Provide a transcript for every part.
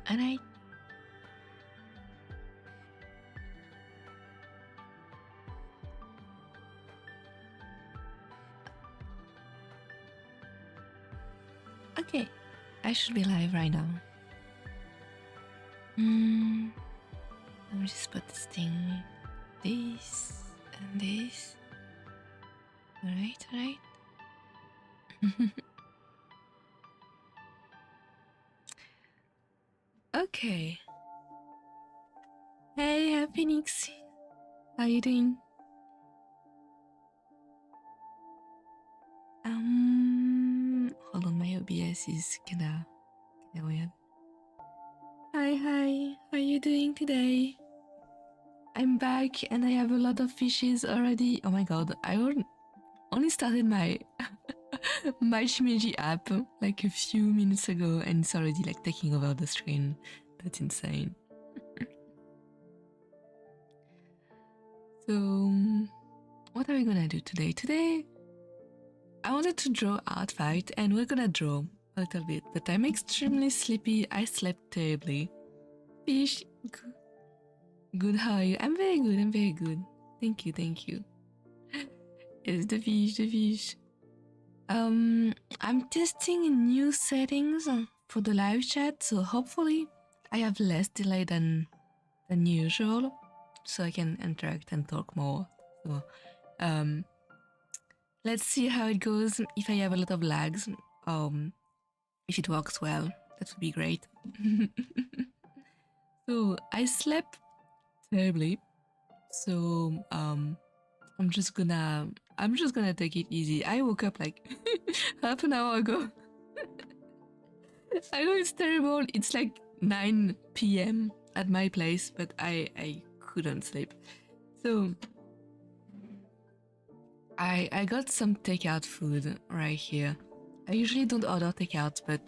And I... Okay, I should be live right now. Let me just put this thing, this and this. Alright, alright. Okay. Hey, Phoenix. How you doing? Hold on, my OBS is kinda weird. Hi, how you doing today? I'm back and I have a lot of fishes already. Oh my god, I only started my my Shimeji app like a few minutes ago and it's already like taking over the screen. That's insane. So, what are we gonna do today? Today, I wanted to draw Artfight and we're gonna draw a little bit, but I'm extremely sleepy. I slept terribly. Feesh, good, how are you? I'm very good. Thank you. It's the fish. I'm testing new settings for the live chat, so hopefully I have less delay than usual, so I can interact and talk more. So, let's see how it goes. If I have a lot of lags, if it works well, that would be great. So I slept terribly, so I'm just gonna take it easy. I woke up like half an hour ago. I know it's terrible. It's like 9 p.m. at my place, but I couldn't sleep. So I got some takeout food right here. I usually don't order takeout, but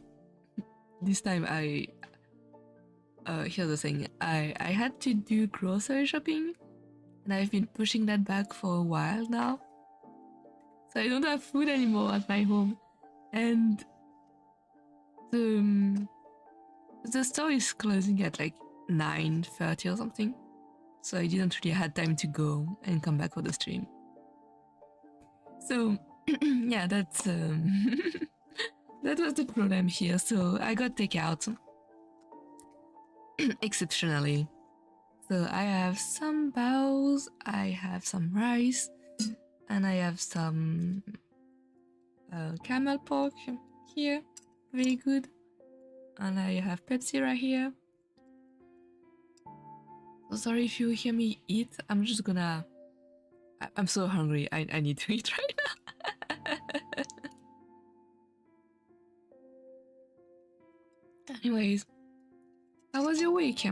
this time here's the thing. I had to do grocery shopping, and I've been pushing that back for a while now. So I don't have food anymore at my home, and the store is closing at like 9:30 or something. So I didn't really have time to go and come back for the stream. So yeah, that's that was the problem here. So I got takeout exceptionally. So I have some bowls, I have some rice, and I have some camel pork here, very good. And I have Pepsi right here. So sorry if you hear me eat. I'm just gonna. I'm so hungry. I need to eat right now. Anyways, how was your week?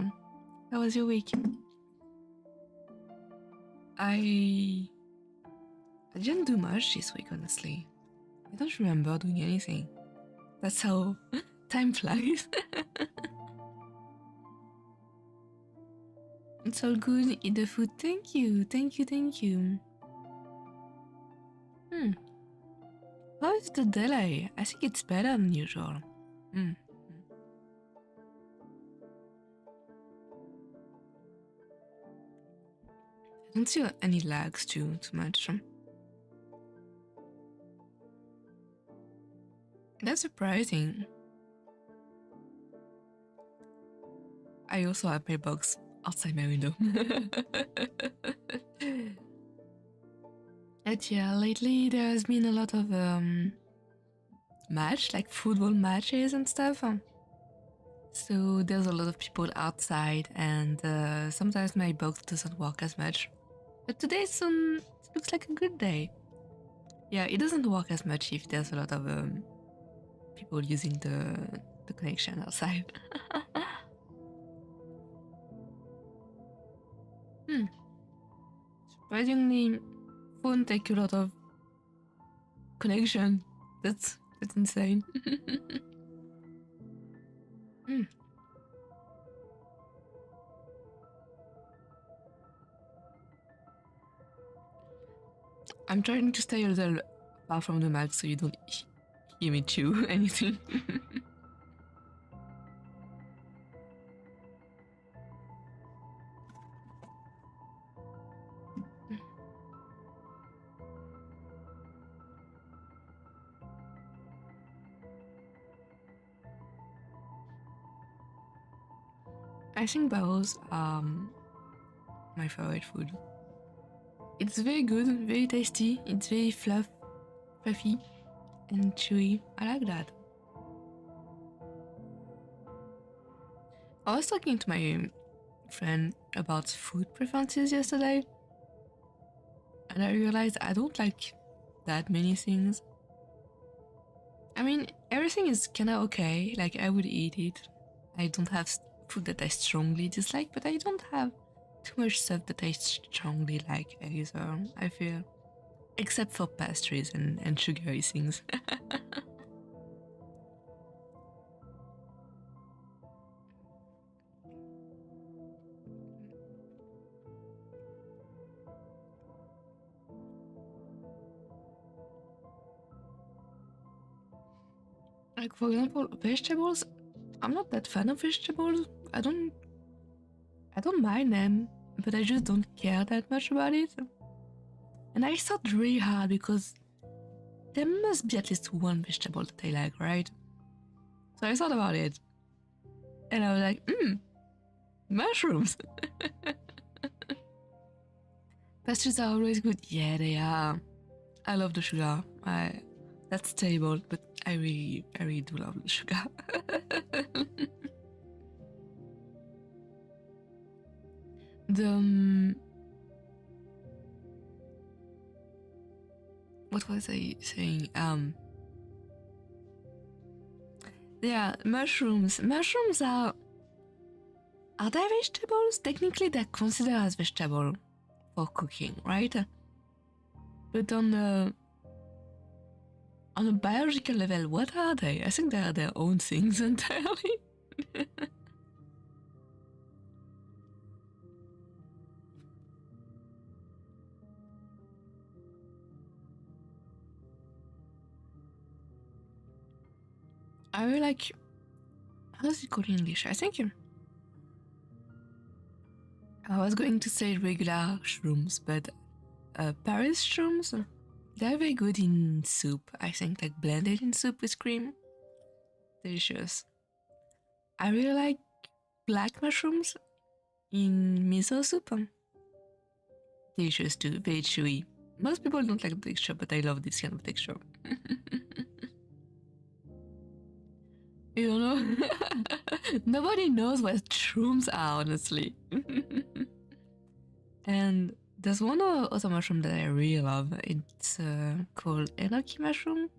I didn't do much this week, honestly. I don't remember doing anything. That's how time flies. It's all good. Eat the food. Thank you. How is the delay? I think it's better than usual. I don't see any lags too much. That's surprising. I also have my box outside my window. But yeah, lately there has been a lot of like football matches and stuff. So there's a lot of people outside, and sometimes my box doesn't work as much. But today it looks like a good day. Yeah, it doesn't work as much if there's a lot of people using the connection outside. Surprisingly, phone take a lot of connection. That's insane. I'm trying to stay a little far from the mic so you don't hear me chew anything. I think barrows are my favorite food. It's very good, very tasty, it's very fluffy and chewy. I like that. I was talking to my friend about food preferences yesterday, and I realized I don't like that many things. I mean, everything is kinda okay, like I would eat it. I don't have food that I strongly dislike, but I don't have too much stuff that I strongly like either, I feel. Except for pastries and sugary things. Like, for example, vegetables. I'm not that fan of vegetables. I don't mind them, but I just don't care that much about it. And I thought really hard because there must be at least one vegetable that I like, right? So I thought about it. And I was like, mushrooms. Pastries are always good. Yeah, they are. I love the sugar. That's terrible, but I really do love the sugar. What was I saying? Yeah, mushrooms. Mushrooms are they vegetables? Technically, they're considered as vegetable for cooking, right? But on a biological level, what are they? I think they are their own things entirely. I really like. How does it called in English? I think I was going to say regular shrooms, but Paris shrooms. They're very good in soup. I think, like blended in soup with cream. Delicious. I really like black mushrooms in miso soup. Delicious too, very chewy. Most people don't like the texture, but I love this kind of texture. You don't know? Nobody knows what shrooms are, honestly. And there's one other mushroom that I really love. It's called enoki mushroom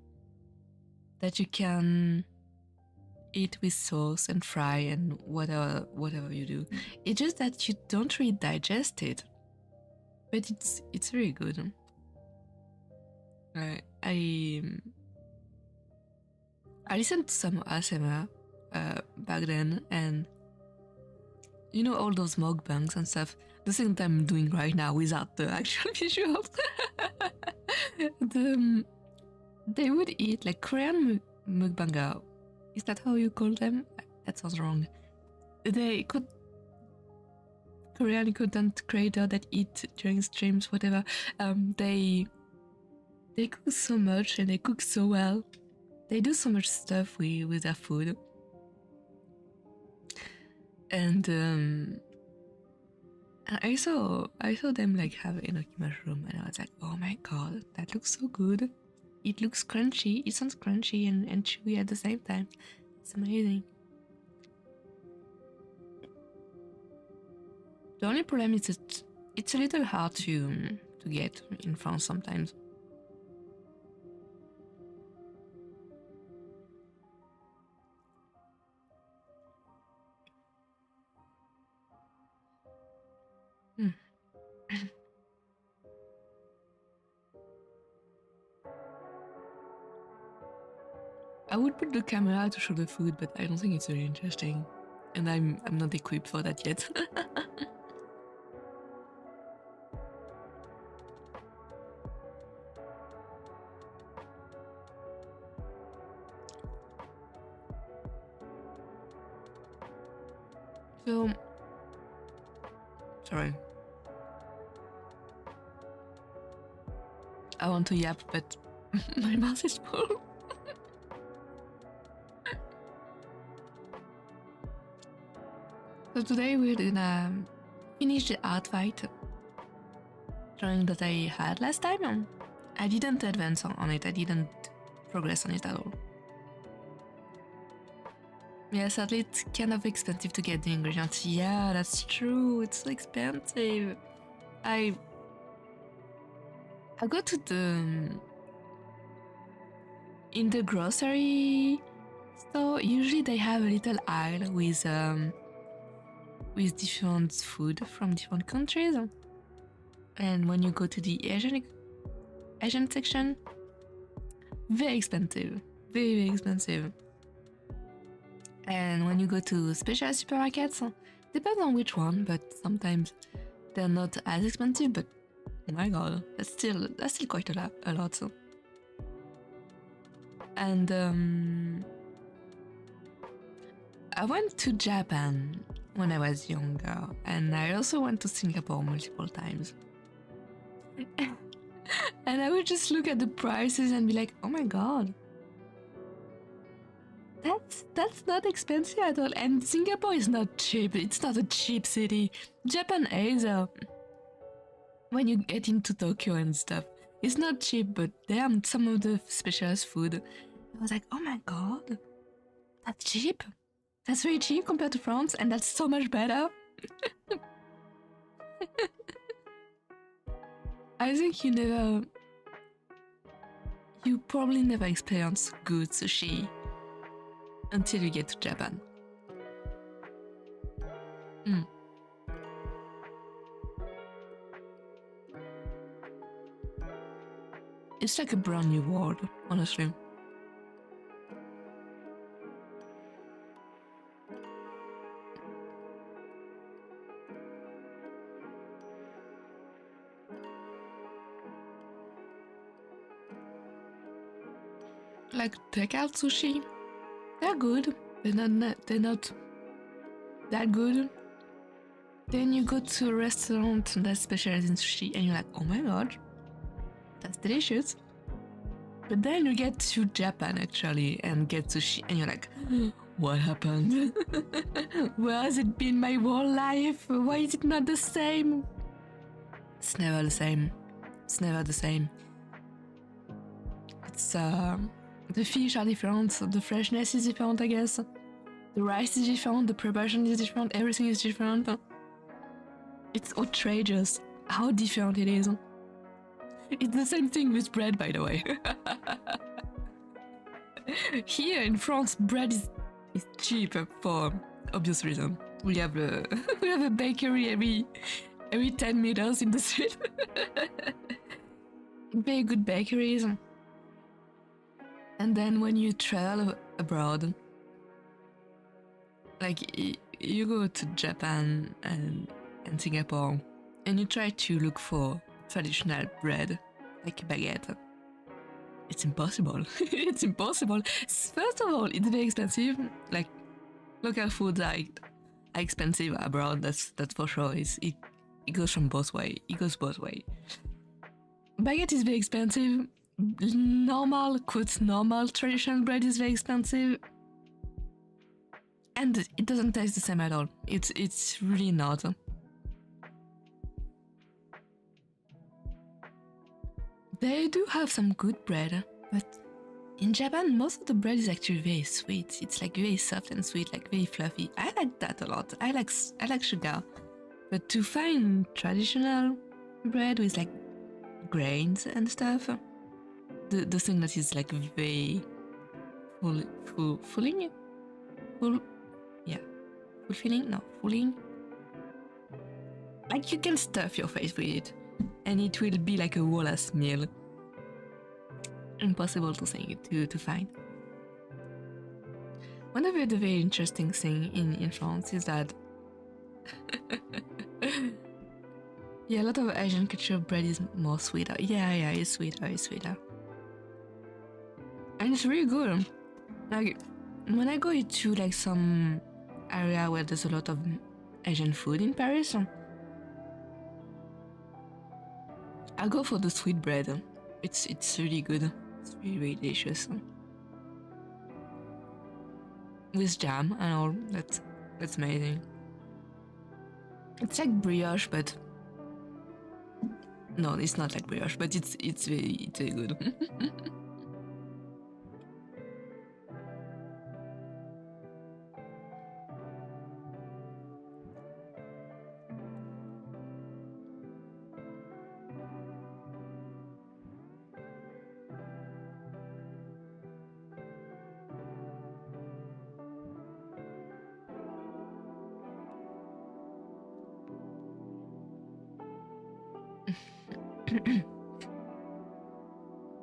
that you can eat with sauce and fry and whatever you do. It's just that you don't really digest it, but it's really good. I listened to some ASMR back then, and you know all those mukbangs and stuff. The thing that I'm doing right now without the actual visuals. They would eat like Korean mukbanger. Is that how you call them? That sounds wrong. Korean content creator that eat during streams, whatever. They cook so much and they cook so well. They do so much stuff with their food. And I saw them like have enoki mushroom, and I was like, oh my god, that looks so good. It looks crunchy. It sounds crunchy and chewy at the same time. It's amazing. The only problem is that it's a little hard to get in France sometimes. I would put the camera to show the food, but I don't think it's very interesting, and I'm not equipped for that yet. So, sorry. I want to yap, but my mouth is full. So today we're gonna finish the Artfight drawing that I had last time. I didn't advance on it, I didn't progress on it at all. Yeah, sadly it's kind of expensive to get the ingredients. Yeah, that's true, it's so expensive. I go to in the grocery store, usually they have a little aisle with different food from different countries. And when you go to the Asian section, very expensive, very expensive. And when you go to special supermarkets, depends on which one, but sometimes they're not as expensive, but oh my god, that's still quite a lot. So. And I went to Japan when I was younger, and I also went to Singapore multiple times. And I would just look at the prices and be like, oh my god, that's not expensive at all. And Singapore is not cheap, it's not a cheap city. Japan is, when you get into Tokyo and stuff, it's not cheap, but they have some of the specialist food. I was like, oh my god, that's cheap. That's very cheap compared to France, and that's so much better. I think you probably never experience good sushi until you get to Japan. It's like a brand new world, honestly. Like takeout sushi, they're good. They're not that good. Then you go to a restaurant that specializes in sushi, and you're like, oh my god, that's delicious. But then you get to Japan actually and get sushi, and you're like, what happened? Where has it been my whole life? Why is it not the same? It's never the same. It's never the same. It's the fish are different, the freshness is different, I guess. The rice is different, the preparation is different, everything is different. It's outrageous how different it is. It's the same thing with bread, by the way. Here in France, bread is cheap for obvious reason. We have a bakery every 10 meters in the street. Very good bakeries. And then when you travel abroad, like you go to Japan and Singapore, and you try to look for traditional bread, like baguette, it's impossible. It's impossible. First of all, it's very expensive. Like local foods are expensive abroad. That's for sure. It goes from both way. It goes both way. Baguette is very expensive. Normal traditional bread is very expensive, and it doesn't taste the same at all. It's really not. They do have some good bread, but in Japan most of the bread is actually very sweet. It's like very soft and sweet, like very fluffy. I like that a lot. I like sugar, but to find traditional bread with like grains and stuff, the thing that is like very fulfilling. Like you can stuff your face with it, and it will be like a whole-ass meal. Impossible to find. One of the very interesting thing in France is that yeah, a lot of Asian culture bread is more sweeter. Yeah, it's sweeter. And it's really good. Like when I go to like some area where there's a lot of Asian food in Paris, I go for the sweet bread. It's really good. It's really delicious. With jam and all, that's amazing. It's like brioche, but no, it's not like brioche, but it's very good.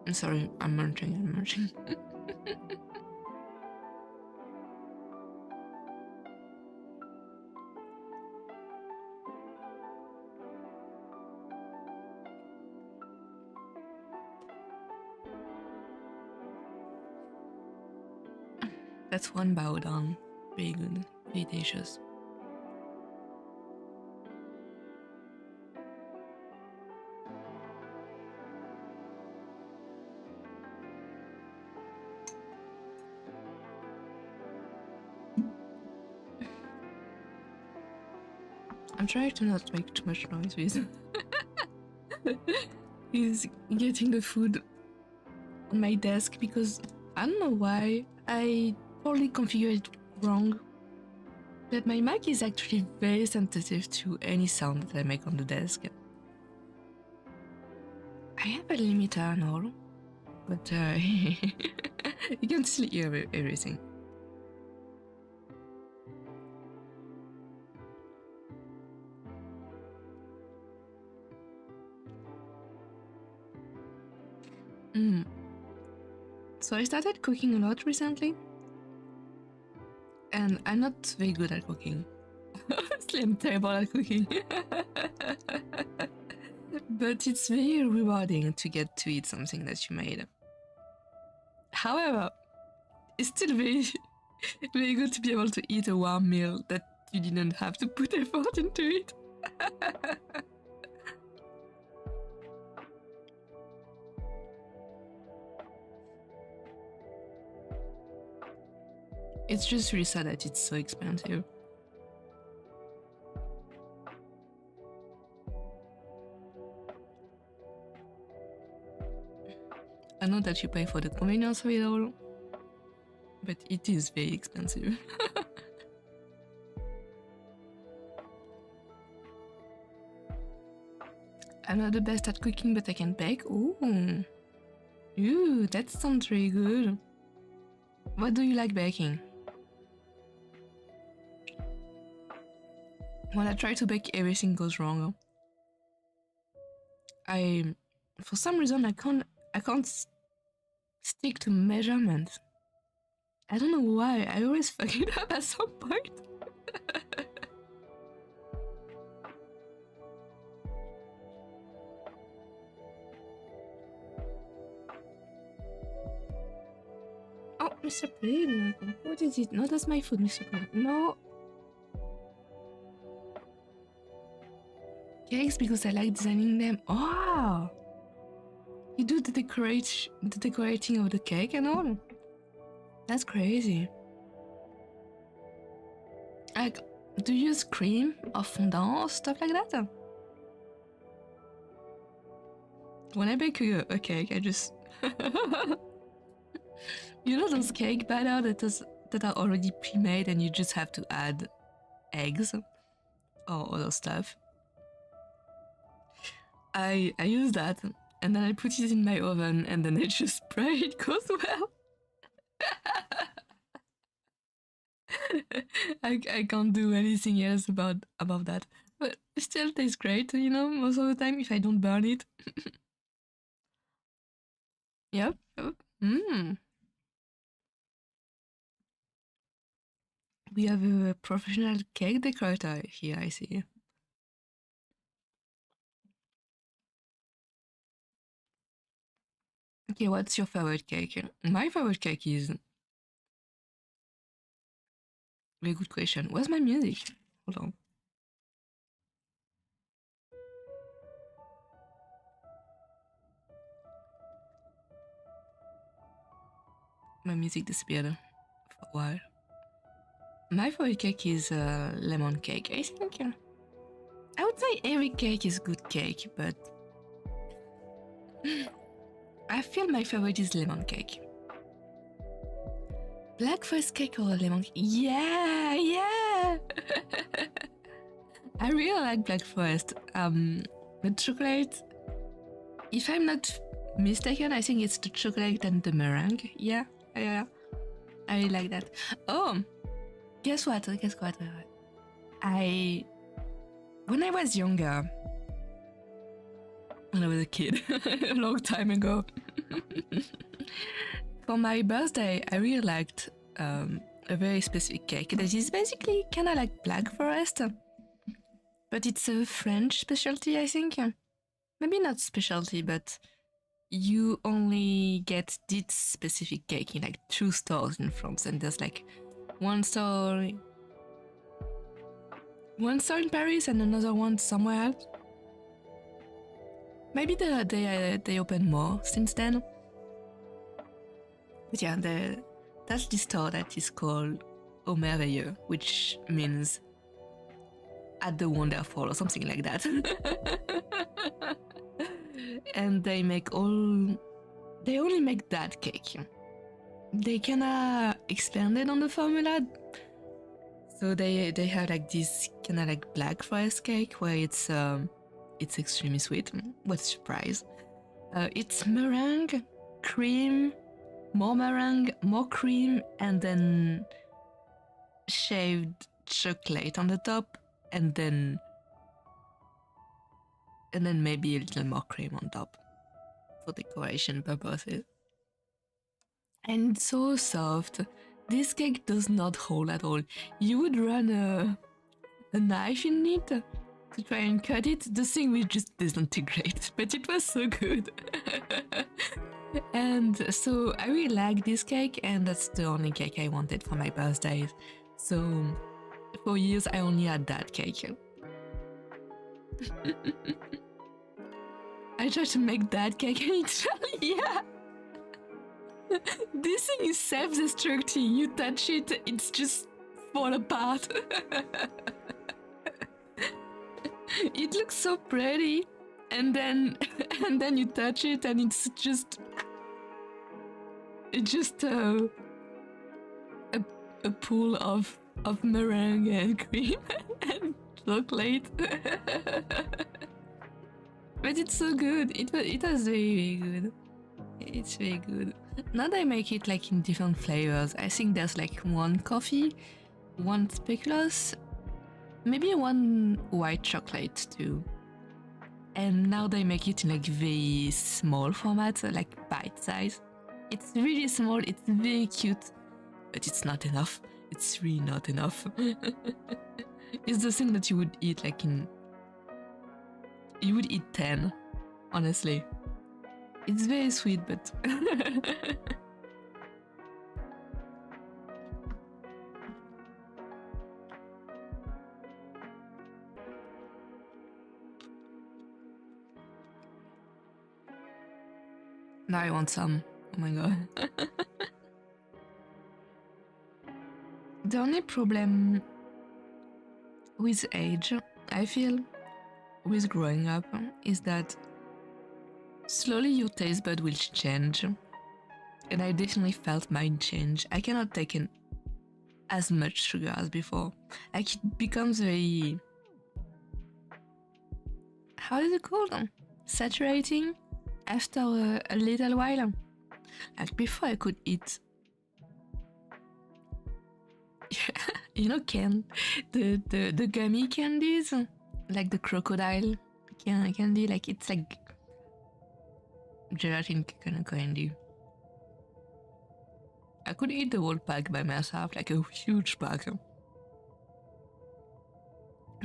I'm sorry, I'm munching. That's one bow down. Very good, very delicious. I'm trying to not make too much noise with he's getting the food on my desk because I don't know why I probably configured it wrong, but my mic is actually very sensitive to any sound that I make on the desk. I have a limiter and all, but you can still hear everything. So I started cooking a lot recently, and I'm not very good at cooking. Honestly, I'm terrible at cooking. But it's very rewarding to get to eat something that you made. However, it's still very, very good to be able to eat a warm meal that you didn't have to put effort into it. It's just really sad that it's so expensive. I know that you pay for the convenience of it all, but it is very expensive. I'm not the best at cooking, but I can bake. Ooh, that sounds really good. What do you like baking? When I try to bake, everything goes wrong. For some reason, I can't stick to measurements. I don't know why. I always fuck it up at some point. Oh, Mr. President. What is it? No, that's my food, Mr. President. No. Cakes because I like designing them. Oh! You do the decorating of the cake and all? That's crazy. Like, do you use cream or fondant or stuff like that? When I bake a cake, I just... You know those cake batter that are already pre-made and you just have to add eggs or other stuff? I use that and then I put it in my oven and then I just pray it goes well. I can't do anything else about that. But it still tastes great, you know, most of the time if I don't burn it. Yep. We have a professional cake decorator here, I see. Okay, what's your favorite cake? My favorite cake is... Very good question. Where's my music? Hold on. My music disappeared for a while. My favorite cake is lemon cake, I think. I would say every cake is good cake, but I feel my favorite is lemon cake. Black forest cake or lemon cake? Yeah, yeah. I really like black forest. The chocolate, if I'm not mistaken, I think it's the chocolate and the meringue. Yeah. I really like that. Oh, guess what? When I was younger, when I was a kid, a long time ago, for my birthday, I really liked a very specific cake that is basically kind of like Black Forest, but it's a French specialty, I think. Maybe not specialty, but you only get this specific cake in like 2 stores in France, and there's like one store in Paris and another one somewhere else. Maybe they open more since then. But yeah, that's the store that is called Au Merveilleux, which means at the wonderful or something like that. And they only make that cake. They kinda expanded on the formula. So they have like this kinda like Black Forest cake where it's extremely sweet. What a surprise. It's meringue, cream, more meringue, more cream, and then shaved chocolate on the top, and then maybe a little more cream on top for decoration purposes. And it's so soft. This cake does not hold at all. You would run a knife in it to try and cut it. The thing will just disintegrate, but it was so good. And so I really like this cake, and that's the only cake I wanted for my birthdays. So for years I only had that cake. I tried to make that cake and it's yeah. This thing is self-destructing. You touch it, it's just fall apart. It looks so pretty, and then you touch it and it's just a pool of meringue and cream and chocolate. But it's so good. It was very, very good. It's very good. Now they make it like in different flavors. I think there's like one coffee, one speculoos, maybe one white chocolate too. And now they make it in like very small formats, like bite size. It's really small, it's very cute, but it's not enough. It's really not enough. It's the thing that you would eat like you would eat 10, honestly. It's very sweet, but now I want some. Oh my god. The only problem with age, I feel, with growing up, is that slowly your taste bud will change. And I definitely felt mine change. I cannot take in as much sugar as before. Like it becomes very... how is it called? Saturating after a little while. Like before I could eat... you know, the gummy candies, like the crocodile candy, like it's like gelatin kind of candy. I could eat the whole pack by myself, like a huge pack,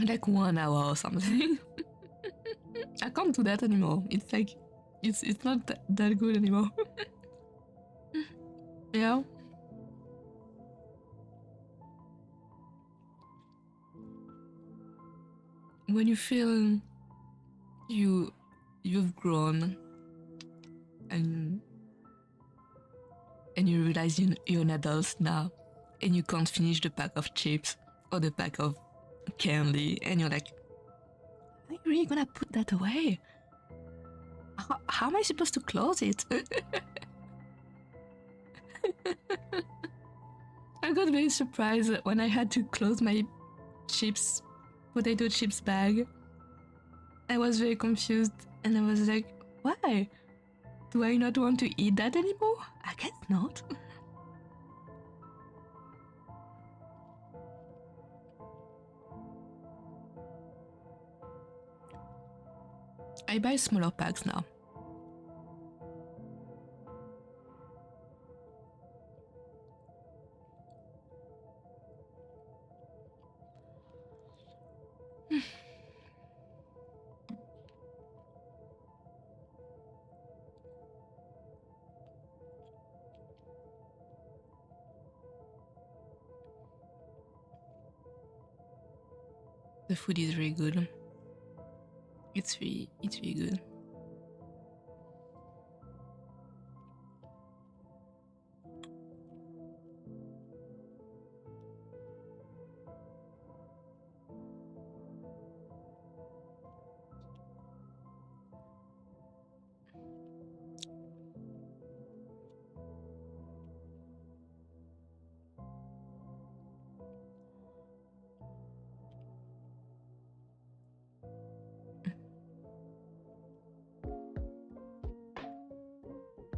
like 1 hour or something. I can't do that anymore. It's like it's not that good anymore. Yeah. When you feel you've grown and you realize you're an adult now and you can't finish the pack of chips or the pack of candy and you're like, Are you really gonna put that away? How am I supposed to close it? I got very surprised when I had to close my potato chips bag. I was very confused and I was like, why? Do I not want to eat that anymore? I guess not. I buy smaller packs now. The food is very good. It's really good.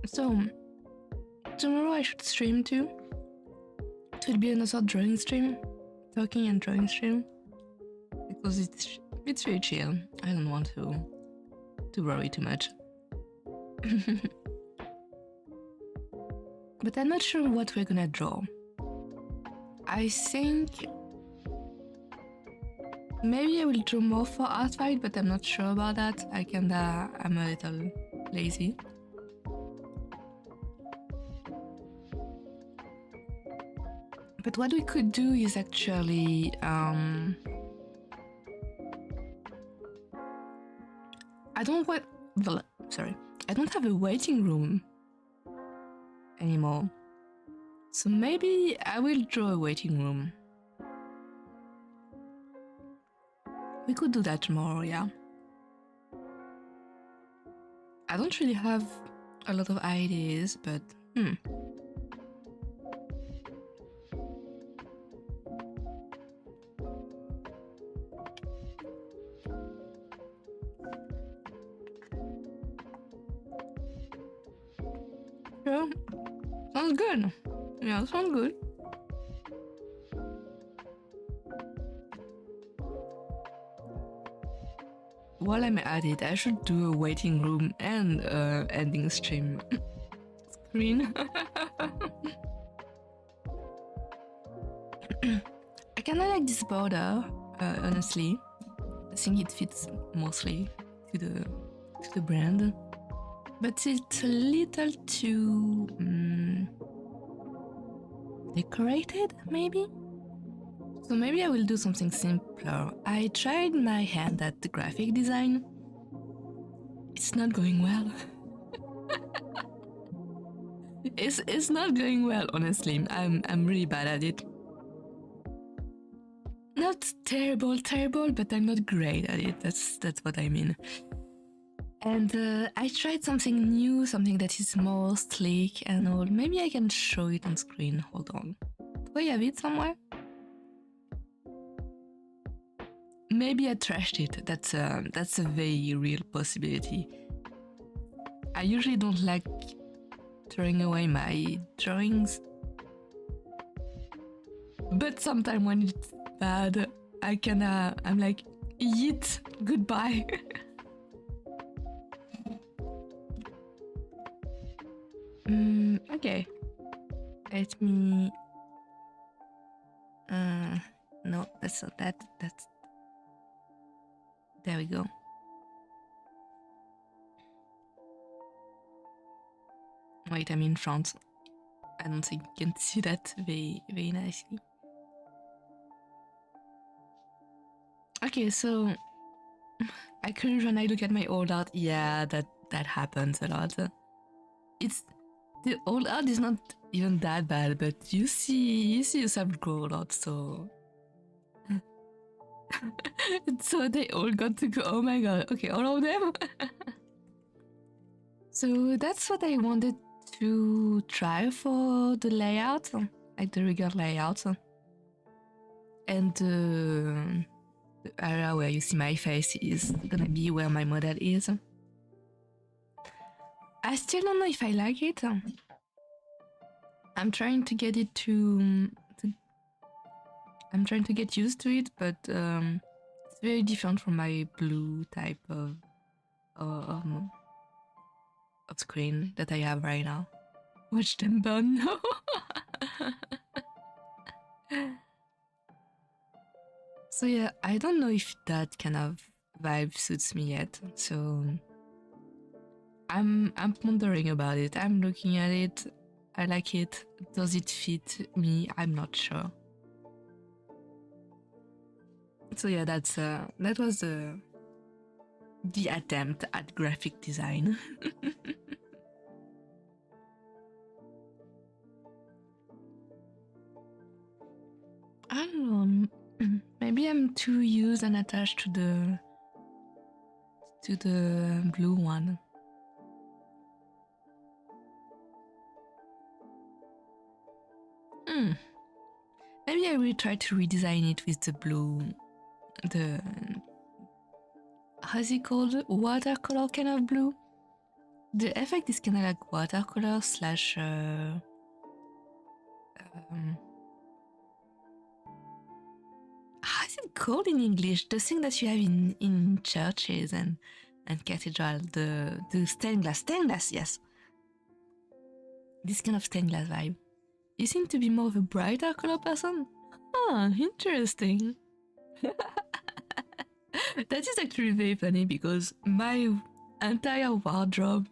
So, tomorrow I should stream too. It will be another drawing stream, talking and drawing stream, because it's very chill. I don't want to worry too much. But I'm not sure what we're gonna draw. I think maybe I will draw more for Artfight, but I'm not sure about that. I'm a little lazy. But what we could do is actually I don't have a waiting room anymore. So maybe I will draw a waiting room. We could do that tomorrow, yeah. I don't really have a lot of ideas, but Sure. Sounds good. Yeah, sounds good. While I'm at it, I should do a waiting room and ending stream screen. I kinda like this border, honestly. I think it fits mostly to the brand. But it's a little too decorated, maybe? So maybe I will do something simpler. I tried my hand at the graphic design. It's not going well. It's not going well, honestly. I'm really bad at it. Not terrible, but I'm not great at it. That's what I mean. And I tried something new, something that is more sleek and all. Maybe I can show it on screen. Hold on. Do I have it somewhere? Maybe I trashed it. That's a very real possibility. I usually don't like throwing away my drawings, but sometimes when it's bad, I'm like, yeet, goodbye. Okay. Let me... no, that's not that. That's... There we go. Wait, I'm in front. I don't think you can see that very, very nicely. Okay, so... Actually, when I look at my old art, yeah, that happens a lot. The old art is not even that bad, but you see yourself grow a lot, so So they all got to go. Oh my god. Okay, all of them. So that's what I wanted to try for the layout, like the regular layout. And the area where you see my face is gonna be where my model is. I still don't know if I like it. I'm trying to get it I'm trying to get used to it, but it's very different from my blue type of screen that I have right now. Watch them burn now. So yeah, I don't know if that kind of vibe suits me yet. So I'm pondering about it. I'm looking at it. I like it. Does it fit me? I'm not sure. So yeah, that was the attempt at graphic design. I don't know. Maybe I'm too used and attached to the blue one. Maybe I will try to redesign it with the blue, how's it called? Watercolor kind of blue. The effect is kind of like watercolor slash how's it called in English? The thing that you have in churches and cathedral, the stained glass, yes. This kind of stained glass vibe. You seem to be more of a brighter color person. Ah, interesting. That is actually very funny because my entire wardrobe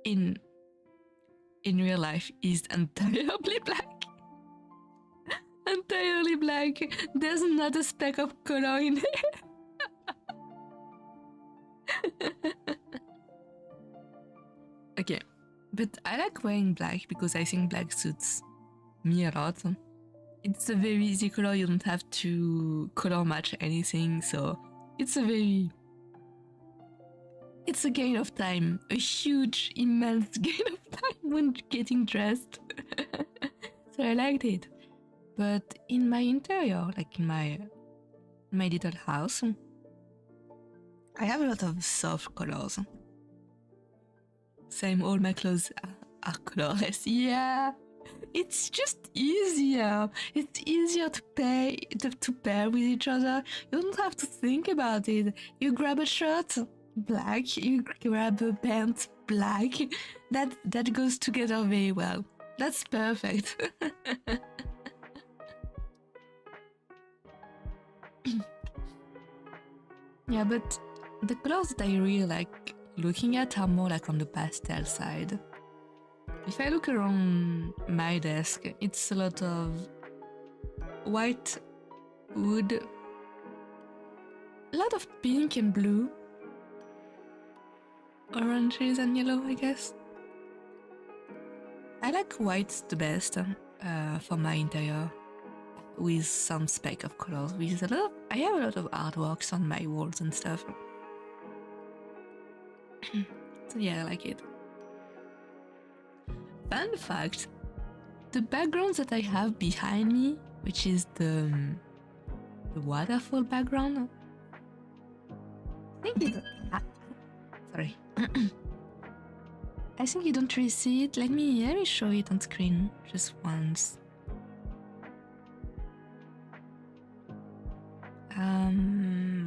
in real life is entirely black. Entirely black. There's not a speck of color in it. Okay, but I like wearing black because I think black suits me a lot. It's a very easy color, you don't have to color match anything, so it's a gain of time, a huge, immense gain of time when getting dressed. So I liked it. But in my interior, like in my little house, I have a lot of soft colors. Same, all my clothes are colorless. Yeah, it's just easier. It's easier to pair with each other. You don't have to think about it. You grab a shirt, black. You grab a pant, black. That goes together very well. That's perfect. Yeah, but the colors that I really like looking at are more like on the pastel side. If I look around my desk, it's a lot of white wood, a lot of pink and blue, oranges and yellow, I guess. I like white the best for my interior, with some speck of colors. I have a lot of artworks on my walls and stuff. So yeah, I like it. Fun fact, the background that I have behind me, which is the waterfall background, I think sorry. I think you don't really see it. Let me show it on screen just once.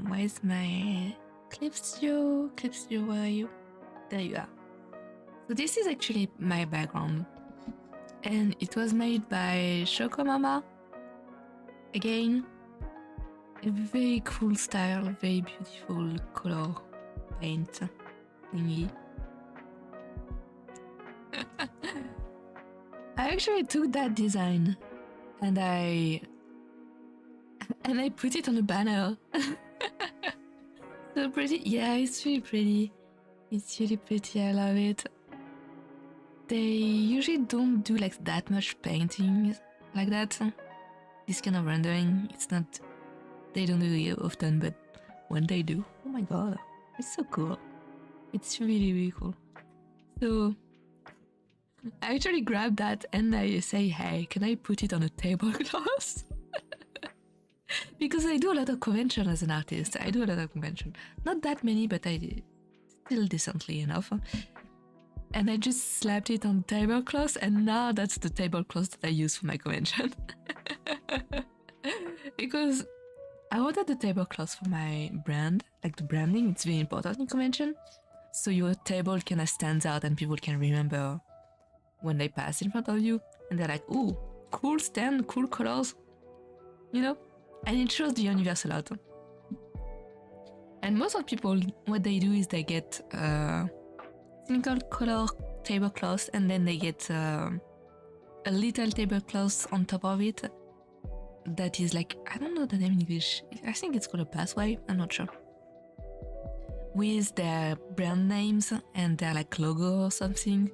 Where's my Clip Studio? Clip Studio, where are you? There you are. So this is actually my background, and it was made by Schoko Mama. Again, a very cool style, very beautiful color paint thingy. I actually took that design and I put it on a banner. So pretty. Yeah, it's really pretty. It's really pretty. I love it. They usually don't do like that much painting like that. This kind of rendering, it's not They don't do it often, but when they do, oh my god, it's so cool. It's really, really cool. So I actually grab that and I say, hey, can I put it on a tablecloth? Because I do a lot of convention as an artist. I do a lot of convention. Not that many, but I did still decently enough. And I just slapped it on tablecloth, and now that's the tablecloth that I use for my convention. Because I wanted the tablecloth for my brand, like the branding, it's very important in convention. So your table kind of stands out and people can remember when they pass in front of you. And they're like, ooh, cool stand, cool colors, you know? And it shows the universe a lot. And most of people, what they do is they get single color tablecloth and then they get a little tablecloth on top of it that is like, I don't know the name in English. I think it's called a pathway, I'm not sure. With their brand names and their like logo or something.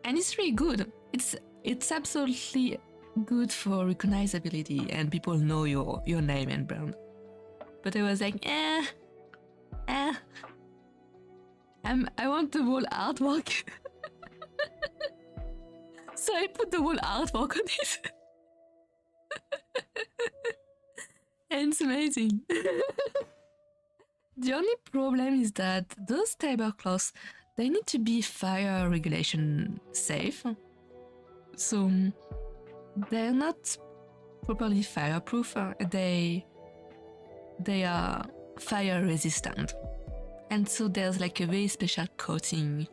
And it's really good. It's absolutely good for recognizability and people know your name and brand. But I was like, I want the whole artwork. So I put the whole artwork on it. And it's amazing. The only problem is that those tablecloths, they need to be fire regulation safe. So they're not properly fireproof. They are fire resistant. And so there's like a very special coating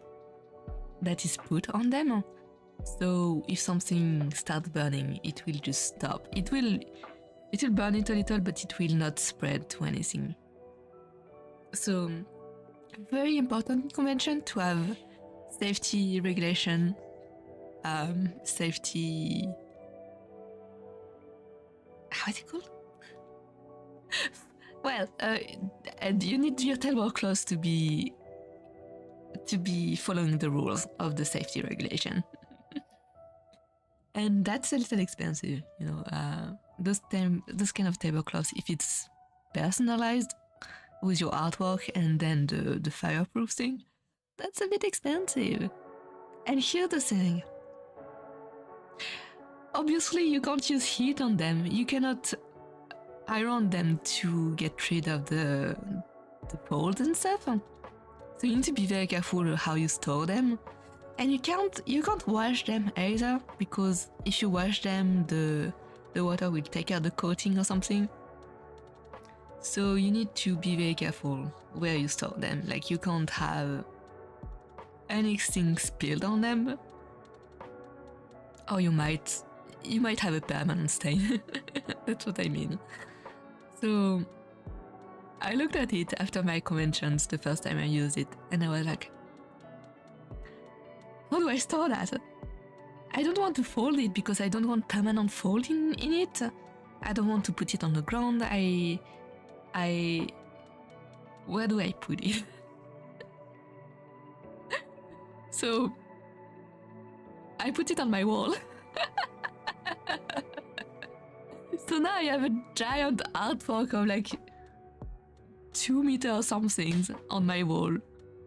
that is put on them. So if something starts burning, it will just stop. It will burn it a little, but it will not spread to anything. So very important convention to have safety regulation, safety. How is it called? Well, and you need your tablecloth to be following the rules of the safety regulation. And that's a little expensive, you know. Those kind of tablecloths, if it's personalized with your artwork and then the fireproof thing, that's a bit expensive. And here's the thing. Obviously, you can't use heat on them. You cannot iron them to get rid of the folds and stuff. So you need to be very careful how you store them. And you can't wash them either, because if you wash them, the water will take out the coating or something. So you need to be very careful where you store them. Like you can't have anything spilled on them, or you might have a permanent stain. That's what I mean. So I looked at it after my conventions the first time I used it, and I was like, how do I store that? I don't want to fold it because I don't want permanent fold in it. I don't want to put it on the ground. Where do I put it? So I put it on my wall. So now I have a giant artwork of like 2 meters or something on my wall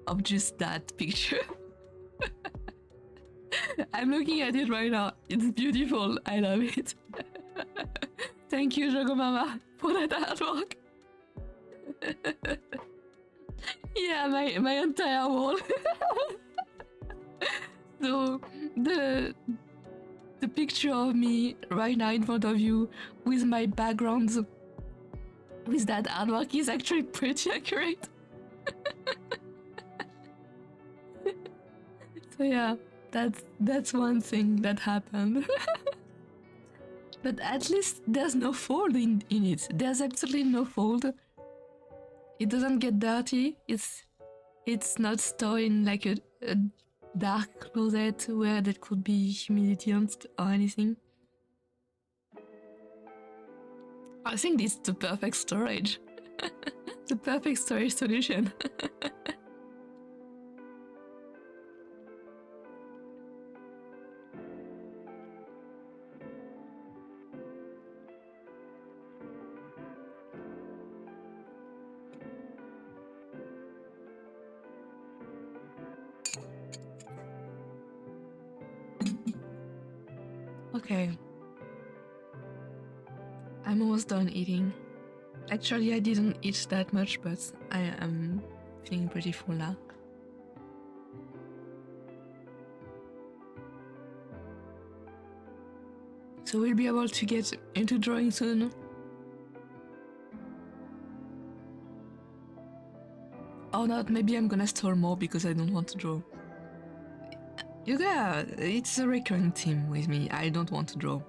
of just that picture. I'm looking at it right now. It's beautiful. I love it. Thank you, Schoko Mama, for that artwork. Yeah, my entire wall. So the picture of me right now in front of you with my background with that artwork is actually pretty accurate. So yeah, that's one thing that happened. But at least there's no fold in it. There's absolutely no fold. It doesn't get dirty. It's not stored in like a dark closet where there could be humidity or anything. I think this is the perfect storage. The perfect storage solution. Okay. I'm almost done eating. Actually, I didn't eat that much, but I am feeling pretty full now. So we'll be able to get into drawing soon. Or not, maybe I'm gonna stall more because I don't want to draw. Yeah, it's a recurring theme with me. I don't want to draw.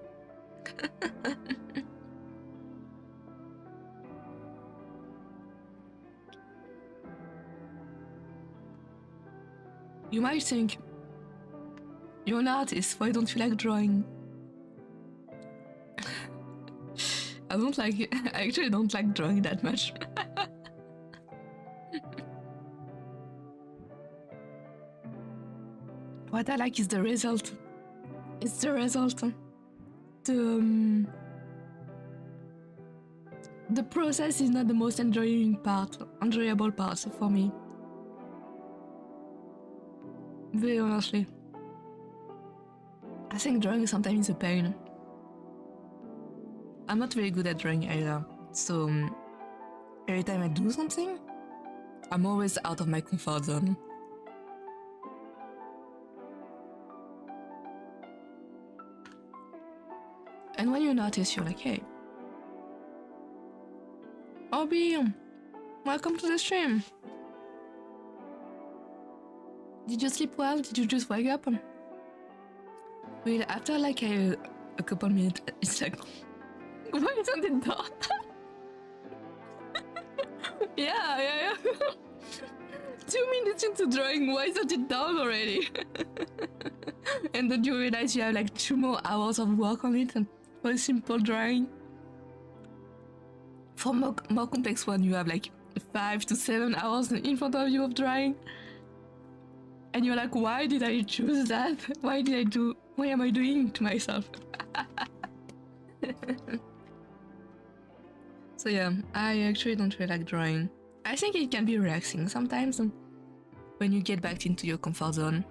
You might think, you're an artist, why don't you like drawing? I actually don't like drawing that much. What I like is the result. It's the result. The process is not the most enjoyable part for me. Very honestly. I think drawing sometimes is a pain. I'm not very good at drawing either, so every time I do something, I'm always out of my comfort zone. And when you notice, you're like, hey, Obi, welcome to the stream. Did you sleep well? Did you just wake up? Well, after like a couple minutes, it's like, why isn't it done? yeah. 2 minutes into drawing, why isn't it done already? And then you realize you have like 2 more hours of work on it for a simple drawing. For more complex one, you have like 5 to 7 hours in front of you of drawing. And you're like, why did I choose that? Why am I doing it to myself? So yeah, I actually don't really like drawing. I think it can be relaxing sometimes when you get back into your comfort zone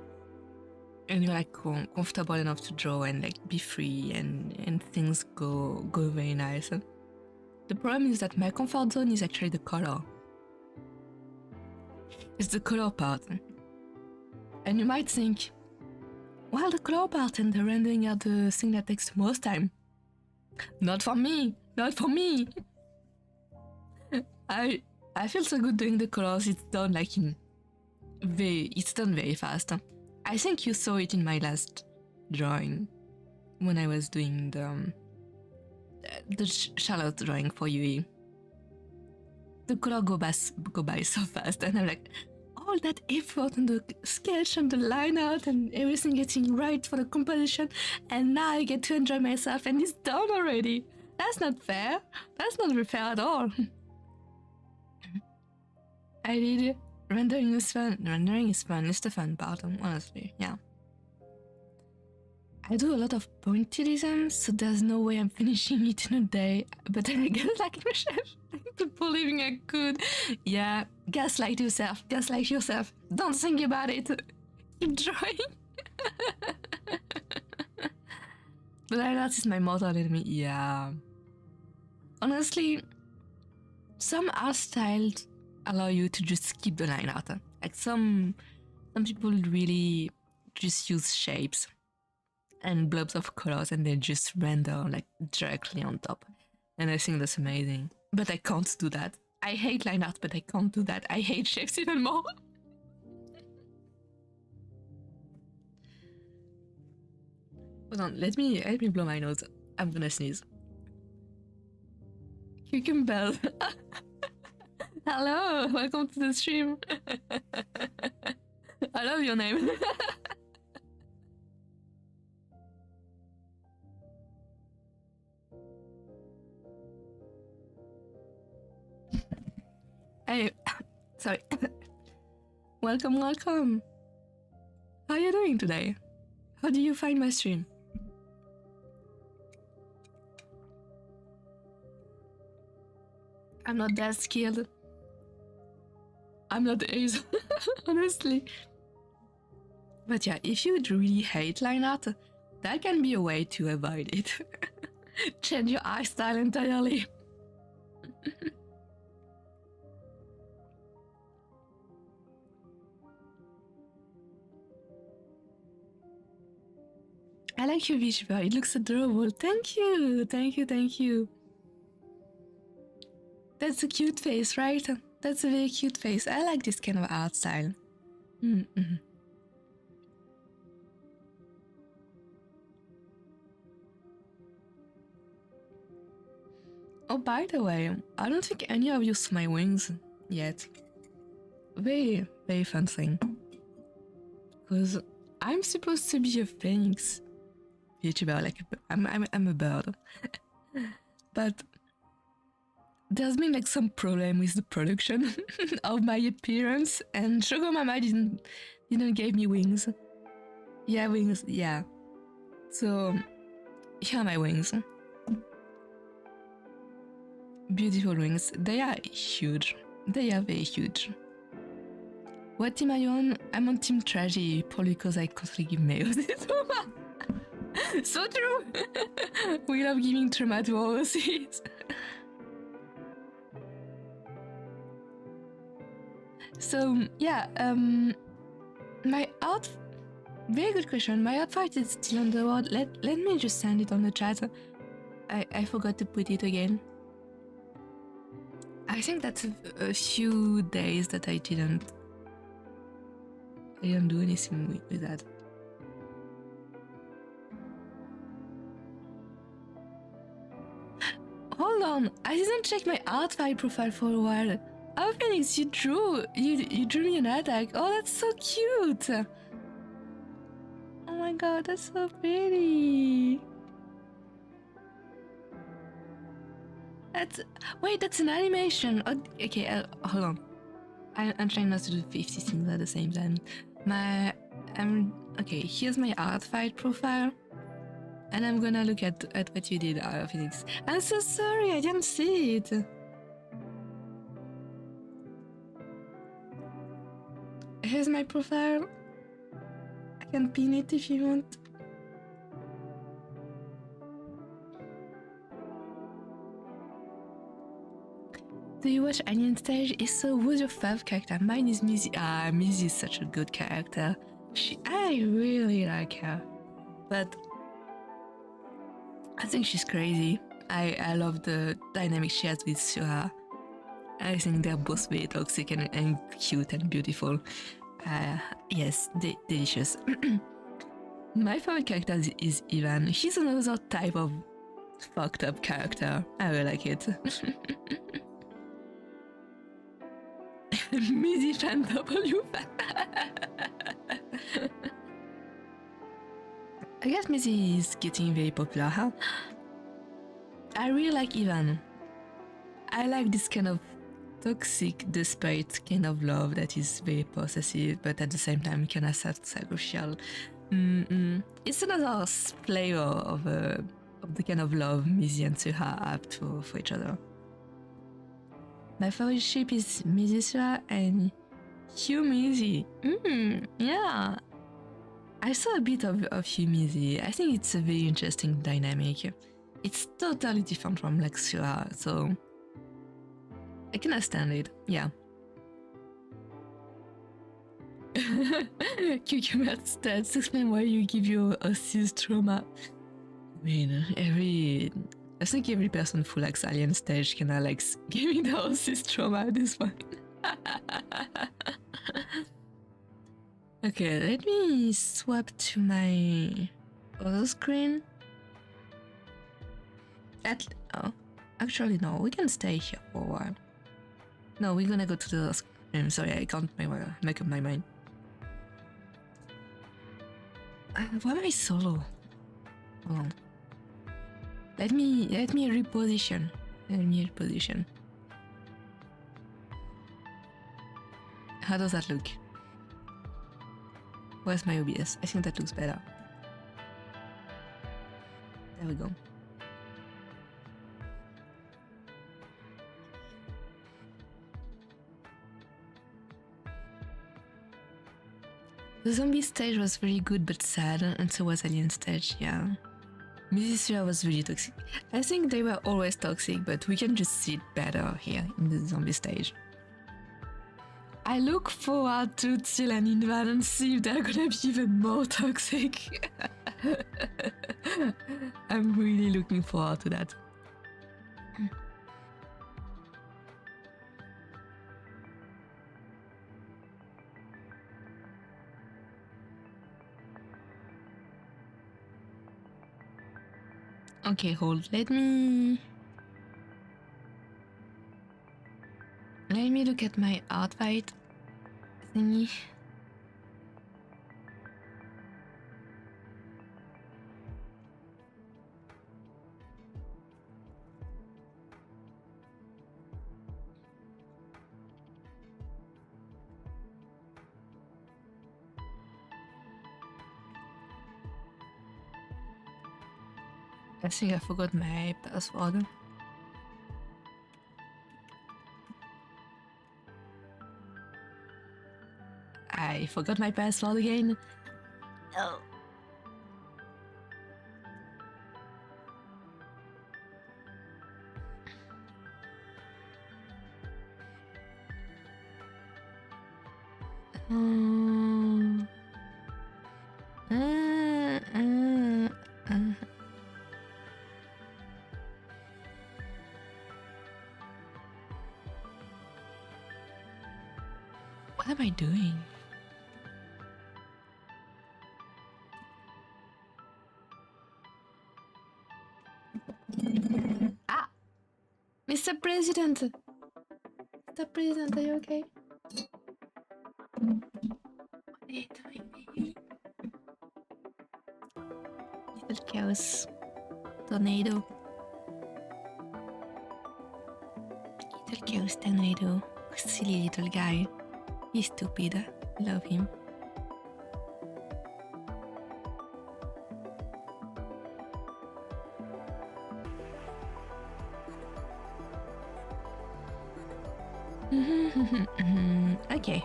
and you're like comfortable enough to draw and like be free and things go very nice. The problem is that my comfort zone is actually the color. It's the color part. And you might think, well, the color part and the rendering are the thing that takes the most time. Not for me. I feel so good doing the colors. It's done like it's done very fast. I think you saw it in my last drawing when I was doing the Charlotte drawing for UE. The color go by so fast, and I'm like, all that effort and the sketch and the line art and everything getting right for the composition, and now I get to enjoy myself and it's done already. That's not fair. That's not fair at all. I did it. Rendering is fun. It's the fun part, honestly, yeah. I do a lot of pointillism, so there's no way I'm finishing it in a day, but I guess like believing I could. Yeah, gaslight yourself. Don't think about it. Keep drawing. But that is my mortal enemy, yeah. Honestly, some art styles allow you to just skip the line art. Like some people really just use shapes and blobs of colors and they just render like directly on top. And I think that's amazing. But I can't do that. I hate line art, but I can't do that. I hate shapes even more. Hold on, let me blow my nose. I'm gonna sneeze. Cucumber. Hello, welcome to the stream. I love your name. Hey, sorry. Welcome. How are you doing today? How do you find my stream? I'm not that skilled. I'm not ace, honestly. But yeah, if you really hate line art, That can be a way to avoid it. Change your art style entirely. I like your Vtuber. It looks adorable. Thank you. Thank you. Thank you. That's a cute face, right? That's a very cute face. I like this kind of art style. Mm-hmm. Oh, by the way, I don't think any of you saw my wings yet. Very, very fun thing. Because I'm supposed to be a phoenix YouTuber, like I'm a bird. But there's been like some problem with the production of my appearance, and Schoko Mama didn't give me wings. Yeah, wings, yeah. So here are my wings. Beautiful wings. They are huge. They are very huge. What team are you on? I'm on Team Tragedy, probably because I constantly give males. So true! We love giving trauma to our OCs. So, yeah, my art... Very good question. My Artfight is StillUnderworld. Let me just send it on the chat. I forgot to put it again. I think that's a few days that I didn't do anything with that. Hold on, I didn't check my Artfight profile for a while. Oh, Phoenix, you drew me an attack. Oh, that's so cute. Oh my god, that's so pretty. That's an animation. Oh, okay, hold on. I'm trying not to do 50 things at the same time. Okay, here's my Artfight profile. And I'm gonna look at what you did, Phoenix. I'm so sorry, I didn't see it. Here's my profile. I can pin it if you want. Do you watch Alien Stage? If so, who's your favorite character? Mine is Musique. Musique is such a good character. I really like her. But I think she's crazy. I love the dynamic she has with Shura. I think they're both very toxic and cute and beautiful. Yes, delicious. My favorite character is Ivan. He's another type of fucked up character. I really like it. Mizzy fan W fan. I guess Mizzy is getting very popular, huh? I really like Ivan. I like this kind of toxic, desperate kind of love that is very possessive, but at the same time kind of sacrificial. It's another flavor of the kind of love Mizzy and Suha have for each other. My favorite ship is Mizzy and Hugh Mizzy. Yeah. I saw a bit of Hugh Mizzy. I think it's a very interesting dynamic. It's totally different from like Suha, so I can understand it, yeah. Cucumber stats explain why you give your OCs trauma. I mean, I think every person who likes Alien Stage kinda likes giving their OCs trauma at this point. Okay, let me swap to my other screen. Actually no, we can stay here for a while. No, we're gonna go to the screen. Sorry, I can't make up my mind. Why am I solo? Hold on. Let me reposition. How does that look? Where's my OBS? I think that looks better. There we go. The zombie stage was very good but sad, and so was alien stage, yeah. Musique was really toxic. I think they were always toxic, but we can just see it better here in the zombie stage. I look forward to Till and Invan and see if they're gonna be even more toxic. I'm really looking forward to that. Okay, hold. Let me look at my Artfight thingy. I think I forgot my password. I forgot my password again. No. What am I doing? Ah! Mr. President! Mr. President, are you okay? What are you doing, baby? Little chaos. Tornado. Little chaos tornado. Silly little guy. He's stupid. I love him. Okay,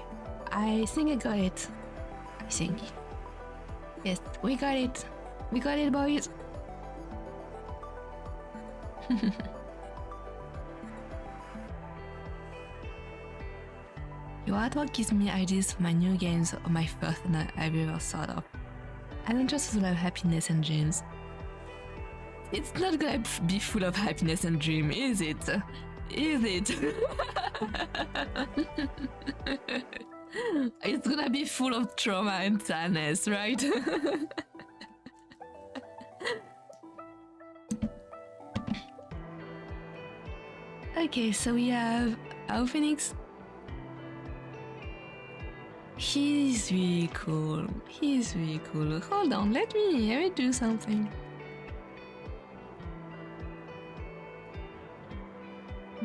I think I got it. I think. Yes, we got it. We got it, boys. Your artwork gives me ideas for my new games or my first one I've ever thought of. I don't just love happiness and dreams. It's not gonna be full of happiness and dream, is it? Is it? It's gonna be full of trauma and sadness, right? Okay, so we have our Phoenix. He's really cool. He's really cool. Hold on, let me do something.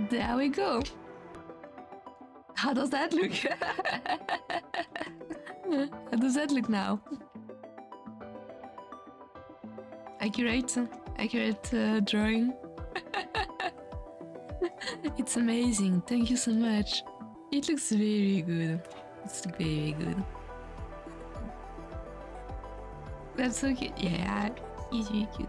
There we go. How does that look? How does that look now? Accurate drawing. It's amazing. Thank you so much. It looks very good. It's very good. That's so cute. Yeah, he's really cute.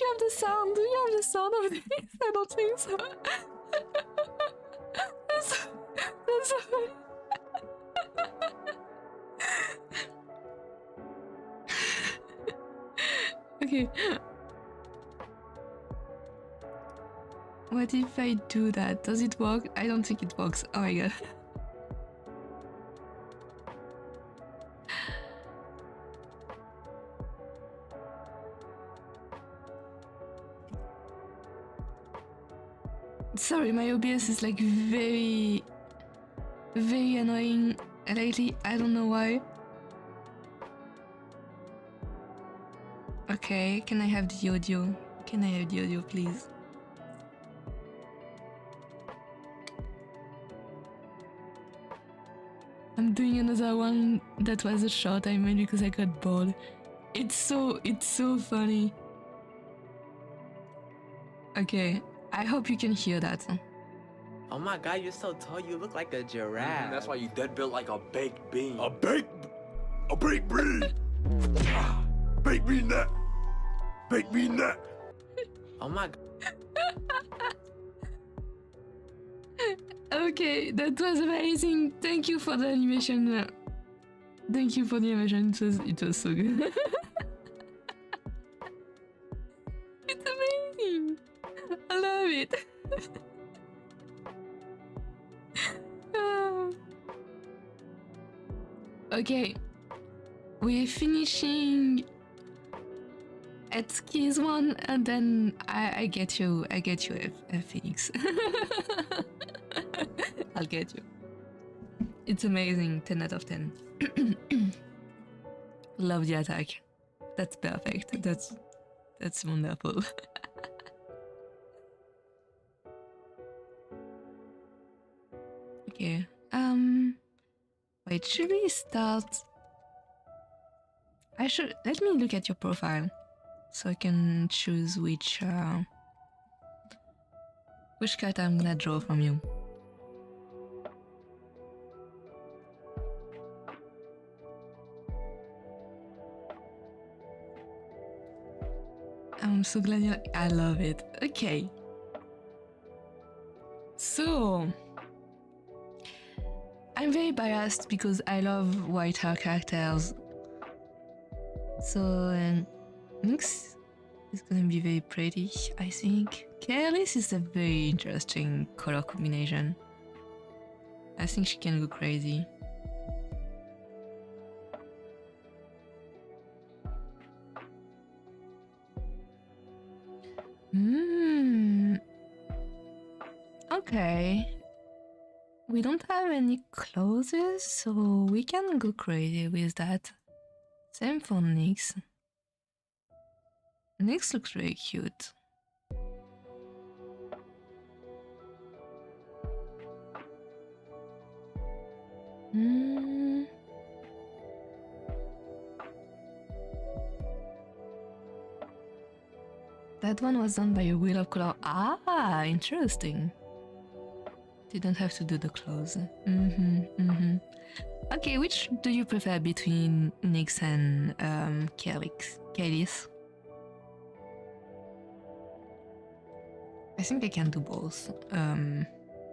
You have the sound. Do you have the sound of this? I don't think so. That's so funny. Okay. What if I do that? Does it work? I don't think it works. Oh my god. Sorry, my OBS is like very annoying lately. I don't know why. Okay, can I have the audio? Can I have the audio, please? I'm doing another one that was a short I made because I got bored. It's so funny. Okay, I hope you can hear that. Oh my god, you're so tall, you look like a giraffe. That's why you dead built like a baked bean. A baked bean. Baked bean that. Baked bean that. Oh my god. Okay, that was amazing. Thank you for the animation. Thank you for the animation. It was so good. It's amazing. I love it. Okay, we're finishing at Keys one, and then I get you a Phoenix. I'll get you. It's amazing. 10 out of 10. Love the attack. That's perfect. That's wonderful. Okay. Wait, should we start? Let me look at your profile so I can choose which character I'm gonna draw from you. I'm so glad I love it. Okay. So I'm very biased because I love white hair characters. So Nyx is gonna be very pretty, I think. Caeculius is a very interesting color combination. I think she can go crazy. Okay. We don't have any clothes, so we can go crazy with that. Same for Nyx. Nyx looks very cute. That one was done by a wheel of color. Ah, interesting. Didn't have to do the clothes. Okay, which do you prefer between Nyx and Caeculius? I think I can do both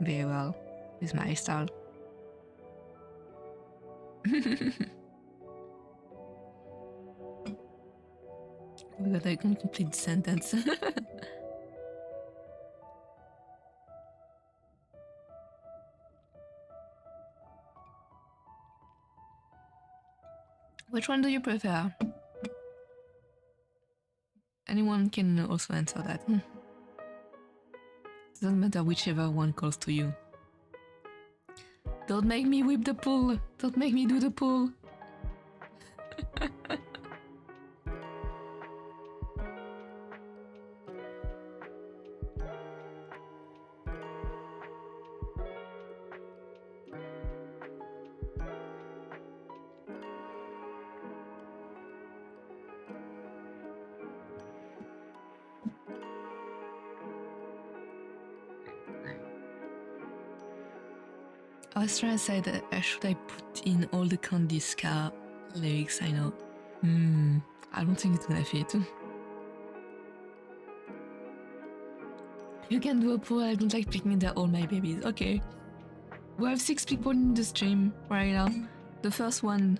very well with my style. But I can complete the sentence. Which one do you prefer? Anyone can also answer that. Doesn't matter whichever one calls to you. Don't make me whip the pool. Don't make me do the pool. I was trying to say that should I put in all the Candy Scar lyrics I know? I don't think it's gonna fit. You can do a poll, I don't like picking they're all my babies. Okay. We have 6 people in the stream right now. The first one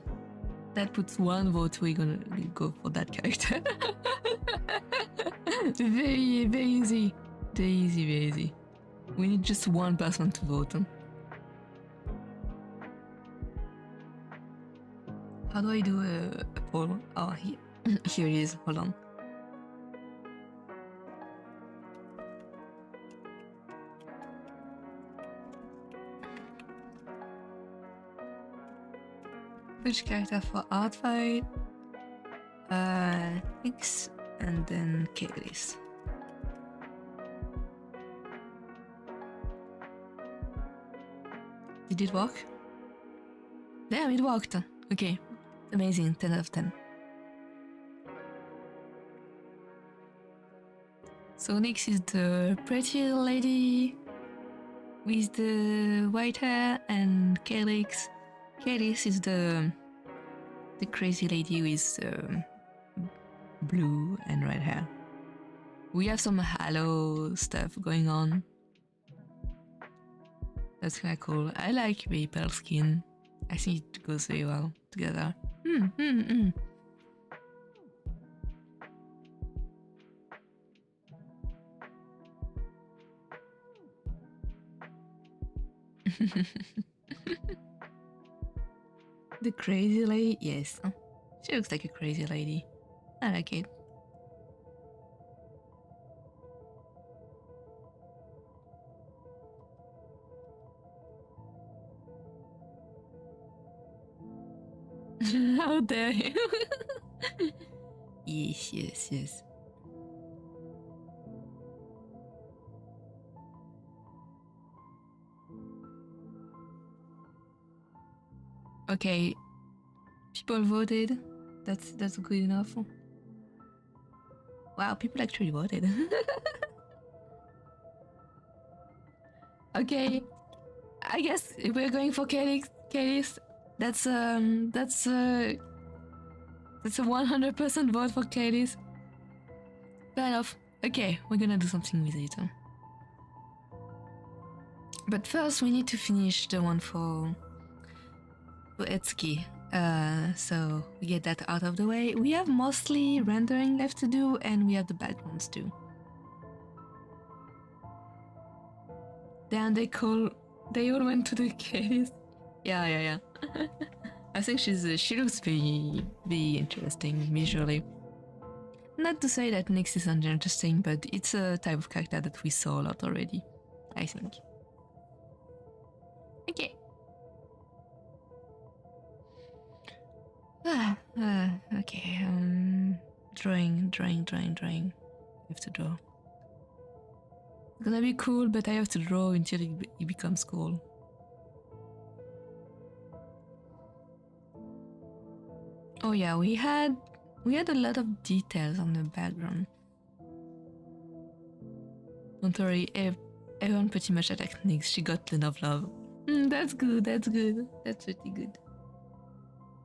that puts 1 vote, we're gonna go for that character. Very, very easy. Very easy, very easy. We need just 1 person to vote. How do I do a poll? Oh, here it is. Hold on. Which character for Artfight? X and then Caeculius. Did it work? Damn, it worked. Okay, amazing, 10 out of 10. So next is the pretty lady with the white hair, and Caeculius is the crazy lady with blue and red hair. We have some halo stuff going on. That's kinda cool. I like the pale skin. I think it goes very well together. The crazy lady? Yes. She looks like a crazy lady. I like it. How dare you? Yes. Okay, people voted. That's good enough. Wow, people actually voted. Okay, I guess we're going for Caeculius. That's a 100% vote for Caeculius. Fair enough. Okay, we're gonna do something with it. But first, we need to finish the one for Etsuki. So we get that out of the way. We have mostly rendering left to do, and we have the backgrounds too. Then they all went to the case. Yeah. I think she looks very interesting visually. Not to say that Nyx is uninteresting, but it's a type of character that we saw a lot already, I think. Okay. Okay, drawing. I have to draw. It's gonna be cool, but I have to draw until it becomes cool. Oh yeah, we had a lot of details on the background. Don't worry, everyone pretty much attacked Nyx. She got enough love. That's good. That's really good.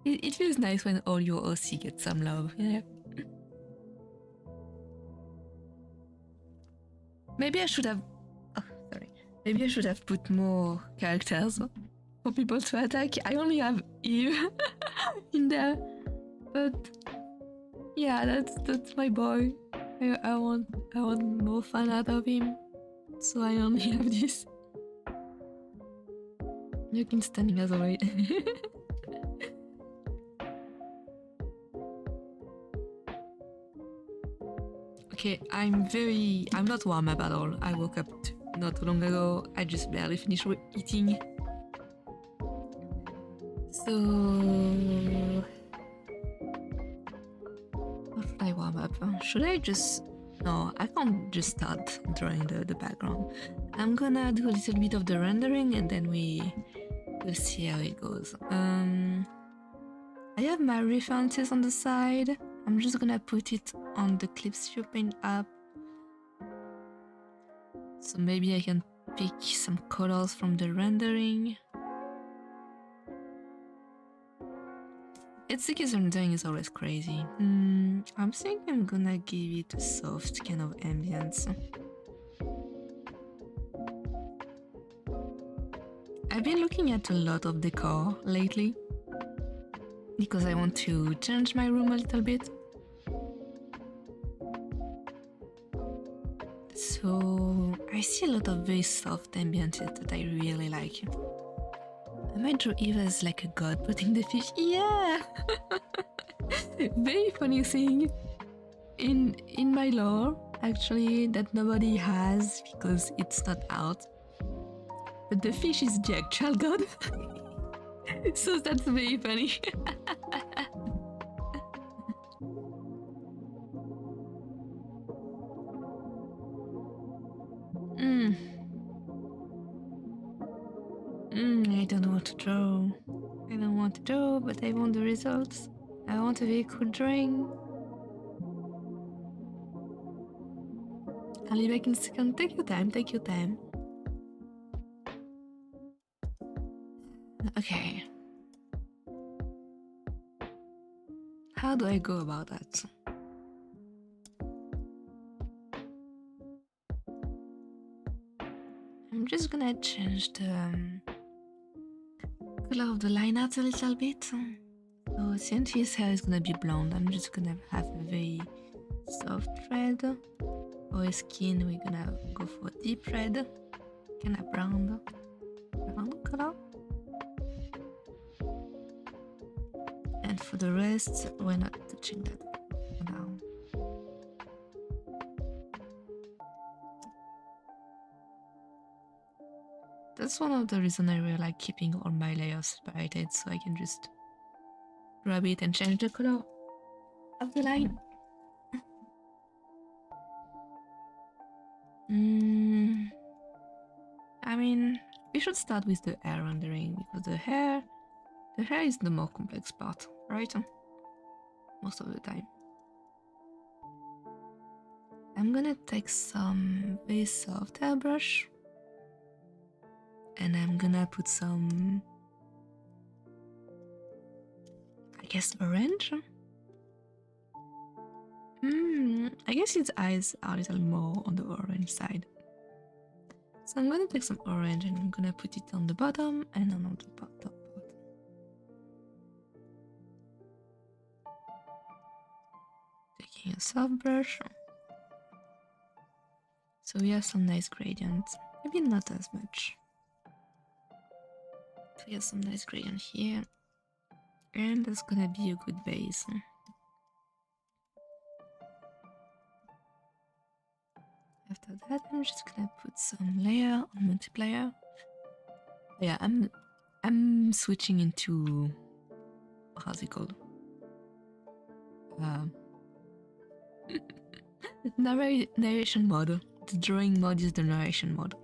It feels nice when all your OC get some love, yeah. Maybe I should have... Oh, sorry. Maybe I should have put more characters for people to attack. I only have Eve in there. But... yeah, that's my boy. I want more fun out of him. So I only have this. You can standing as always. Okay, I'm not warm up at all. I woke up not too long ago. I just barely finished eating. So... how should I warm up? Should I just... no, I can't just start drawing the background. I'm gonna do a little bit of the rendering and then we'll see how it goes. I have my references on the side. I'm just gonna put it on the Clips View Paint app. So maybe I can pick some colors from the rendering. Etsuki's rendering is always crazy. I think I'm gonna give it a soft kind of ambience. I've been looking at a lot of decor lately because I want to change my room a little bit. So I see a lot of very soft ambiences that I really like. I might draw Eve as like a god putting the fish. Yeah! Very funny thing in my lore, actually, that nobody has because it's not out. But the fish is the actual god. So that's very funny. I don't know what to draw. I don't want to draw, but I want the results. I want a very cool drawing. I'll be back in a second. Take your time, take your time. Okay. How do I go about that? I'm just gonna change the color of the line art a little bit. So since his hair is gonna be blonde, I'm just gonna have a very soft red. For his skin, we're gonna go for deep red, kinda brown color. And for the rest, we're not touching that for now. That's one of the reasons I really like keeping all my layers separated, so I can just grab it and change the color of the line. I mean, we should start with the hair rendering, because the hair is the more complex part, right? Most of the time. I'm gonna take some very soft airbrush, and I'm gonna put some, I guess, orange. I guess his eyes are a little more on the orange side. So I'm gonna take some orange and I'm gonna put it on the bottom and on the top part. Taking a soft brush. So we have some nice gradients. Maybe not as much. So we have some nice gradient here. And that's gonna be a good base. After that, I'm just gonna put some layer on multiplier. Yeah, I'm switching into, how's it called? Narration mode. The drawing mode is the narration mode.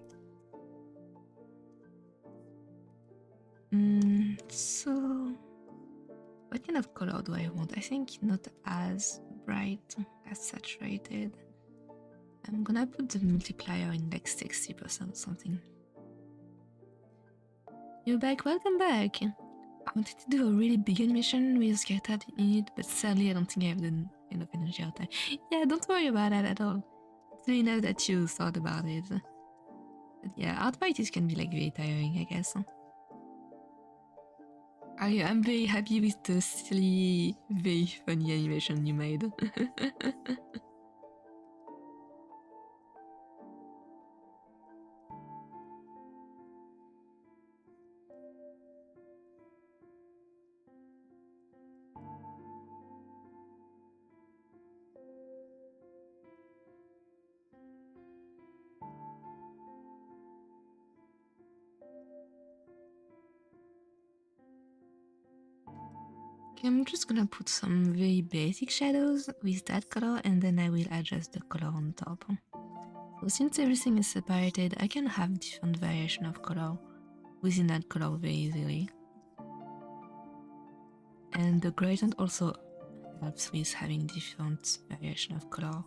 So what kind of color do I want? I think not as bright, as saturated. I'm gonna put the multiplier in like 60% or something. You're back, welcome back! I wanted to do a really big animation with Skytad in it, but sadly I don't think I have enough energy out there. Yeah, don't worry about that at all. It's really nice that you thought about it. But yeah, Artfight can be like very tiring, I guess. I'm very happy with the silly, very funny animation you made. Okay, I'm just gonna put some very basic shadows with that color and then I will adjust the color on top. So since everything is separated, I can have different variation of color within that color very easily. And the gradient also helps with having different variation of color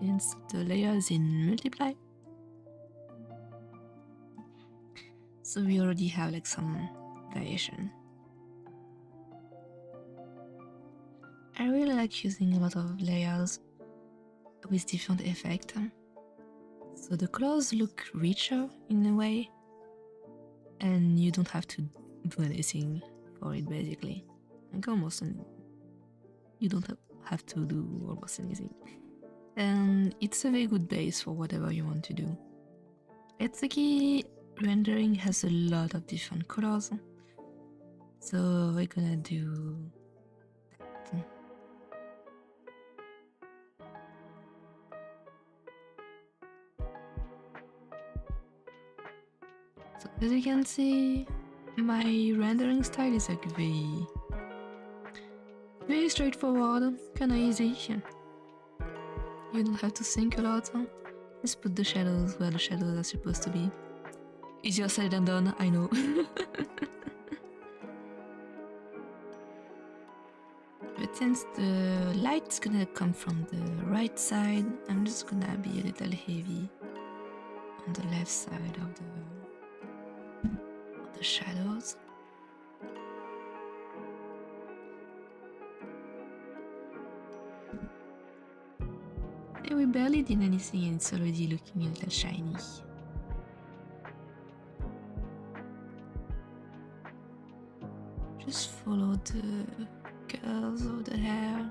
since the layer is in multiply. So we already have like some variation. I really like using a lot of layers with different effects. So the colors look richer in a way, and you don't have to do anything for it basically. Like you don't have to do almost anything. And it's a very good base for whatever you want to do. Etsuki rendering has a lot of different colors, so we're gonna do that. So as you can see, my rendering style is like very straightforward, kinda easy. You don't have to think a lot. Just put the shadows where the shadows are supposed to be. Easier said than done, I know. But since the light's gonna come from the right side, I'm just gonna be a little heavy on the left side of the shadows. And we barely did anything and it's already looking a little shiny. Just follow the curls of the hair.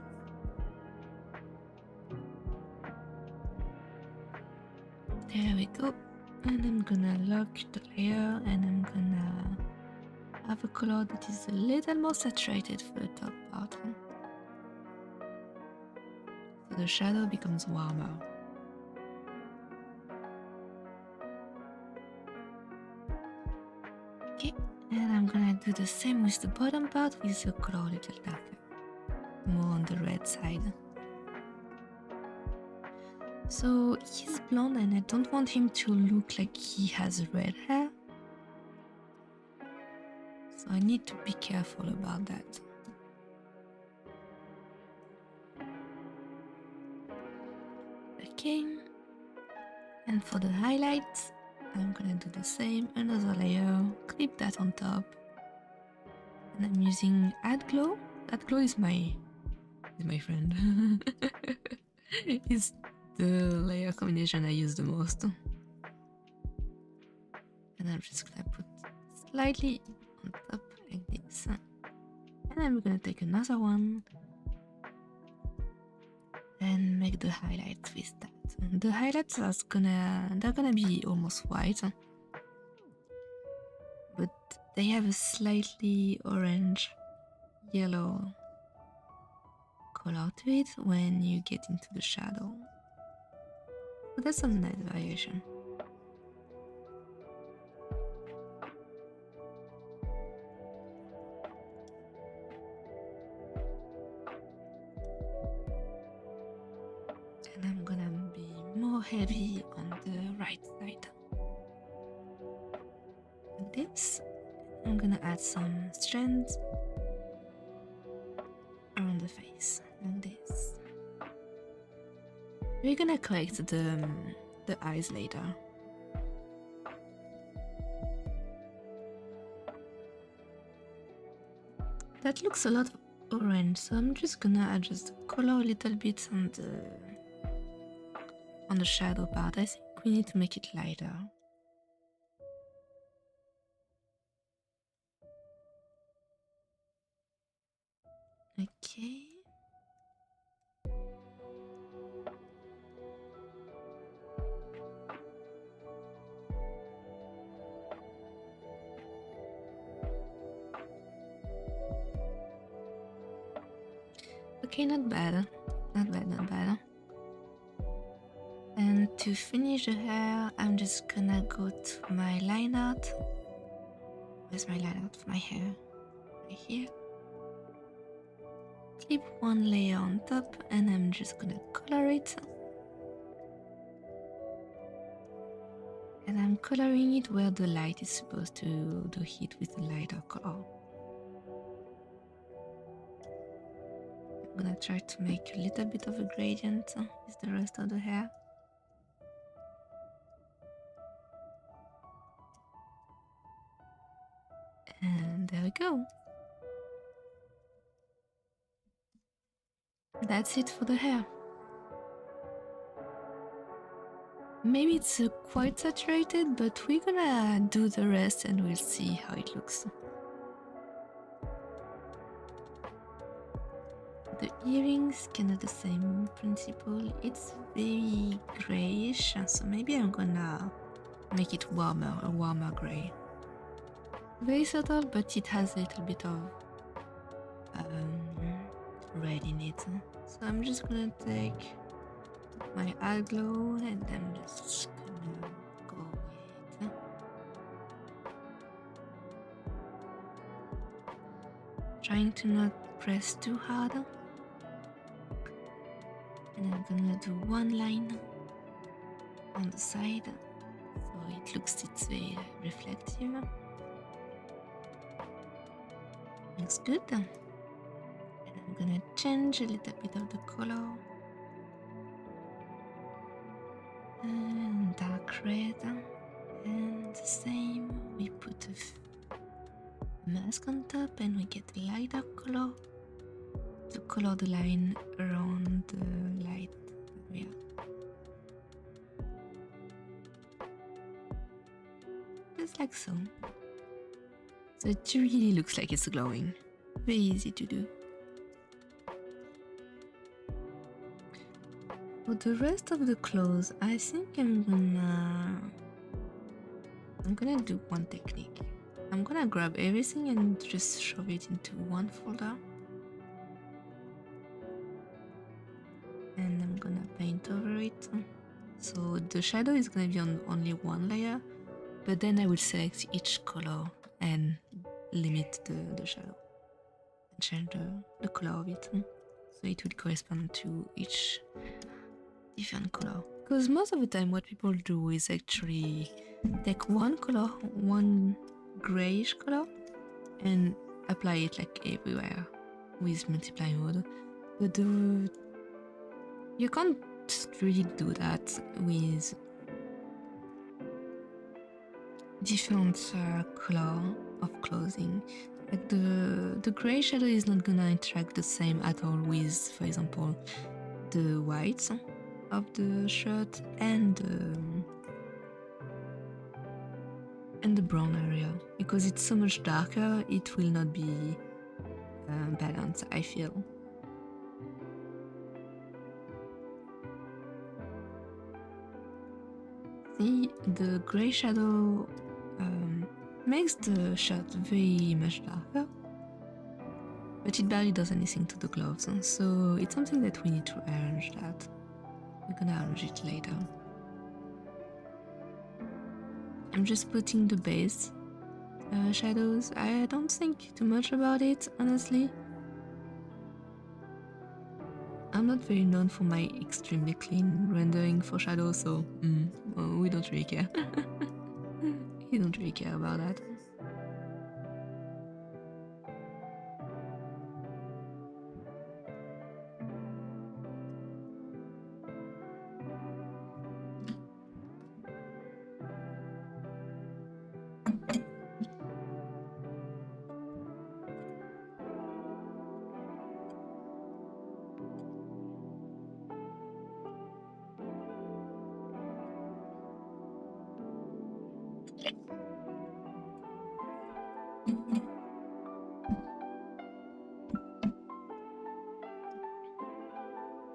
There we go. And I'm gonna lock the layer and I'm gonna have a color that is a little more saturated for the top part. So the shadow becomes warmer. Okay, and I'm gonna do the same with the bottom part with the color a little darker, more on the red side. So he's blonde and I don't want him to look like he has red hair. So I need to be careful about that. Okay, and for the highlights, I'm gonna do the same, another layer, clip that on top. And I'm using Add Glow. Add Glow is my friend. It's the layer combination I use the most. And I'm just gonna put slightly on top like this. And I'm gonna take another one and make the highlights with that. The highlights are they're gonna be almost white, but they have a slightly orange yellow color to it when you get into the shadow. But that's a nice variation. And I'm gonna be more heavy on the right side. Like this. I'm gonna add some strands around the face, like this. We're gonna correct the eyes later. That looks a lot orange, so I'm just gonna adjust the color a little bit on the shadow part. I think we need to make it lighter. Okay. Okay, not bad. Not bad, not bad. And to finish the hair, I'm just gonna go to my line art. Where's my line art for my hair? Right here. Clip one layer on top and I'm just gonna color it. And I'm coloring it where the light is supposed to hit with the lighter color. I'm gonna try to make a little bit of a gradient with the rest of the hair. And there we go. That's it for the hair. Maybe it's quite saturated, but we're gonna do the rest and we'll see how it looks. The earrings, kind of the same principle. It's very grayish, so maybe I'm gonna make it warmer, a warmer gray. Very subtle, but it has a little bit of red in it. So I'm just gonna take my eye glow and I'm just gonna go with it. Trying to not press too hard. And I'm gonna do one line on the side so it looks it's very reflective. Looks good. And I'm I'm gonna change a little bit of the color. And dark red. And the same, we put a mask on top and we get a lighter color to color the line around the light area. Just like so. So it really looks like it's glowing. Very easy to do. For the rest of the clothes, I think I'm gonna do one technique. I'm gonna grab everything and just shove it into one folder. And I'm gonna paint over it. So the shadow is gonna be on only one layer, but then I will select each color and limit the shadow and change the color of it. So it will correspond to each different color. Because most of the time what people do is actually take one color, one grayish color, and apply it like everywhere with multiply mode. But you can't really do that with different color of clothing. Like the gray shadow is not gonna interact the same at all with, for example, the whites of the shirt and the brown area, because it's so much darker. It will not be balanced, I feel. See, the gray shadow makes the shirt very much darker, but it barely does anything to the gloves, so it's something that we need to arrange that. We're gonna arrange it later. I'm just putting the base shadows. I don't think too much about it, honestly. I'm not very known for my extremely clean rendering for shadows, so we don't really care. We don't really care about that.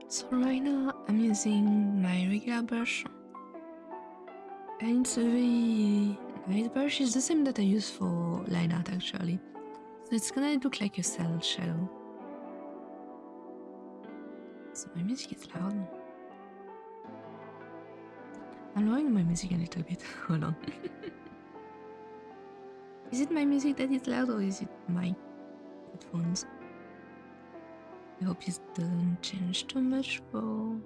So right now I'm using my regular brush, and it's a very nice brush. It's the same that I use for line art actually. So it's gonna look like a cell shadow. So my music is loud. I'm lowering my music a little bit. Hold on. Is it my music that is loud or is it my headphones? I hope it doesn't change too much for...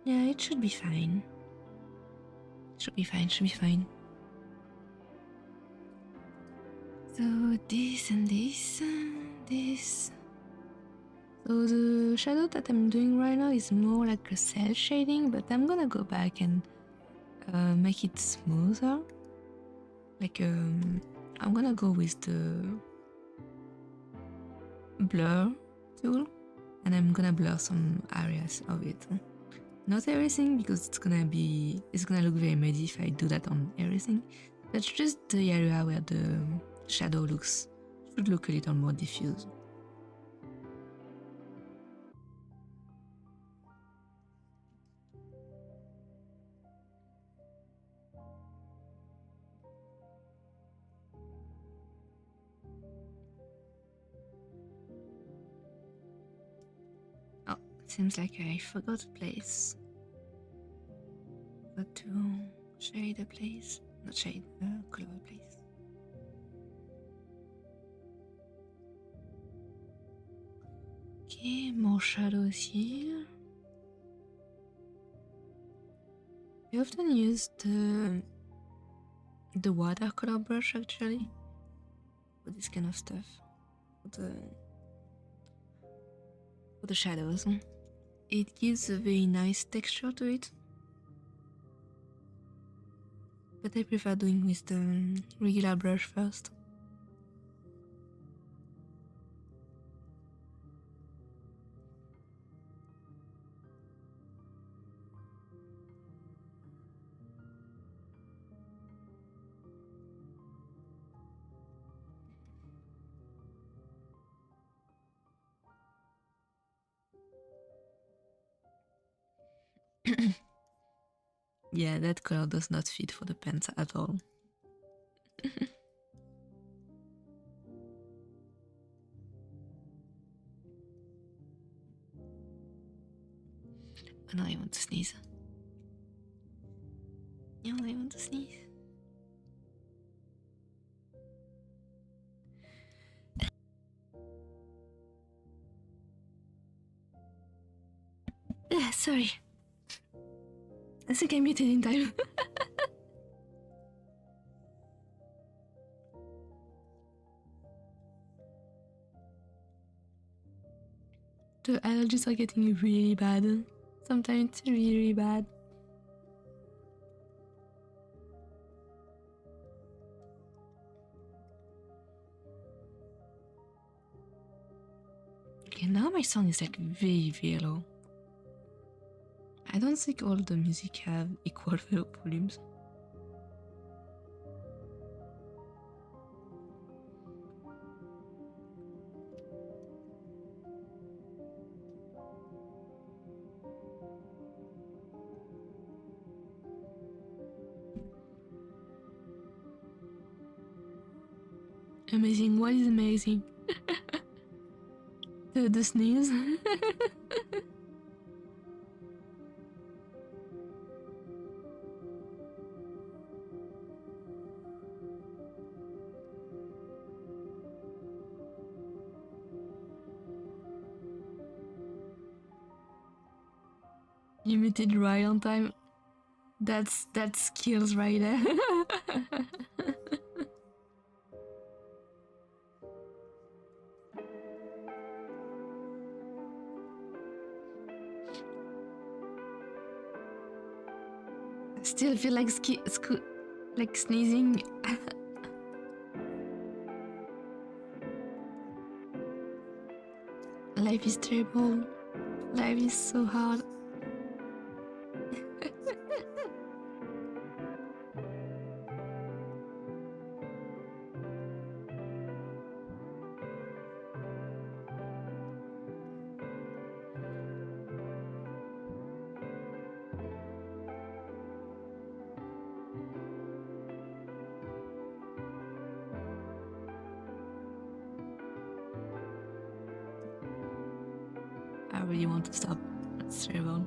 Yeah, it should be fine. Should be fine. So this and this and this. So the shadow that I'm doing right now is more like a cell shading, but I'm gonna go back and make it smoother. Like I'm gonna go with the blur tool, and I'm gonna blur some areas of it. Not everything, because it's gonna look very muddy if I do that on everything. That's just the area where the shadow should look a little more diffuse. Seems like I forgot a place. Got to shade a place. Not shade, color a place. Okay, more shadows here. I often use the watercolor brush actually for this kind of stuff. For the shadows. It gives a very nice texture to it. But I prefer doing with the regular brush first. Yeah, that color does not fit for the pants at all. Oh no, I want to sneeze. No, I want to sneeze. Sorry. I think I muted in time. The allergies are getting really bad. Sometimes it's really, really bad. Okay, now my sound is like very, very low. I don't think all the music have equal volumes. Amazing, what is amazing? the sneeze. You muted right on time. That's skills right there. I still feel like sneezing. Life is terrible. Life is so hard. I really want to stop. It's terrible.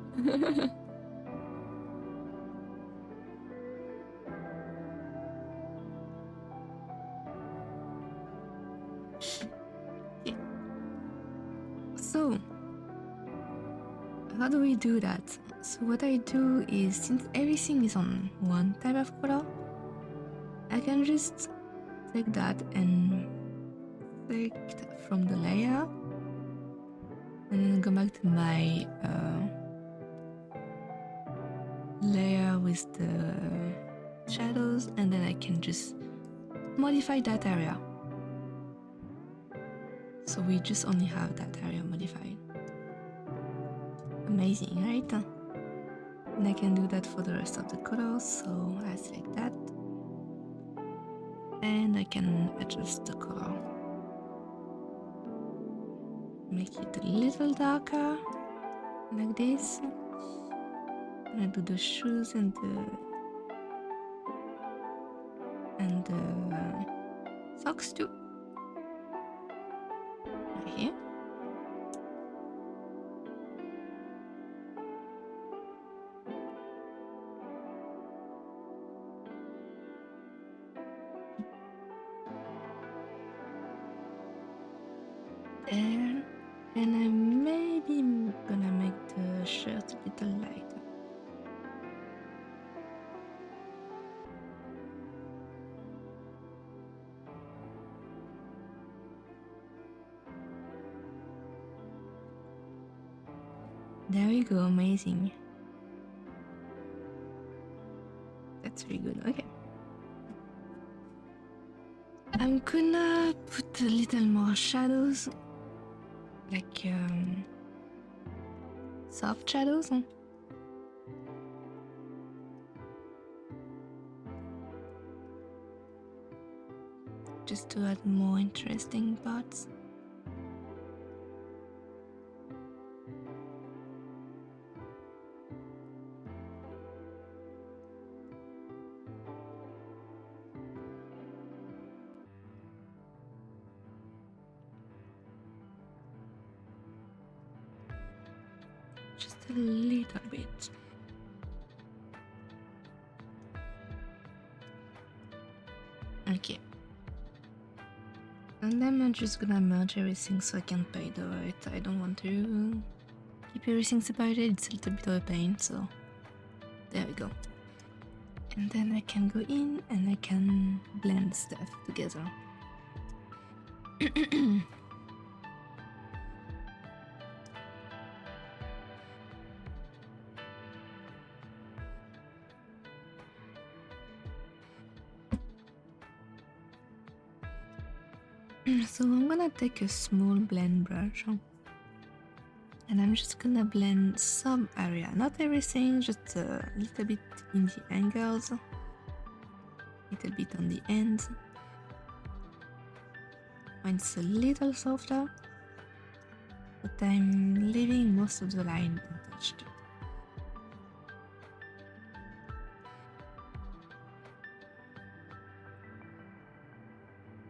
So, how do we do that? So what I do is, since everything is on one type of color, I can just take that and select from the layer and then go back to my layer with the shadows, and then I can just modify that area. So we just only have that area modified. Amazing, right? And I can do that for the rest of the colors, so I select that. And I can adjust the color. Make it a little darker, like this. And I do the shoes and the socks too. Right here. There. And I maybe gonna make the shirt a little lighter. There we go, amazing. That's really good, okay. I'm gonna put a little more shadows, like soft shadows. Just to add more interesting parts. Just a little bit. Okay. And then I'm just gonna merge everything so I can paint over it. I don't want to keep everything separated, it's a little bit of a pain, so there we go. And then I can go in and I can blend stuff together. So I'm gonna take a small blend brush and I'm just gonna blend some area, not everything, just a little bit in the angles, a little bit on the ends, when it's a little softer, but I'm leaving most of the line untouched.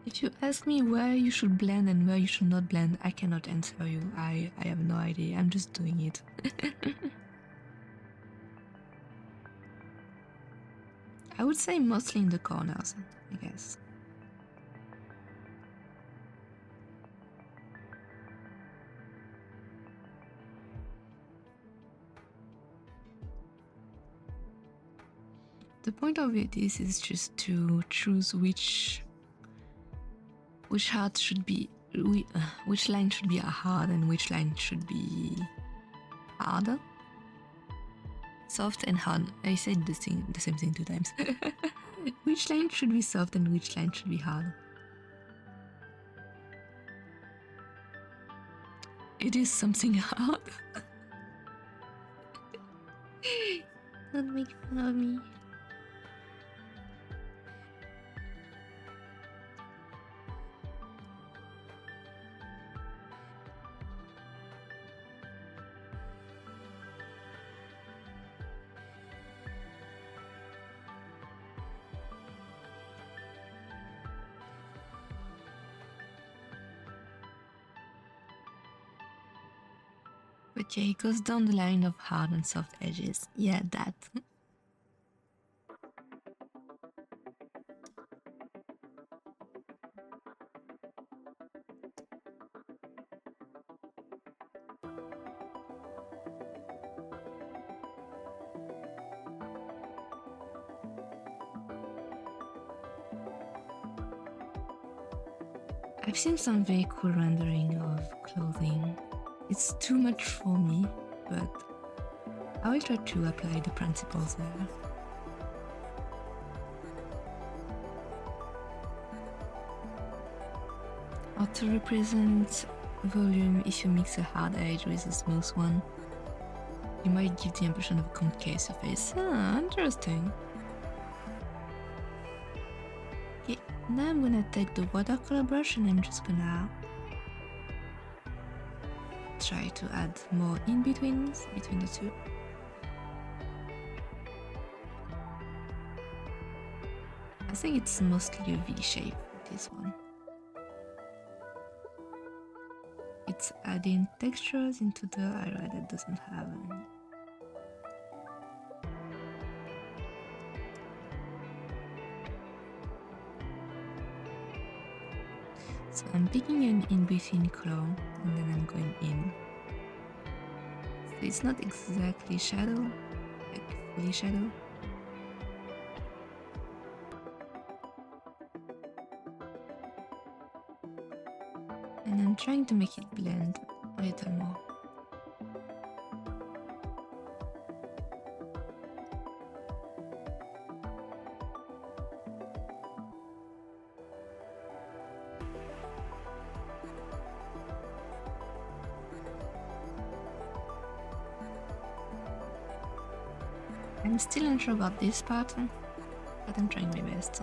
If you ask me where you should blend and where you should not blend, I cannot answer you. I have no idea. I'm just doing it. I would say mostly in the corners, I guess. The point of it is just to choose which heart should be, which line should be hard and which line should be harder. Soft and hard. I said the same thing 2 times. Which line should be soft and which line should be hard? It is something hard. Don't make fun of me. But yeah, it goes down the line of hard and soft edges. Yeah, that. I've seen some very cool rendering of clothing. It's too much for me, but I will try to apply the principles there. Or to represent volume, if you mix a hard edge with a smooth one, you might give the impression of a concave surface. Ah, interesting. Okay, now I'm gonna take the watercolor brush and I'm just gonna try to add more in-betweens between the two. I think it's mostly a V shape, this one. It's adding textures into the area that doesn't have any. So I'm picking an in-between color and then I'm going in. So it's not exactly shadow, like fully shadow. And I'm trying to make it blend a little more. I'm still unsure about this part, but I'm trying my best.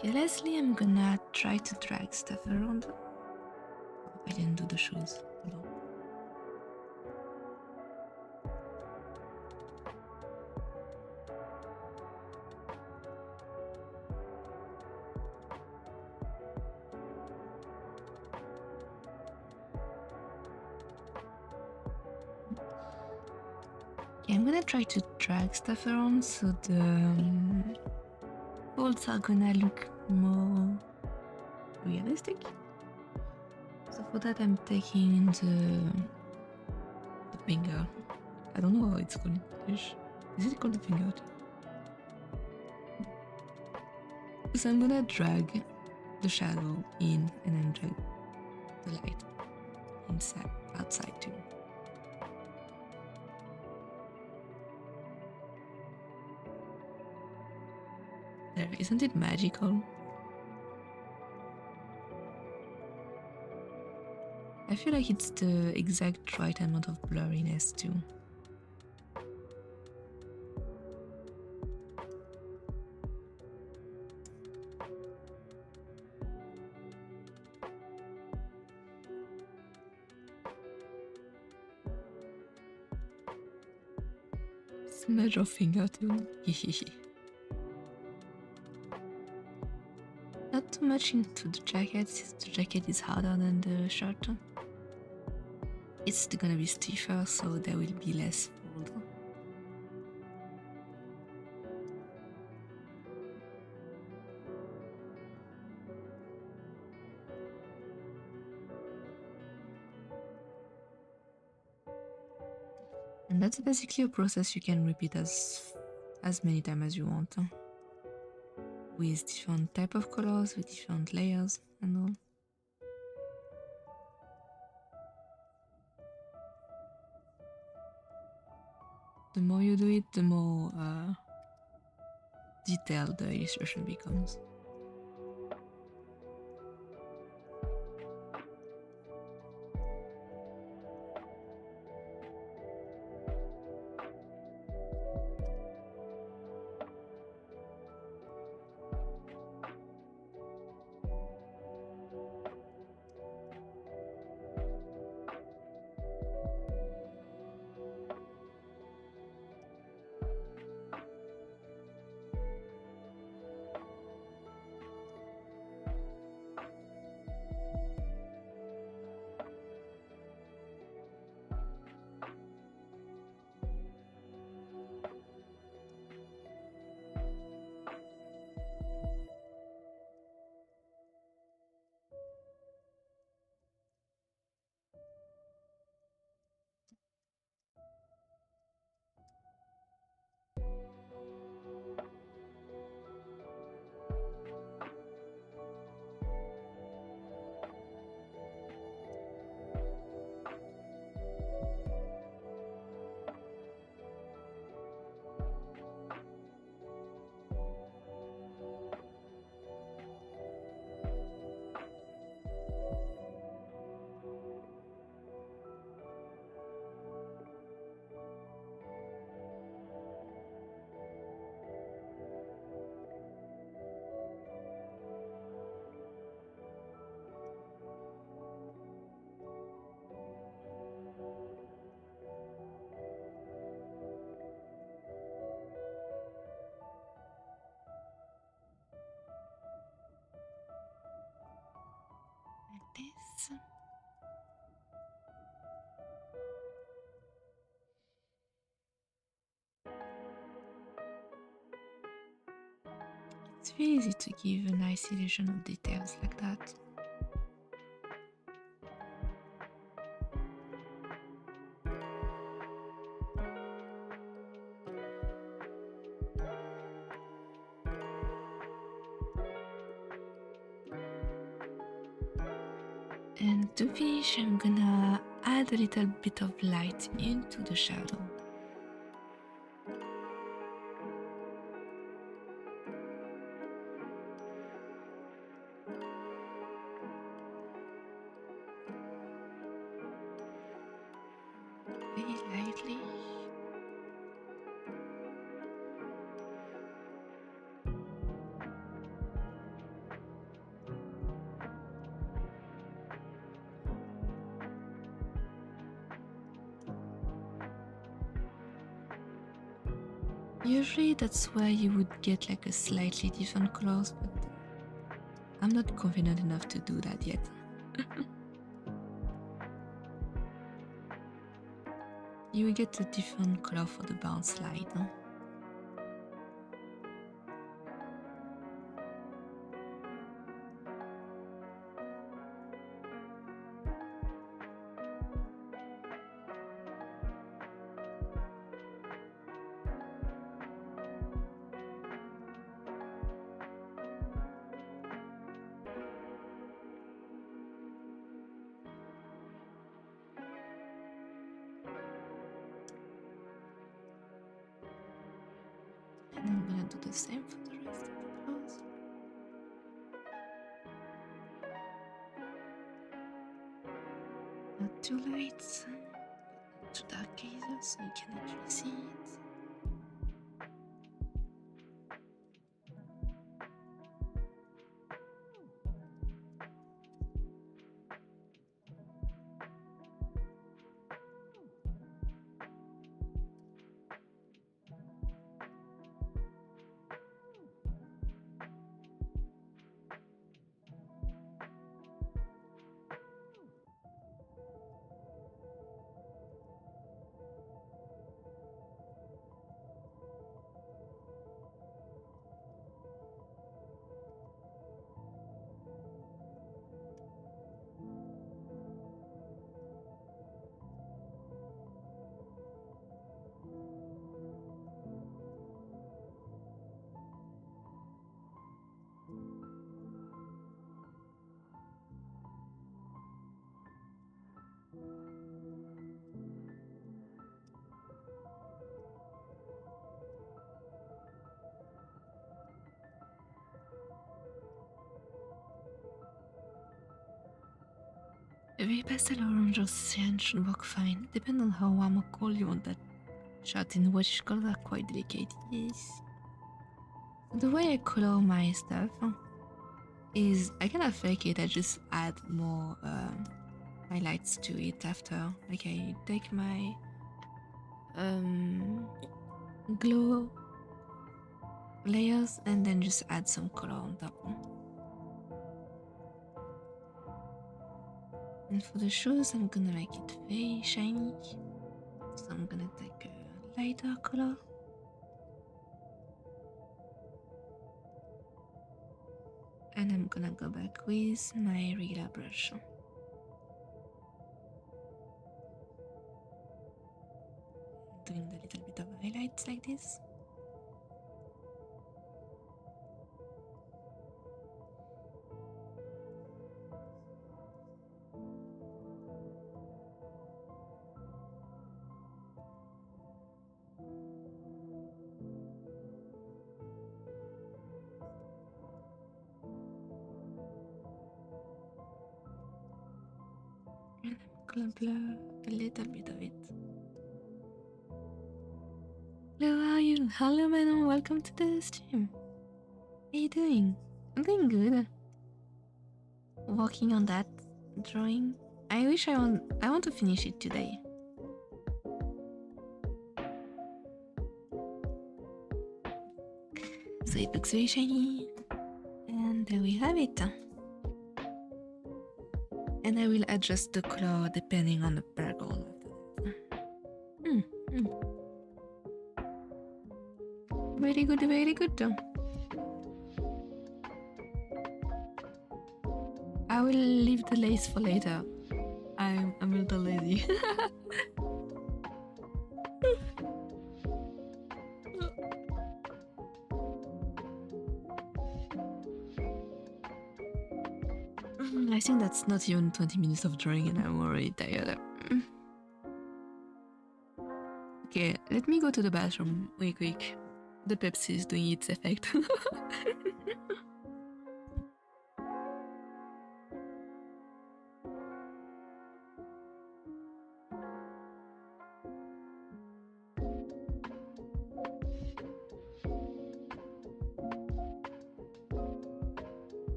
Okay, lastly, I'm gonna try to drag stuff around. I didn't do the shoes. No. Okay, I'm gonna try to drag stuff around so the folds are gonna look more realistic. So for that I'm taking the finger. I don't know how it's called in English. Is it called the finger? So I'm gonna drag the shadow in and then drag the light inside, outside too. There, isn't it magical? I feel like it's the exact right amount of blurriness too. Smudge of finger too. Not too much into the jacket, since the jacket is harder than the shirt. It's gonna be stiffer, so there will be less fold. And that's basically a process you can repeat as many times as you want. With different type of colors, with different layers and all. The more you do it, the more detailed the illustration becomes. This. It's very easy to give a nice illusion of details like that. And to finish, I'm gonna add a little bit of light into the shadow. Very lightly. Usually that's where you would get like a slightly different colors, but I'm not confident enough to do that yet. You will get a different color for the bounce slide. Huh? And I'm gonna do the same for the rest of the clothes. Not too light, not too dark either, so you can actually see it. A very pastel orange or cyan should work fine. Depends on how warm or cold you want that shot in which color are quite delicate. Yes. The way I color my stuff is I kind of fake it. I just add more highlights to it after. Like I take my glow layers and then just add some color on top. And for the shoes, I'm gonna make it very shiny. So I'm gonna take a lighter color. And I'm gonna go back with my regular brush. Doing a little bit of highlights like this. And I'm gonna blur a little bit of it. Hello, how are you? Hello, Manon. Welcome to the stream. How are you doing? I'm doing good. Working on that drawing. I want to finish it today. So it looks very shiny. And there we have it. And I will adjust the color depending on the background. Very good, very good. I will leave the lace for later. I'm a little lazy. I think that's not even 20 minutes of drawing and I'm already tired. Okay, let me go to the bathroom really quick. The Pepsi is doing its effect.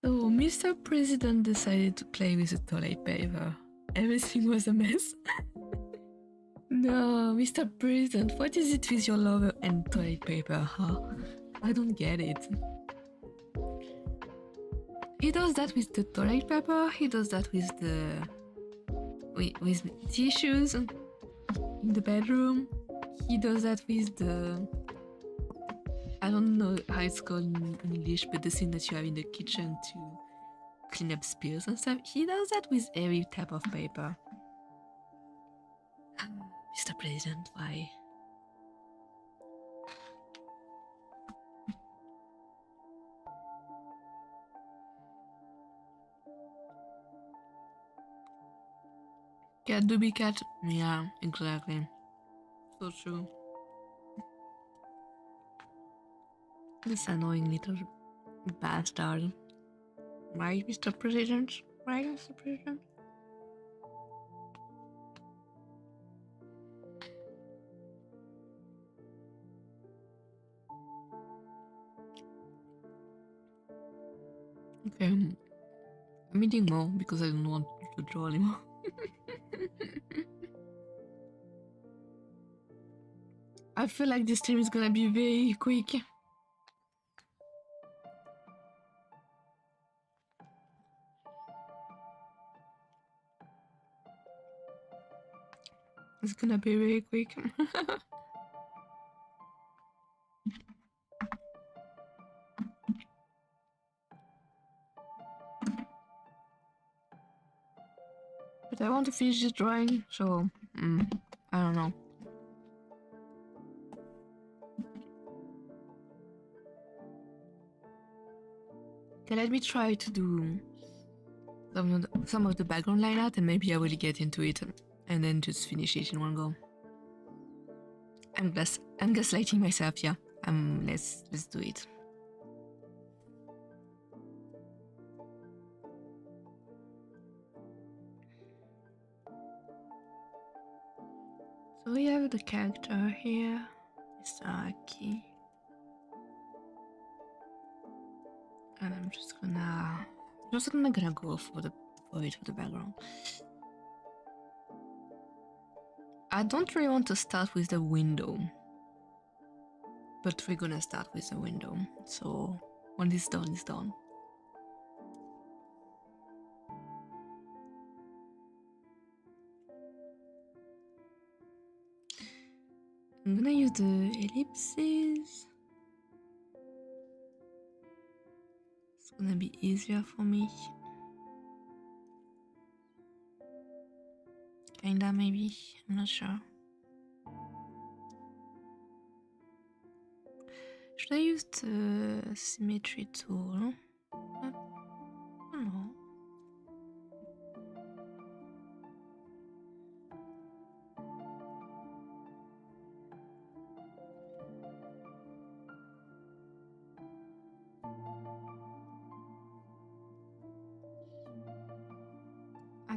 So, Mr. President decided to play with the toilet paper. Everything was a mess. No, Mr. President, what is it with your lover and toilet paper, huh? I don't get it. He does that with the toilet paper, he does that with the... with tissues in the bedroom. He does that with the... I don't know how it's called in English, but the thing that you have in the kitchen to clean up spills and stuff. He does that with every type of paper. Mr. President, why? Cat do be cat. Yeah, exactly. So true. This annoying little bastard. Right, Mr. President? Right, Mr. President? Okay, I'm eating more because I don't want to draw anymore. I feel like this stream is gonna be very quick. It's gonna be very quick. But I want to finish this drawing, so I don't know. Okay, let me try to do some of the background line art and maybe I will get into it and then just finish it in one go. I'm gaslighting myself, yeah. Let's do it. So we have the character here, Mr. Aki. And I'm just gonna go for the background. I don't really want to start with the window, but we're gonna start with the window. So when it's done, it's done. I'm gonna use the ellipses. It's gonna be easier for me. Kinda, maybe. I'm not sure. Should I use the symmetry tool? I don't know.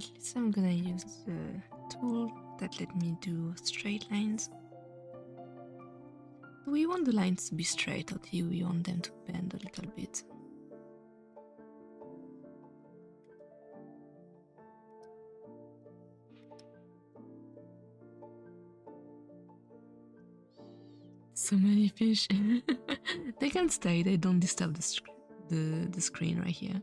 At least I'm gonna use the tool that let me do straight lines. Do we want the lines to be straight or do we want them to bend a little bit? So many fish. They can stay, they don't disturb the screen right here.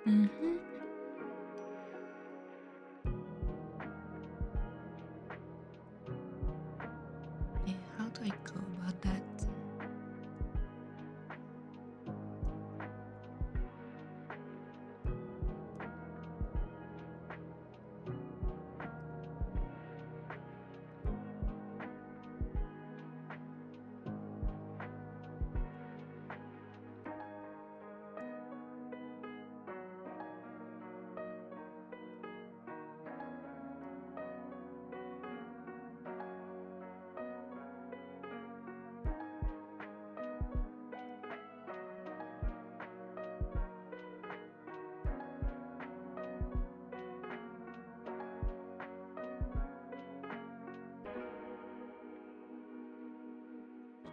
Mm-hmm. Yeah, how do I go about that?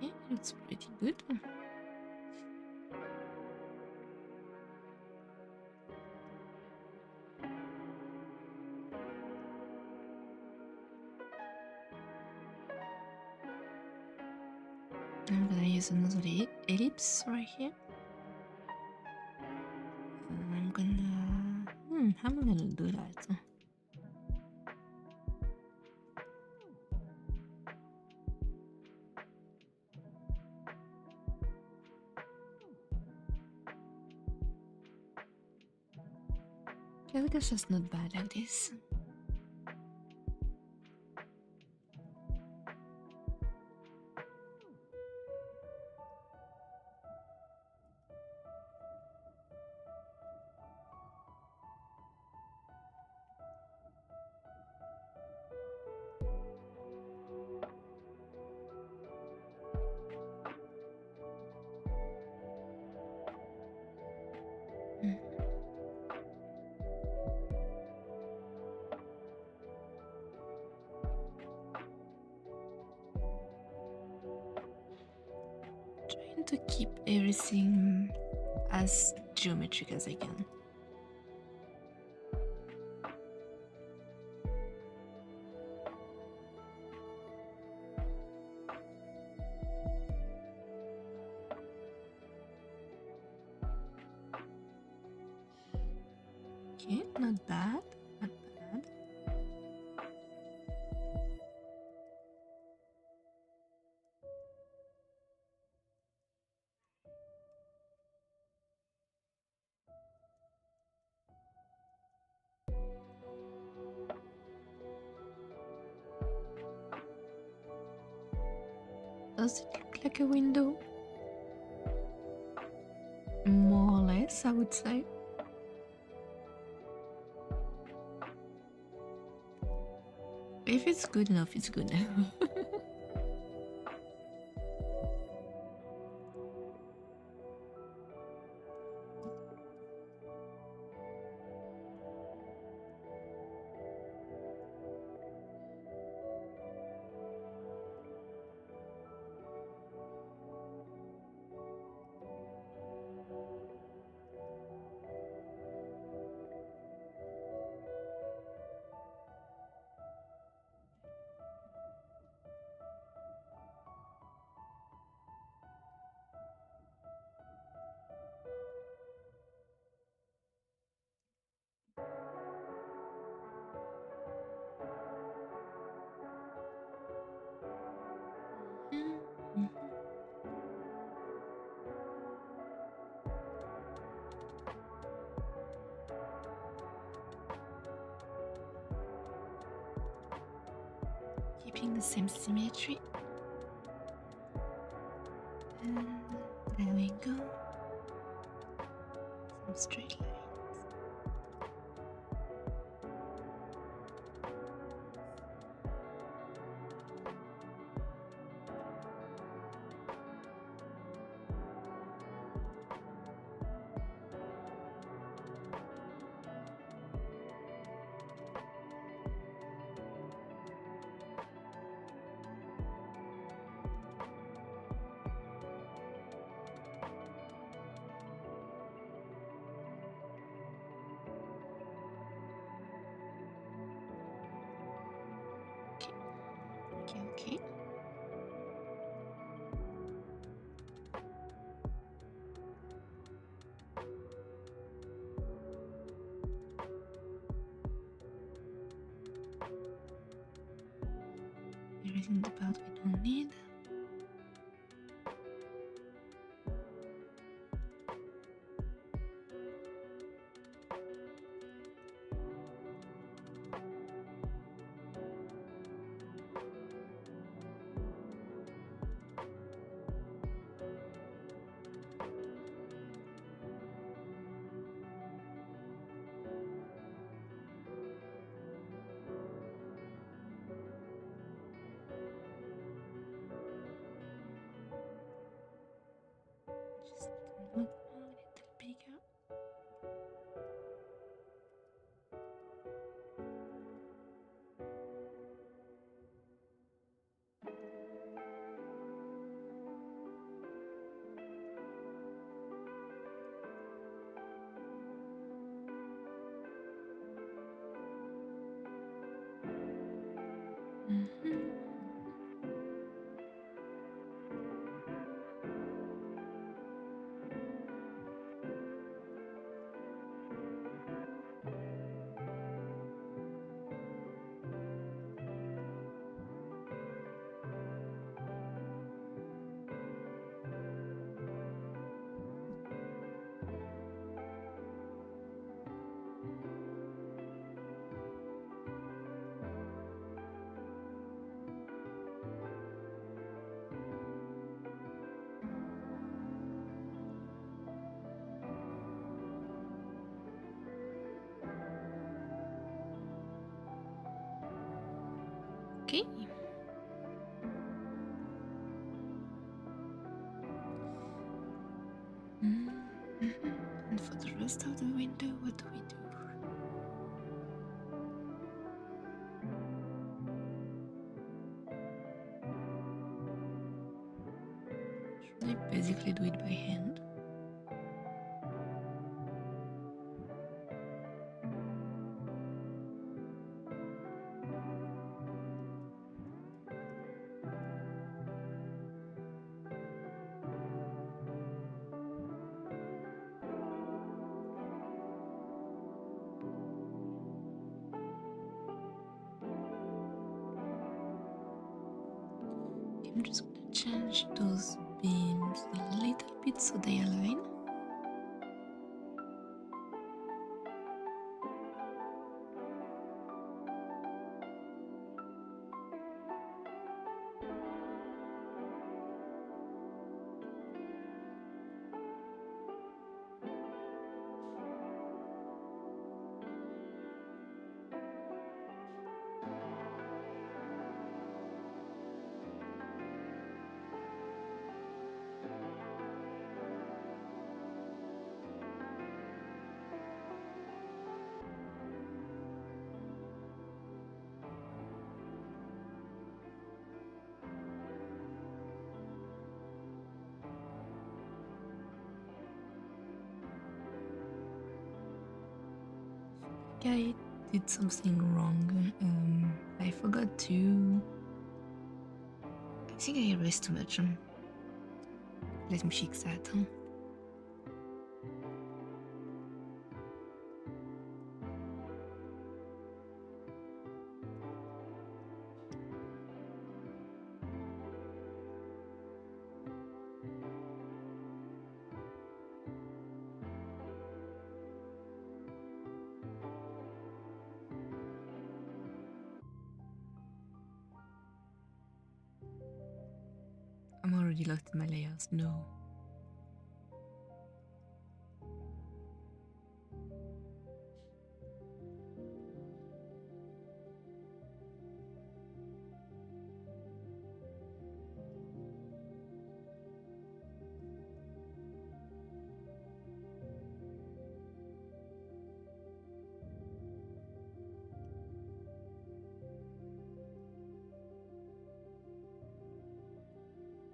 Yeah, it's pretty good. I'm gonna use another ellipse right here. And I'm gonna... how am I gonna do that? Okay, I guess that's not bad like this. Trying to keep everything as geometric as I can. Okay, not bad, not bad. Does it look like a window? More or less, I would say. If it's good enough, it's good enough. keeping the same symmetry. And there we go. Some straight lines. Okay. Erasing the part we don't need. Just look a little bigger. Okay. And for the rest of the window, what do we do? Should I basically do it by hand? I'm just gonna change those beams a little bit so they align. I did something wrong. I forgot to... I think I erased too much. Let me fix that. already lost in my layers. No.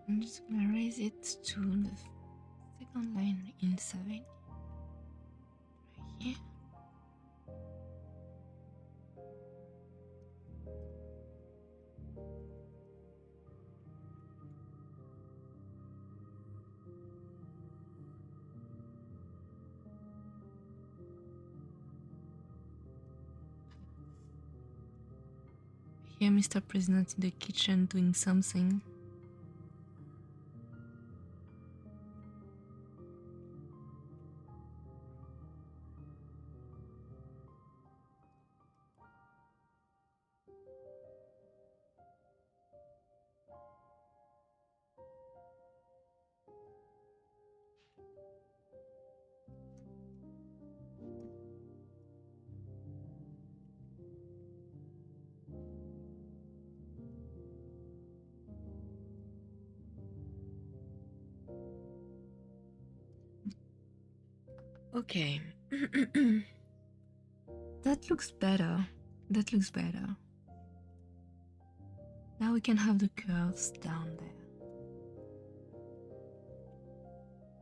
I'm just gonna raise it to the second line inside, right here. Here, Mr. President in the kitchen doing something. Okay. That looks better. That looks better. Now we can have the curves down there.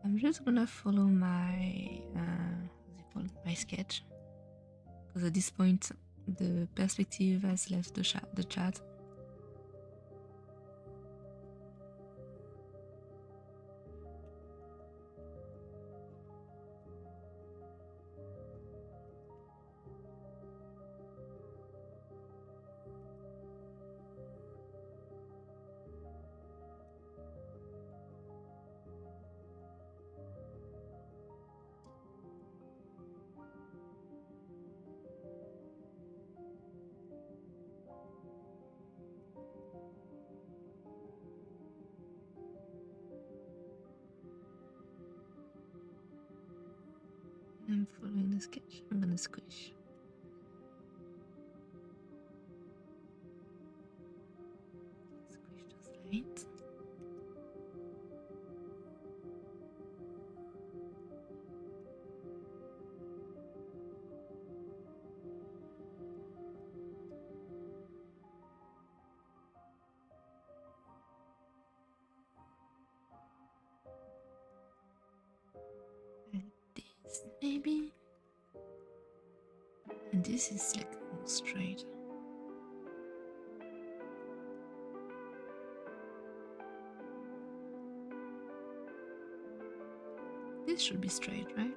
I'm just gonna follow my what's it called? My sketch. Because at this point the perspective has left the chat. I'm following the sketch. I'm gonna squish. Squish those lines. Like this, maybe. And this is like more straight. This should be straight, right?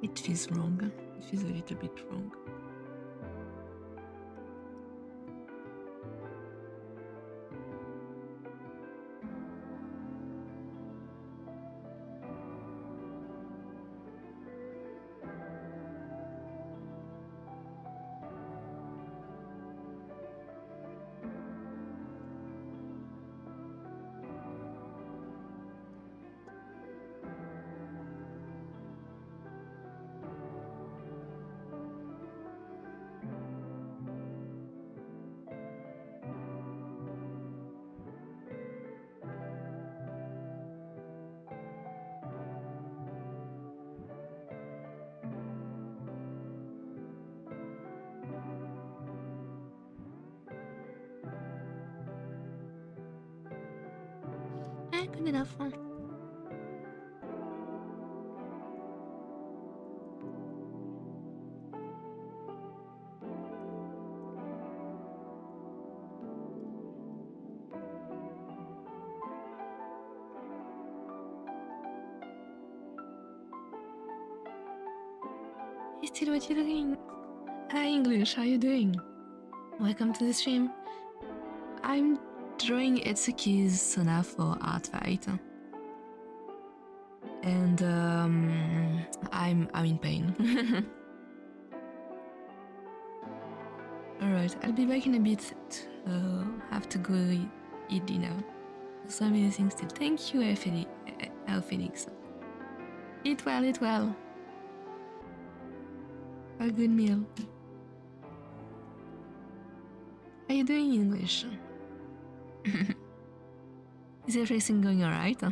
It feels wrong. It feels a little bit wrong. Good enough. Huh? Hey, still, what you doing? Hi, English, how you doing? Welcome to the stream. I'm drawing Etsuki's Sona for Artfight. And I'm in pain. Alright, I'll be back in a bit. Have to go eat dinner. So many things still. Thank you, Phoenix. Eat well, eat well. A good meal. How you doing, English? Is everything going alright?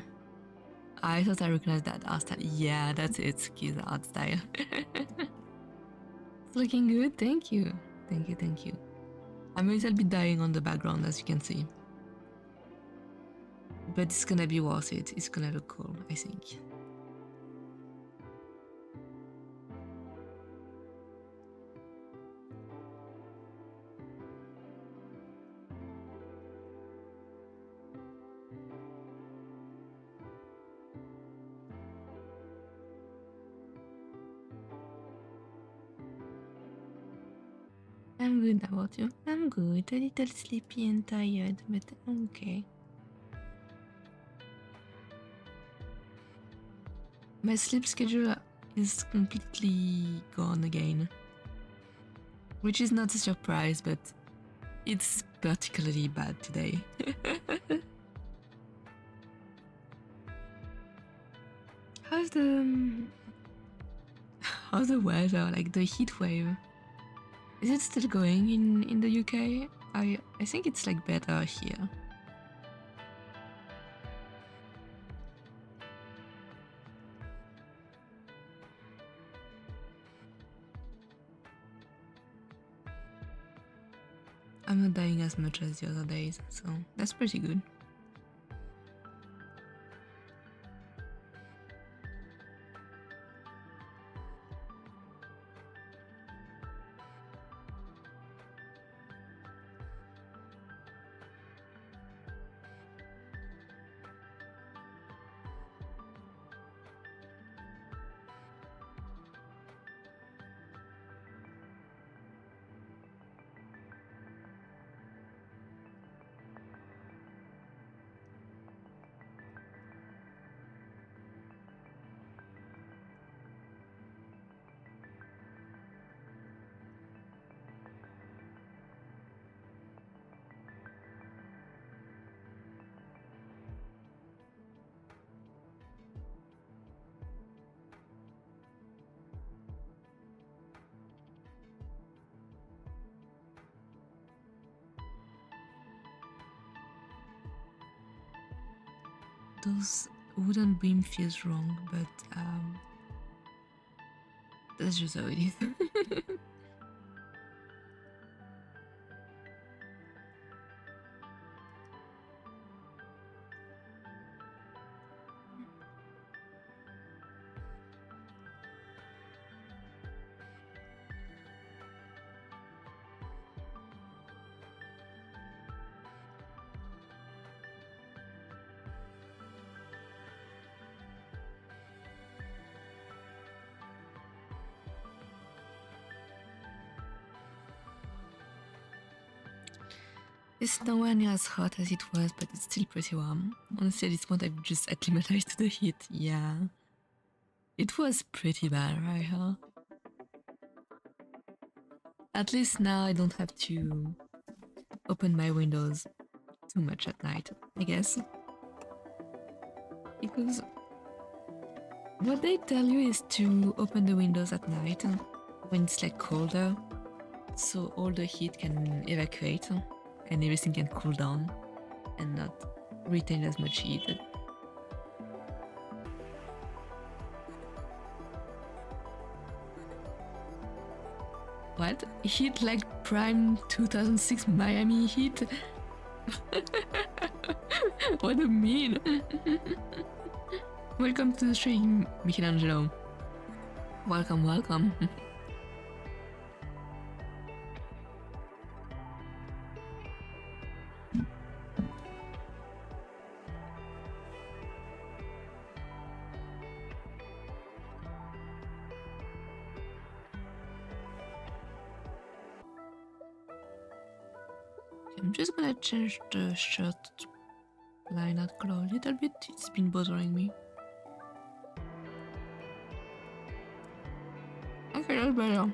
I thought I recognized that art style. Yeah, that's Itsuki's art style. It's looking good, thank you. Thank you, thank you. I'm a little bit dying on the background, as you can see. But it's gonna be worth it. It's gonna look cool, I think. I'm good, how about you? I'm good, a little sleepy and tired, but I'm okay. My sleep schedule is completely gone again. Which is not a surprise, but it's particularly bad today. How's the weather, like the heat wave? Is it still going in the UK? I think it's like better here. I'm not dying as much as the other days, so that's pretty good. Those wooden beam feels wrong, but that's just how it is. It's nowhere near as hot as it was, but it's still pretty warm. Honestly, at this point, I've just acclimatized to the heat. Yeah. It was pretty bad, right? Huh? At least now I don't have to open my windows too much at night, I guess. Because what they tell you is to open the windows at night when it's like colder, so all the heat can evacuate and everything can cool down and not retain as much heat. What? Heat like prime 2006 Miami heat? What a mean! Welcome to the stream, Michelangelo. Welcome, welcome. I'm just gonna change the shirt line out color a little bit. It's been bothering me. Okay, that's better.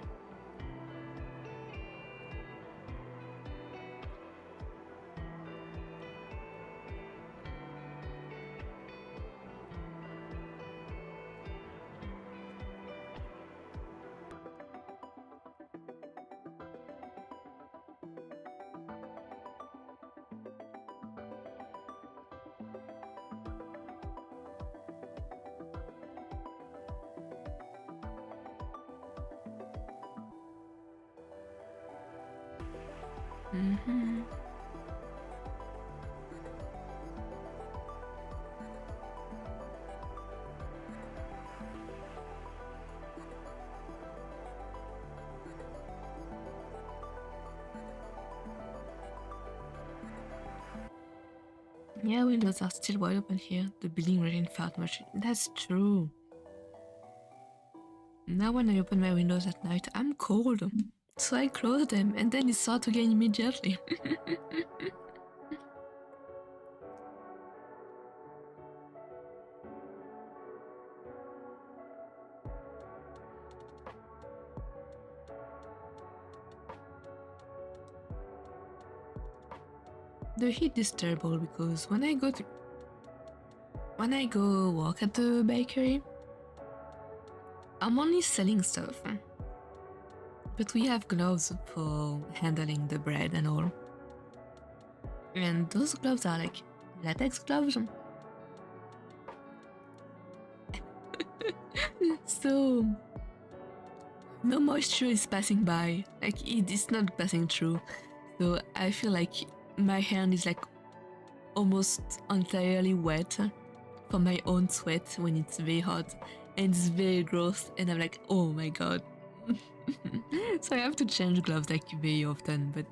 Mm-hmm. Yeah, windows are still wide open here. The building rain felt much. That's true. Now when I open my windows at night, I'm cold. So I close them and then it starts again immediately. The heat is terrible because when I go walk at the bakery, I'm only selling stuff. But we have gloves for handling the bread and all. And those gloves are like latex gloves. So no moisture is passing by. Like it's not passing through. So I feel like my hand is like almost entirely wet from my own sweat when it's very hot. And it's very gross. And I'm like, oh my god. So I have to change gloves like very often, but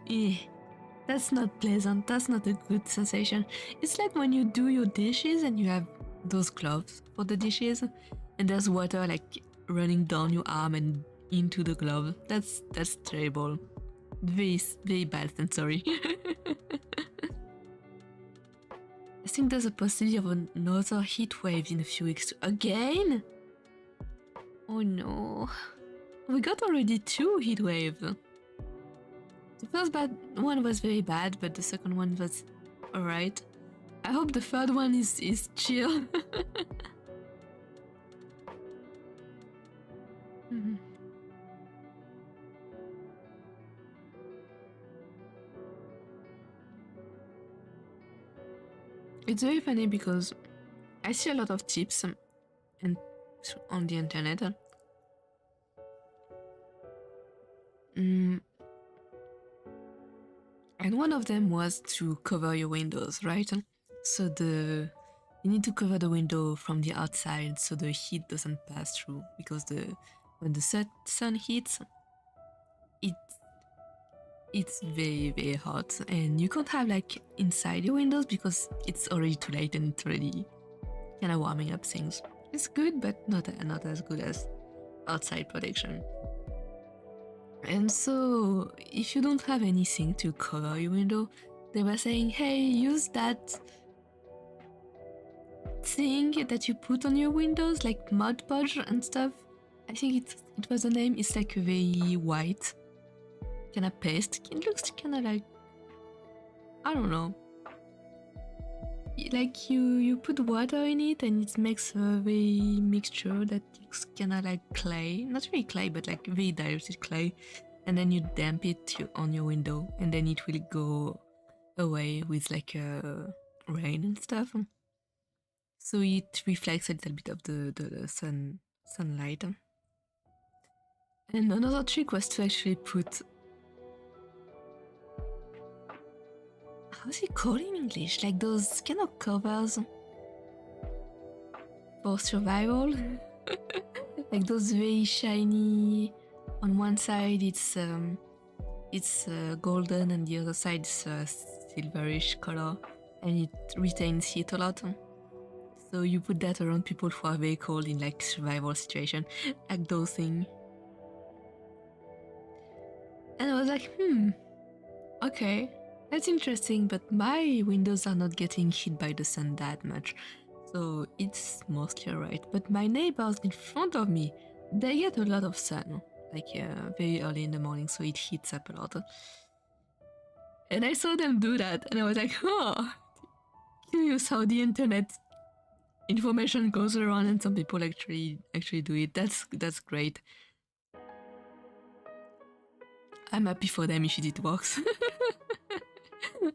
that's not pleasant, that's not a good sensation. It's like when you do your dishes and you have those gloves for the dishes and there's water like running down your arm and into the glove. That's terrible. Very, very bad sensory. I think there's a possibility of another heat wave in a few weeks. Again? Oh no. We got already 2 heat waves. The first one was very bad, but the second one was alright. I hope the third one is chill. It's very funny because I see a lot of tips and on the internet. And one of them was to cover your windows, right? So you need to cover the window from the outside so the heat doesn't pass through, because when the sun hits, it's very, very hot, and you can't have like inside your windows because it's already too late and it's already kind of warming up things. It's good, but not as good as outside protection. And so, if you don't have anything to cover your window, they were saying, hey, use that thing that you put on your windows, like Mod Podge and stuff. I think it was the name. It's like very white, kind of paste. It looks kind of like, I don't know. Like you put water in it and it makes a very mixture that looks kind of like clay. Not really clay, but like very diluted clay. And then you damp it on your window and then it will go away with like rain and stuff. So it reflects a little bit of the sunlight. And another trick was to actually put, how's it called in English? Like those kind of covers for survival. Like those very shiny, on one side it's golden and the other side is silverish color, and it retains heat a lot. So you put that around people who are very cold in like survival situation, like those things. And I was like, okay. That's interesting, but my windows are not getting hit by the sun that much, so it's mostly alright. But my neighbors in front of me, they get a lot of sun, like very early in the morning, so it heats up a lot. And I saw them do that, and I was like, oh, curious how the internet information goes around, and some people actually do it. That's great. I'm happy for them if it works.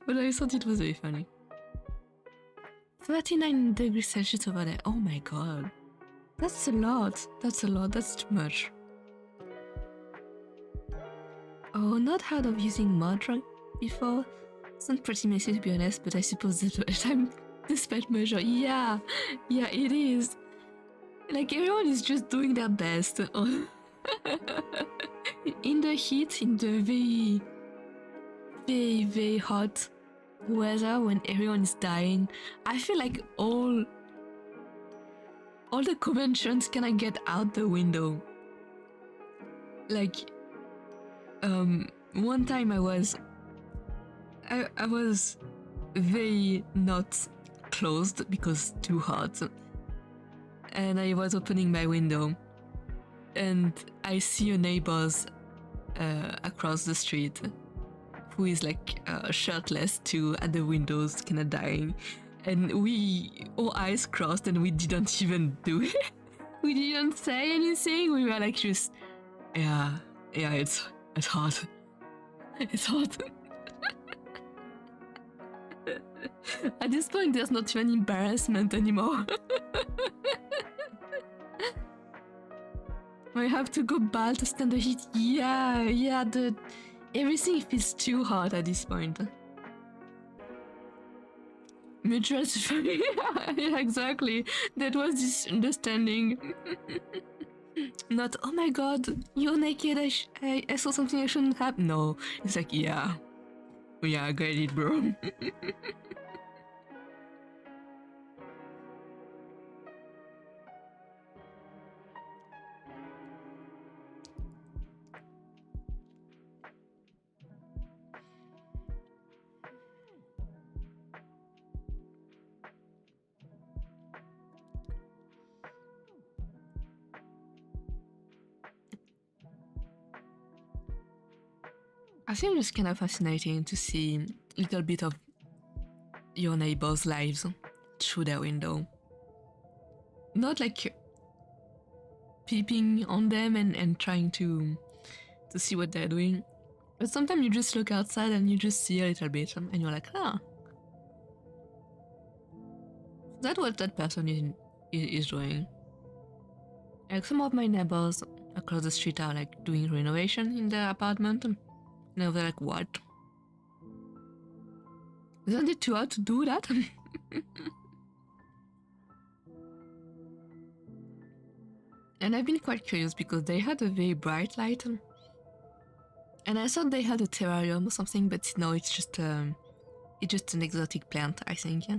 But I thought it was very funny. 39 degrees Celsius over there. Oh my god. That's a lot. That's a lot. That's too much. Oh, not heard of using mod truck before. Sounds pretty messy to be honest, but I suppose the time dispatch measure. Yeah, it is. Like everyone is just doing their best. In the heat, in the very hot weather when everyone is dying, I feel like all the conventions can get out the window. Like one time I was very not closed because too hot, and I was opening my window and I see a neighbor's across the street who is like shirtless too at the windows, kind of dying, and our eyes crossed and we didn't even do it. We didn't say anything. We were like just yeah, it's hot. It's hot. At this point, there's not even embarrassment anymore. I have to go bald to stand the heat. Yeah, everything feels too hot at this point. Mutual suffering. Yeah, exactly. That was this understanding. Not, oh my god, you're naked, I saw something I shouldn't have. No, it's like, yeah, I got it, bro. I think it's kind of fascinating to see a little bit of your neighbors' lives through their window. Not like peeping on them and trying to see what they're doing, but sometimes you just look outside and you just see a little bit and you're like, that's what that person is doing. Like some of my neighbors across the street are like doing renovation in their apartment. And they're like, what? Isn't it too hard to do that? And I've been quite curious because they had a very bright light. And I thought they had a terrarium or something, but no, it's just an exotic plant, I think. Yeah?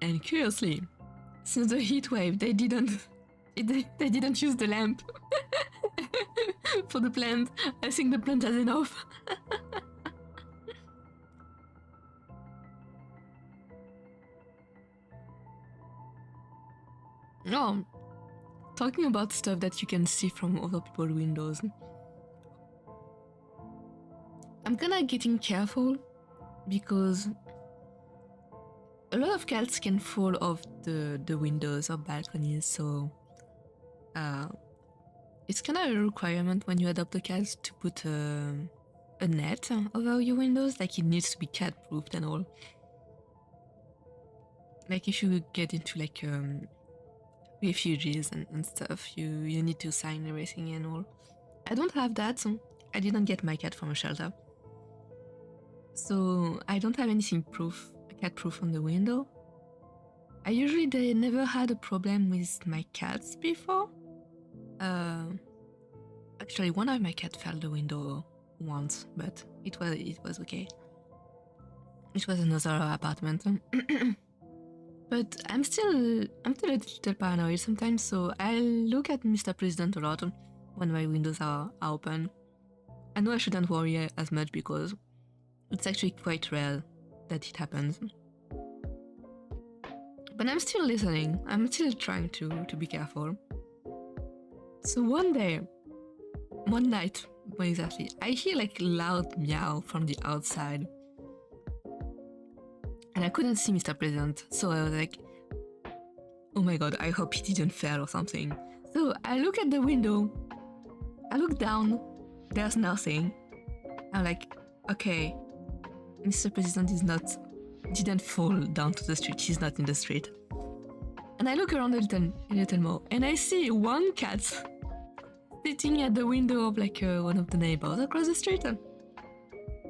And curiously, since the heat wave, they didn't use the lamp. For the plant. I think the plant has enough. Oh, talking about stuff that you can see from other people's windows. I'm kinda getting careful because a lot of cats can fall off the windows or balconies, so it's kind of a requirement when you adopt a cat to put a net over your windows. Like it needs to be cat proofed and all. Like if you get into like refugees and stuff, you need to sign everything and all. I don't have that, so I didn't get my cat from a shelter, so I don't have anything cat proof on the window. They never had a problem with my cats before. Actually, one of my cats fell the window once, but it was okay. It was another apartment. But I'm still a little paranoid sometimes, so I look at Mr. President a lot when my windows are open. I know I shouldn't worry as much because it's actually quite rare that it happens. But I'm still listening. I'm still trying to be careful. So one night, more exactly, I hear like loud meow from the outside. And I couldn't see Mr. President, so I was like, oh my god, I hope he didn't fail or something. So I look at the window, I look down, there's nothing. I'm like, okay, Mr. President didn't fall down to the street, he's not in the street. And I look around a little more, and I see one cat sitting at the window of like one of the neighbors across the street.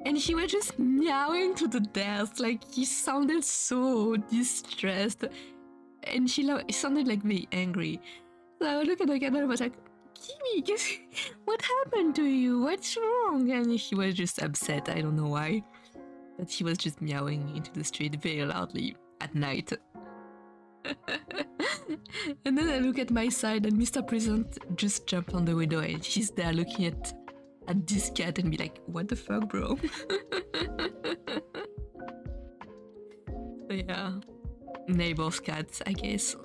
And he was just meowing to the death, like he sounded so distressed. And he sounded like very angry. So I look at the cat and I was like, Kimi, what happened to you? What's wrong? And he was just upset, I don't know why. But he was just meowing into the street very loudly at night. And then I look at my side and Mr. President just jumped on the window and he's there looking at this cat and be like, what the fuck, bro? So yeah, neighbor's cats, I guess.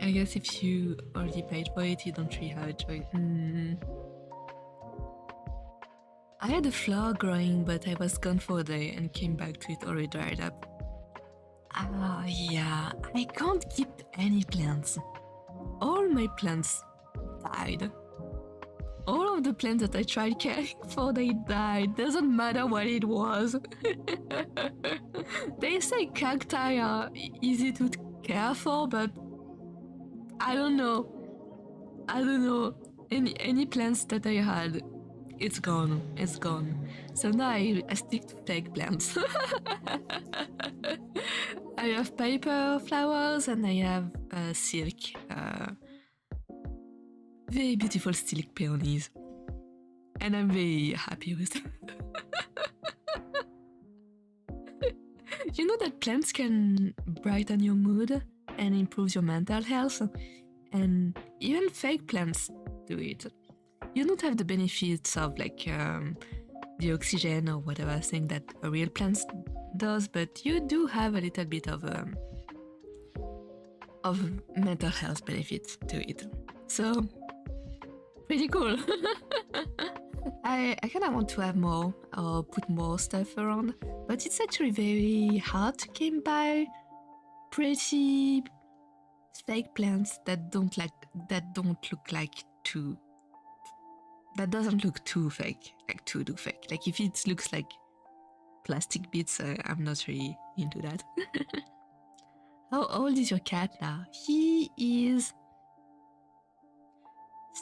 I guess if you already paid for it, you don't really have a choice. I had a flower growing, but I was gone for a day and came back to it already dried up. Ah, yeah, I can't keep any plants. All my plants died. All of the plants that I tried caring for, they died. Doesn't matter what it was. They say cacti are easy to care for, but I don't know. Any plants that I had, it's gone. So now I stick to fake plants. I have paper flowers and I have silk, very beautiful silk peonies. And I'm very happy with them. You know that plants can brighten your mood and improve your mental health? And even fake plants do it. You don't have the benefits of like the oxygen or whatever thing that a real plant does, but you do have a little bit of mental health benefits to it. So pretty cool. I kind of want to have more or put more stuff around, but it's actually very hard to come by pretty fake plants that don't look too fake, like too fake. Like if it looks like plastic bits, I'm not really into that. How old is your cat now? He is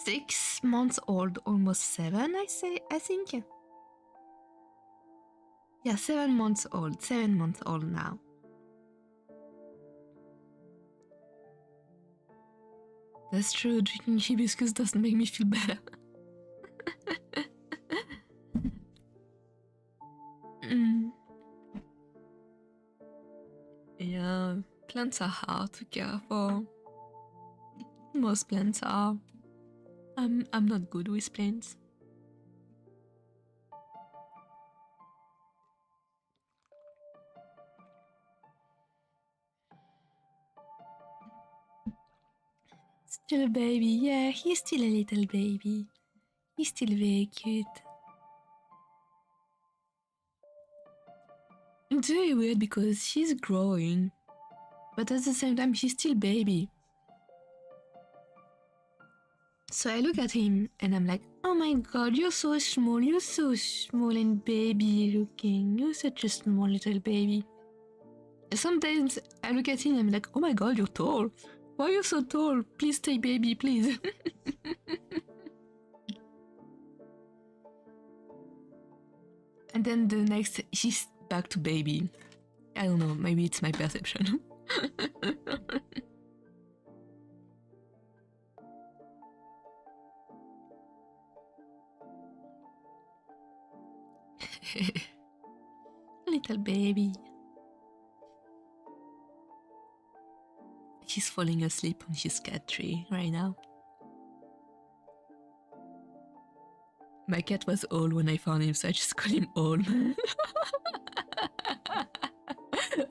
6 months old, almost 7, I think. Yeah, 7 months old now. That's true, drinking hibiscus doesn't make me feel better. Yeah, plants are hard to care for. Most plants are. I'm not good with plants. Still a baby, yeah, he's still a little baby. He's still very cute. It's very weird because she's growing, but at the same time she's still baby. So I look at him and I'm like, oh my god, you're so small and baby looking. You're such a small little baby. Sometimes I look at him and I'm like, oh my god, you're tall. Why are you so tall? Please stay baby, please. And then the next, he's back to baby. I don't know, maybe it's my perception. Little baby. he's falling asleep on his cat tree right now. My cat was old when I found him, so I just call him old.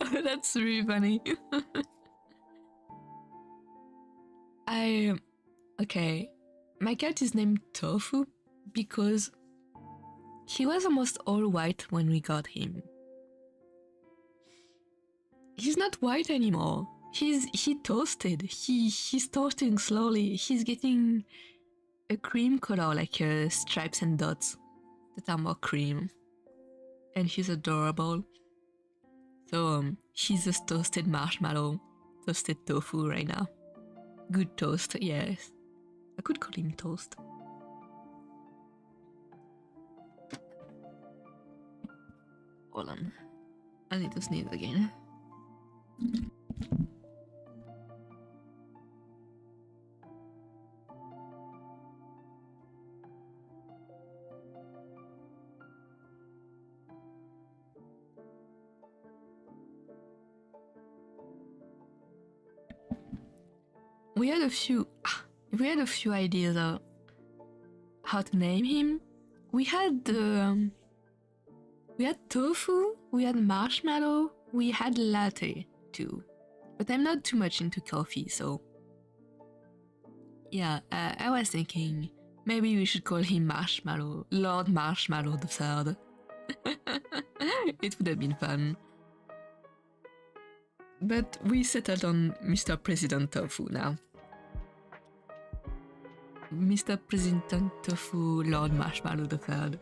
Oh, that's really funny. Okay, my cat is named Tofu because he was almost all white when we got him. He's not white anymore. He toasted. He's toasting slowly. He's getting a cream color, like stripes and dots that are more cream, and he's adorable. So he's a toasted marshmallow, toasted tofu right now. Good toast, yes. I could call him Toast. Hold on. I need to sneeze again. We had a few ideas of how to name him. We had tofu, we had marshmallow, we had latte too. But I'm not too much into coffee, so yeah, I was thinking maybe we should call him Marshmallow, Lord Marshmallow the Third. It would have been fun. But we settled on Mr. President Tofu now. Mr. President Tofu, Lord Marshmallow the Third.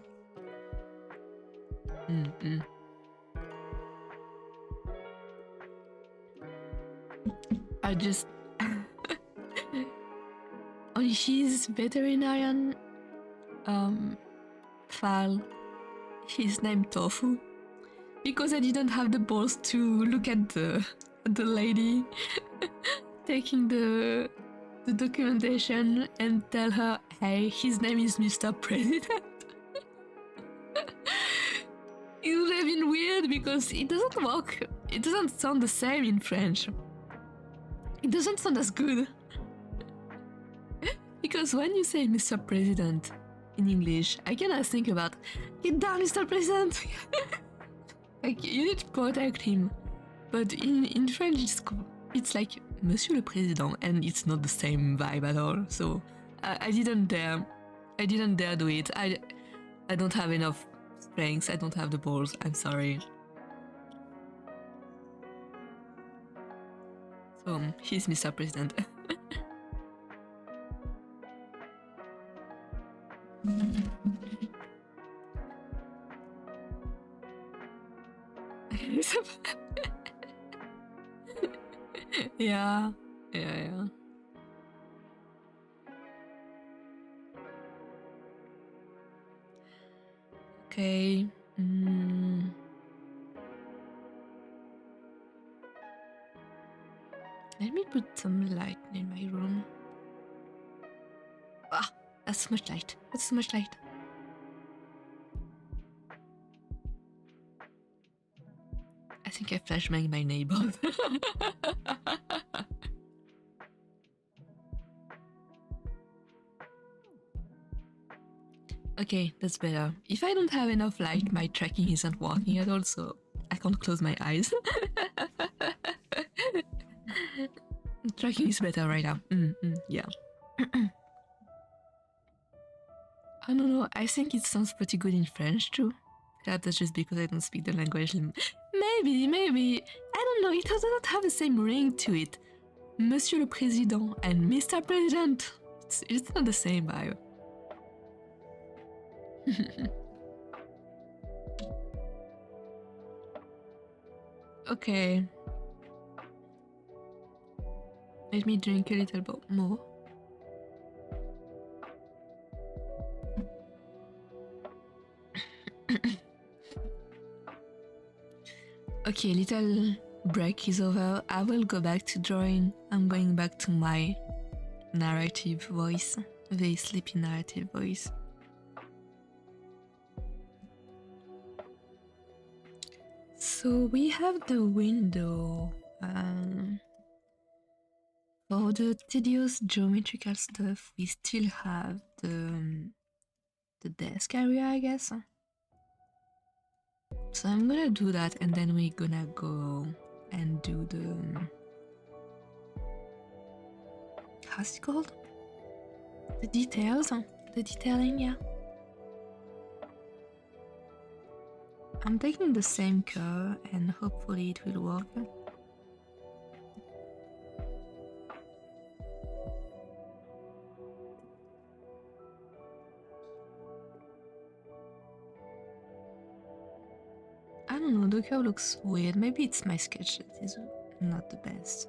I just... on his veterinarian file, he's named Tofu. Because I didn't have the balls to look at the lady taking the documentation and tell her, hey, his name is Mr. President. It would have been weird because it doesn't work. It doesn't sound the same in French. It doesn't sound as good. Because when you say Mr. President in English, I cannot think about, get down, Mr. President. Like, you need to protect him. But in French, it's like Monsieur le Président, and it's not the same vibe at all. So I didn't dare do it. I don't have enough strength. I don't have the balls. I'm sorry. So he's Mr. President. Yeah. Okay. Let me put some light in my room. Ah, that's too much light. That's too much light. I think I flashbanged my neighbors. Okay, that's better. If I don't have enough light, my tracking isn't working at all, so I can't close my eyes. Tracking is better right now. Yeah. I don't know, I think it sounds pretty good in French too. Perhaps that's just because I don't speak the language. Maybe. I don't know, it doesn't have the same ring to it. Monsieur le Président and Mr. President. It's not the same vibe. Okay. Let me drink a little bit more. Okay, little break is over. I will go back to drawing. I'm going back to my narrative voice, very sleepy narrative voice. So we have the window. For the tedious geometrical stuff, we still have the desk area, I guess. So I'm gonna do that, and then we're gonna go and do the how's it called? The details, the detailing, yeah. I'm taking the same curve, and hopefully it will work. I don't know, the curve looks weird. Maybe it's my sketch that is not the best.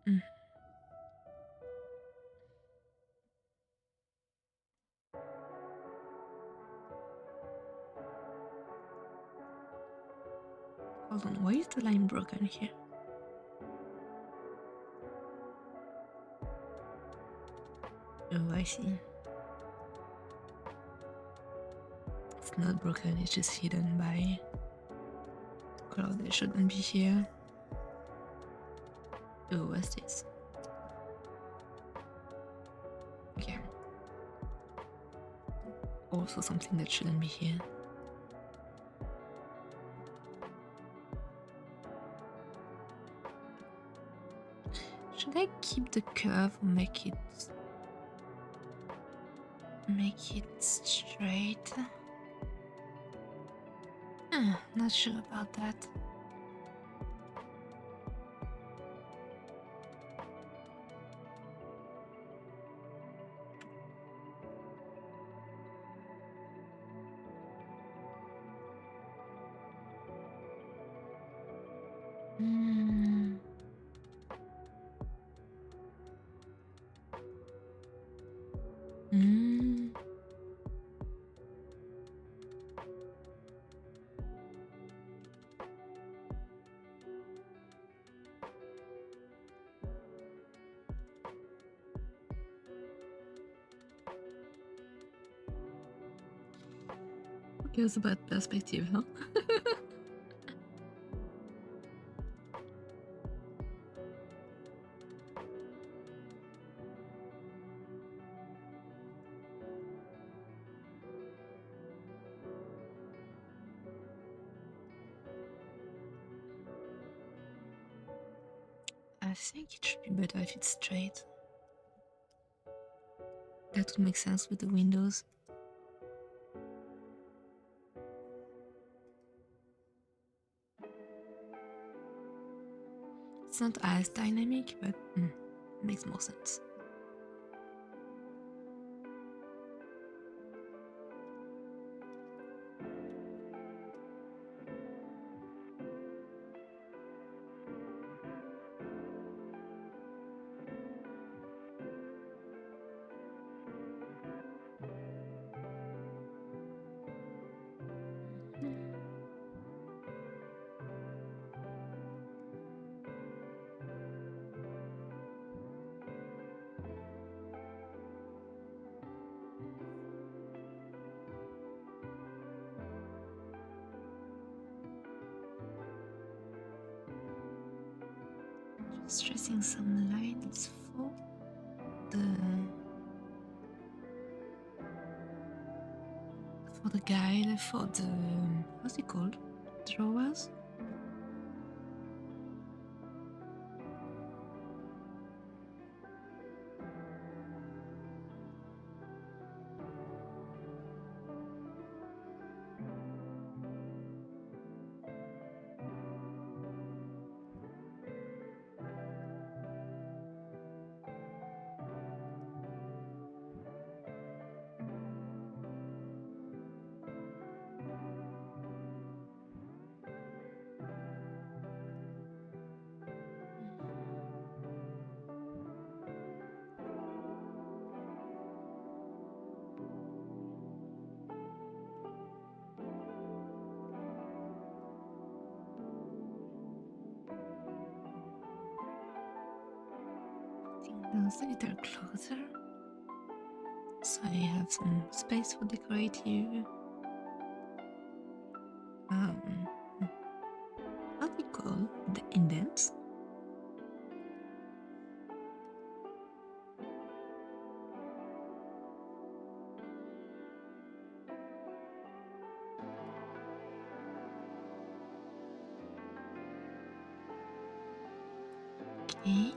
Mm. Hold on, why is the line broken here? Oh, I see. It's not broken, it's just hidden by color that shouldn't be here. Oh, what's this? Okay. Also something that shouldn't be here. Should I keep the curve or make it straight? Not sure about that. It was about perspective, huh? I think it should be better if it's straight. That would make sense with the windows. It's not as dynamic, but makes more sense. Just tracing some lines for the guide, for the what's it called? Drawers? a little closer. So I have some space for decorative. How do you call the indents? Okay.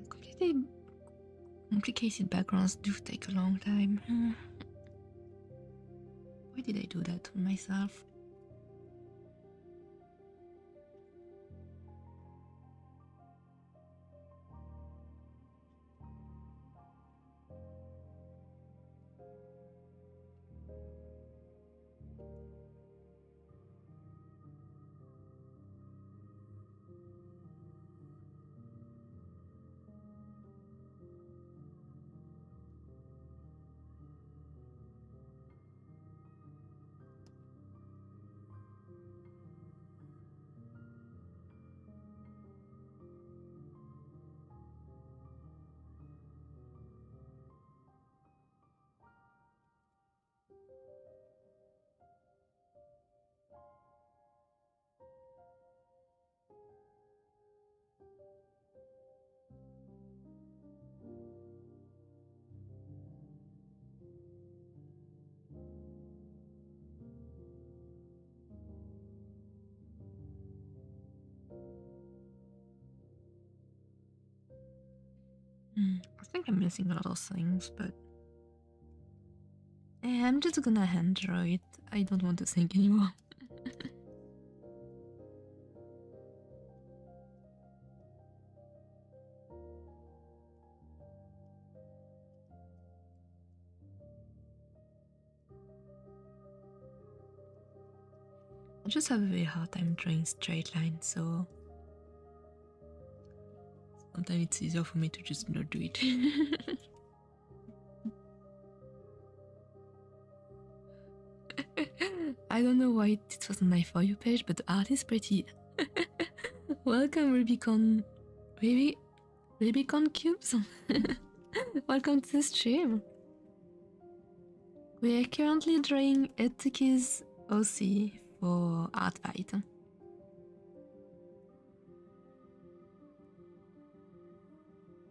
Completely complicated backgrounds do take a long time. Why did I do that to myself? I think I'm missing a lot of things, but I'm just gonna hand draw it. I don't want to think anymore. I just have a very hard time drawing straight lines, so sometimes it's easier for me to just not do it. I don't know why it was on my For You page, but the art is pretty. Welcome, Rubicon. Rubicon Cubes. Welcome to the stream. We are currently drawing Etiki's OC for Artfight.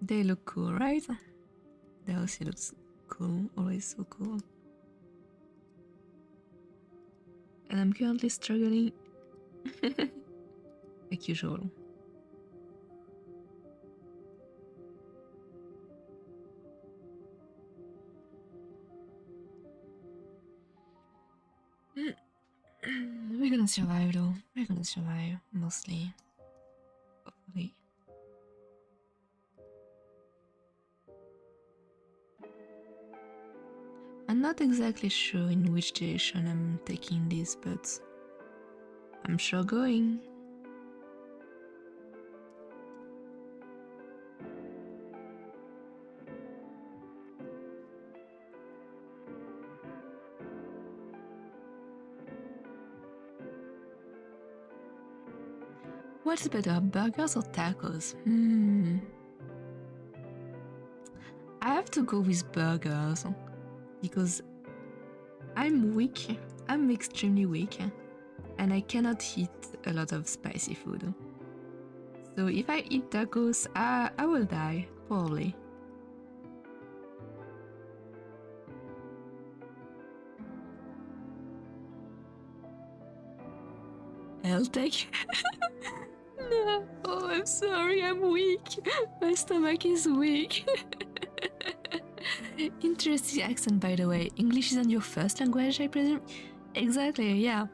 They look cool, right? The OC looks cool, always so cool. And I'm currently struggling, like usual. We're gonna survive though. We're gonna survive, mostly. Hopefully. I'm not exactly sure in which direction I'm taking this, but I'm sure going. What's better, burgers or tacos? I have to go with burgers because I'm weak. I'm extremely weak and I cannot eat a lot of spicy food. So if I eat tacos, I will die, probably. I'll take. No. Oh, I'm sorry, I'm weak. My stomach is weak. Interesting accent, by the way. English isn't your first language, I presume? Exactly, yeah.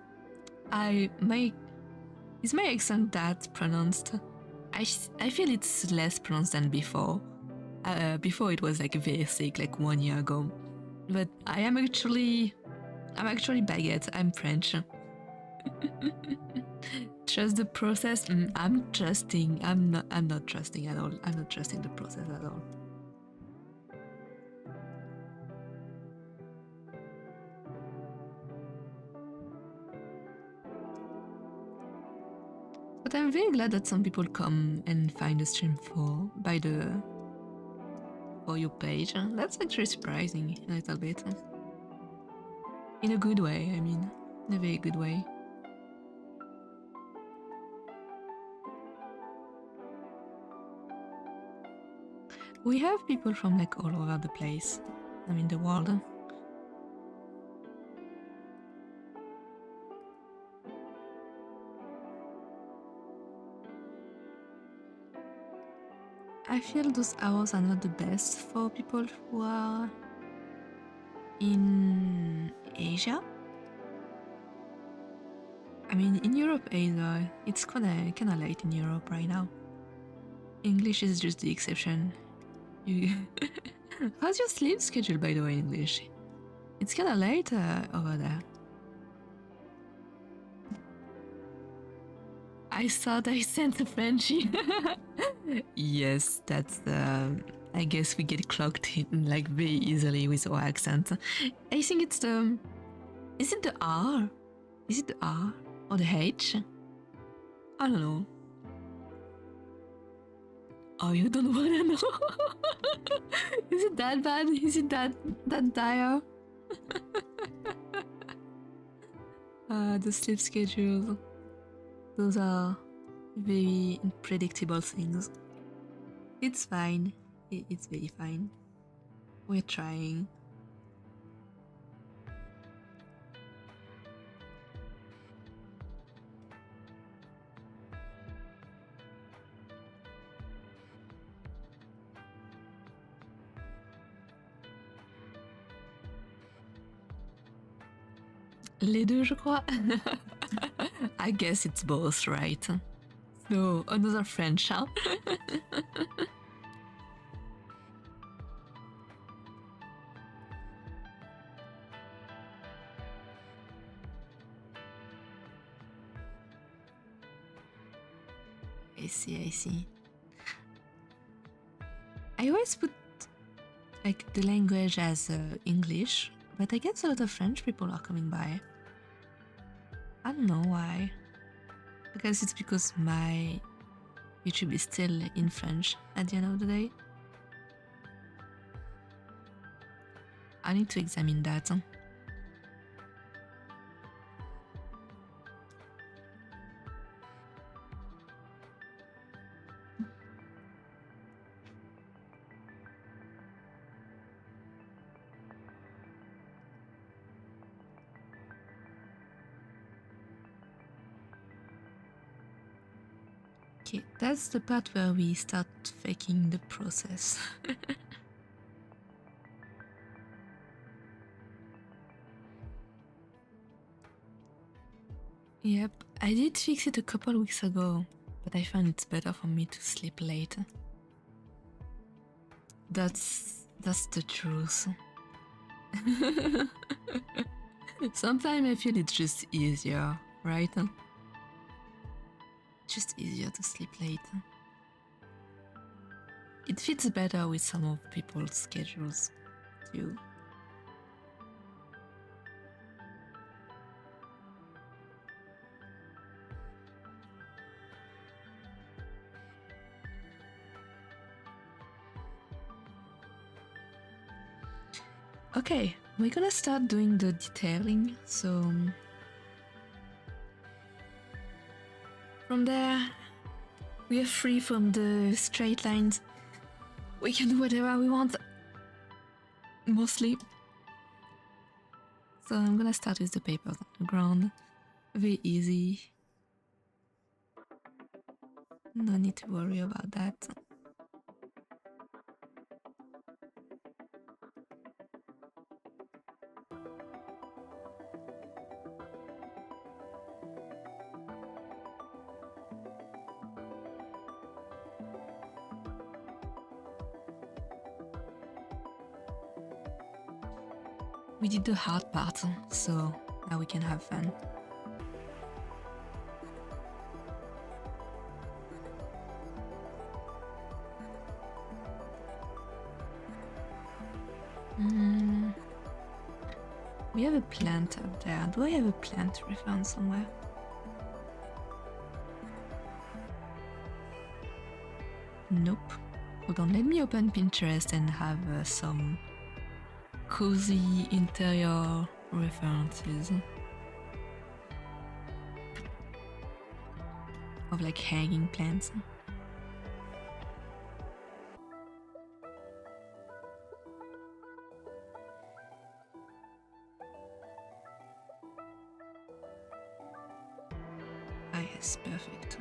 Is my accent that pronounced? I feel it's less pronounced than before. Before it was like very thick, like 1 year ago. But I'm actually baguette. I'm French. Trust the process. I'm trusting. I'm not trusting at all. I'm not trusting the process at all. But I'm very glad that some people come and find the stream for your page. That's actually surprising a little bit. In a good way, I mean, in a very good way. We have people from like all over the place. I mean, the world. I feel those hours are not the best for people who are in Asia. I mean, in Europe either. It's kinda late in Europe right now. English is just the exception. How's your sleep schedule, by the way, in English? It's kinda late over there. I thought I sent a Frenchie. Yes, that's I guess we get clocked in like very easily with our accent. I think it's the... Is it the R? Is it the R? Or the H? I don't know. Oh, you don't wanna know? Is it that bad? Is it that dire? The sleep schedule. Those are very unpredictable things. It's fine. It's very fine. We're trying. Les deux, je crois. I guess it's both, right? So, another French, huh? I see. I always put like the language as English, but I guess a lot of French people are coming by. I don't know why. Because it's because my YouTube is still in French at the end of the day. I need to examine that. Okay, that's the part where we start faking the process. Yep, I did fix it a couple weeks ago, but I found it's better for me to sleep late. That's the truth. Sometimes I feel it's just easier, right? Just easier to sleep late. It fits better with some of people's schedules too. Okay, we're gonna start doing the detailing, so from there we are free from the straight lines. We can do whatever we want, mostly. So I'm gonna start with the papers on the ground. Very easy. No need to worry about that. We did the hard part, so now we can have fun. We have a plant up there. Do I have a plant reference somewhere? Nope. Hold on, let me open Pinterest and have some cozy interior references of like hanging plants. Ah yes, perfect.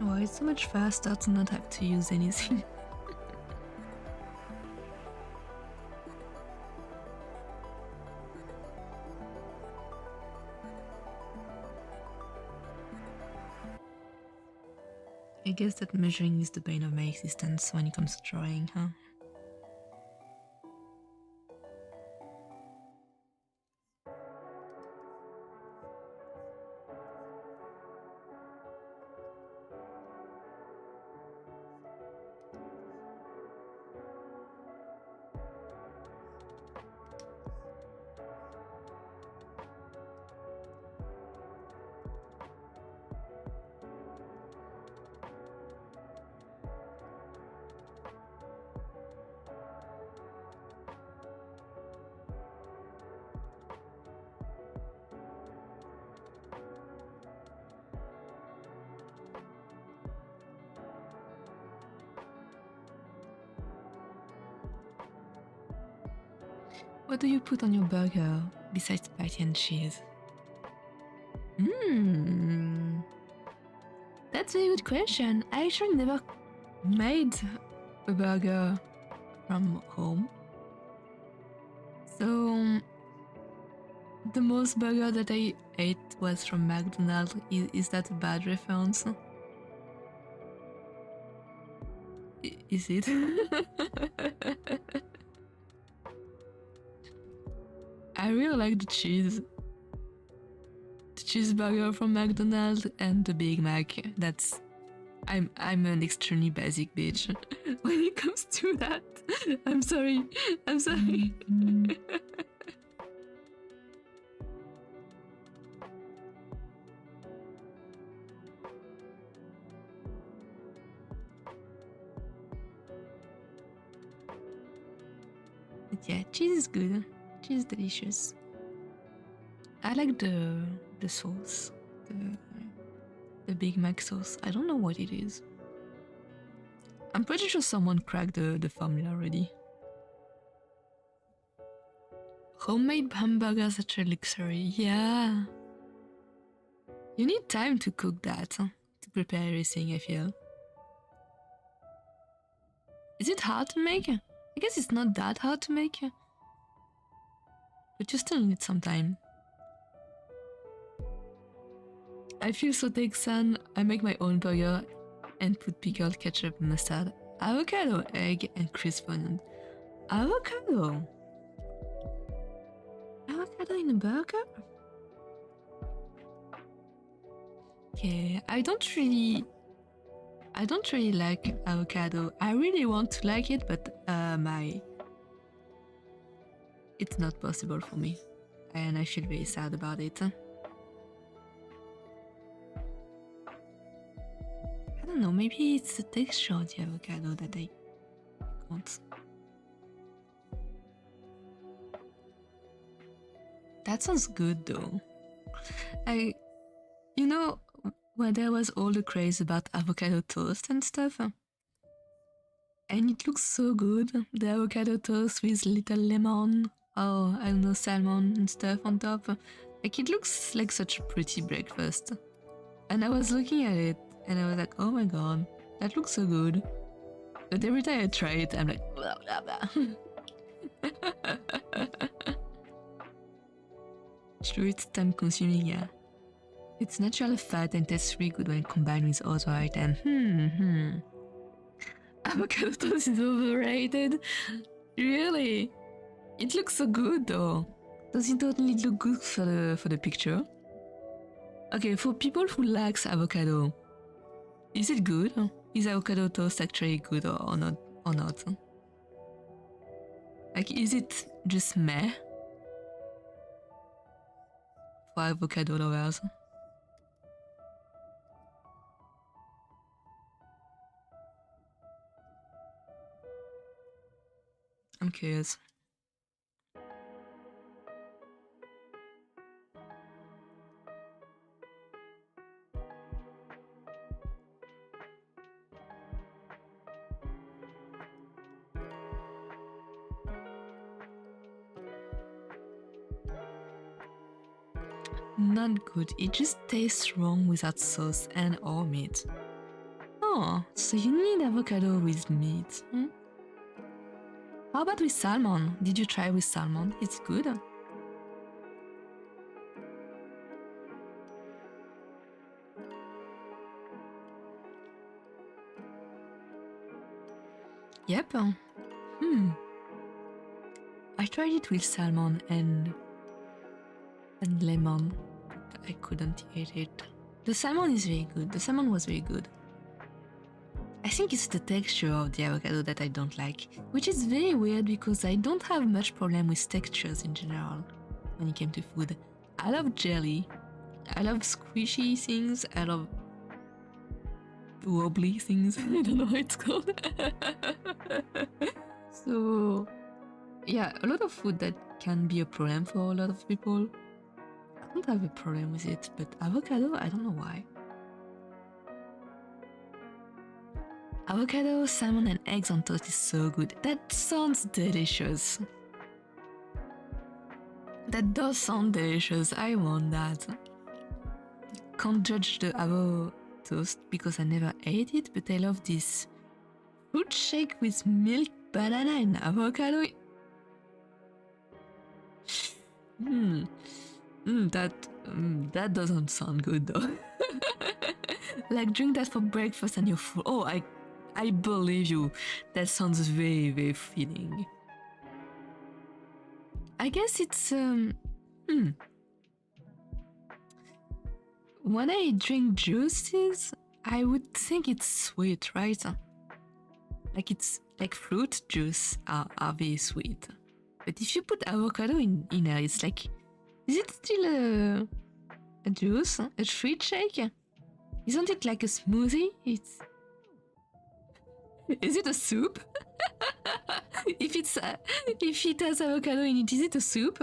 Oh, it's so much faster to not have to use anything. I guess that measuring is the bane of my existence when it comes to drawing, huh? What do you put on your burger besides patty and cheese? That's a good question. I actually never made a burger from home. So the most burger that I ate was from McDonald's. Is that a bad reference? Is it? I really like the cheese. The cheeseburger from McDonald's and the Big Mac. That's... I'm an extremely basic bitch when it comes to that. I'm sorry. I'm sorry. But yeah, cheese is good. Cheese is delicious. I like the sauce, the Big Mac sauce. I don't know what it is. I'm pretty sure someone cracked the formula already. Homemade hamburgers at a luxury. Yeah. You need time to cook that, to prepare everything, I feel. Is it hard to make? I guess it's not that hard to make. But you still need some time. I feel so Texan. I make my own burger and put pickle, ketchup, mustard, avocado, egg, and crisp onion. Avocado. Avocado in a burger? Okay, I don't really like avocado. I really want to like it, but it's not possible for me, and I feel very sad about it. I don't know, maybe it's the texture of the avocado that I can't. That sounds good though. You know, when there was all the craze about avocado toast and stuff, and it looks so good, the avocado toast with little lemon, oh, I don't know, salmon and stuff on top. Like, it looks like such a pretty breakfast. And I was looking at it, and I was like, oh my god, that looks so good. But every time I try it, I'm like, blah, blah, blah. True, it's time consuming, yeah. It's natural fat and tastes really good when combined with other items. Avocado toast is overrated? Really? It looks so good though. Does it only look good for the picture? Okay, for people who likes avocado, is it good? Is avocado toast actually good or not? Like, is it just meh for avocado lovers? I'm curious. Not good. It just tastes wrong without sauce and or meat. Oh, so you need avocado with meat. How about with salmon? Did you try with salmon? It's good. Yep. I tried it with salmon and lemon, but I couldn't eat it. The salmon is very good. The salmon was very good. I think it's the texture of the avocado that I don't like, which is very weird because I don't have much problem with textures in general when it came to food. I love jelly, I love squishy things, I love wobbly things, I don't know what it's called. So yeah, a lot of food that can be a problem for a lot of people. I don't have a problem with it, but avocado, I don't know why. Avocado, salmon and eggs on toast is so good. That sounds delicious. That does sound delicious. I want that. Can't judge the avocado toast because I never ate it, but I love this fruit shake with milk, banana and avocado. That doesn't sound good though. Like, drink that for breakfast and you're full. Oh, I believe you. That sounds very, very filling. I guess it's when I drink juices, I would think it's sweet, right? Like, it's like fruit juice are very sweet. But if you put avocado in there, it's like, is it still a juice? A fruit shake? Isn't it like a smoothie? Is it a soup? If it has avocado in it, is it a soup?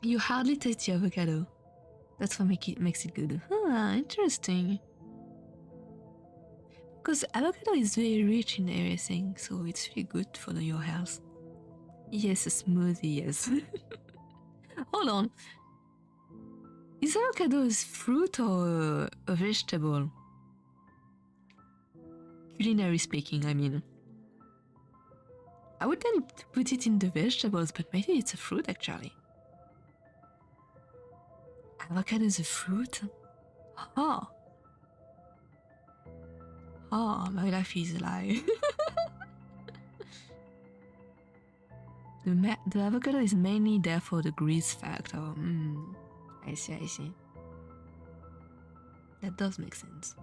You hardly taste the avocado. That's what makes it good. Ah, interesting. Because avocado is very rich in everything, so it's really good for your health. Yes, a smoothie, yes. Hold on. Is avocado a fruit or a vegetable? Culinary speaking, I mean. I would tend to put it in the vegetables, but maybe it's a fruit actually. Avocado is a fruit? Oh. Oh, my life is a lie. The avocado is mainly there for the grease factor. I see, I see. That does make sense.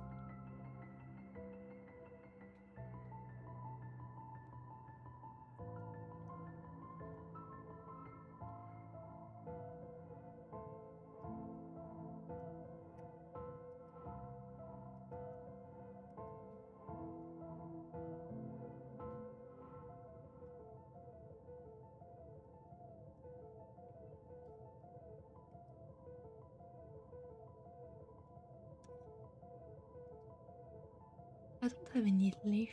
I don't have any leaf.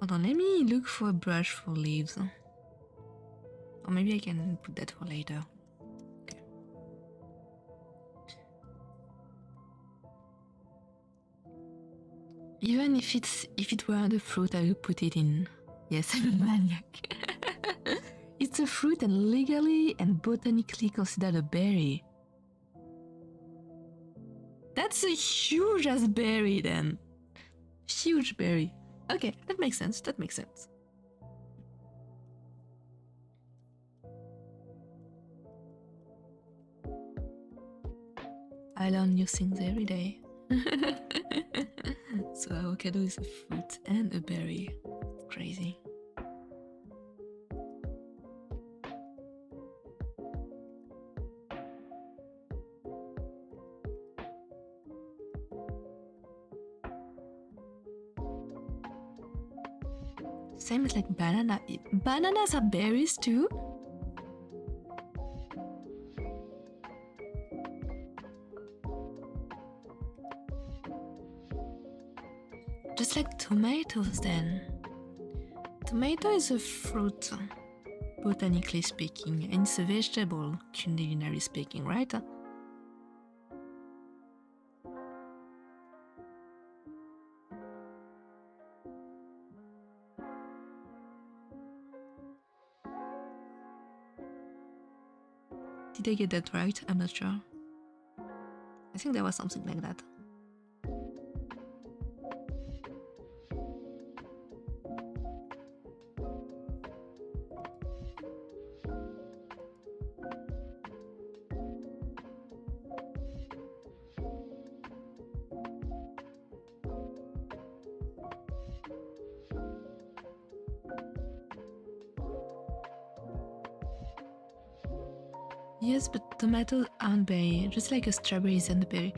Hold on, let me look for a brush for leaves. Or maybe I can put that for later. Okay. Even if it weren't a fruit, I would put it in. Yes, I'm a maniac. It's a fruit and legally and botanically considered a berry. That's a huge ass berry then. Huge berry. Okay, that makes sense. That makes sense. I learn new things every day. So avocado is a fruit and a berry. It's crazy. Same as like banana. Bananas are berries too? Just like tomatoes then. Tomato is a fruit, botanically speaking, and it's a vegetable, culinarily speaking, right? Did I get that right? I'm not sure. I think there was something like that. Yes, but tomatoes aren't berry, just like a strawberry isn't a berry.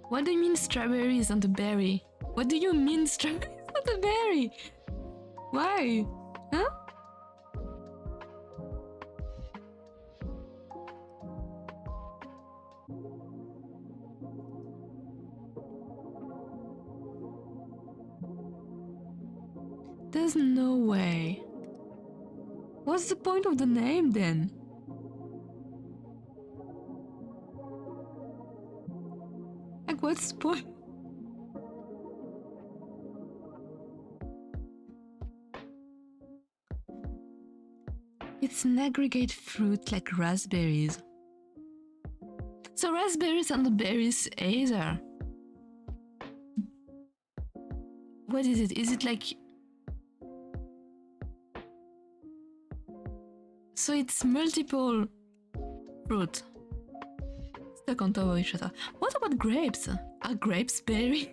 What do you mean strawberry isn't a berry? What do you mean strawberry isn't a berry? Why? Huh? There's no way. What's the point of the name then? Like, what's the point? It's an aggregate fruit like raspberries. So raspberries aren't the berries either. What is it? Is it like... So it's multiple fruit stuck on top of each other. What about grapes? Are grapes berries?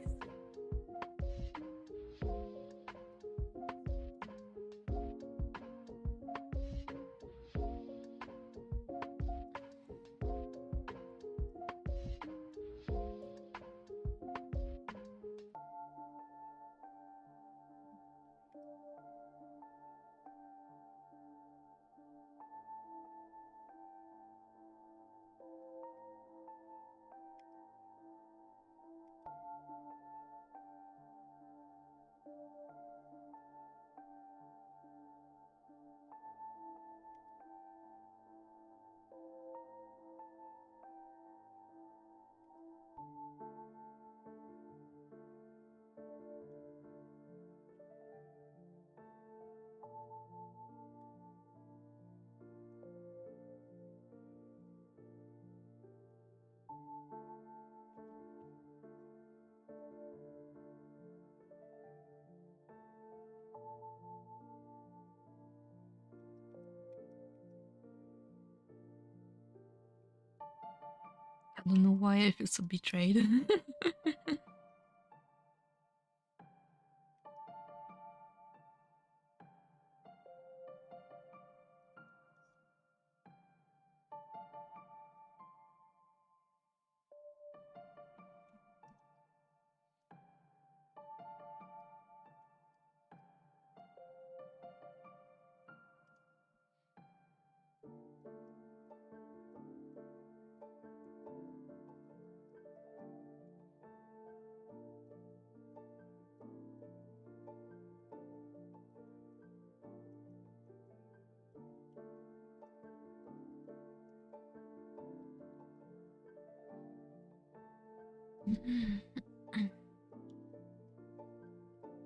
I don't know why I feel so betrayed.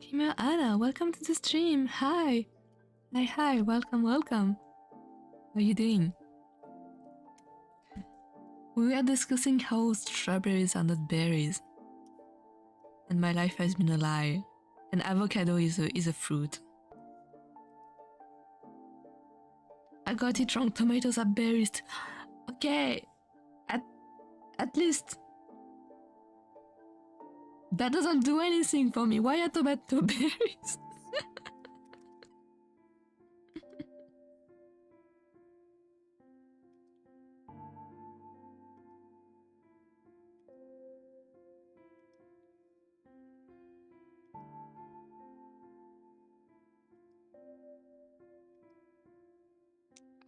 Tima Anna, welcome to the stream. Hi. Hi, welcome. How are you doing? We were discussing how strawberries are not berries. And my life has been a lie. An avocado is a fruit. I got it wrong, tomatoes are berries. Okay. At least that doesn't do anything for me. Why are tomato berries?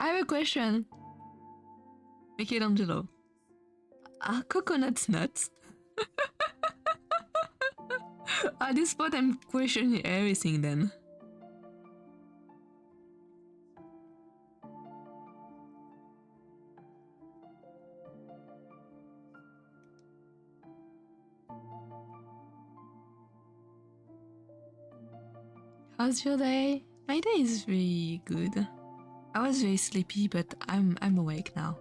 I have a question. Michelangelo. Are coconuts nuts? At this point I'm questioning everything then. How's your day? My day is very good. I was very sleepy, but I'm awake now.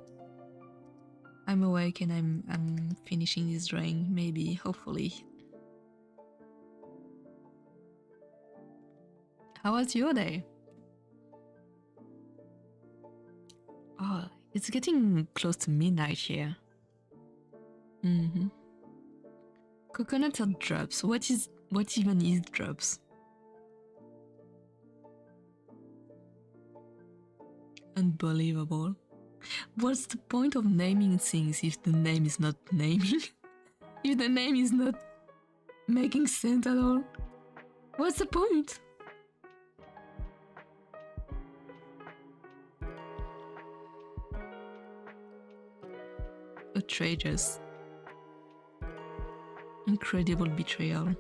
I'm awake and I'm finishing this drawing, maybe, hopefully. How was your day? Oh, it's getting close to midnight here. Coconuts are drops. What even is drops? Unbelievable. What's the point of naming things if the name is not naming? If the name is not making sense at all? What's the point? Outrageous. Incredible betrayal.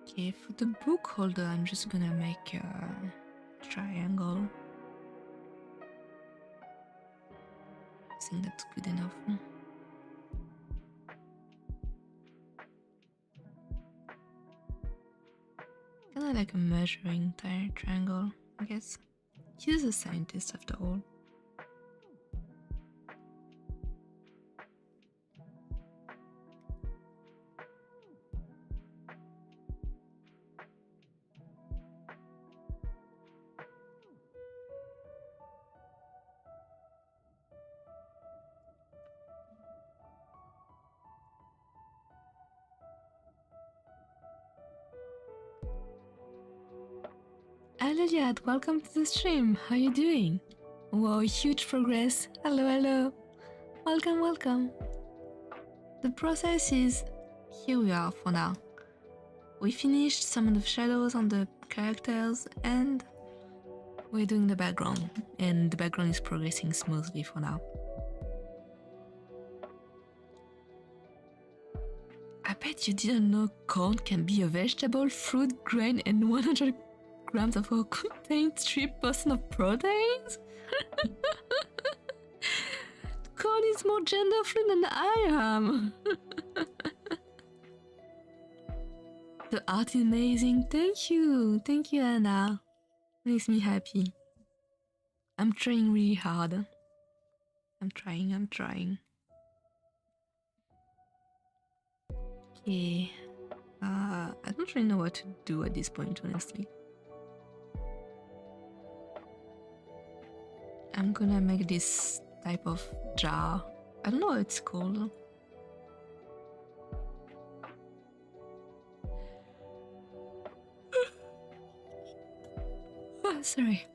Okay, for the book holder, I'm just gonna make a triangle. I think that's good enough. Kinda like a measuring triangle, I guess. He's a scientist after all. Juliet, welcome to the stream. How you doing? Whoa, huge progress. Hello, hello. Welcome, welcome. The process is... Here we are for now. We finished some of the shadows on the characters and we're doing the background. And the background is progressing smoothly for now. I bet you didn't know corn can be a vegetable, fruit, grain, and 100 grams of oil contain 3% of proteins? Corn is more gender fluid than I am. The art is amazing. Thank you, Anna. Makes me happy. I'm trying really hard. I'm trying. Okay. I don't really know what to do at this point, honestly. I'm gonna make this type of jar. I don't know what it's called. Oh, sorry.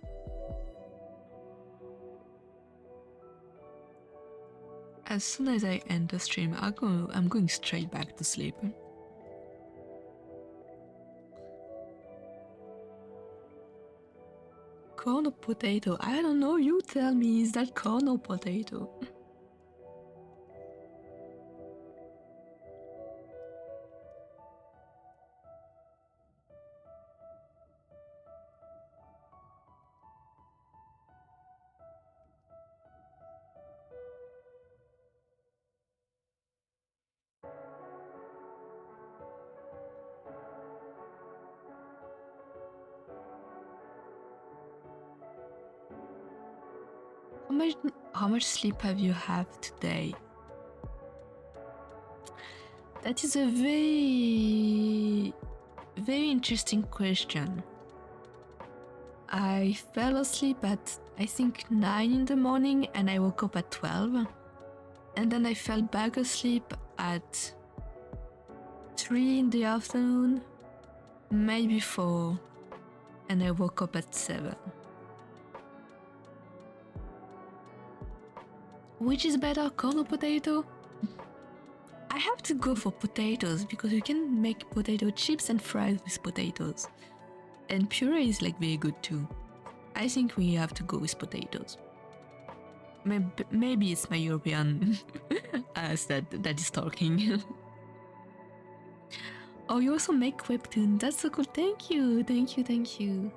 As soon as I end the stream, I'm going straight back to sleep. Corn or potato? I don't know, you tell me, is that corn or potato? How much sleep have you had today? That is a very interesting question. I fell asleep at I think 9 in the morning and I woke up at 12. And then I fell back asleep at 3 in the afternoon, maybe 4, and I woke up at 7. Which is better, corn or potato? I have to go for potatoes because you can make potato chips and fries with potatoes. And puree is like very good too. I think we have to go with potatoes. Maybe it's my European ass that is talking. Oh, you also make webtoon. That's so cool. Thank you.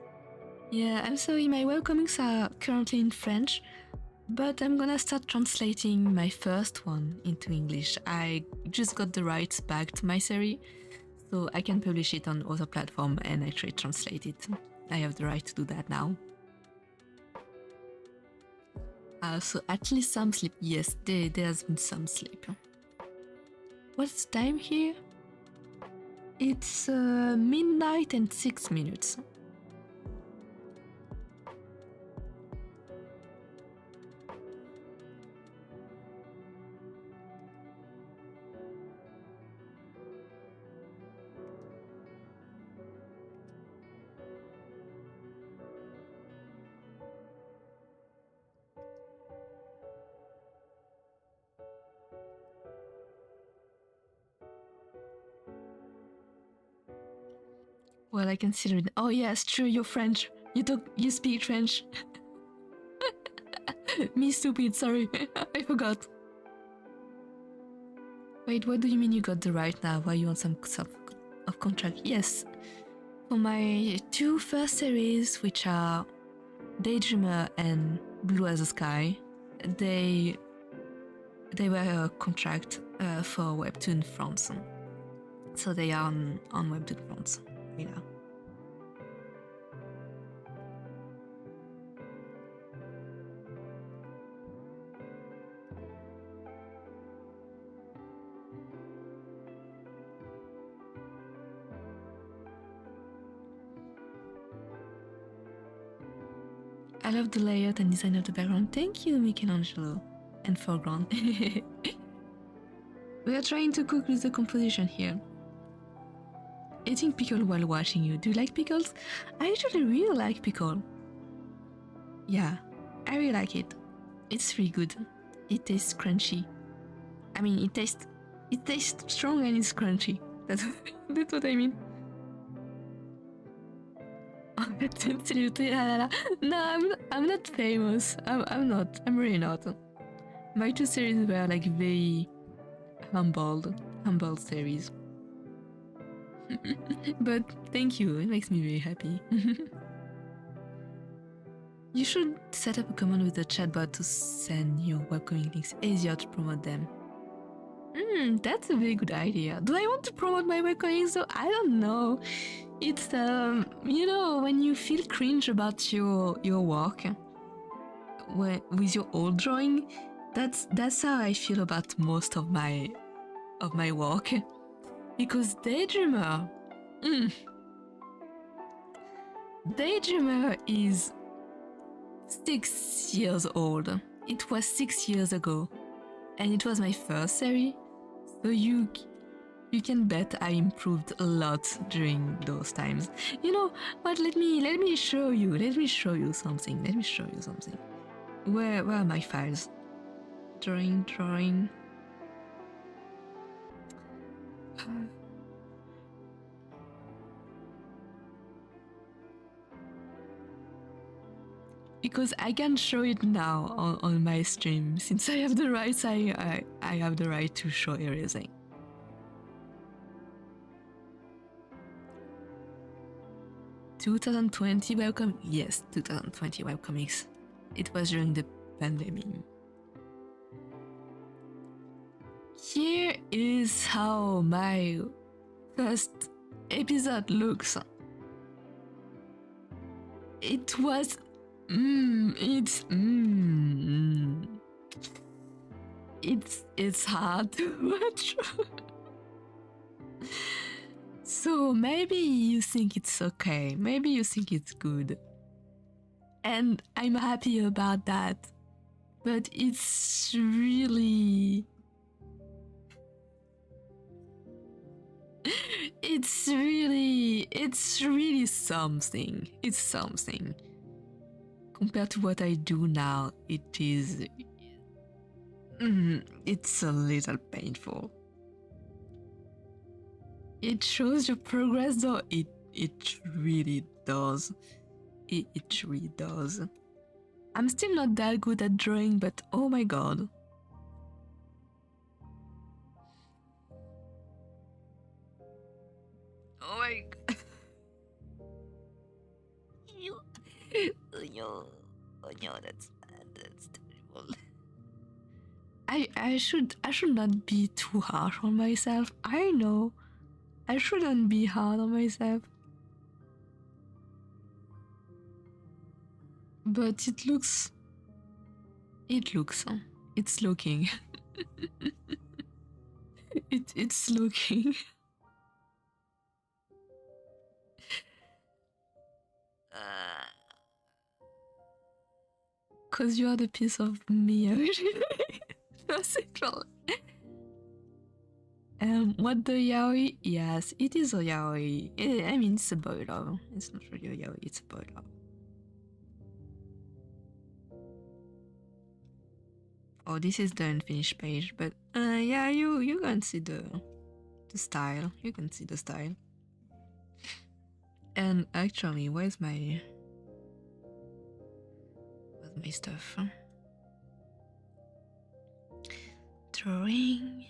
Yeah, I'm sorry, my webcomics are currently in French. But I'm gonna start translating my first one into English. I just got the rights back to my series, so I can publish it on other platforms and actually translate it. I have the right to do that now. So at least some sleep. Yes, there's been some sleep. What's the time here? It's midnight and 6 minutes. Well, I consider it. Oh yes, true. You're French. You speak French. Me stupid. Sorry, I forgot. Wait, what do you mean you got the right now? Why you want some sort of contract? Yes, for my 2 first series, which are Daydreamer and Blue as the Sky, they were a contract for Webtoon France, so they are on Webtoon France. Yeah. I love the layout and design of the background. Thank you, Michelangelo. And foreground. We are trying to cook with the composition here. Eating pickle while watching you. Do you like pickles? I actually really like pickle. Yeah, I really like it. It's really good. It tastes crunchy. I mean, it tastes strong and it's crunchy. That's what I mean. Oh, absolutely. No, I'm not famous. I'm not. I'm really not. My two series were like very humble series. But thank you. It makes me very happy. You should set up a command with the chatbot to send your webcoming links easier to promote them. That's a very good idea. Do I want to promote my webcoming? So I don't know. It's you know, when you feel cringe about your work with your old drawing, that's how I feel about most of my work. Because Daydreamer is 6 years old. It was 6 years ago, and it was my first series. So you can bet I improved a lot during those times. You know what? Let me show you. Let me show you something. Where are my files? Drawing. Because I can show it now on my stream. Since I have the rights, I have the right to show everything. (2020 webcom? Yes, 2020 webcomics. It was during the pandemic. Here is how my first episode looks. It was it's hard to watch. So maybe you think it's okay, maybe you think it's good, and I'm happy about that, but it's really something. It's something. Compared to what I do now, it's a little painful. It shows your progress though, it really does. It really does. I'm still not that good at drawing, but oh my god. Oh my god. Oh no, that's bad. That's terrible. I should not be too harsh on myself. I know. I shouldn't be hard on myself. But it's looking. It's looking. Cause you are the piece of me originally. What the yaoi? Yes, it is a yaoi. I mean, it's a boy love. It's not really a yaoi, it's a boy love. Oh, this is the unfinished page, but yeah, you can see the style. You can see the style. And actually, where's my stuff? Drawing.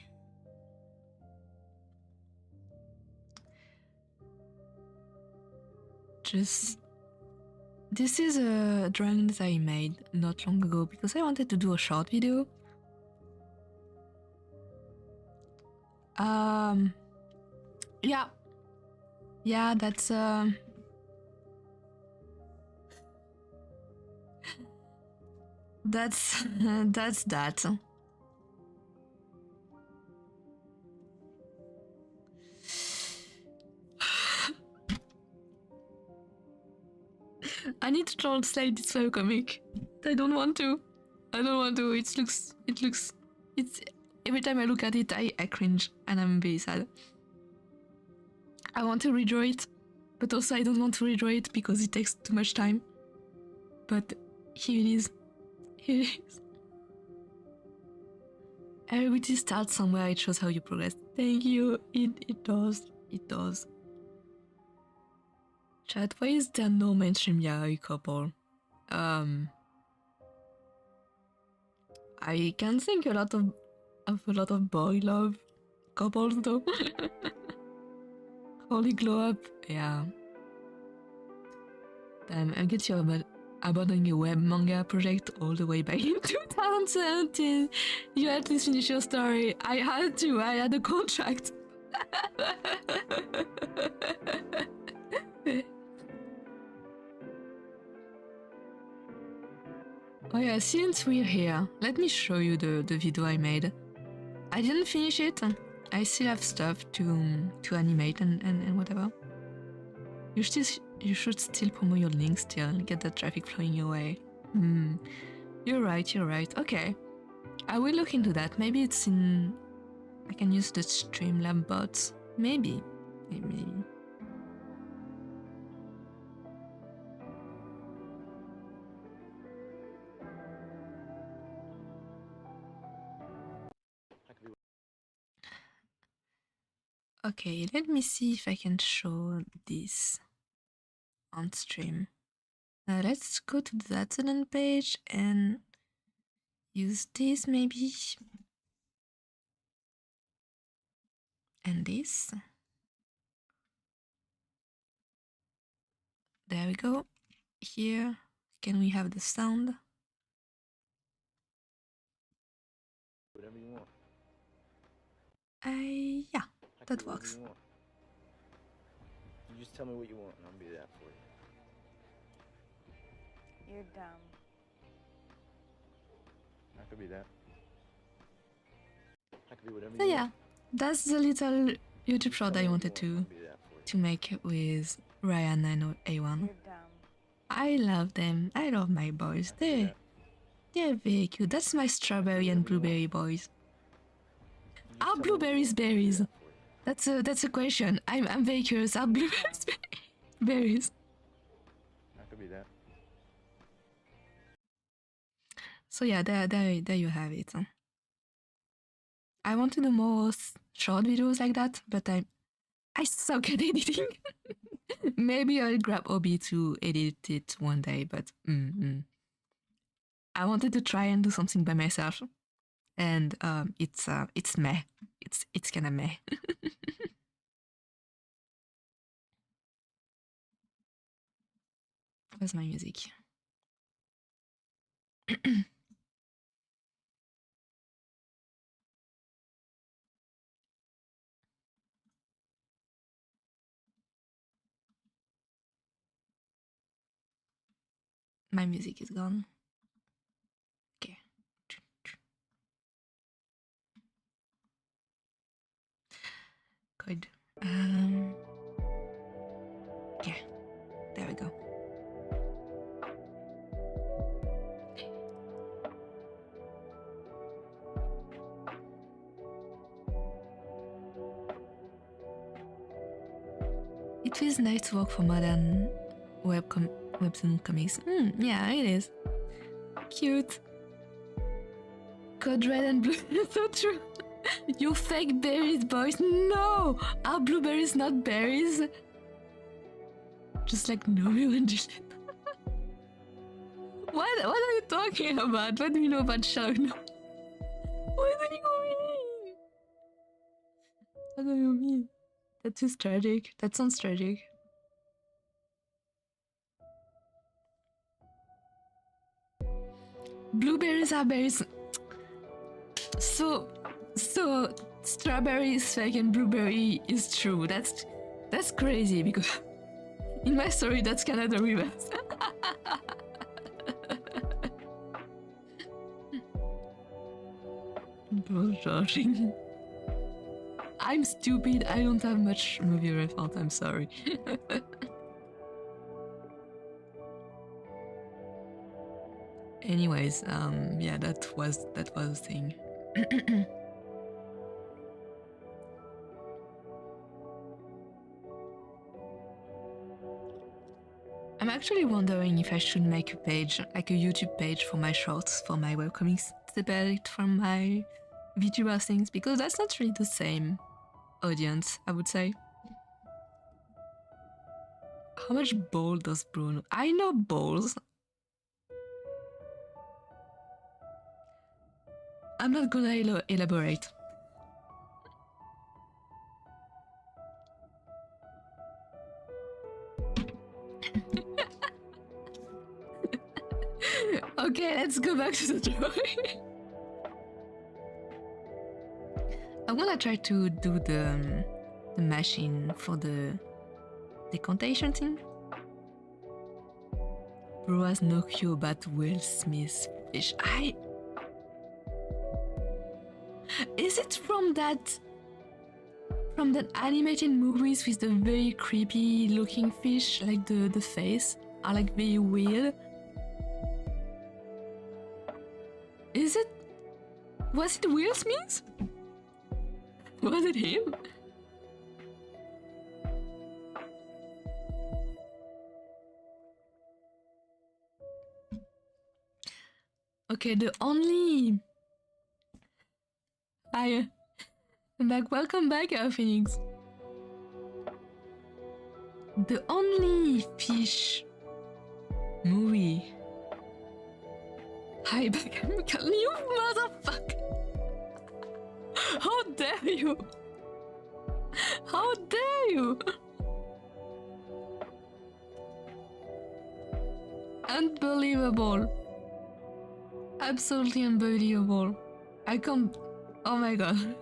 This is a drawing that I made not long ago because I wanted to do a short video. Yeah, that's that. I need to translate this webcomic. I don't want to. It looks. Every time I look at it, I cringe and I'm very sad. I want to redraw it, but also I don't want to redraw it because it takes too much time. But here it is. Here it is. Everybody starts somewhere, it shows how you progress. Thank you. It does. It does. Chat, why is there no mainstream yaoi couple? I can think a lot of boy love couples though. Holy glow up, yeah. Damn, I get you about abandoning your web manga project all the way back in 2017. You had to finish your story. I had to, I had a contract. Oh yeah, since we're here, let me show you the video I made. I didn't finish it. I still have stuff to animate and whatever. You should still promote your links still and get the traffic flowing your way. You're right. Okay. I will look into that. Maybe it's in... I can use the Streamlab bots. Maybe. Okay, let me see if I can show this on stream. Let's go to the Datsunen page and use this maybe. And this. There we go. Here, can we have the sound? Whatever you want. Yeah, that works. You just tell me what you want and I'll be that for you. You're dumb. I could be that. I could be whatever So you yeah, want. that's the little YouTube short I wanted to make with Ryan and A1. You're dumb. I love them. I love my boys. They're very cute. That's my strawberry and blueberry boys. Are blueberries berries? That's a question. I'm very curious. Are blueberries berries? I could be that. So yeah, there you have it. I want to do more short videos like that, but I suck at editing. Maybe I'll grab Obi to edit it one day, but I wanted to try and do something by myself, and it's meh. It's kinda meh. Where's my music? My music is gone. Okay. Good. Okay. There we go. It feels nice to work for modern webtoon comics. Yeah, it is. Cute. Code red and blue. So true. You fake berries, boys. No! Are blueberries not berries? Just like Romeo and Juliet. What are you talking about? What do you know about Shark? No. What do you mean? What do you mean? That is tragic. That sounds tragic. Blueberries are berries. So strawberry is fake and blueberry is true. That's crazy because in my story that's kind of the reverse. I'm stupid. I don't have much movie reference. I'm sorry. Anyways, yeah, that was the thing. actually wondering if I should make a page, like a YouTube page for my shorts, for my webcomics, separate from my VTuber things, because that's not really the same audience, I would say. How much ball does Bruno? I know balls. I'm not gonna elaborate. Okay, let's go back to the drawing. I'm gonna try to do the machine for the decantation thing. Bro has no clue about Will Smith's fish. Is it from that animated movies with the very creepy looking fish, like the face are like very weird? Is it? Was it Will Smith? Was it him? Okay, the only... Hi. I'm back. Welcome back, Phoenix. The only fish movie... Hi, back. You motherfucker! How dare you! How dare you! Unbelievable. Absolutely unbelievable. I can't... Oh my god.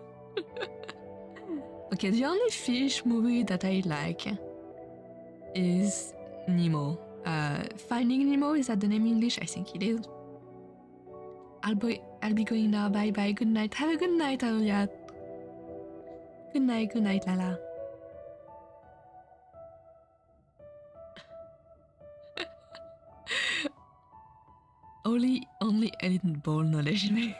Okay, the only fish movie that I like is Nemo. Finding Nemo, is that the name in English? I think it is. I'll be going now. Bye bye. Good night. Have a good night, Alia. Good night, Lala. only edit ball knowledge, me.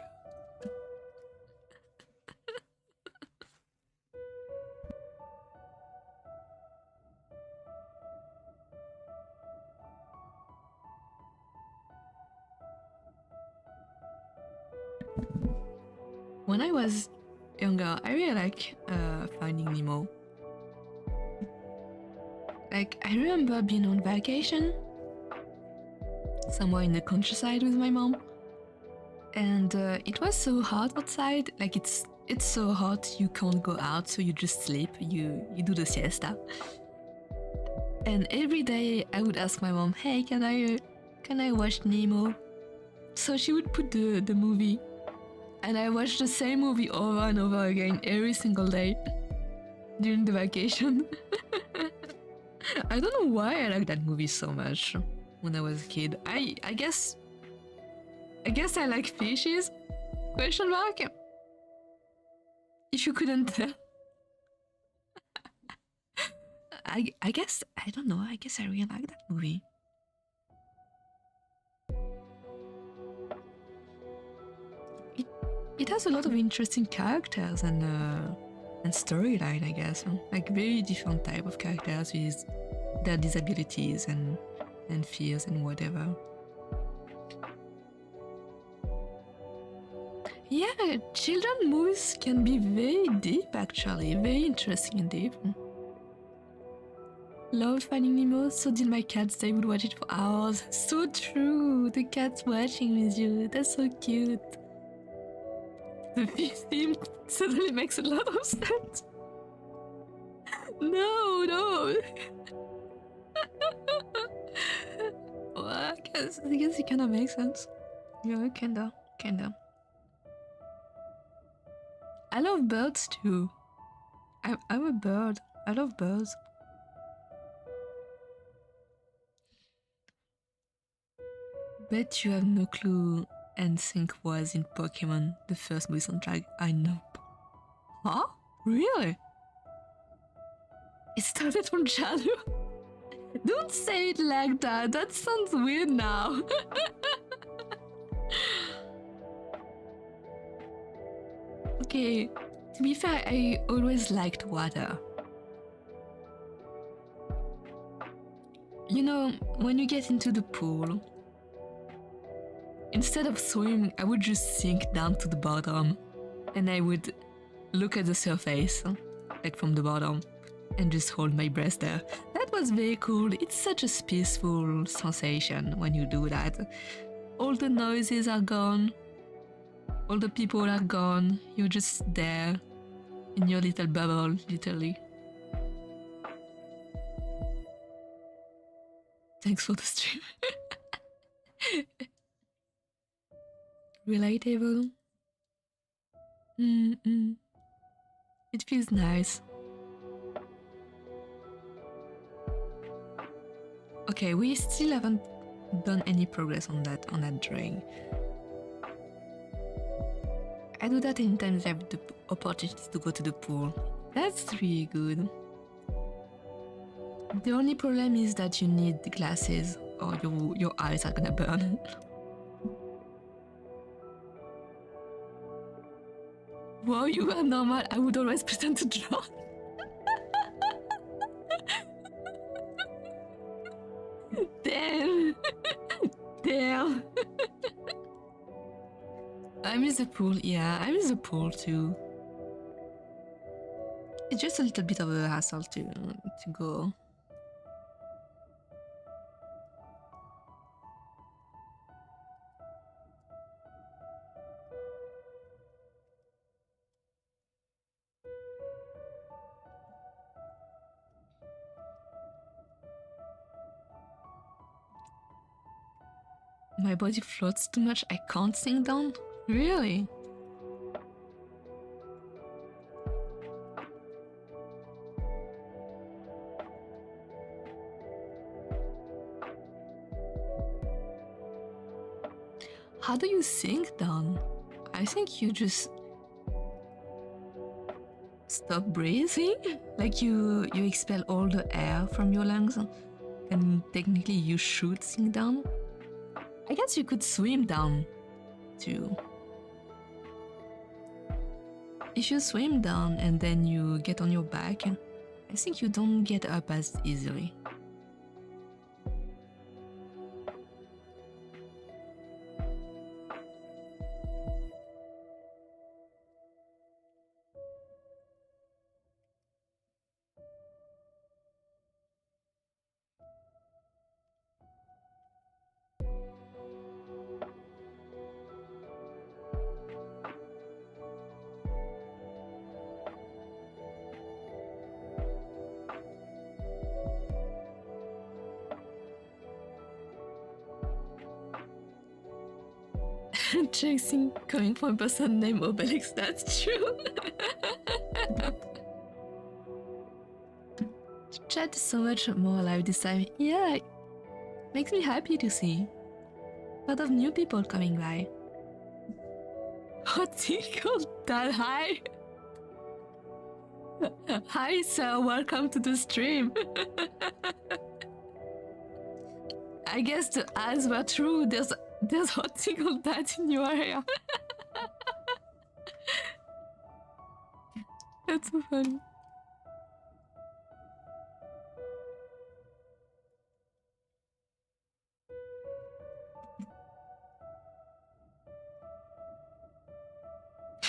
When I was younger, I really like Finding Nemo. Like, I remember being on vacation somewhere in the countryside with my mom, and it was so hot outside. Like, it's so hot you can't go out, so you just sleep. You do the siesta. And every day I would ask my mom, "Hey, can I watch Nemo?" So she would put the movie. And I watched the same movie over and over again every single day during the vacation. I don't know why I liked that movie so much when I was a kid. I guess I like fishes? Question mark? If you couldn't tell. I guess, I don't know, I guess I really like that movie. It has a lot of interesting characters and storyline, I guess. Like very different type of characters with their disabilities and fears and whatever. Yeah, children movies can be very deep actually, very interesting and deep. Loved Finding Nemo, so did my cats, they would watch it for hours. So true, the cat's watching with you, that's so cute. The fish theme suddenly makes a lot of sense. No. Well, I guess it kind of makes sense. Yeah, kinda. I love birds too. I'm a bird. I love birds. Bet you have no clue NSYNC was in Pokemon, the first movie soundtrack. I know. Huh? Really? It started from childhood? Don't say it like that. That sounds weird now. Okay, to be fair, I always liked water. You know, when you get into the pool, instead of swimming, I would just sink down to the bottom and I would look at the surface, like from the bottom, and just hold my breath there. That was very cool. It's such a peaceful sensation when you do that. All the noises are gone, all the people are gone, you're just there in your little bubble, literally. Thanks for the stream. Relatable. It feels nice. Okay, we still haven't done any progress on that drawing. I do that anytime I have the opportunity to go to the pool. That's really good. The only problem is that you need the glasses or your eyes are gonna burn. Wow, you are normal. I would always pretend to draw. Damn. Damn. I miss the pool. Yeah, I miss the pool too. It's just a little bit of a hassle to go. My body floats too much, I can't sink down? Really? How do you sink down? I think you just stop breathing, like you expel all the air from your lungs, and technically you should sink down. I guess you could swim down too. If you swim down and then you get on your back, I think you don't get up as easily. Chasing coming from a person named Obelix, that's true. Chat is so much more alive this time. Yeah, makes me happy to see a lot of new people coming by. Hot called that hi. Hi sir, welcome to the stream. I guess the ads were true. There's hot single dad in your area. That's so funny.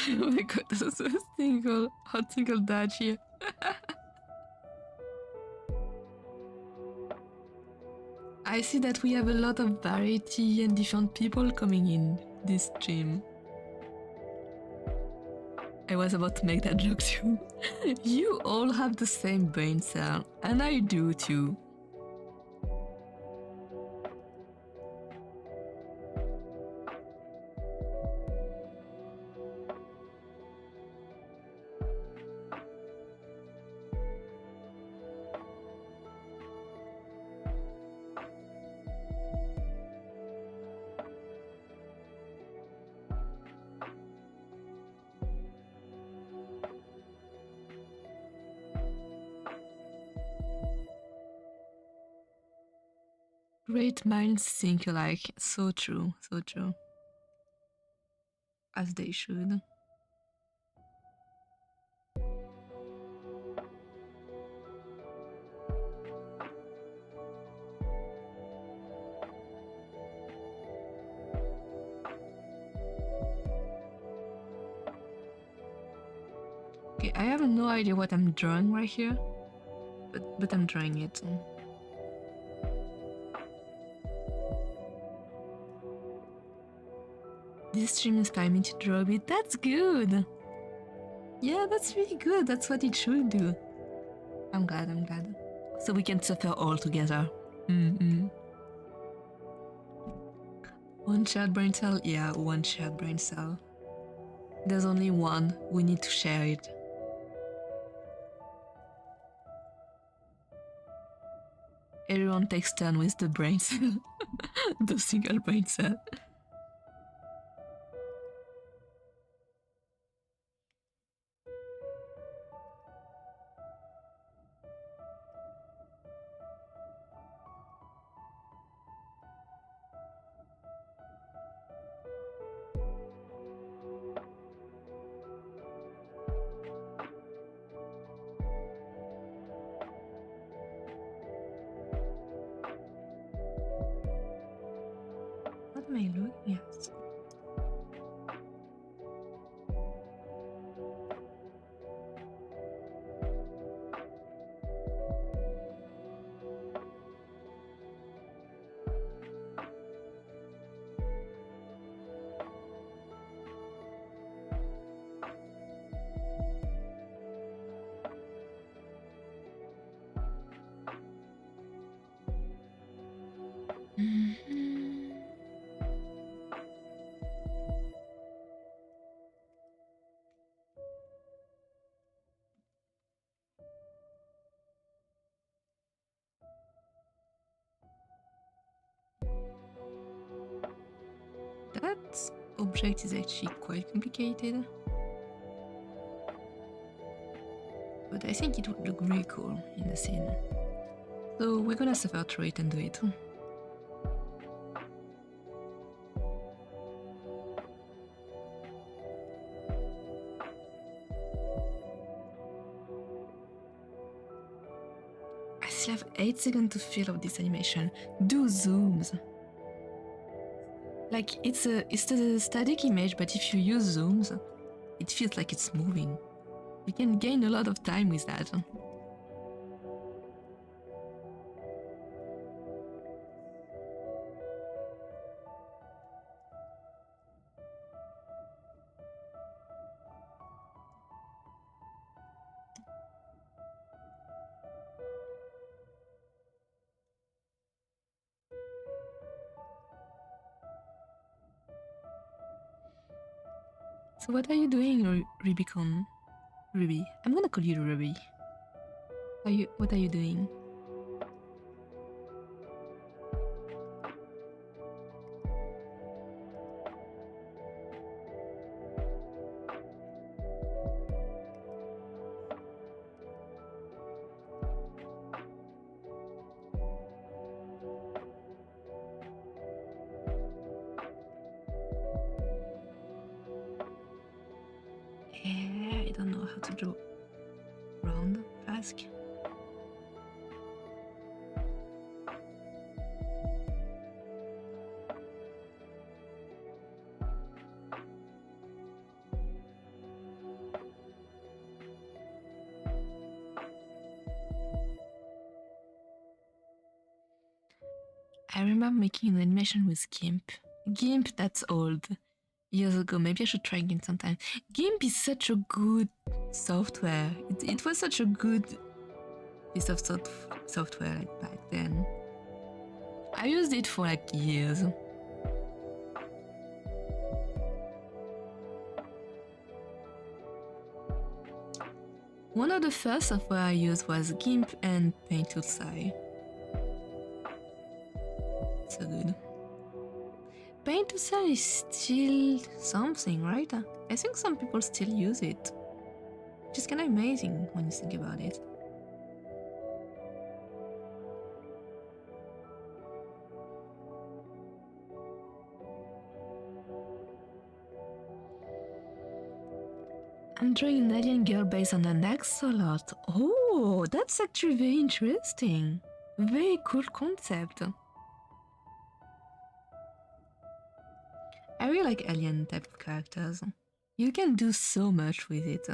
Oh my god, there's a hot single dad here. I see that we have a lot of variety and different people coming in this stream. I was about to make that joke too. You all have the same brain cell, and I do too. Great minds think alike. So true, so true. As they should. Okay, I have no idea what I'm drawing right here, but I'm drawing it. This stream inspired me to draw a bit. That's good. Yeah, that's really good. That's what it should do. I'm glad, I'm glad. So we can suffer all together. One shared brain cell? Yeah, one shared brain cell. There's only one. We need to share it. Everyone takes turn with the brain cell. The single brain cell. What am I looking at? That object is actually quite complicated, but I think it would look really cool in the scene. So we're gonna suffer through it and do it. I still have 8 seconds to fill up this animation. Do zooms. Like it's a static image, but if you use zooms, it feels like it's moving. You can gain a lot of time with that. So what are you doing, Rubicon? Ruby. I'm gonna call you Ruby. What are you doing? I don't know how to draw round mask. I remember making an animation with GIMP. GIMP, that's old. Years ago, maybe I should try again sometime. GIMP is such a good software. It was such a good piece of software like back then. I used it for like years. One of the first software I used was GIMP and Paint.sai. So good. Paint.sai is still something, right? I think some people still use it. Which is kind of amazing when you think about it. I'm drawing an alien girl based on an axolot. Oh, that's actually very interesting. Very cool concept. I really like alien type of characters. You can do so much with it.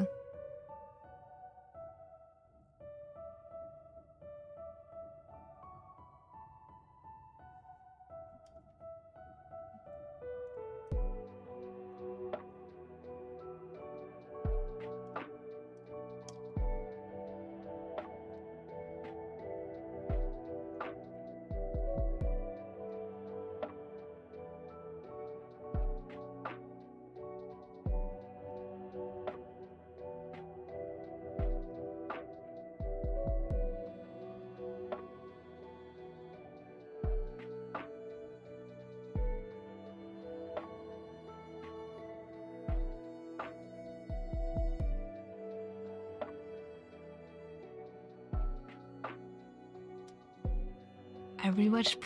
I rewatched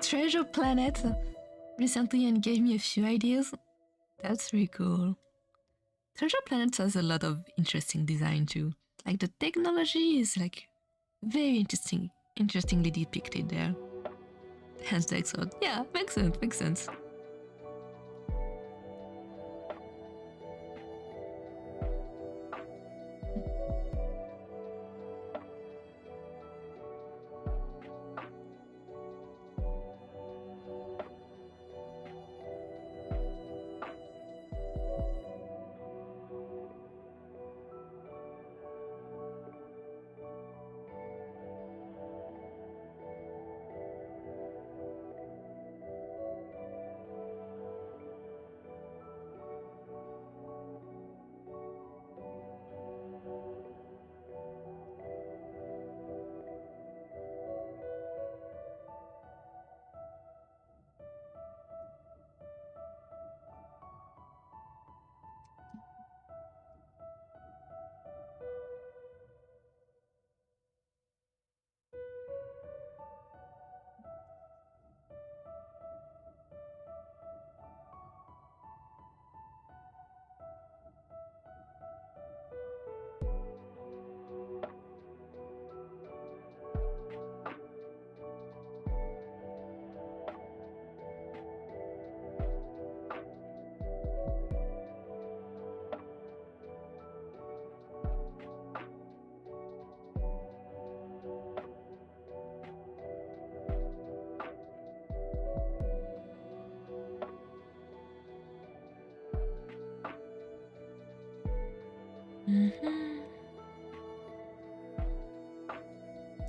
Treasure Planet recently and gave me a few ideas. That's really cool. Treasure Planet has a lot of interesting design too. Like the technology is like very interestingly depicted there. Hence the exort. Yeah, makes sense.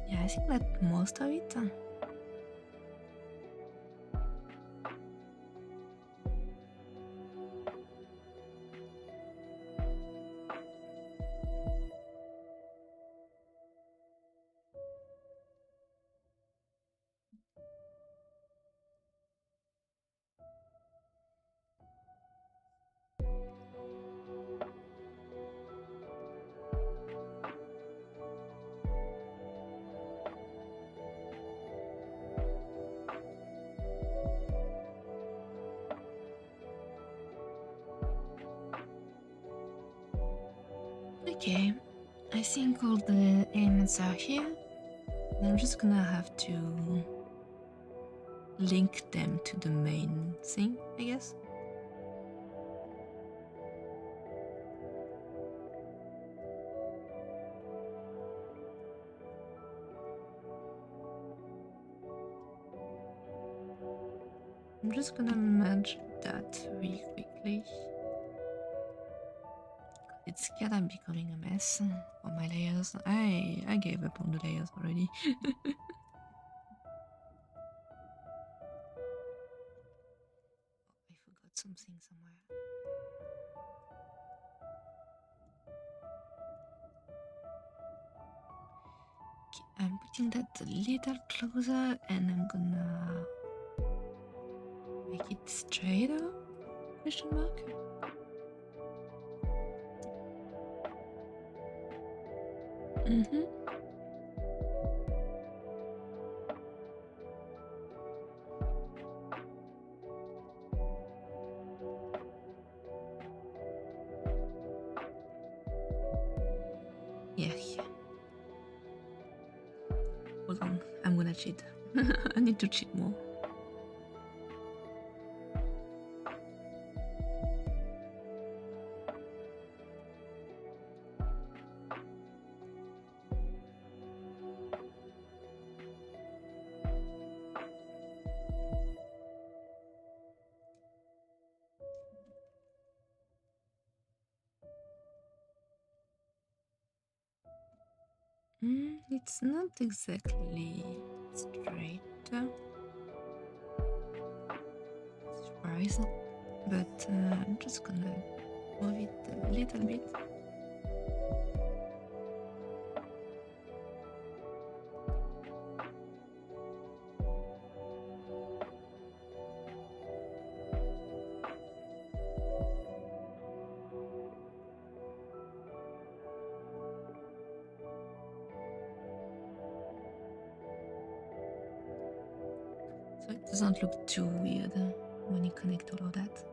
Yeah, I think that most of it. Okay, I think all the elements are here. I'm just gonna have to link them to the main thing, I guess. I'm just gonna merge that really quickly. It's kind of becoming a mess for my layers. I gave up on the layers already. I forgot something somewhere. Okay, I'm putting that a little closer and I'm gonna make it straighter? Question mark? Mm-hmm. Yeah. Hold on, I'm gonna cheat. I need to cheat more. It's not exactly straight. Surprise. But I'm just gonna move it a little bit. So it doesn't look too weird when you connect all of that.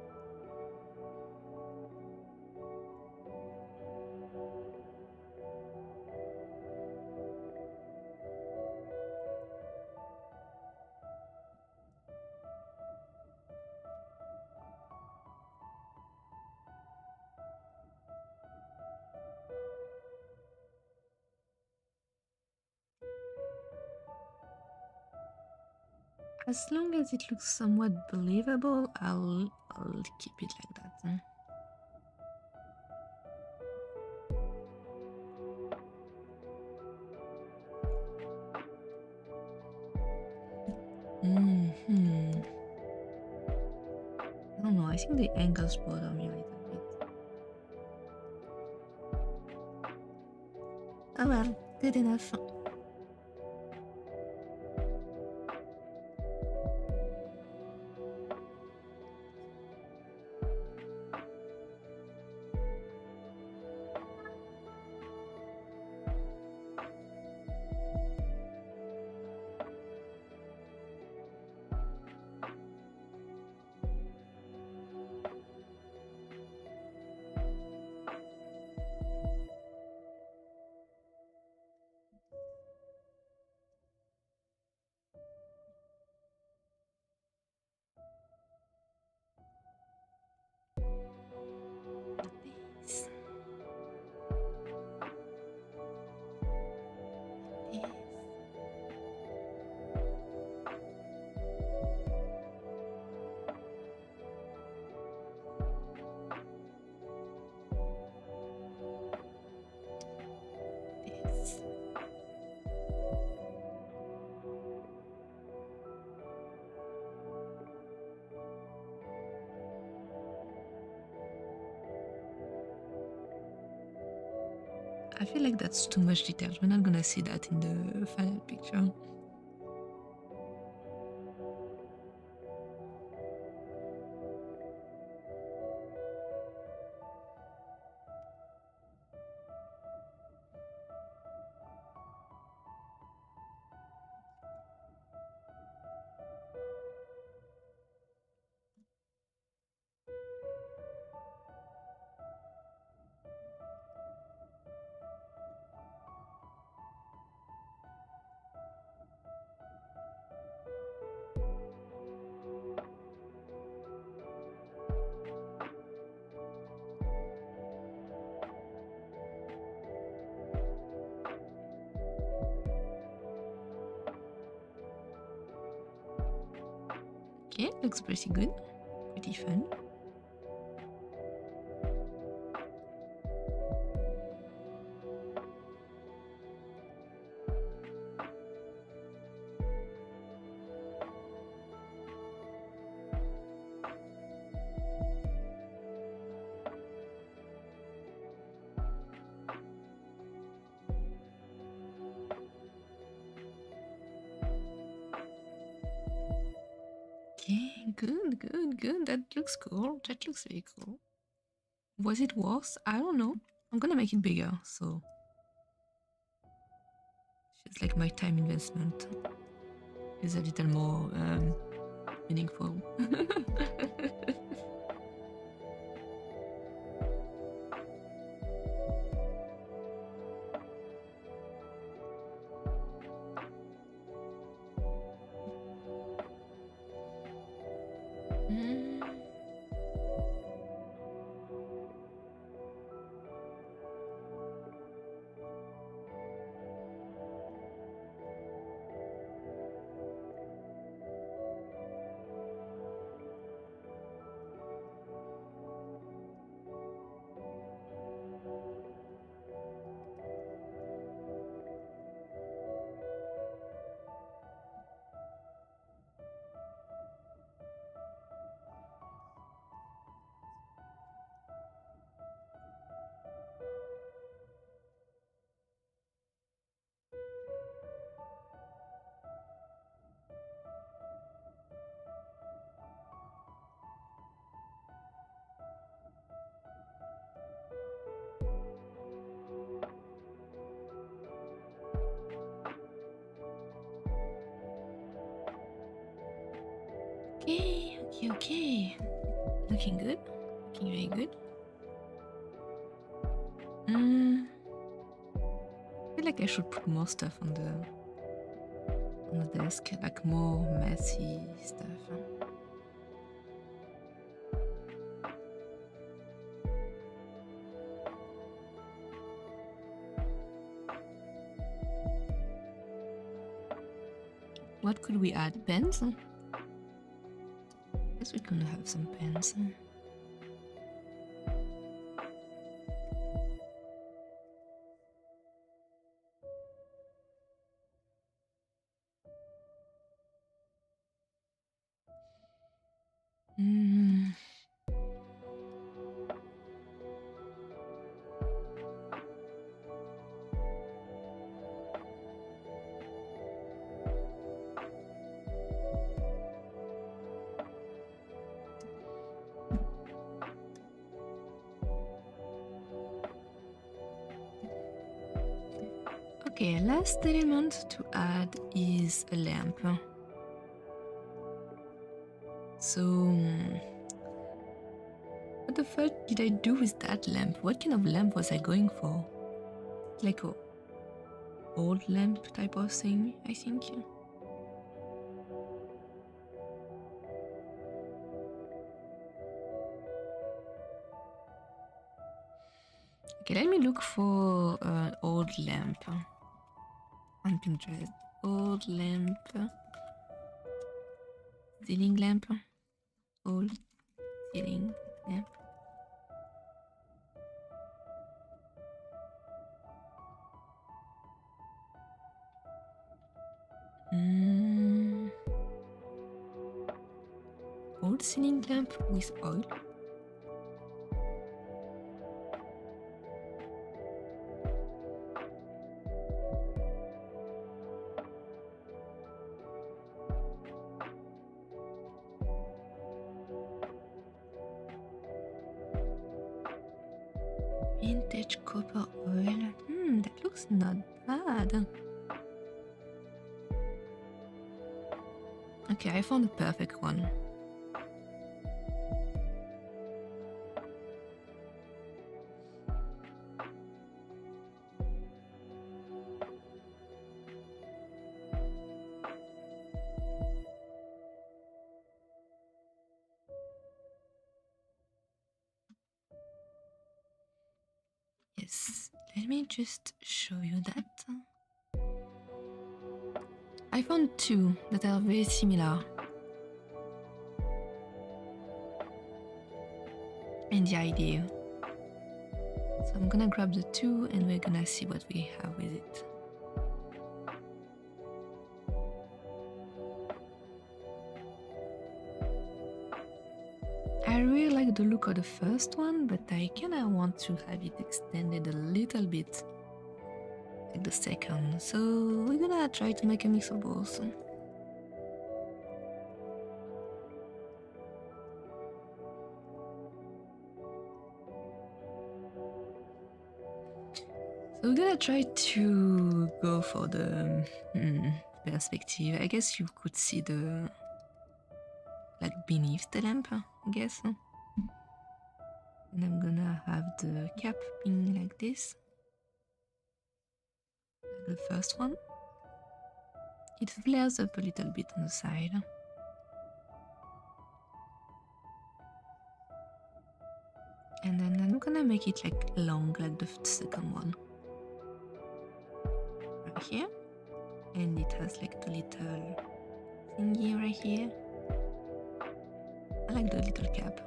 As long as it looks somewhat believable, I'll keep it like that. I don't know, I think the angles bother me a little bit. Oh well, good enough. This. This. I feel like that's too much detail. We're not gonna see that in the final picture. Okay, looks pretty good. Pretty fun. Okay, good, good, good. That looks cool. That looks very cool. Was it worse? I don't know. I'm gonna make it bigger, so it's like my time investment is a little more meaningful. Okay, okay, okay. Looking good. Looking very good. I feel like I should put more stuff on the desk, like more messy stuff. What could we add? Pens? Guess we could have some pens. Okay, last element to add is a lamp. So, what the fuck did I do with that lamp? What kind of lamp was I going for? Like a old lamp type of thing, I think. Okay, let me look for an old lamp on Pinterest. Old lamp. Ceiling lamp. Old ceiling lamp. Old ceiling lamp with oil. Vintage copper oil. That looks not bad. Okay, I found the perfect one. Yes, let me just show you that. I found two that are very similar in the idea. So I'm gonna grab the two and we're gonna see what we have with it. I really like the look of the first one, but I kinda want to have it extended a little bit like the second. So we're gonna try to make a mix of both. So we're gonna try to go for the perspective. I guess you could see the like beneath the lamp, I guess. And I'm gonna have the cap being like this. Like the first one. It flares up a little bit on the side. And then I'm gonna make it like long, like the second one. Right here. And it has like the little thingy right here. I like the little cap.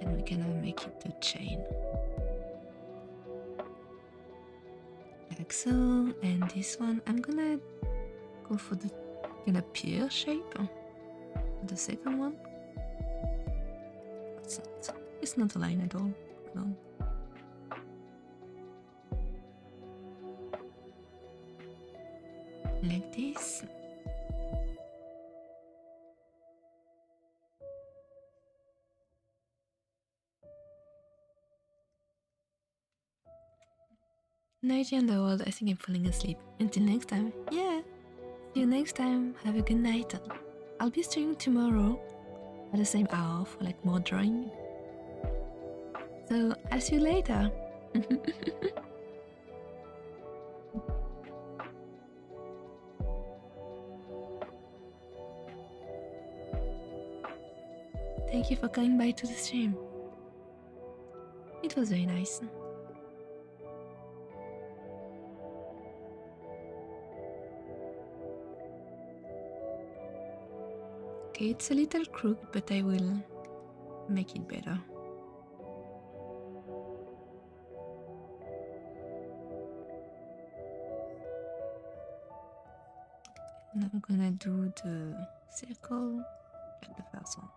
And we're gonna make it the chain. Like so. And this one, I'm gonna go for the kind of pear shape. The second one. It's not a line at all. No. Like this. Nighty Underworld, I think I'm falling asleep. Until next time, yeah. See you next time. Have a good night. I'll be streaming tomorrow at the same hour for like more drawing. So I'll see you later. Thank you for coming by to the stream. It was very nice. Okay, it's a little crooked, but I will make it better. And I'm gonna do the circle at the first one.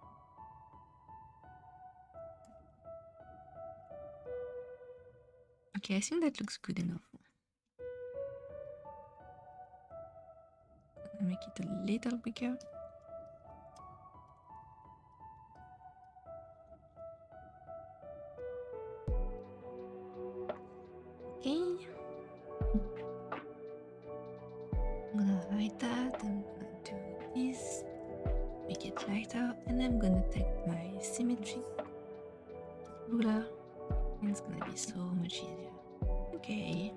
Okay, I think that looks good enough. I'm gonna make it a little bigger. Okay. I'm gonna write that, I'm gonna do this, make it lighter, and I'm gonna take my symmetry ruler, and it's gonna be so much easier. Okay.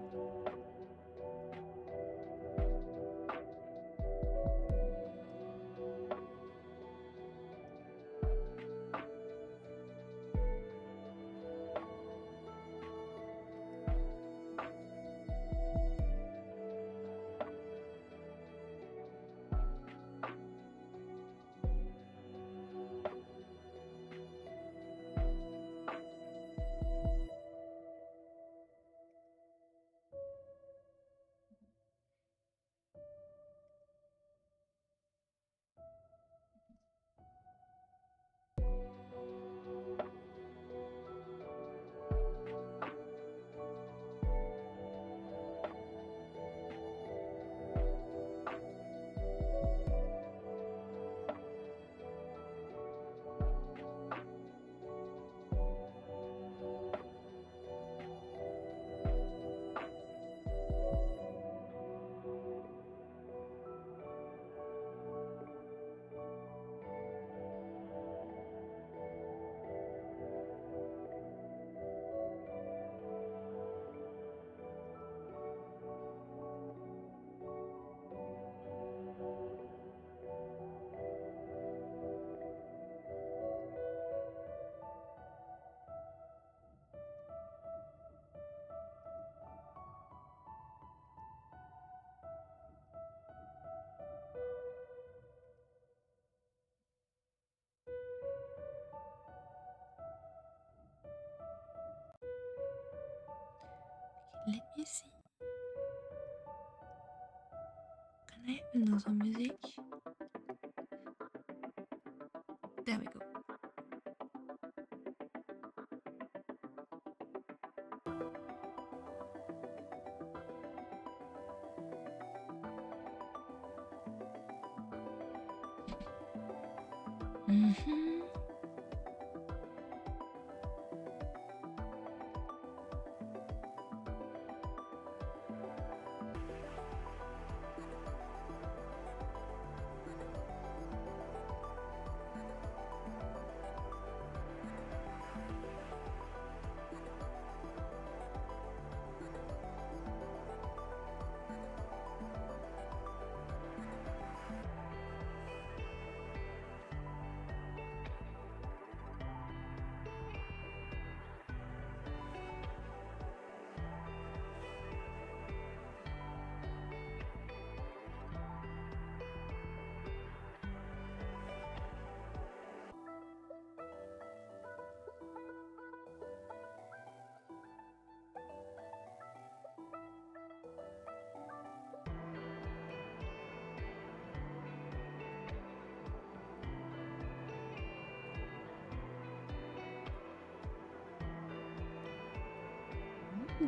Let me see. Can I have another music? There we go.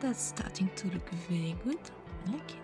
That's starting to look very good. I like it.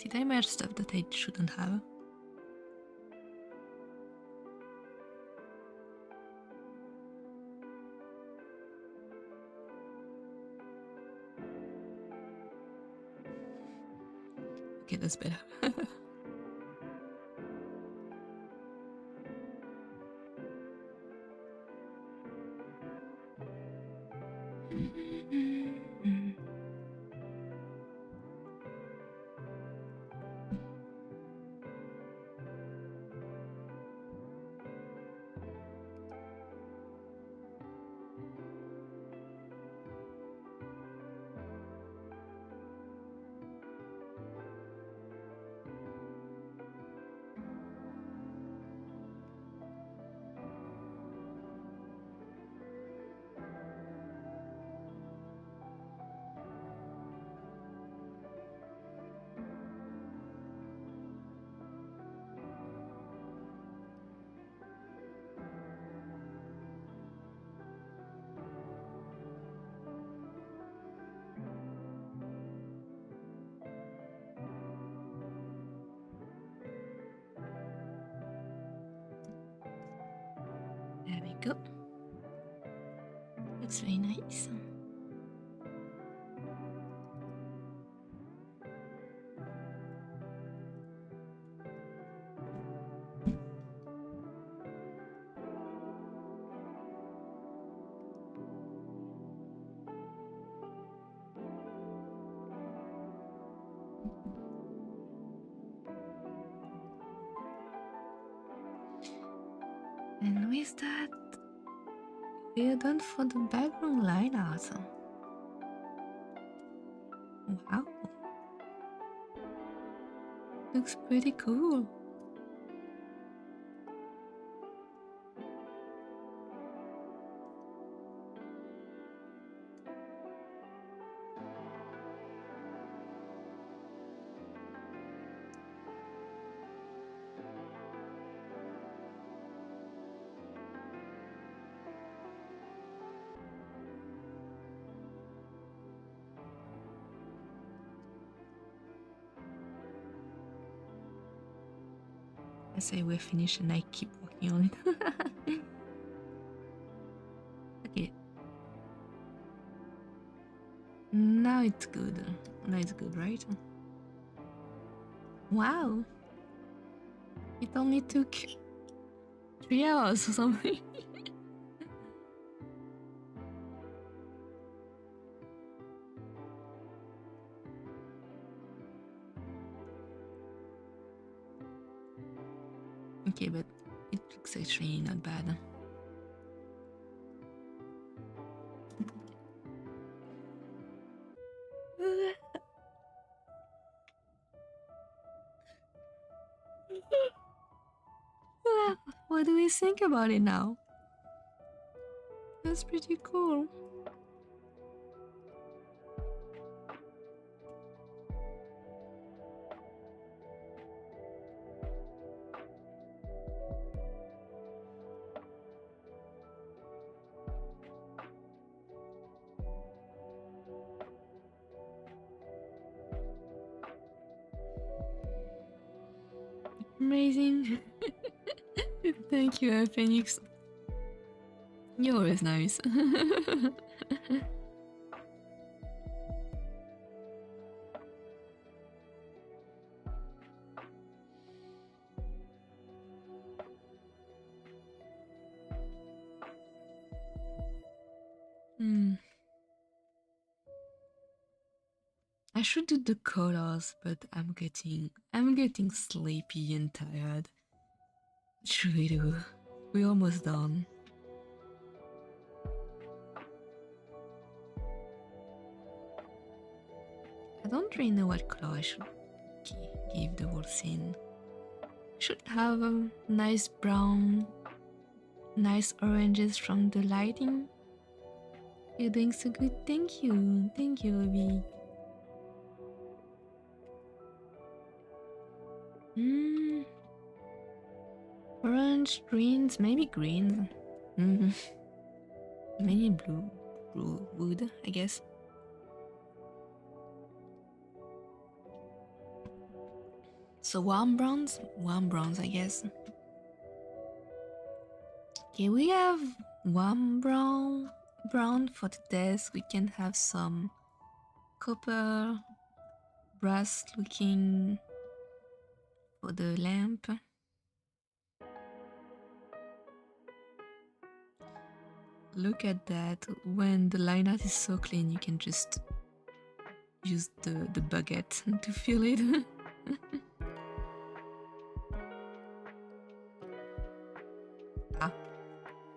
Did I merge stuff that I shouldn't have? Okay, that's better. There we go. Looks very nice. And with that, we are done for the background line art. Wow. Looks pretty cool. I say we're finished and I keep working on it. Okay. Now it's good. Now it's good, right? Wow. It only took 3 hours or something. Okay, but it looks actually not bad. What do we think about it now? That's pretty cool. Amazing. Thank you, Phoenix. You're always nice. I should do the colors, but I'm getting sleepy and tired. What should we do? We're almost done. I don't really know what color I should give the whole scene. Should have a nice brown, nice oranges from the lighting. You're doing so good. Thank you, Obi. Orange, greens, maybe green. Maybe blue wood, I guess. So warm bronze, I guess. Okay, we have warm brown for the desk. We can have some copper, brass looking for the lamp. Look at that. When the line art is so clean, you can just use the bucket to fill it.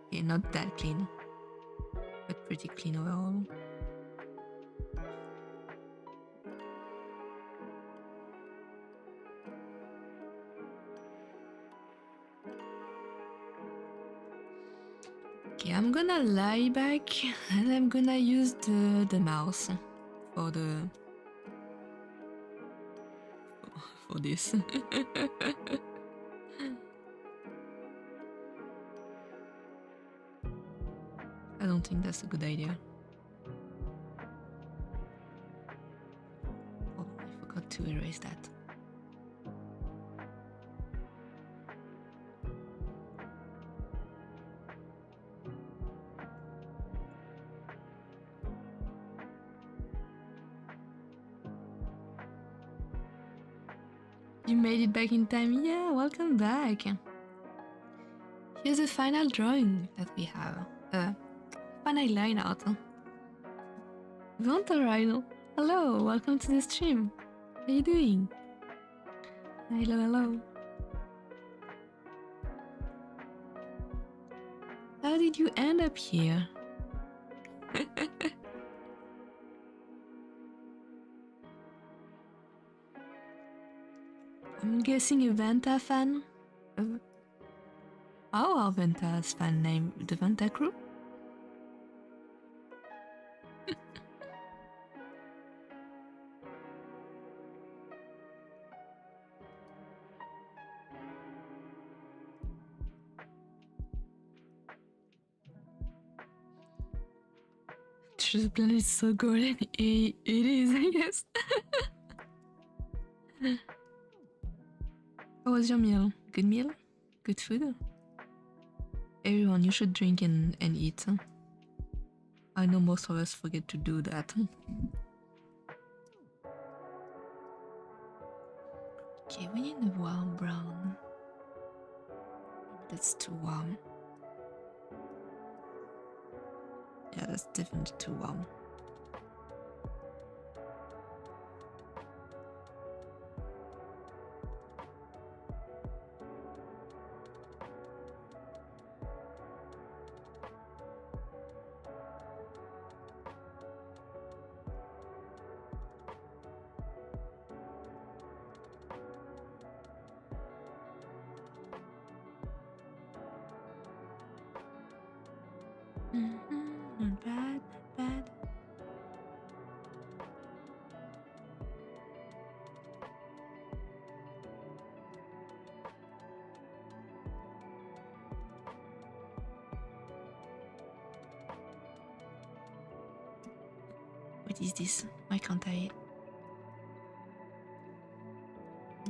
Okay, not that clean, but pretty clean overall. Okay, I'm gonna lie back and I'm gonna use the mouse for this. I don't think that's a good idea. Oh, I forgot to erase that. You made it back in time. Yeah, welcome back. Here's the final drawing that we have. Final line art. Rhino. Hello, welcome to the stream. How are you doing? Hello. How did you end up here? I'm guessing a Vanta fan? How are Vanta's fan name? The Vanta crew? The planet is so golden. It is, I guess. How was your meal? Good meal? Good food? Everyone, you should drink and eat. I know most of us forget to do that. Okay, we need a warm brown. That's too warm. Yeah, that's definitely too warm. Not bad, not bad. What is this? Why can't I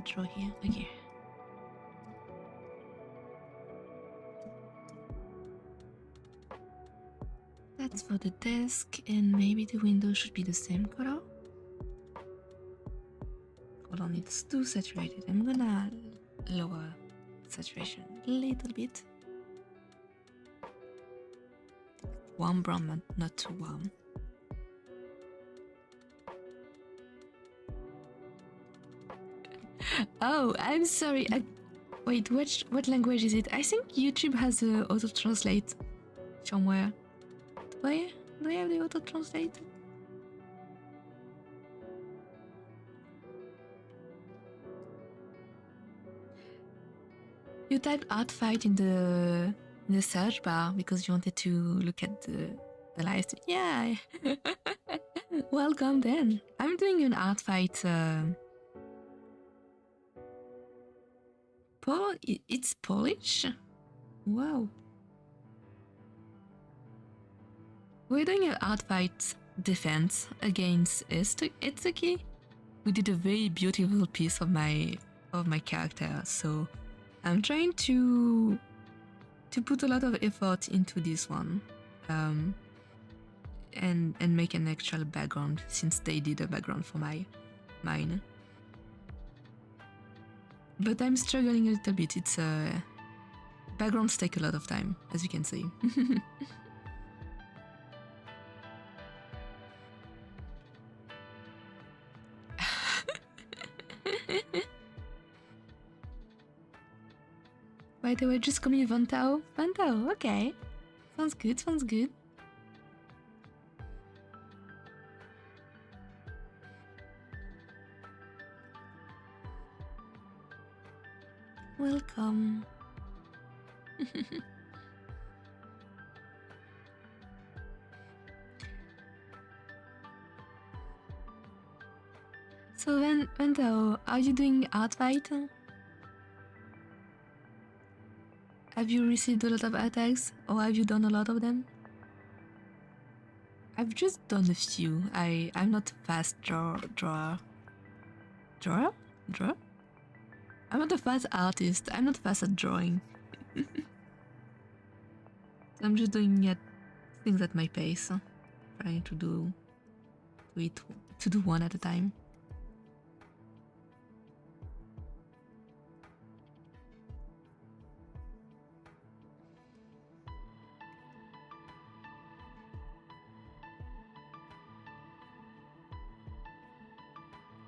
draw here? Okay. That's for the desk, and maybe the window should be the same color. Hold on, it's too saturated. I'm gonna lower saturation a little bit. Warm brown, not too warm. Oh, I'm sorry. Wait, what language is it? I think YouTube has a auto-translate somewhere. Do I have the auto-translate? You typed Artfight in the search bar because you wanted to look at the live stream. Yeah. Welcome then. I'm doing an Artfight. It's Polish? Wow. We're doing an Artfight defense against Itsuki. We did a very beautiful piece of my of my character, so I'm trying to put a lot of effort into this one, and make an actual background, since they did a background for mine. But I'm struggling a little bit. It's backgrounds take a lot of time, as you can see. By the way, just call me Vantao. Vantao, okay. Sounds good, sounds good. Welcome. So Vantao, are you doing Artfight? Have you received a lot of attacks, or have you done a lot of them? I've just done a few. I'm not a fast drawer? I'm not a fast artist. I'm not fast at drawing. I'm just doing things at my pace, trying to do one at a time.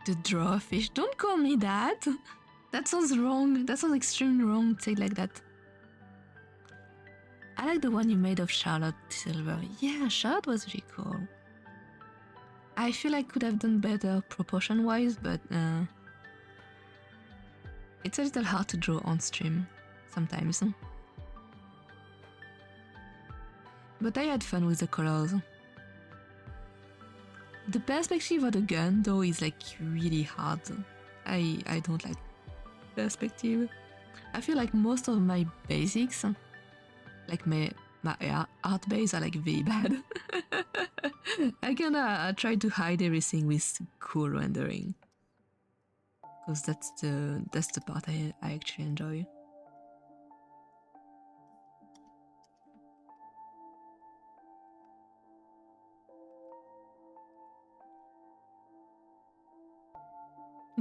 The draw fish. Don't call me that. That sounds wrong. That sounds extremely wrong to say it like that. I like the one you made of Charlotte Silver. Yeah, Charlotte was really cool. I feel I could have done better proportion-wise, but it's a little hard to draw on stream sometimes. But I had fun with the colors. The perspective of the gun, though, is like really hard. I don't like perspective. I feel like most of my basics, like my art base, are like very bad. I kinda try to hide everything with cool rendering, because that's the part I actually enjoy.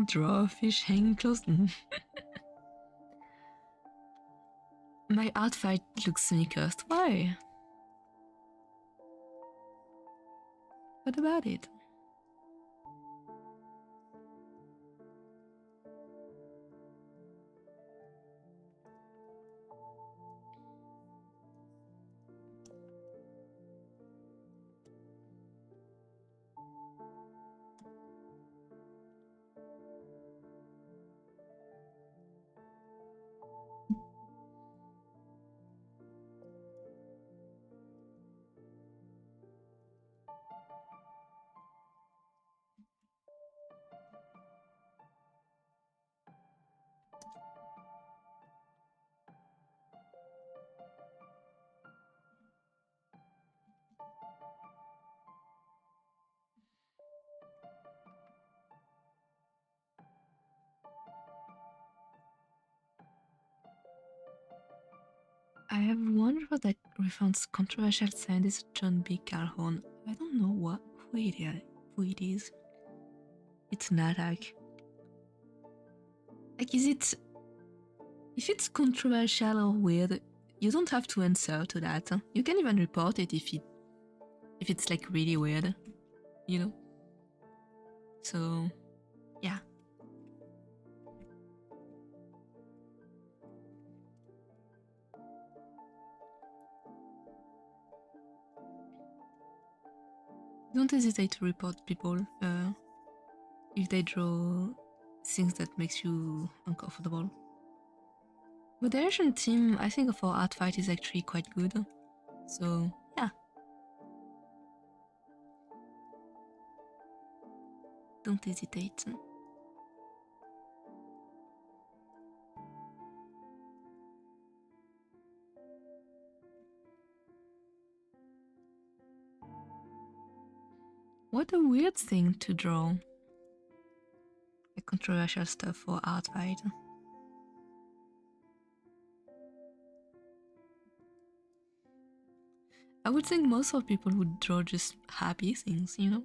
Draw a fish hanging close. My Artfight looks semi-cursed. Why? What about it? I have one word that reference controversial scientist John B. Calhoun. I don't know who it is. It's an attack. Like, if it's controversial or weird, you don't have to answer to that. You can even report it if it's like really weird, you know? So, yeah. Don't hesitate to report people if they draw things that makes you uncomfortable. But the Asian team, I think, for Artfight is actually quite good. So, yeah. Don't hesitate. What a weird thing to draw. Like, controversial stuff for Artfight. I would think most of people would draw just happy things, you know?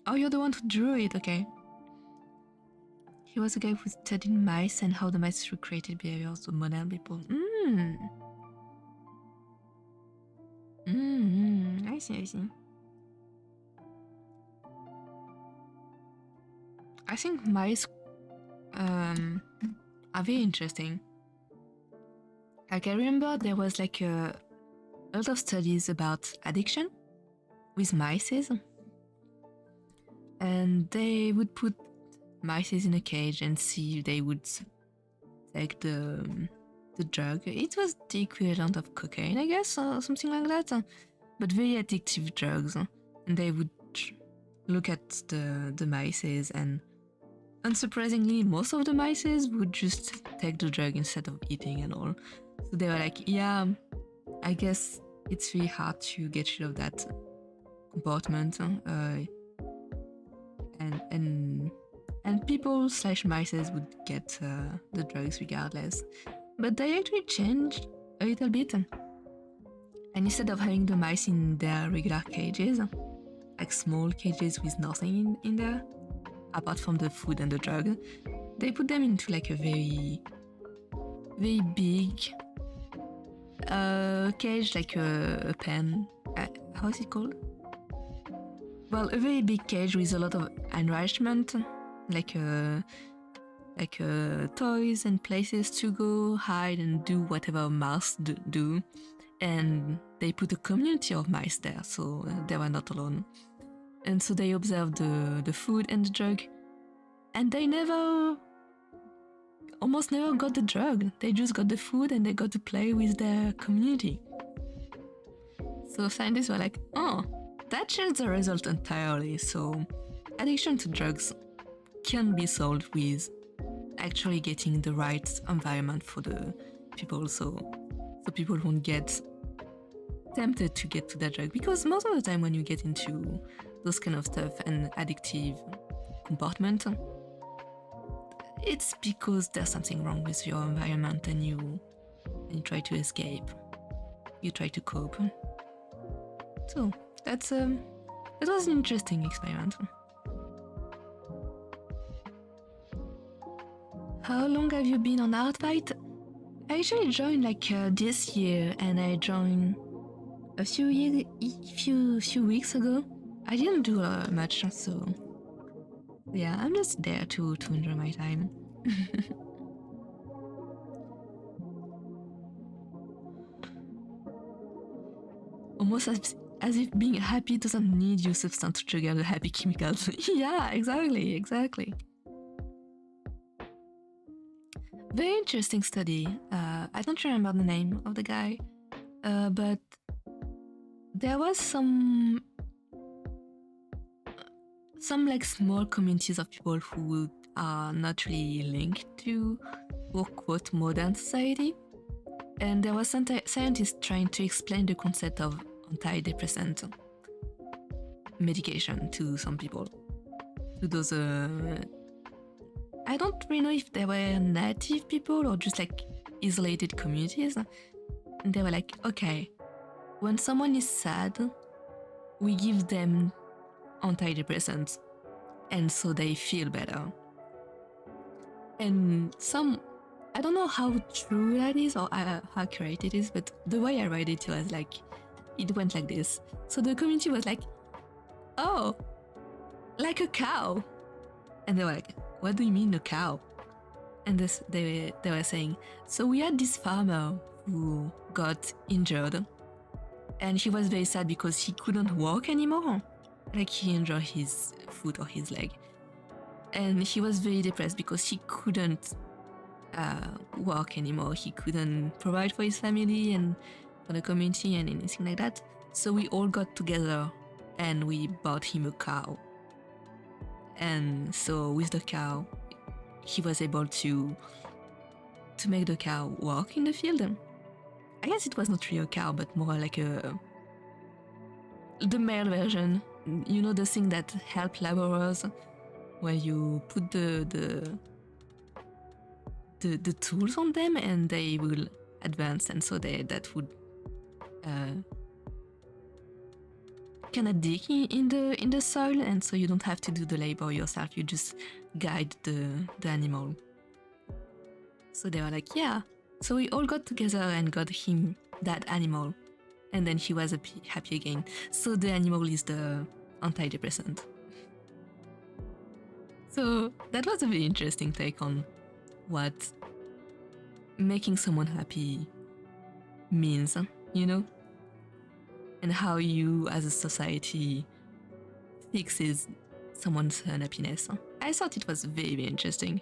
Oh, you're the one who drew it, okay. He was a guy who studied mice and how the mice recreated behaviors to model people. I see, I see. I think mice are very interesting. Like, I remember there was like a lot of studies about addiction with mice, and they would put mice in a cage and see if they would take the drug. It was the equivalent of cocaine, I guess, or something like that, but very addictive drugs. And they would look at the mice, and unsurprisingly, most of the mice would just take the drug instead of eating and all. So they were like, yeah, I guess it's really hard to get rid of that comportment. And people / mice would get the drugs regardless. But they actually changed a little bit. And instead of having the mice in their regular cages, like small cages with nothing in there, apart from the food and the drug, they put them into like a very, very big cage, like a pen. How is it called? Well, a very big cage with a lot of enrichment, like toys and places to go, hide and do whatever mice do. And they put a community of mice there, so they were not alone. And so they observed the food and the drug, and they almost never got the drug. They just got the food and they got to play with their community. So scientists were like, oh, that changed the result entirely. So addiction to drugs can be solved with actually getting the right environment for the people, so people won't get tempted to get to that drug. Because most of the time when you get into those kind of stuff and addictive comportment, it's because there's something wrong with your environment and you try to escape, you try to cope. So that was an interesting experiment. How long have you been on Artfight? I actually joined like this year, and I joined a few weeks ago. I didn't do much, so yeah, I'm just there to enjoy my time. Almost as if being happy doesn't need your substance to trigger the happy chemicals. Yeah, exactly. Very interesting study. I don't remember the name of the guy, but there was some like small communities of people who are not really linked to quote modern society, and there was some scientists trying to explain the concept of antidepressant medication to some people, to those I don't really know if they were native people or just like isolated communities. And they were like, okay, when someone is sad, we give them antidepressants, and so they feel better. And I don't know how true that is or how accurate it is, but the way I read it was like, it went like this. So the community was like, oh, like a cow. And they were like, what do you mean a cow? And they were saying, so we had this farmer who got injured, and he was very sad because he couldn't walk anymore. Like he injured his foot or his leg. And he was very depressed because he couldn't work anymore. He couldn't provide for his family and for the community and anything like that. So we all got together and we bought him a cow. And so with the cow, he was able to make the cow walk in the field. I guess it was not really a cow, but more like the male version. You know, the thing that help laborers, where you put the tools on them and they will advance, and so that would kind of dig in the soil, and so you don't have to do the labor yourself. You just guide the animal. So they were like, yeah. So we all got together and got him that animal, and then he was happy again. So the animal is the antidepressant. So that was a very interesting take on what making someone happy means, you know? And how you as a society fixes someone's unhappiness. I thought it was very, very interesting.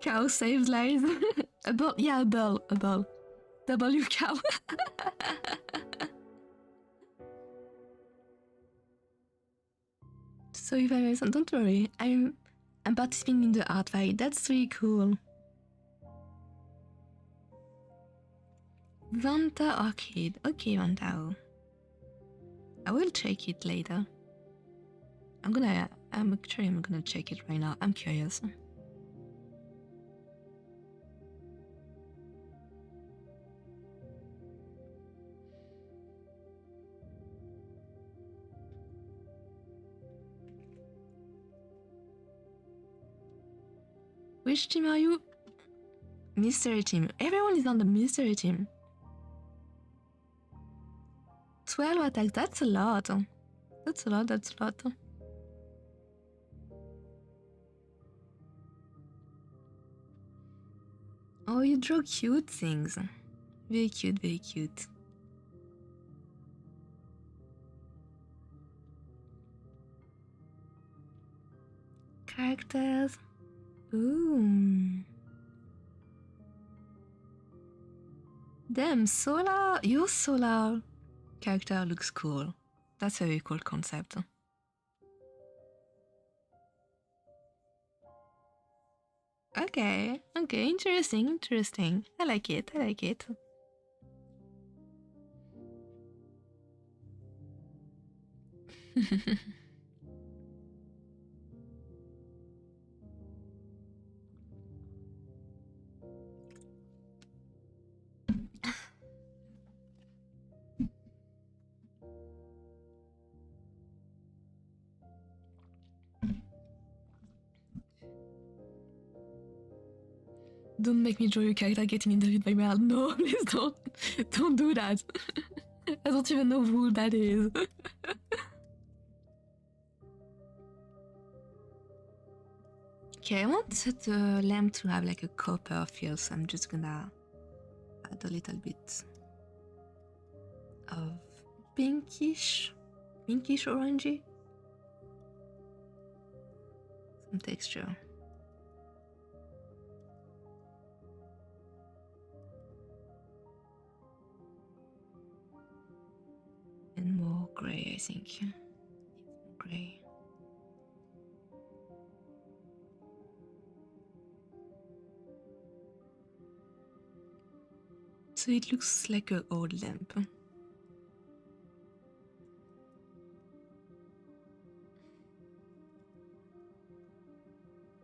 Cow saves lives. A bell, yeah, a bell. W cow. So if I miss, don't worry, I'm participating in the Artfight. That's really cool. Vanta Arcade. Okay, Vanta. I will check it later. I'm gonna check it right now. I'm curious. Which team are you? Mystery team. Everyone is on the mystery team. 12 attacks, that's a lot. That's a lot. Oh, you draw cute things. Very cute, very cute. Characters. Ooh. Damn, Solar. Your Solar character looks cool. That's a very cool concept. Okay, interesting. I like it. Don't make me draw your character getting interviewed by Mel. No, please don't. Don't do that. I don't even know who that is. Okay, I want the lamp to have like a copper feel, so I'm just gonna add a little bit of pinkish orangey. Some texture. And more grey, I think. Grey. So it looks like an old lamp.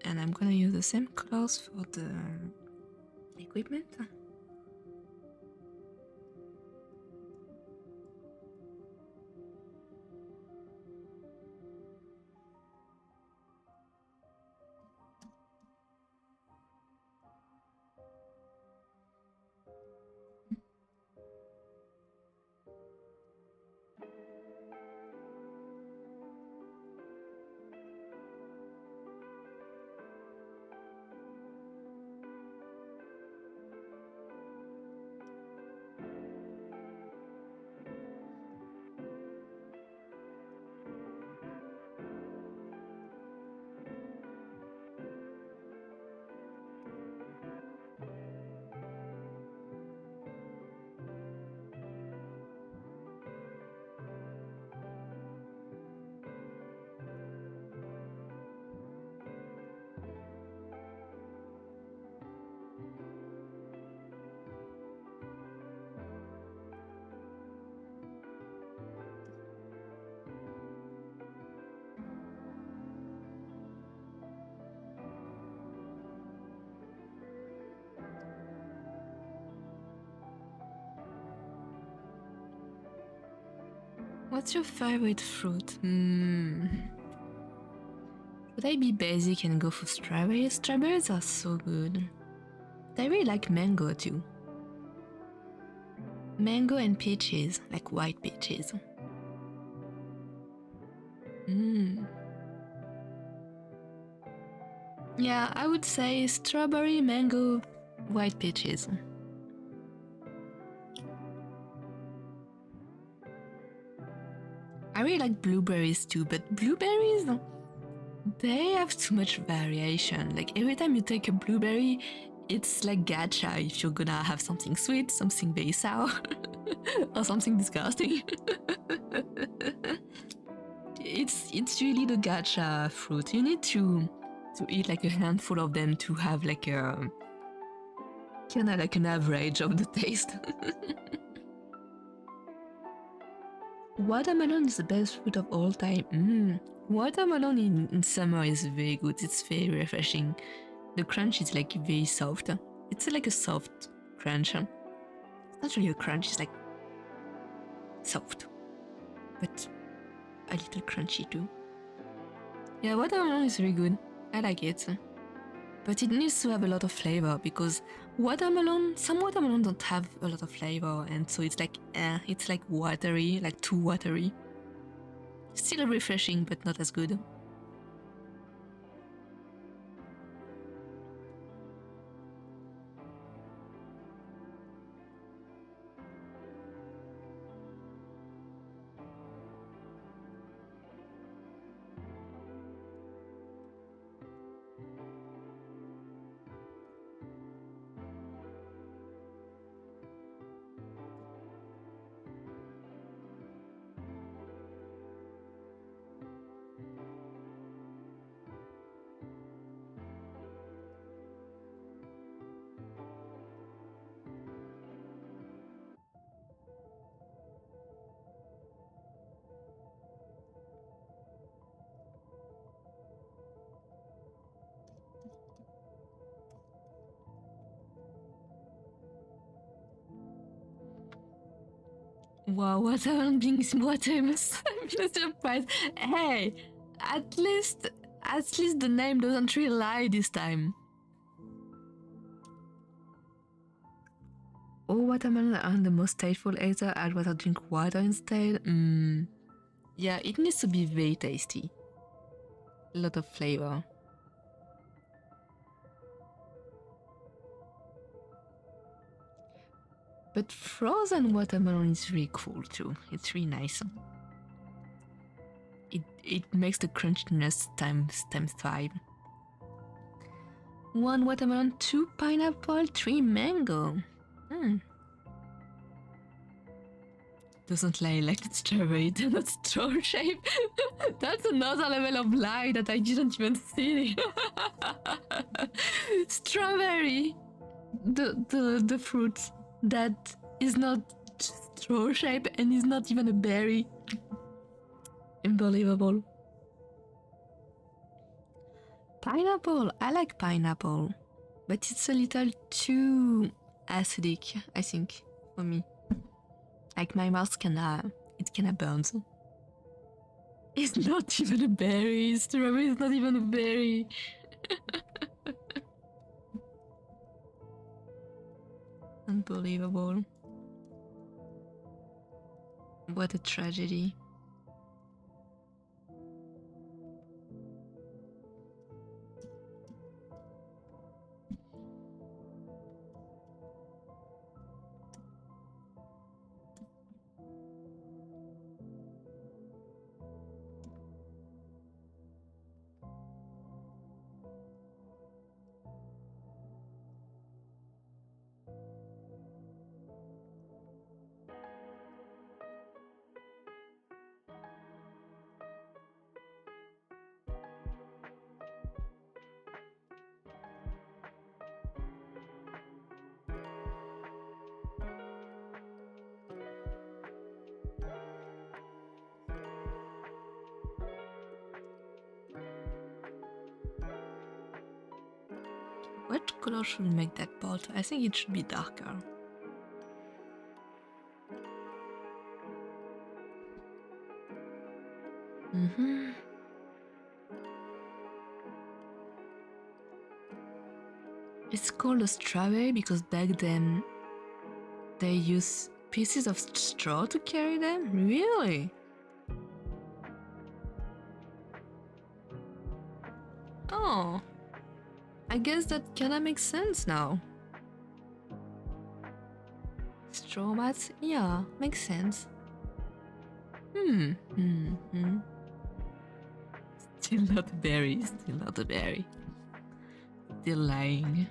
And I'm gonna use the same colors for the equipment. What's your favorite fruit? Would I be basic and go for strawberries? Strawberries are so good. But I really like mango too. Mango and peaches, like white peaches. Yeah, I would say strawberry, mango, white peaches. I really like blueberries too, but blueberries, they have too much variation. Like every time you take a blueberry, it's like gacha if you're gonna have something sweet, something very sour, or something disgusting. It's really the gacha fruit. You need to eat like a handful of them to have like a kinda like an average of the taste. Watermelon is the best fruit of all time. Watermelon in summer is very good. It's very refreshing. The crunch is like very soft. It's like a soft crunch. It's not really a crunch, it's like soft. But a little crunchy too. Yeah, watermelon is very good. I like it. But it needs to have a lot of flavor because some watermelon don't have a lot of flavor, and so it's like watery, like too watery. Still refreshing, but not as good. Wow, watermelon being watermelons. I'm surprised. Hey, at least the name doesn't really lie this time. All watermelon are the most tasteful either. I'd rather drink water instead. Yeah, it needs to be very tasty. A lot of flavor. But frozen watermelon is really cool too. It's really nice. It makes the crunchiness times 5. 1 watermelon, 2 pineapple, 3 mango. Doesn't lie like it's strawberry, not straw shape. That's another level of lie that I didn't even see. Strawberry, the fruit that is not straw shape and is not even a berry. Unbelievable. Pineapple, I like pineapple, but it's a little too acidic, I think, for me. Like my mouth it burns. It's not even a berry. Strawberry is not even a berry. Unbelievable. What a tragedy. What color should we make that pot? I think it should be darker. Mm-hmm. It's called a strawberry because back then they used pieces of straw to carry them? Really? Oh, I guess that kinda makes sense now. Straw mats? Yeah, makes sense. Still not a berry, still not a berry. Still lying.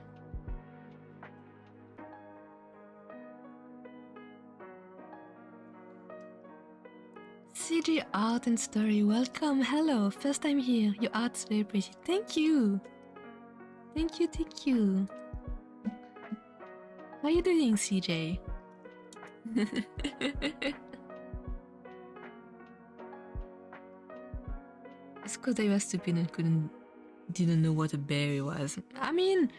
CG Art and Story, welcome, hello, first time here, your art's very pretty, thank you! Thank you, thank you! How are you doing, CJ? It's because I was stupid and didn't know what a berry was. I mean,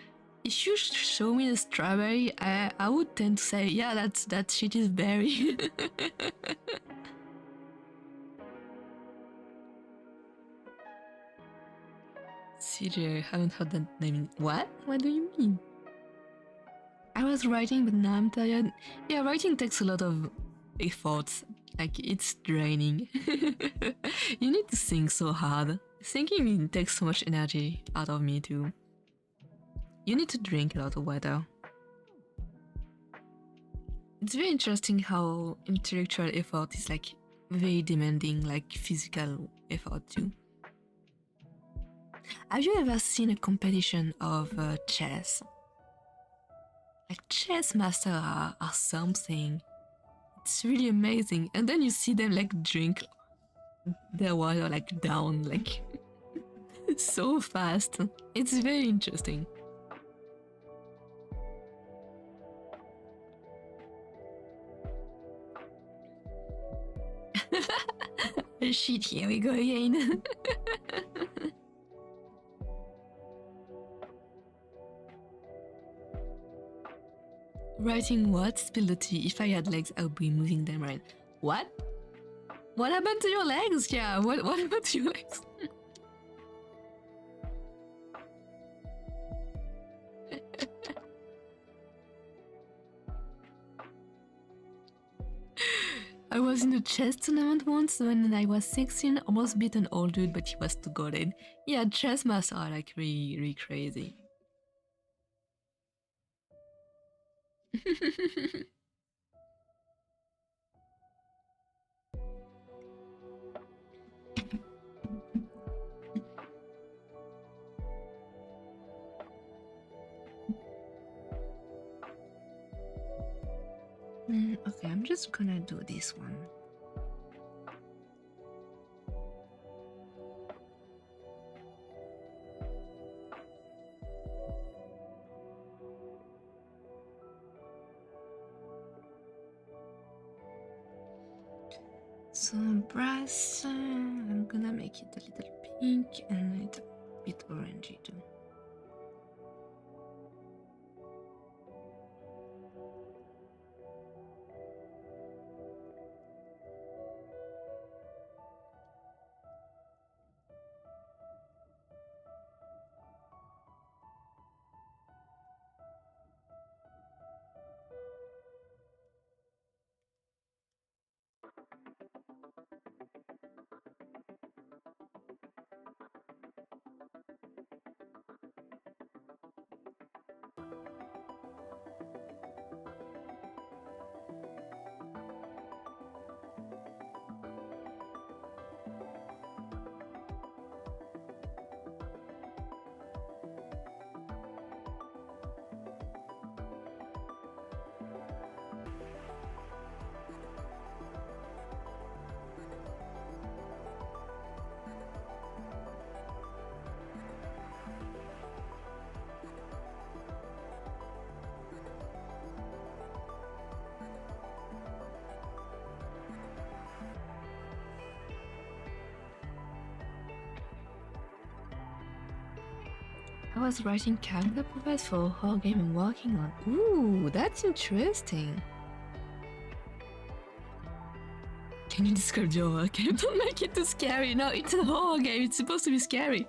if you show me a strawberry, I would tend to say, yeah, that shit is berry. CJ, I haven't heard that name. What? What do you mean? I was writing, but now I'm tired. Yeah, writing takes a lot of effort. Like, it's draining. You need to think so hard. Thinking takes so much energy out of me too. You need to drink a lot of water. It's very interesting how intellectual effort is like very demanding, like physical effort too. Have you ever seen a competition of chess? Like chess masters are something. It's really amazing. And then you see them like drink their water like down like so fast. It's very interesting. Shit, here we go again. Writing what? Spill the tea. If I had legs, I would be moving them right. What? What happened to your legs? Yeah, what happened to your legs? I was in a chess tournament once when I was 16, almost beat an old dude, but he was too good. Yeah, chess masters are like really crazy. Okay, I'm just gonna do this one. So brass, I'm gonna make it a little pink and a bit orangey too. I was writing character profiles for a horror game I'm working on. Ooh, that's interesting. Can you describe your horror game? Don't make it too scary. No, it's a horror game. It's supposed to be scary.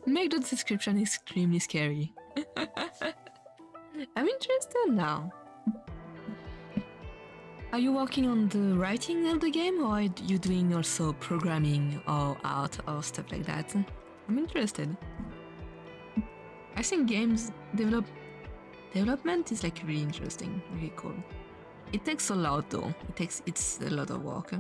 Make the description extremely scary. I'm interested now. Are you working on the writing of the game, or are you doing also programming or art or stuff like that? I'm interested. I think games development is like really interesting, really cool. It takes a lot though. It's a lot of work.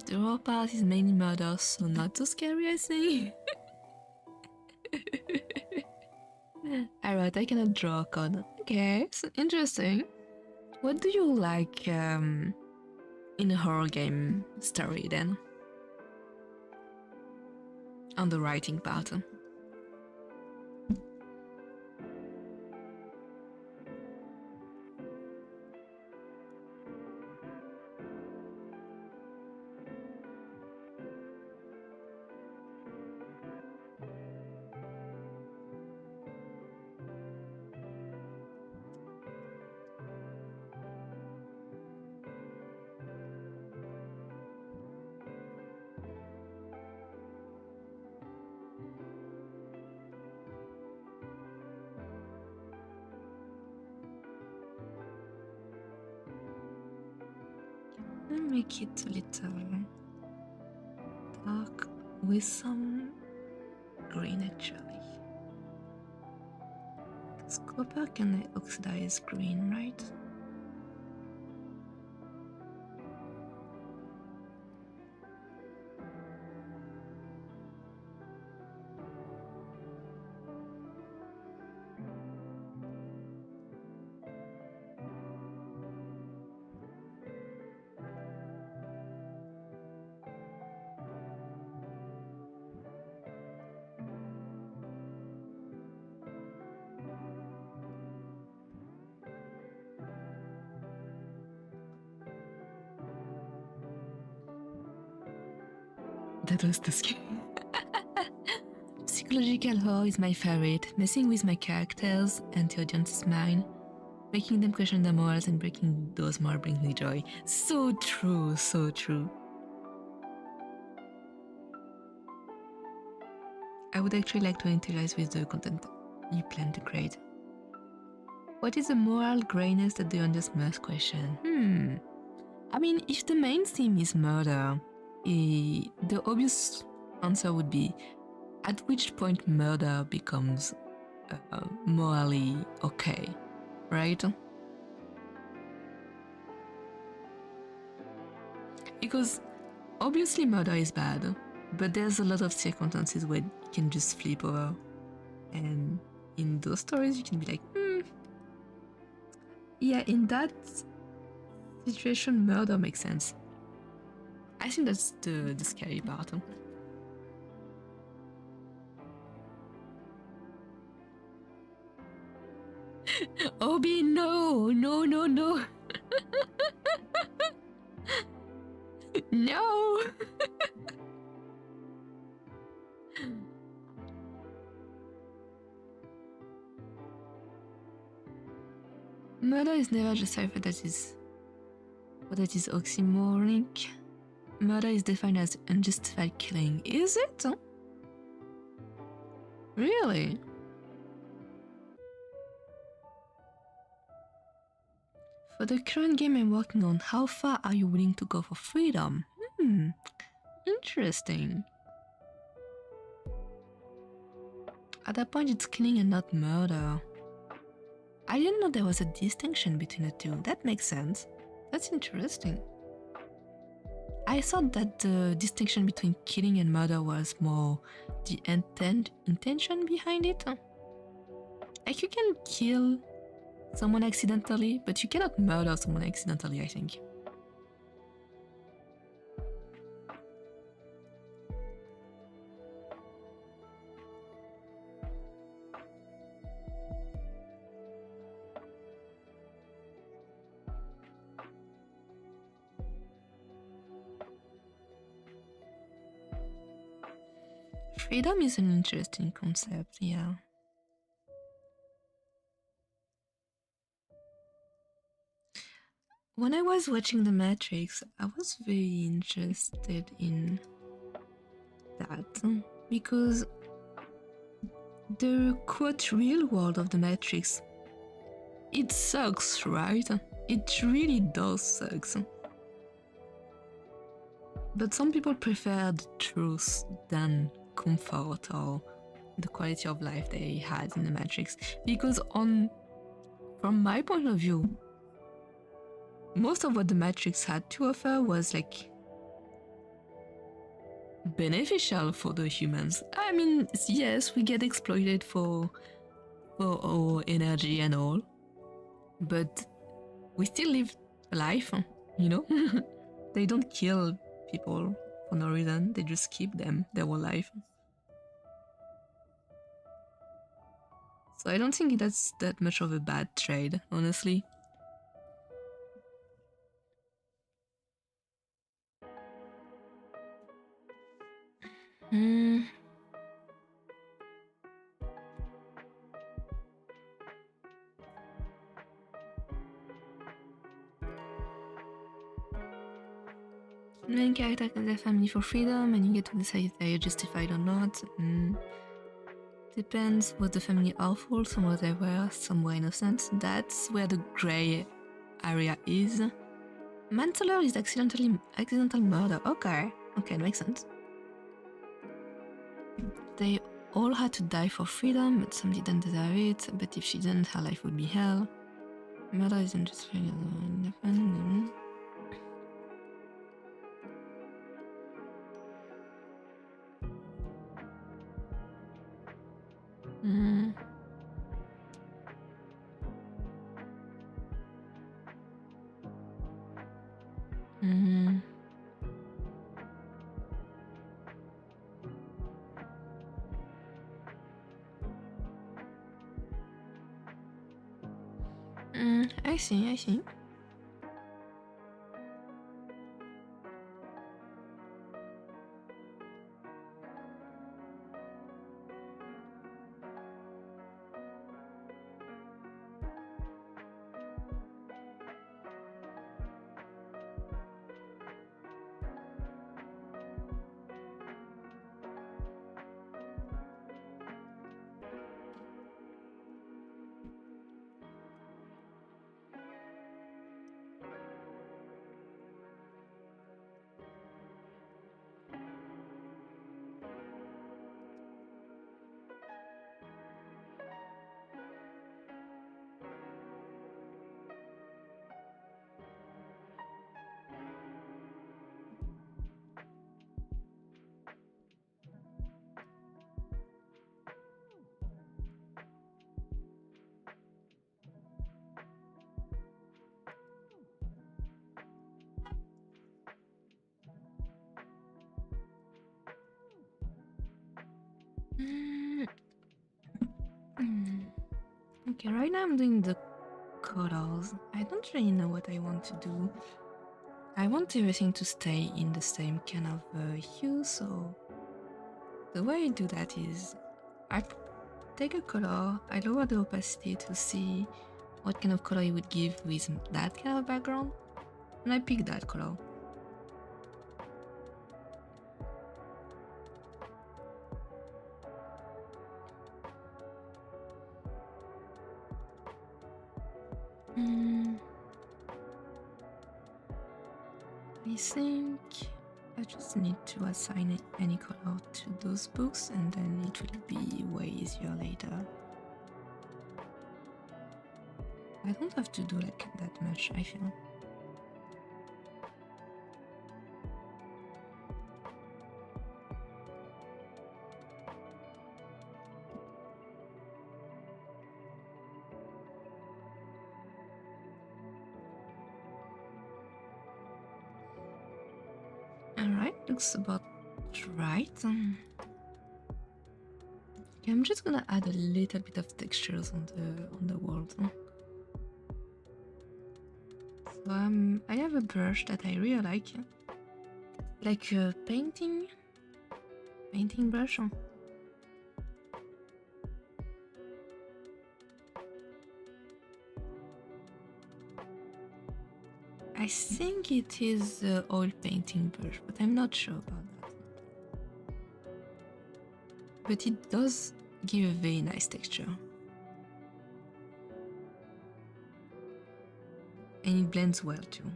The raw part is mainly murder, so not too scary, I think. Alright, I cannot draw a card. Okay, so interesting. What do you like in a horror game story then? On the writing part. I'll make it a little dark with some green actually. Because copper can oxidize green, right? That was the scary. Psychological horror is my favorite, messing with my characters and the audience's mind, making them question their morals and breaking those morals brings me joy. So true, so true. I would actually like to interact with the content you plan to create. What is the moral grayness that the audience must question? I mean, if the main theme is murder, the obvious answer would be at which point murder becomes morally okay, right? Because obviously murder is bad, but there's a lot of circumstances where it can just flip over, and in those stories you can be like, yeah, in that situation murder makes sense. I think that's the scary part. Obi, no, no, no, no. No. Murder is never just cipher that is oxymoronic. Murder is defined as unjustified killing. Is it? Really? For the current game I'm working on, how far are you willing to go for freedom? Interesting. At that point it's killing and not murder. I didn't know there was a distinction between the two. That makes sense. That's interesting. I thought that the distinction between killing and murder was more the intention behind it. Like you can kill someone accidentally, but you cannot murder someone accidentally, I think. Freedom is an interesting concept, yeah. When I was watching The Matrix, I was very interested in that because the quote real world of The Matrix, it sucks, right? It really does suck. But some people prefer the truth than comfort or the quality of life they had in The Matrix. Because from my point of view, most of what The Matrix had to offer was like beneficial for the humans. I mean, yes, we get exploited for our energy and all, but we still live a life, you know? They don't kill people for no reason, they just keep them their whole life. So I don't think that's that much of a bad trade, honestly. Main character can their family for freedom, and you get to decide if they are justified or not. Depends what the family are for, some were they were, some were innocent. That's where the grey area is. Manslaughter is accidental murder. Okay, it makes sense. They all had to die for freedom, but some didn't deserve it. But if she didn't, her life would be hell. Murder isn't just independent. I see. Okay, right now I'm doing the colors. I don't really know what I want to do. I want everything to stay in the same kind of hue, so the way I do that is I take a color, I lower the opacity to see what kind of color it would give with that kind of background, and I pick that color. I think I just need to assign any color to those books and then it will be way easier later. I don't have to do like that much, I feel. Looks about right. Okay, I'm just gonna add a little bit of textures on the world. So I have a brush that I really like a painting brush. I think it is oil painting brush, but I'm not sure about that. But it does give a very nice texture. And it blends well too.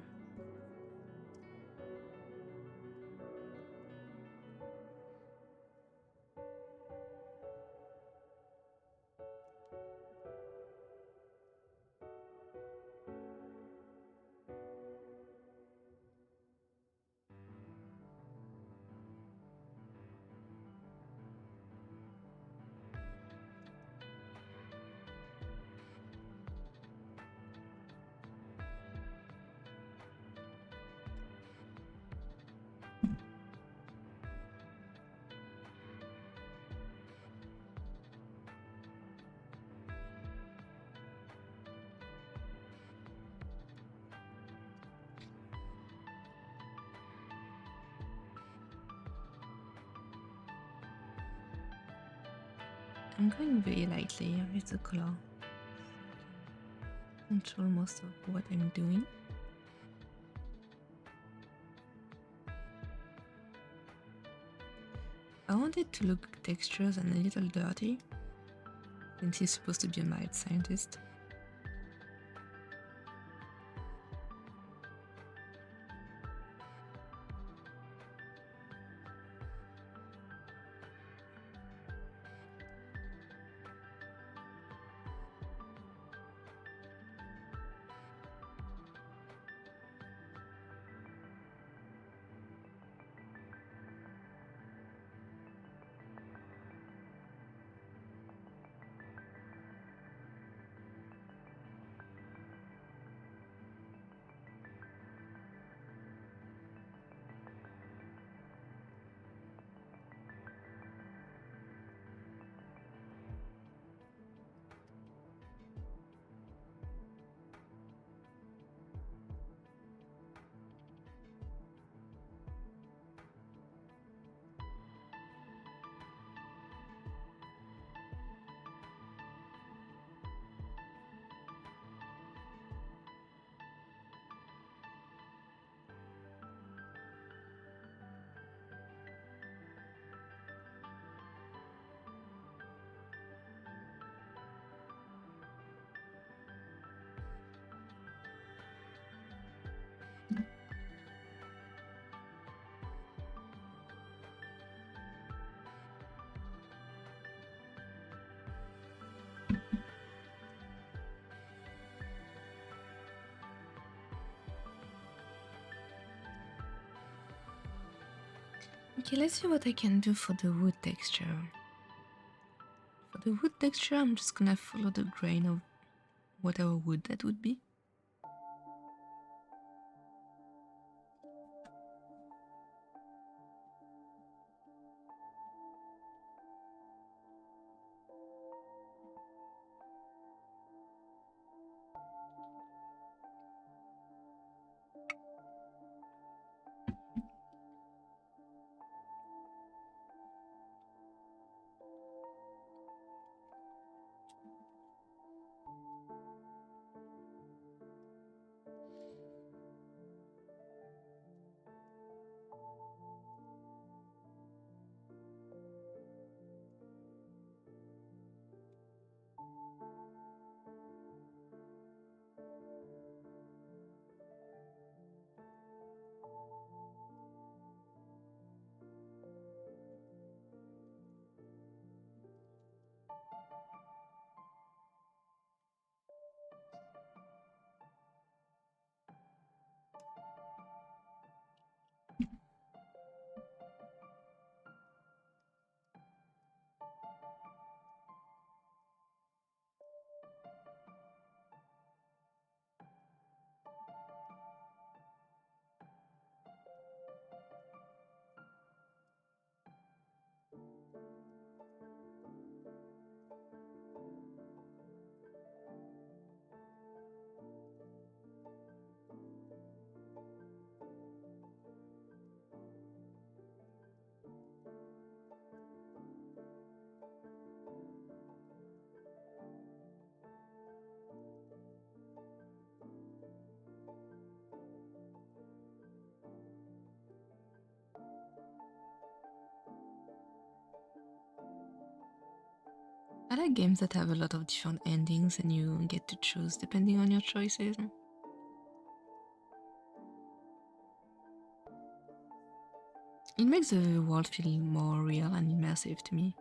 I'm going very lightly with the color. Control most of what I'm doing. I want it to look textures and a little dirty, since he's supposed to be a mad scientist. Okay, let's see what I can do for the wood texture. For the wood texture, I'm just gonna follow the grain of whatever wood that would be. I like games that have a lot of different endings and you get to choose depending on your choices. It makes the world feel more real and immersive to me.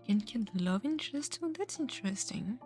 You can get love interest too? That's interesting.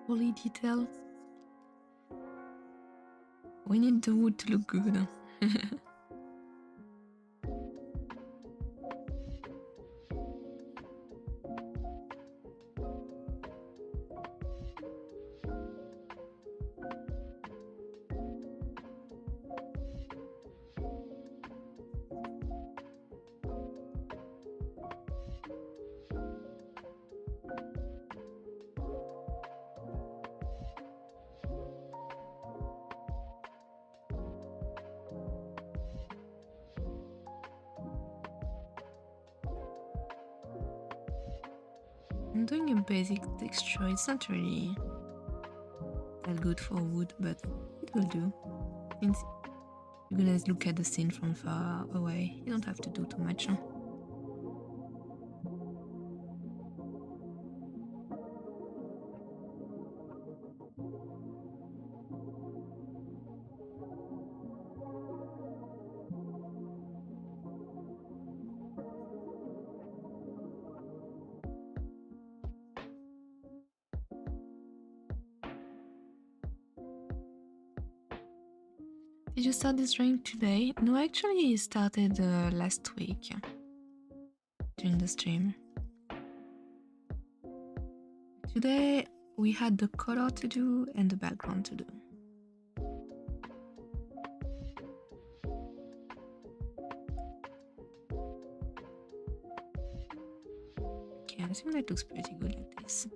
Holy details. We need the wood to look good. I'm doing a basic texture. It's not really that good for wood, but it will do. Since you're gonna look at the scene from far away, you don't have to do too much. Huh? Did you start this drawing today? No, actually, I started last week during the stream. Today we had the color to do and the background to do. Okay, I think that looks pretty good like this.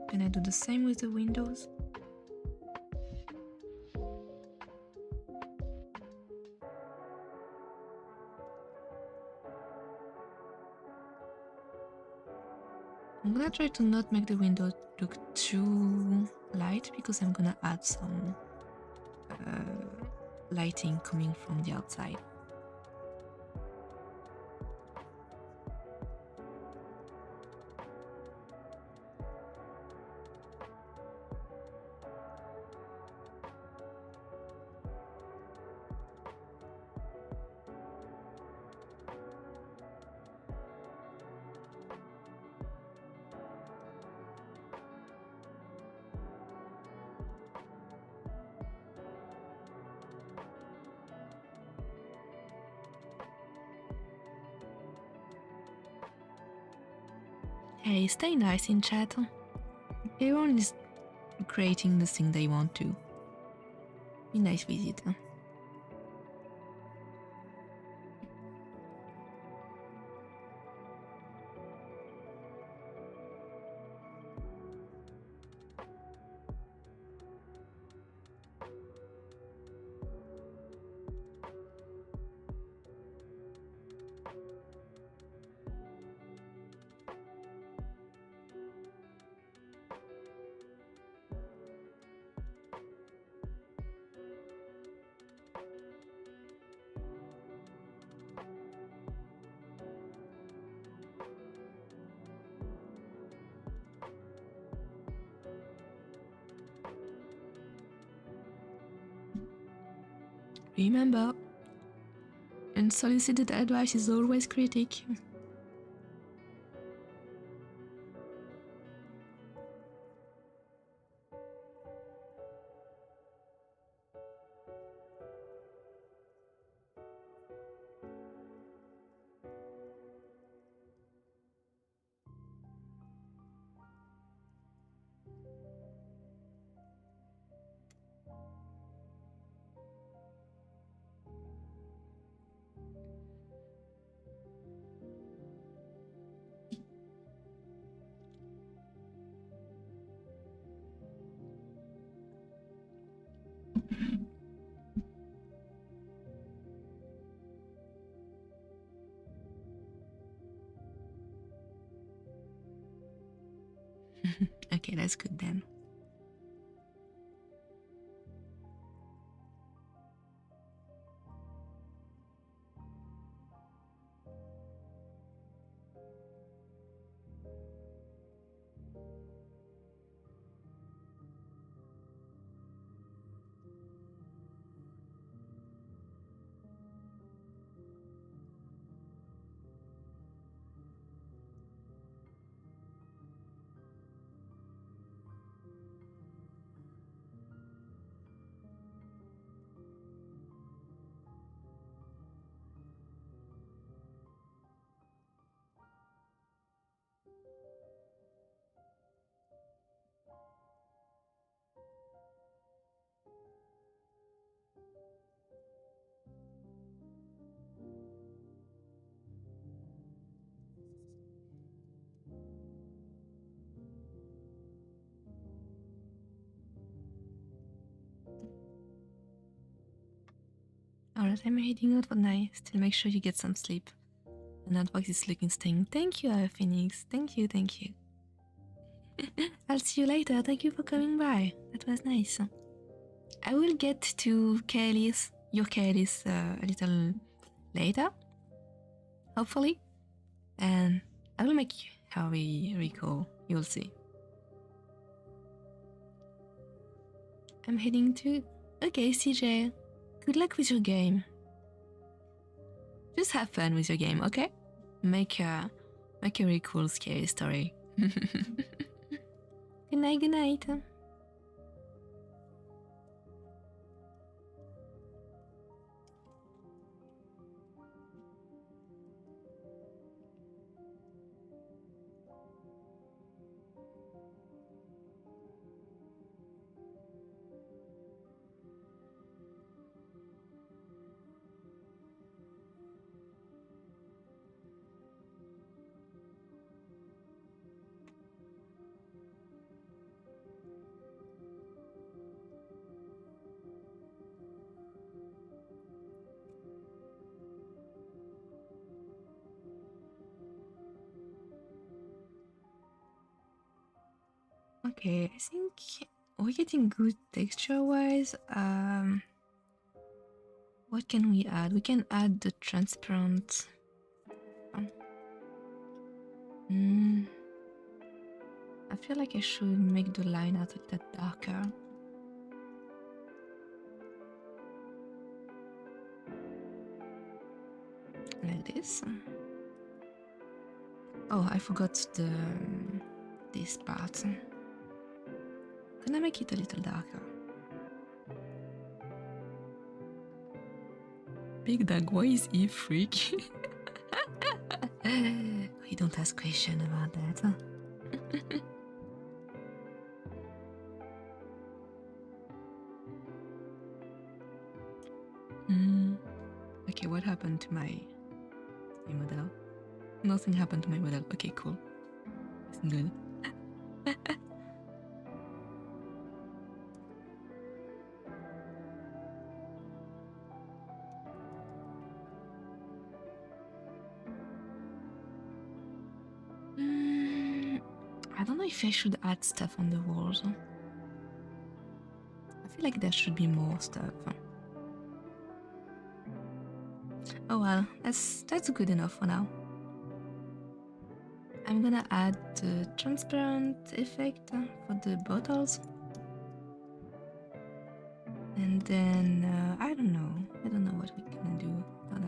Can I do the same with the windows? I'm gonna try to not make the window look too light because I'm gonna add some lighting coming from the outside. Hey, stay nice in chat. Everyone is creating the thing they want to. Be nice with it. Remember, unsolicited advice is always critic. Okay, that's good then. Alright, I'm heading out for night. Still make sure you get some sleep. And Network is looking sting. Thank you, Phoenix. Thank you, thank you. I'll see you later. Thank you for coming by. That was nice. I will get to Caeculius, your Caeculius, a little later, hopefully. And I will make how we recall. You'll see. I'm heading to... Okay, CJ. Good luck with your game. Just have fun with your game, okay? Make a really cool, scary story. Good night, good night. Okay, I think we're getting good texture-wise. What can we add? We can add the transparent. I feel like I should make the line out a little darker. Like this. Oh, I forgot this part. Can I make it a little darker? Big Dog, why is he freak? We don't ask questions about that. Okay, what happened to my model? Nothing happened to my model. Okay, cool. It's good. I don't know if I should add stuff on the walls. I feel like there should be more stuff. Oh well, that's good enough for now. I'm gonna add the transparent effect for the bottles. And then, I don't know what we're gonna do for that.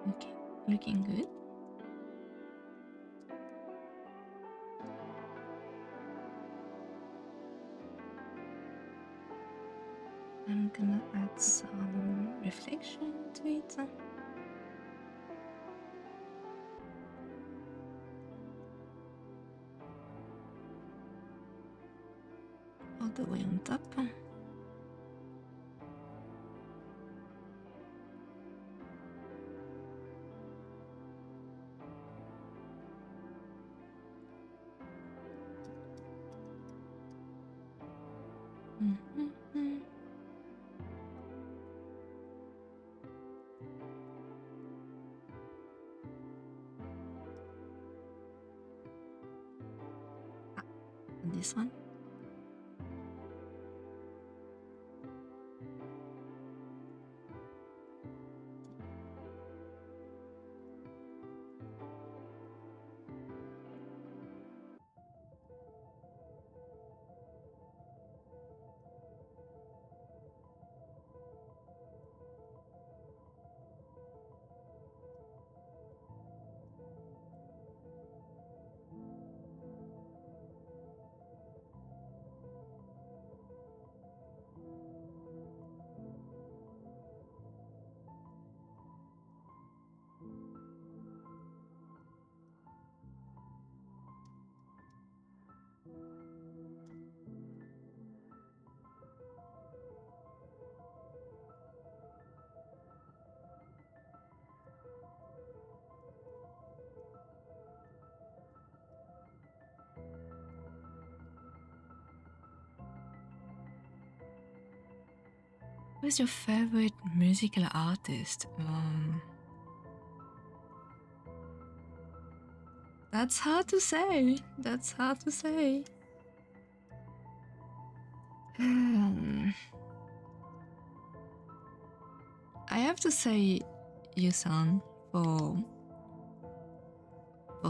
Okay, looking good. I'm gonna add some reflection to it. All the way on top. This one. Who's your favorite musical artist? That's hard to say. That's hard to say. I have to say Yusan for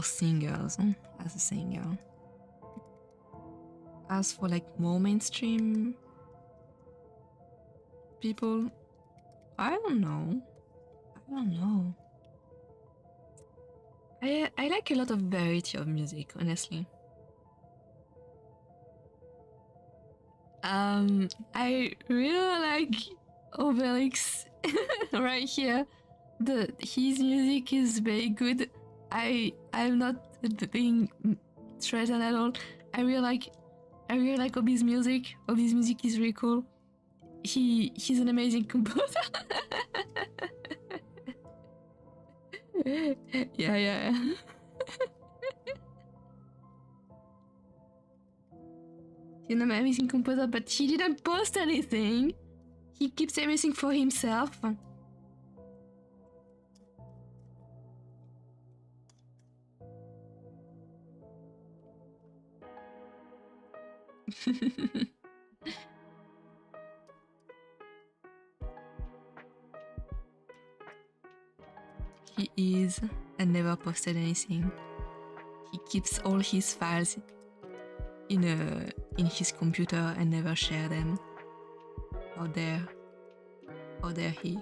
singers, as a singer. As for like more mainstream people, I don't know. I like a lot of variety of music, honestly. I really like Obelix right here. His music is very good. I'm not being threatened at all. I really like Obi's music. Obi's music is really cool. He's an amazing composer. yeah. He's an amazing composer, but he didn't post anything. He keeps everything for himself. he is and never posted anything. He keeps all his files in his computer and never share them. How dare he?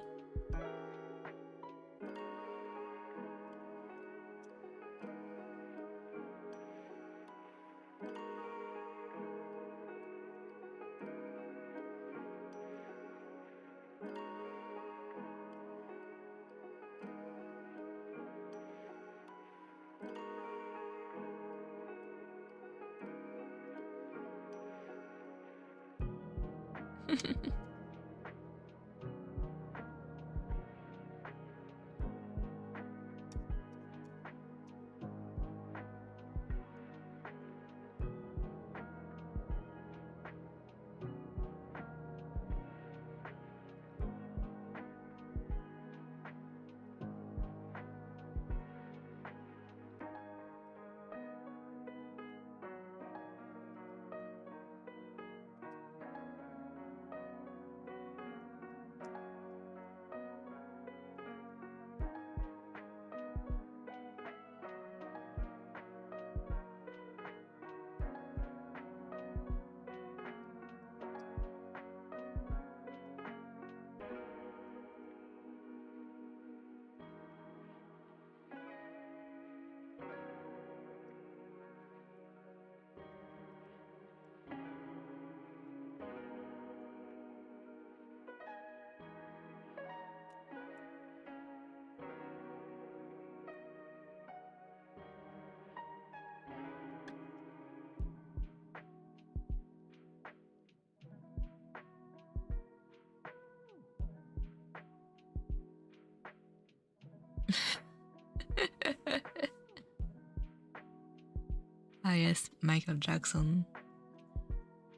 Ah yes, Michael Jackson.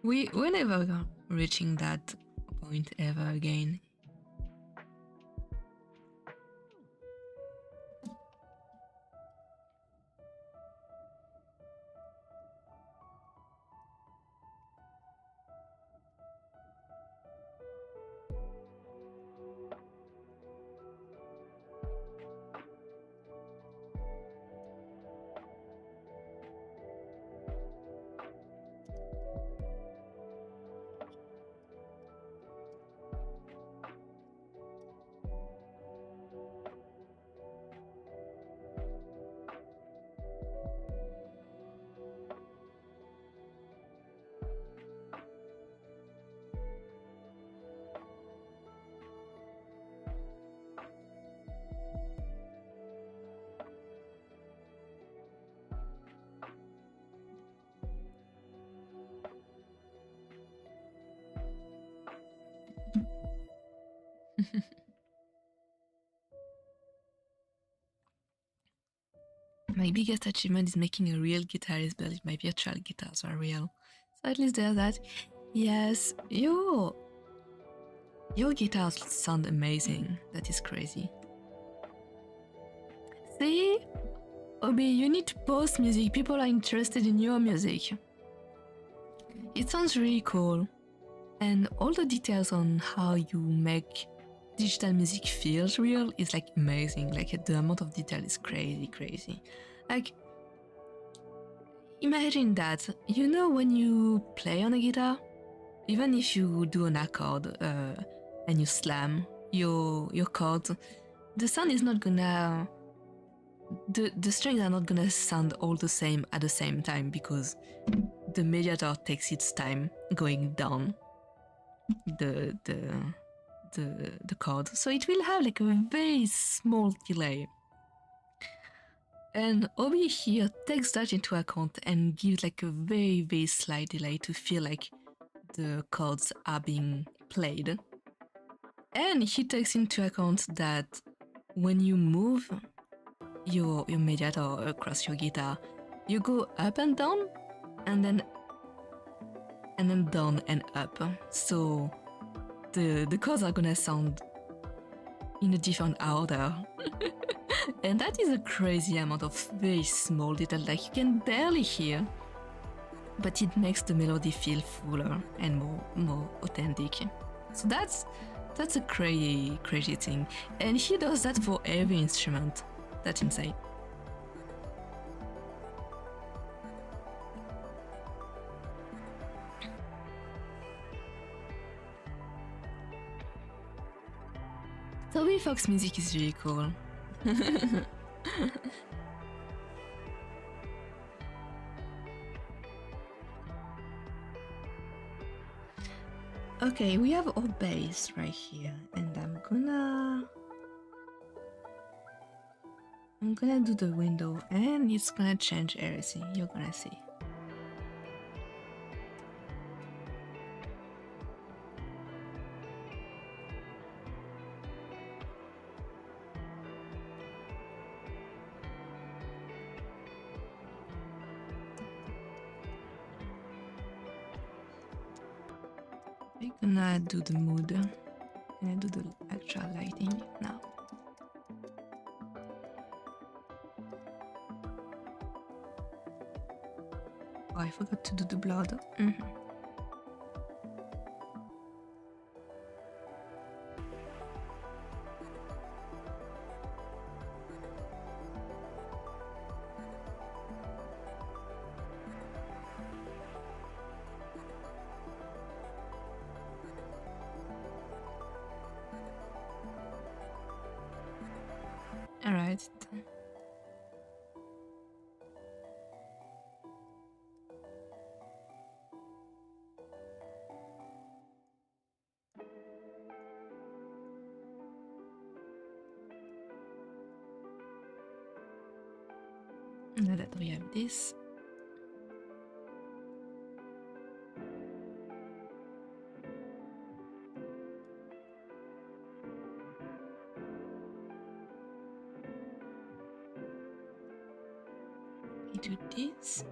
We're never reaching that point ever again. My biggest achievement is making a real guitarist, but my virtual guitars are real. So at least there's that. Yes, your guitars sound amazing. That is crazy. See? Obi, you need to post music. People are interested in your music. It sounds really cool. And all the details on how you make digital music feels real is like amazing. Like the amount of detail is crazy. Like, imagine that, you know, when you play on a guitar, even if you do an accord and you slam your chords, the sound is not gonna, the strings are not gonna sound all the same at the same time because the mediator takes its time going down the chord, so it will have like a very small delay. And Obi here takes that into account and gives like a very slight delay to feel like the chords are being played. And he takes into account that when you move your mediator across your guitar, you go up and down, and then down and up. So the chords are gonna sound in a different order. And that is a crazy amount of very small detail, like you can barely hear, but it makes the melody feel fuller and more authentic. So that's a crazy thing. And he does that for every instrument. That's insane. Toby Fox music is really cool. Okay, we have our base right here, and I'm gonna do the window, and it's gonna change everything. You're gonna see. We're gonna do the mood. Gonna do the actual lighting now. Oh, I forgot to do the blood. All right. Now that we have this, we do this.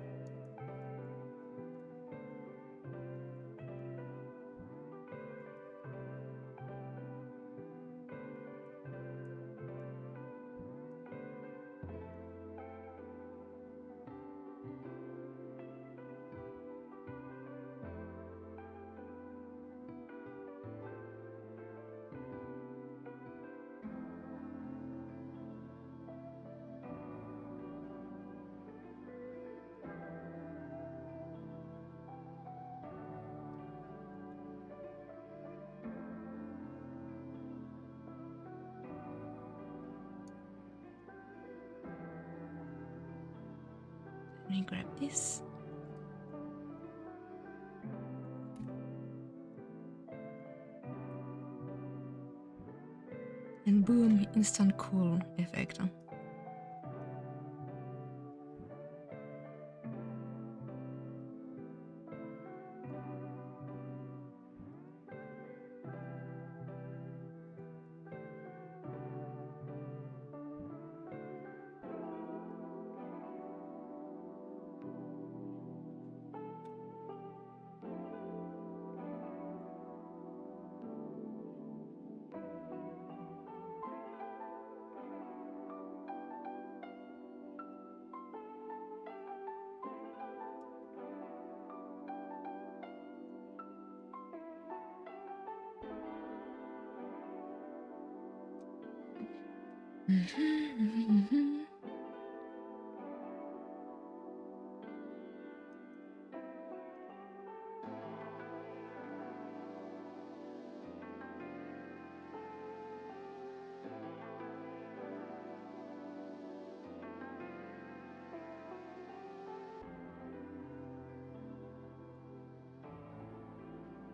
Let me grab this. And boom, instant cool effect.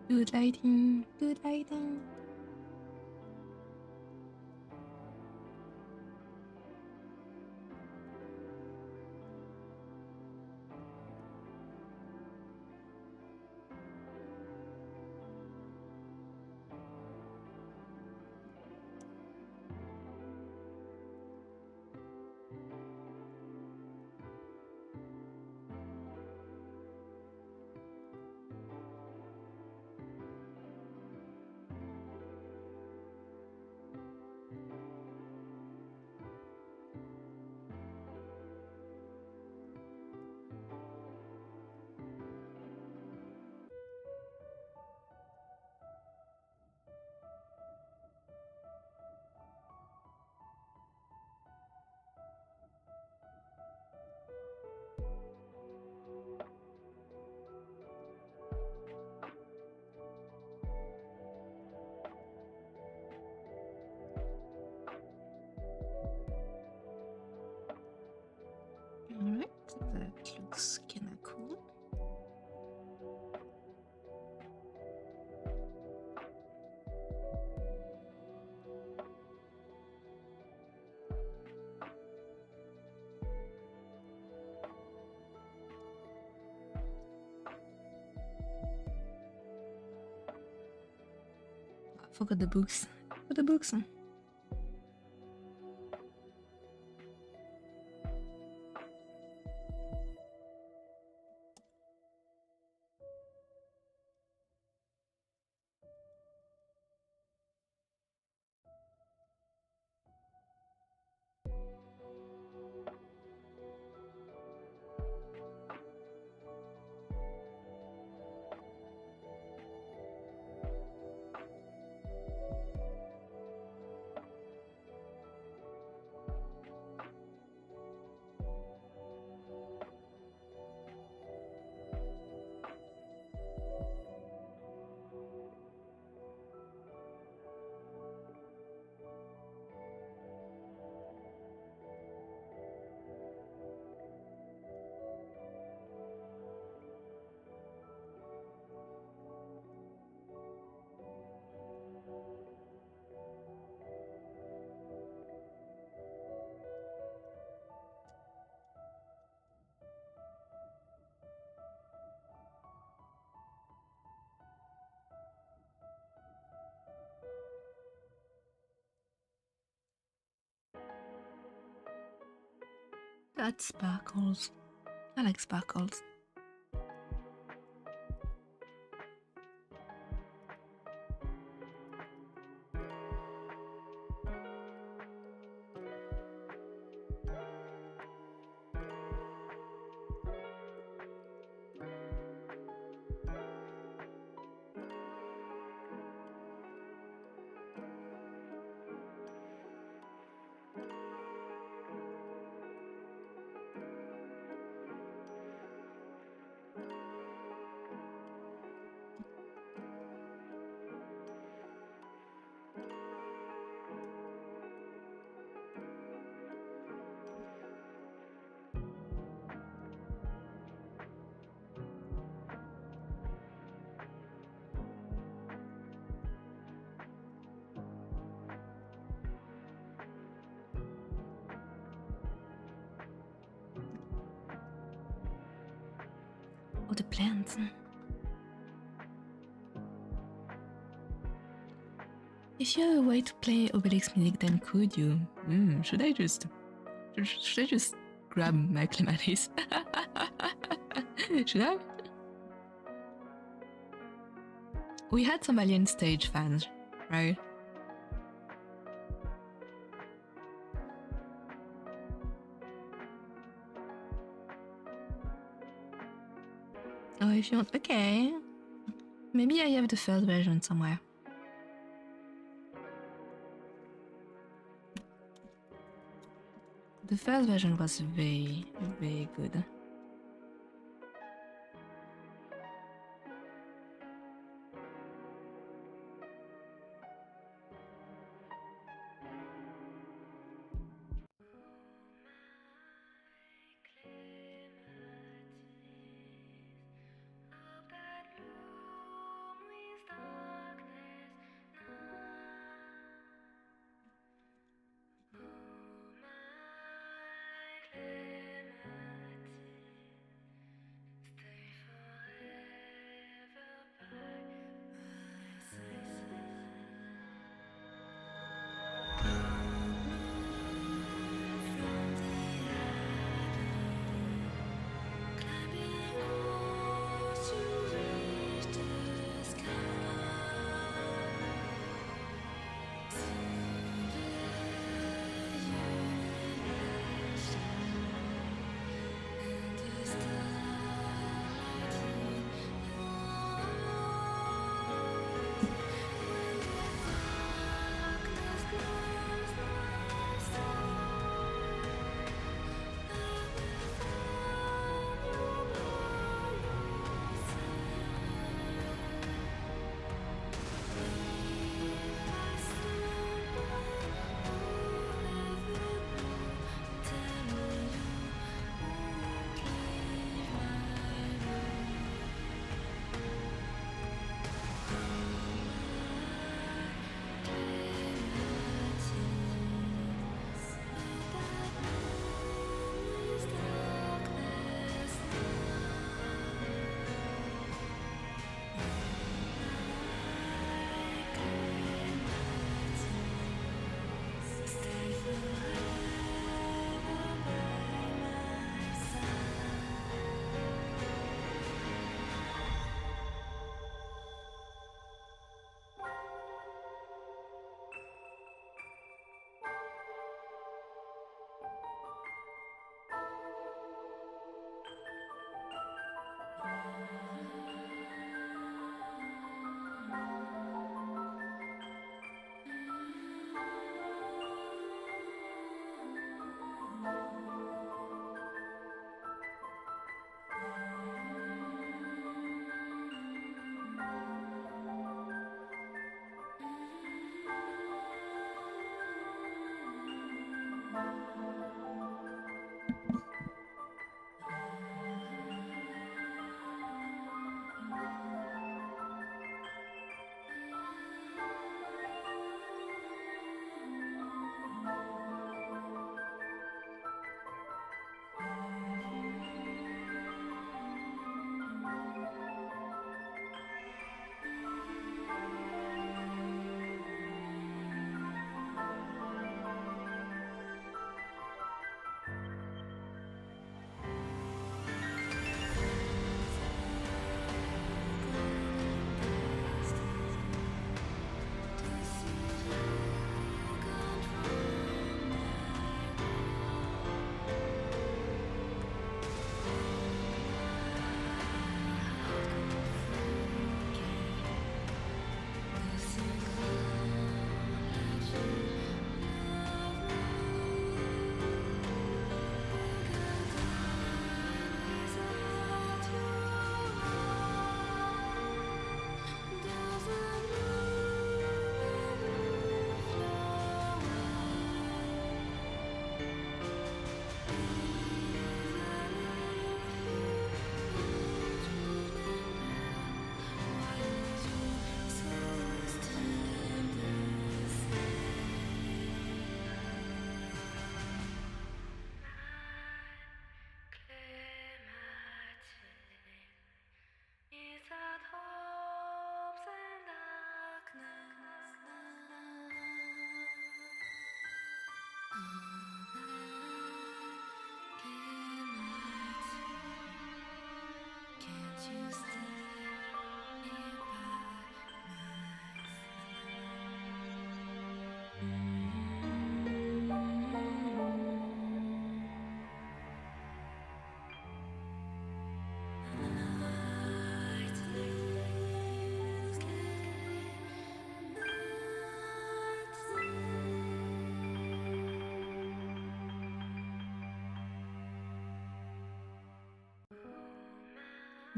Good lighting, good lighting. looks kinda cool. I forgot the books. For the books. That sparkles. I like sparkles. Oh, the plants. If you have a way to play Obelix music, then could you? Should I just grab my Clematis? Should I? We had some Alien Stage fans, right? Oh, if you want, okay. Maybe I have the first version somewhere. The first version was very, very good.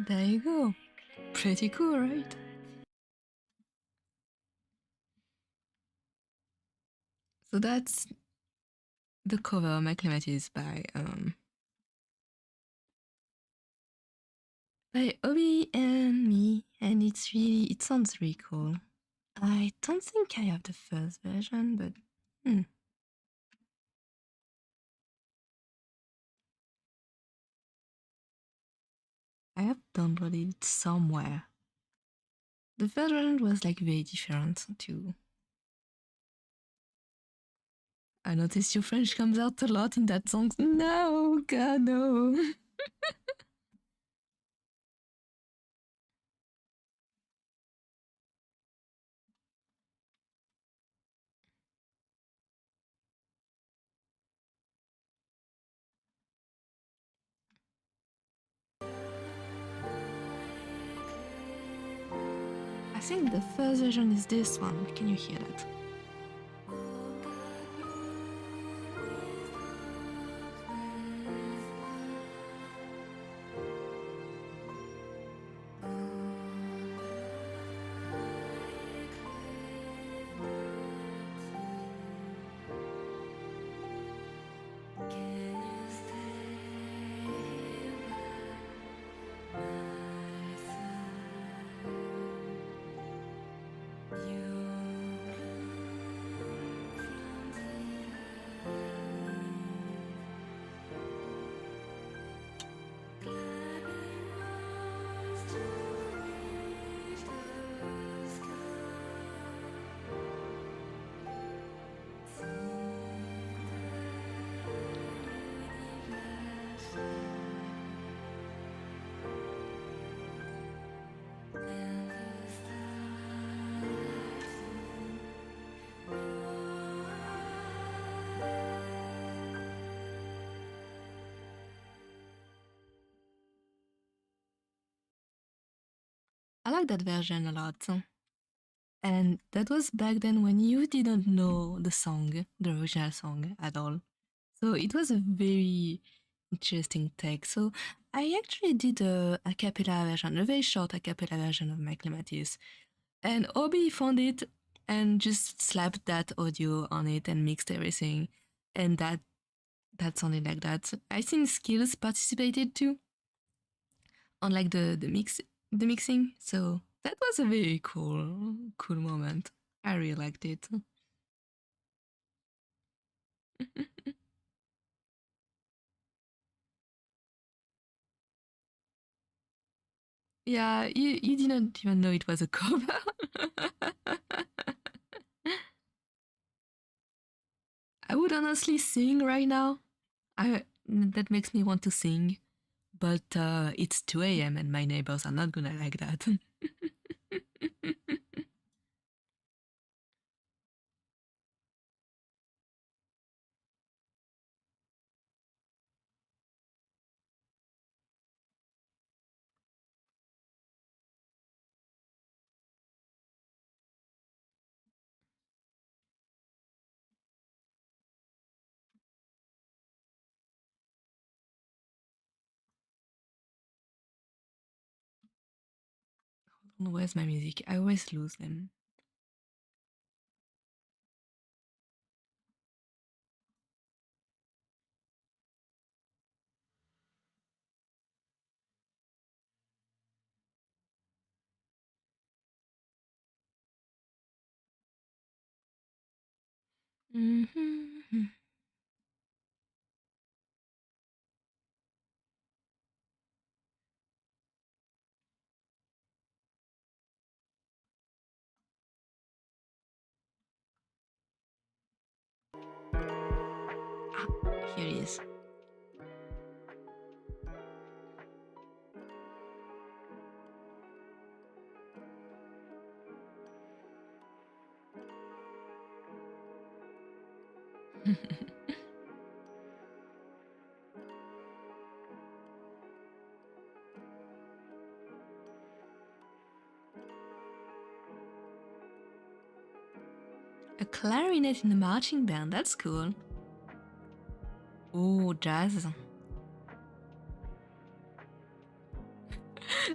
There you go. Pretty cool, right? So that's the cover My Clematis by Obi and me, and it sounds really cool. I don't think I have the first version, but I have downloaded it somewhere. The first version was like very different too. I noticed your French comes out a lot in that song. No, God, no. I think the first version is this one. Can you hear that? I like that version a lot. And that was back then when you didn't know the song, the original song at all. So it was a very interesting take. So I actually did a cappella version, a very short a cappella version of my Clematis. And Obi found it and just slapped that audio on it and mixed everything. And that sounded like that. I think Skills participated too on like the mixing. So that was a very cool moment. I really liked it. Yeah, you didn't even know it was a cover. I would honestly sing right now. That makes me want to sing, but it's 2 a.m. and my neighbors are not gonna like that. Where's my music? I always lose them. Mm-hmm. Here it is. A clarinet in a marching band, that's cool. Oh, jazz.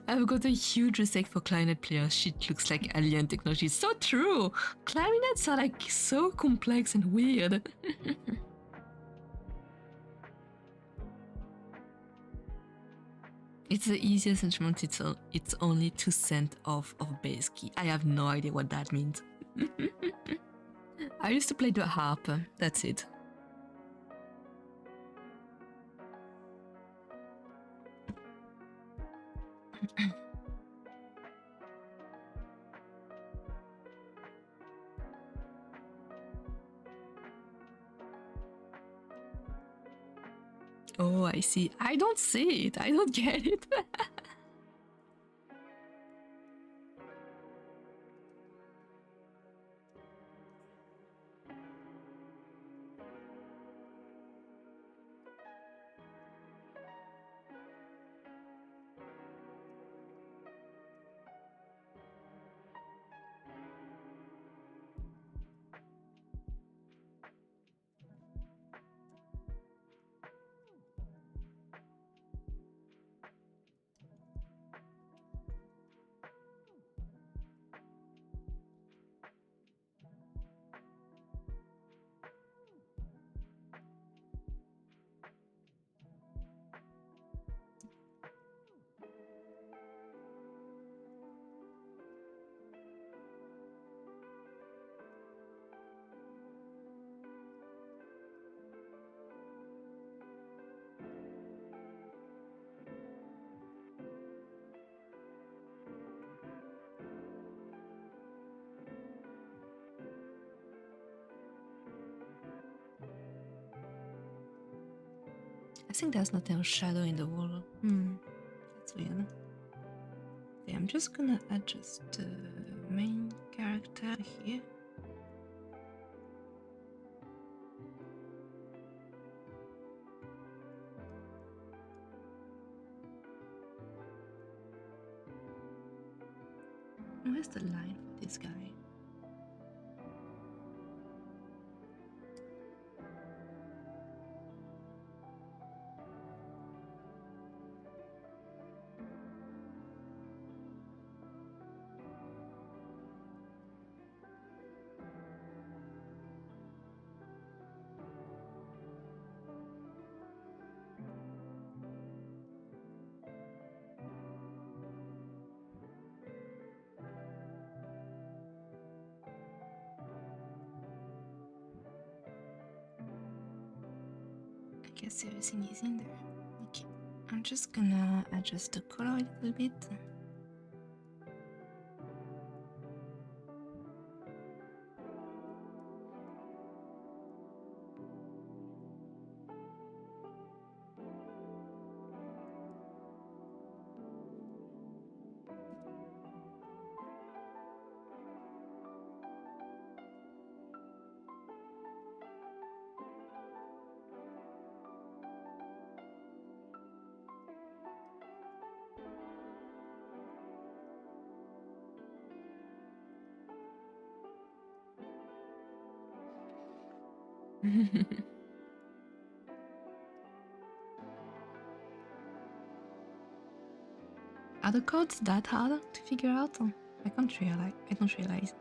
I've got a huge respect for clarinet players. Shit looks like alien technology. So true! Clarinets are like so complex and weird. It's the easiest instrument, it's only 2 cents off of bass key. I have no idea what that means. I used to play the harp, that's it. Oh, I see. I don't see it. I don't get it. I think there's not a shadow in the wall. That's weird. Okay, I'm just gonna adjust the main character here. where's the line for this guy? I guess everything is in there. Okay, I'm just gonna adjust the color a little bit. Are the codes that hard to figure out? I don't realize.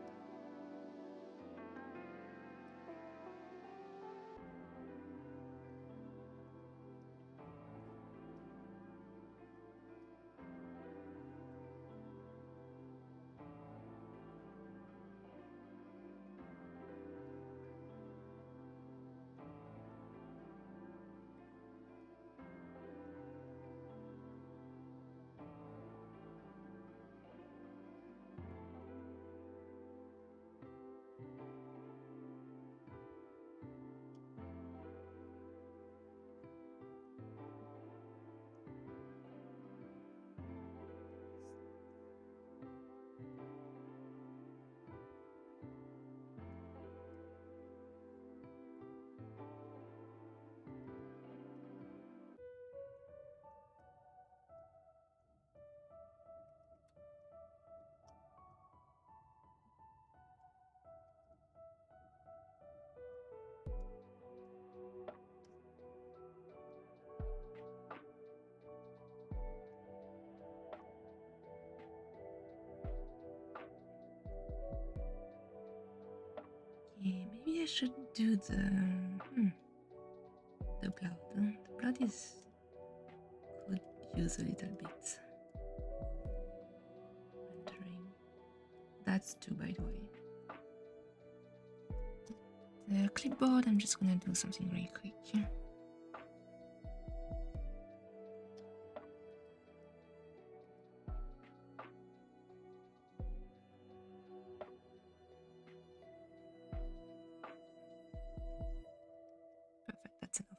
Okay, maybe I should do the blood. The blood is could use a little bit rendering. That's two, by the way. The clipboard, I'm just gonna do something really quick. Perfect, that's enough.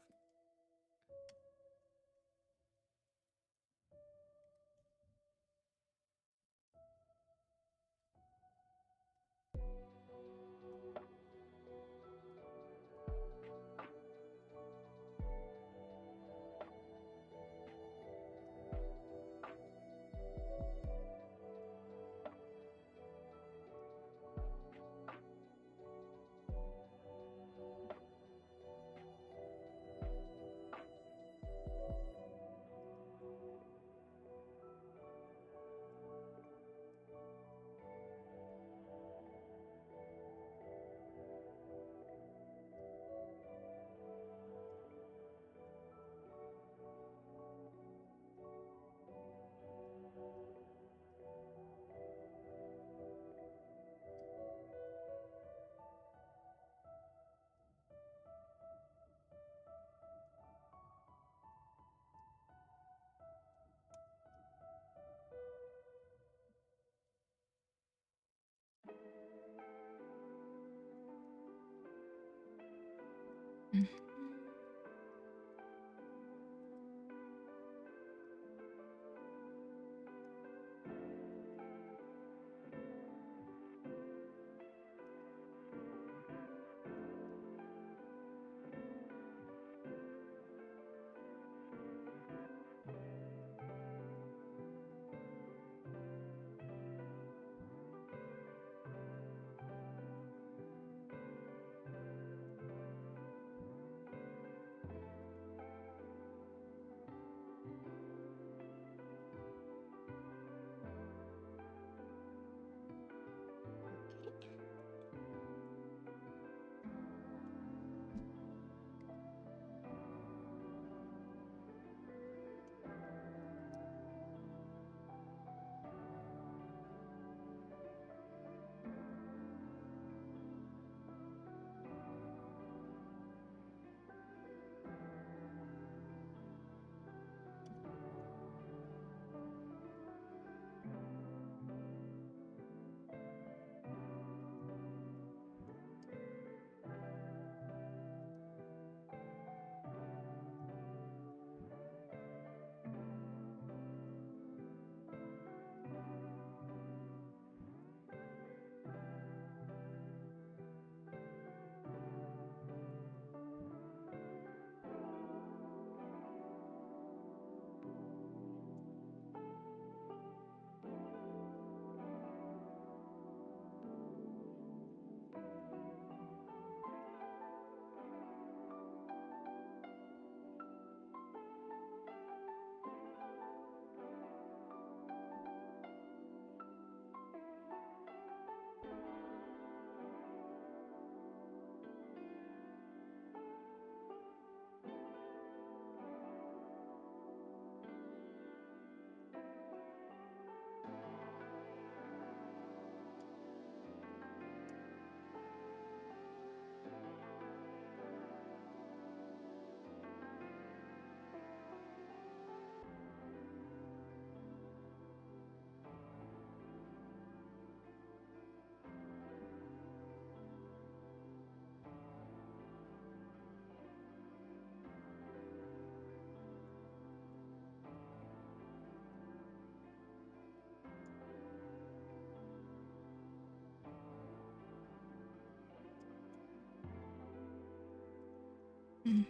Mm.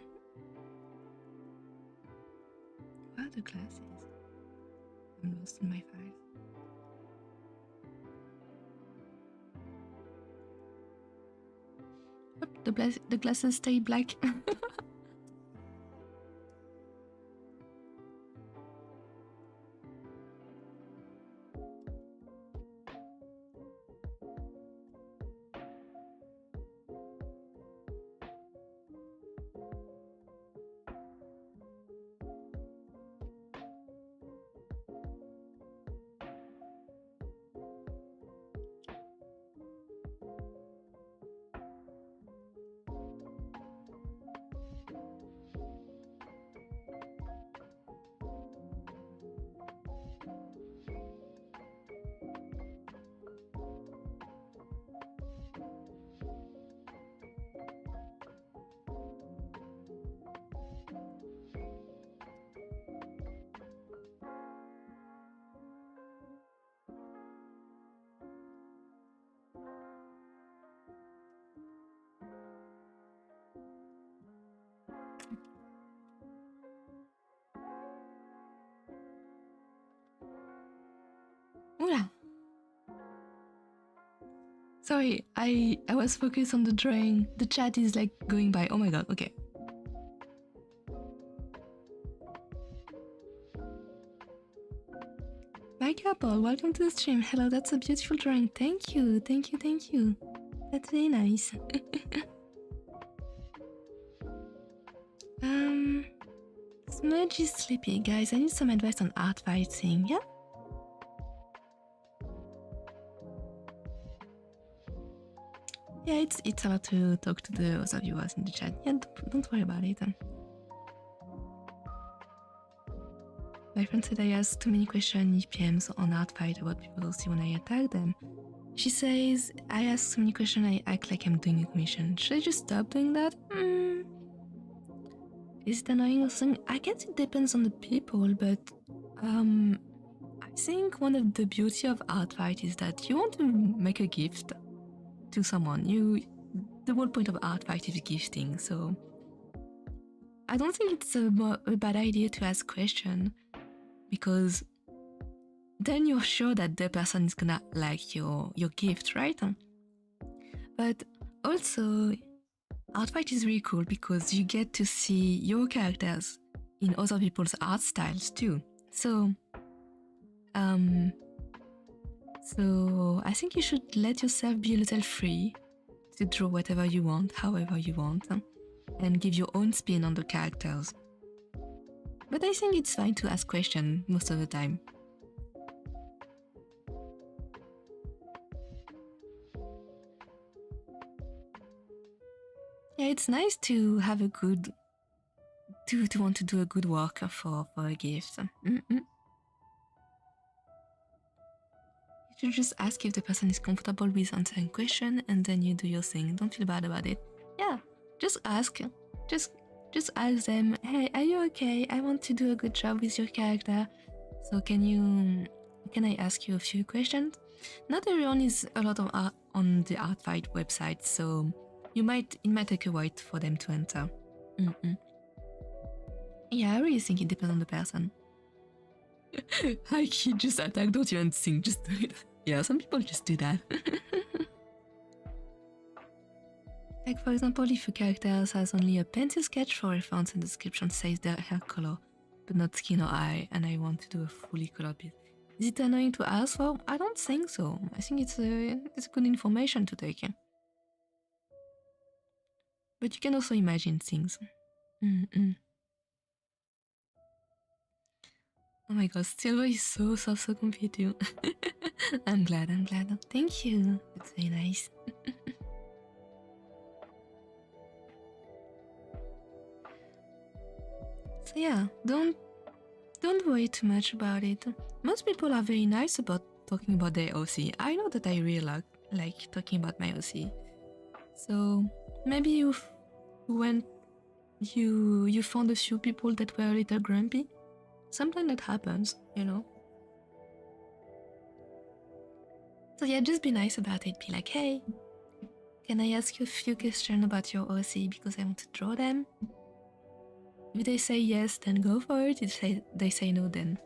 What are the classes? I'm lost in my files. Oh, the glasses stay black. Oula. Sorry, I was focused on the drawing. The chat is like going by. Oh my god, okay. Bye couple, welcome to the stream. Hello, that's a beautiful drawing. Thank you, thank you, thank you. That's very nice. Smudge is sleepy. Guys, I need some advice on Artfight thing, yeah? Yeah, it's allowed to talk to the other viewers in the chat. Yeah, don't worry about it. My friend said I asked too many questions in PMs on Artfight about people see when I attack them. She says I ask so many questions I act like I'm doing a commission. Should I just stop doing that? Is it annoying or something? I guess it depends on the people, but I think one of the beauty of Artfight is that you want to make a gift to someone. The whole point of Artfight is gifting, so I don't think it's a bad idea to ask questions, because then you're sure that the person is gonna like your gift, right? But also, Artfight is really cool because you get to see your characters in other people's art styles too. So I think you should let yourself be a little free to draw whatever you want, however you want, and give your own spin on the characters. But I think it's fine to ask questions most of the time. Yeah, it's nice to have a good, to want to do a good work for a gift. You should just ask if the person is comfortable with answering question, and then you do your thing. Don't feel bad about it. Yeah, just ask. Just ask them, hey, are you okay? I want to do a good job with your character. So can I ask you a few questions? Not everyone is a lot of art on the Artfight website, so it might take a while for them to enter. Yeah, I really think it depends on the person. Hi kid, just attack, don't even sing, just do it. Yeah, some people just do that. Like for example, if a character has only a pencil sketch for reference and the description says their hair color, but not skin or eye, and I want to do a fully colored piece. Is it annoying to ask for? I don't think so. I think it's good information to take. But you can also imagine things. Oh my god, Silver is so soft, so comfy too. I'm glad. Thank you. It's very nice. So yeah, don't worry too much about it. Most people are very nice about talking about their OC. I know that I really like talking about my OC. So maybe you found a few people that were a little grumpy. Sometimes that happens, you know. So yeah, just be nice about it. Be like, hey, can I ask you a few questions about your OC because I want to draw them? If they say yes, then go for it. If they say no, then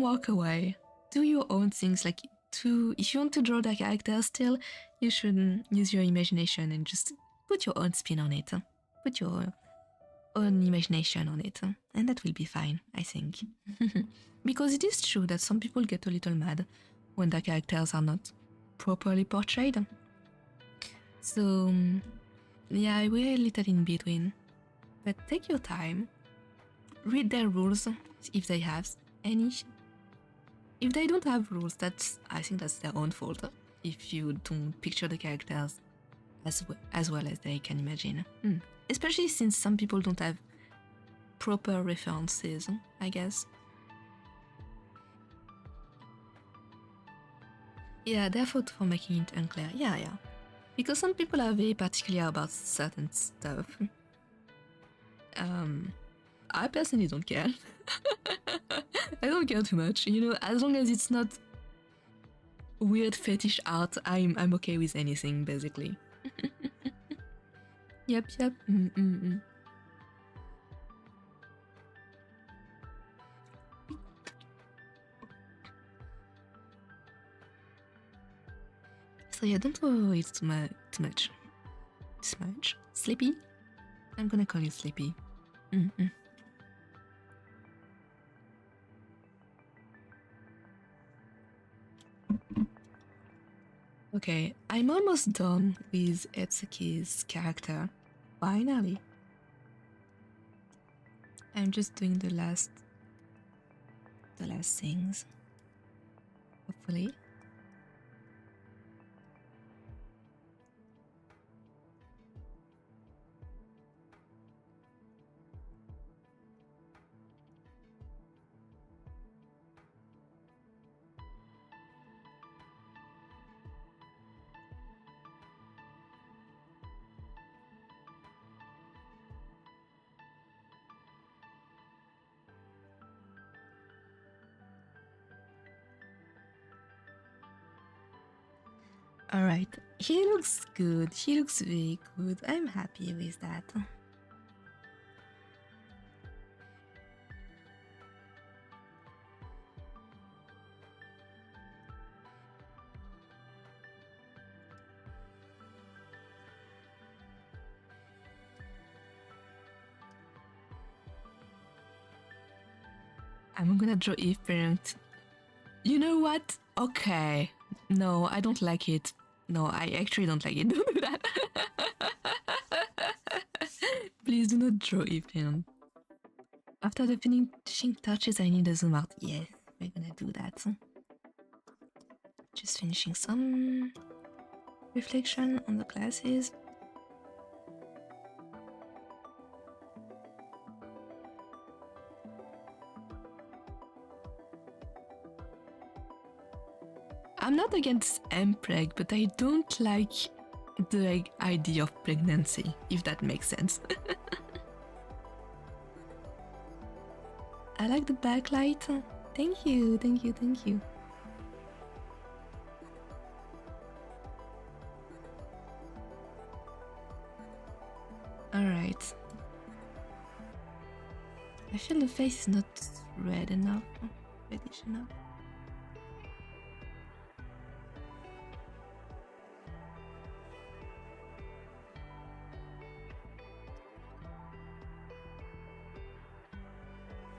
walk away. Do your own things. Like if you want to draw the character still, you should use your imagination and just put your own spin on it. Put your own imagination on it, and that will be fine, I think. Because it is true that some people get a little mad when their characters are not properly portrayed. So yeah, we're a little in between. But take your time, read their rules if they have any. If they don't have rules, I think that's their own fault. If you don't picture the characters as well as they can imagine. Especially since some people don't have proper references, I guess. Yeah, their fault for making it unclear. Yeah. Because some people are very particular about certain stuff. I personally don't care. I don't care too much, as long as it's not weird fetish art, I'm okay with anything, basically. Yep. So yeah, don't worry too much. Sleepy? I'm gonna call you Sleepy. Okay, I'm almost done with Etsuki's character. Finally. I'm just doing the last things. Hopefully. Alright, he looks good. He looks very good. I'm happy with that. I'm gonna draw if parent. You know what? Okay. No, I don't like it. No, I actually don't like it. Don't do that. Please do not draw if parent. After the finishing touches, I need a zoom out. Yes, we're gonna do that. Just finishing some reflection on the glasses. I'm not against MPreg, but I don't like the idea of pregnancy, if that makes sense. I like the backlight. Thank you. Alright. I feel the face is not red enough, reddish enough.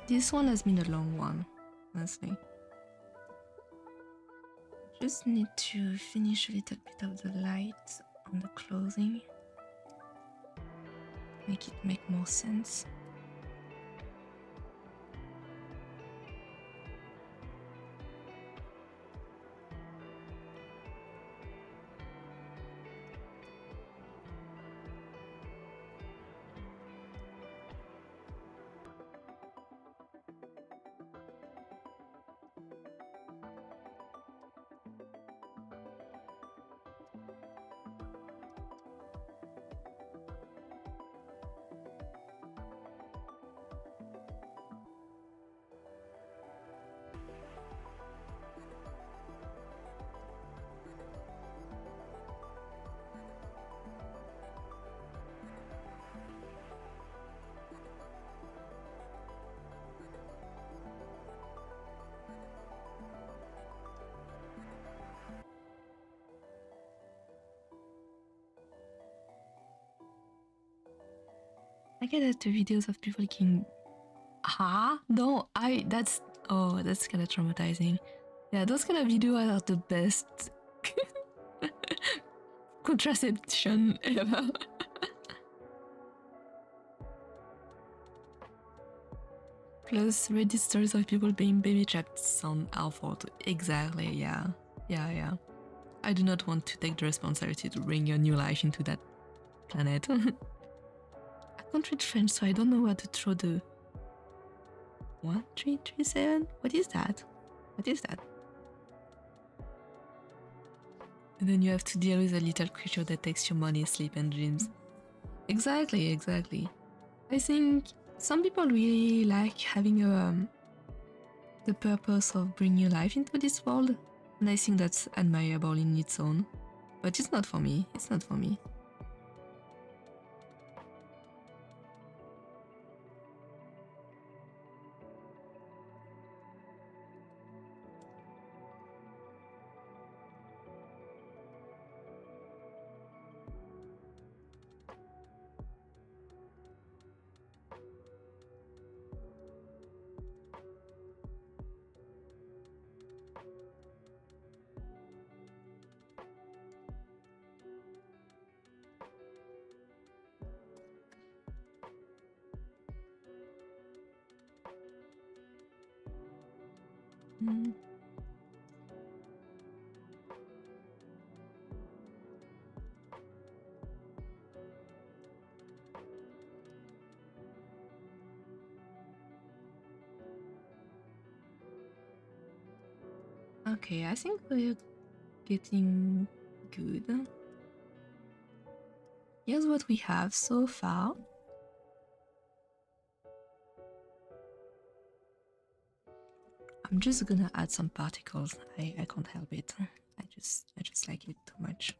This one has been a long one, honestly. Just need to finish a little bit of the light on the clothing. Make it make more sense. I get at the videos of people making. No, that's that's kind of traumatizing. Yeah, those kind of videos are the best contraception ever. Plus Reddit stories of people being baby trapped sound awful too. Exactly, yeah. Yeah. I do not want to take the responsibility to bring your new life into that planet. I can't read French, so I don't know where to throw the 1337? What is that? What is that? And then you have to deal with a little creature that takes your money, sleep, and dreams. Exactly. I think some people really like having the purpose of bringing life into this world, and I think that's admirable in its own. But it's not for me. It's not for me. Mm. Okay, I think we're getting good. Here's what we have so far. I'm just gonna add some particles. I can't help it. I just like it too much.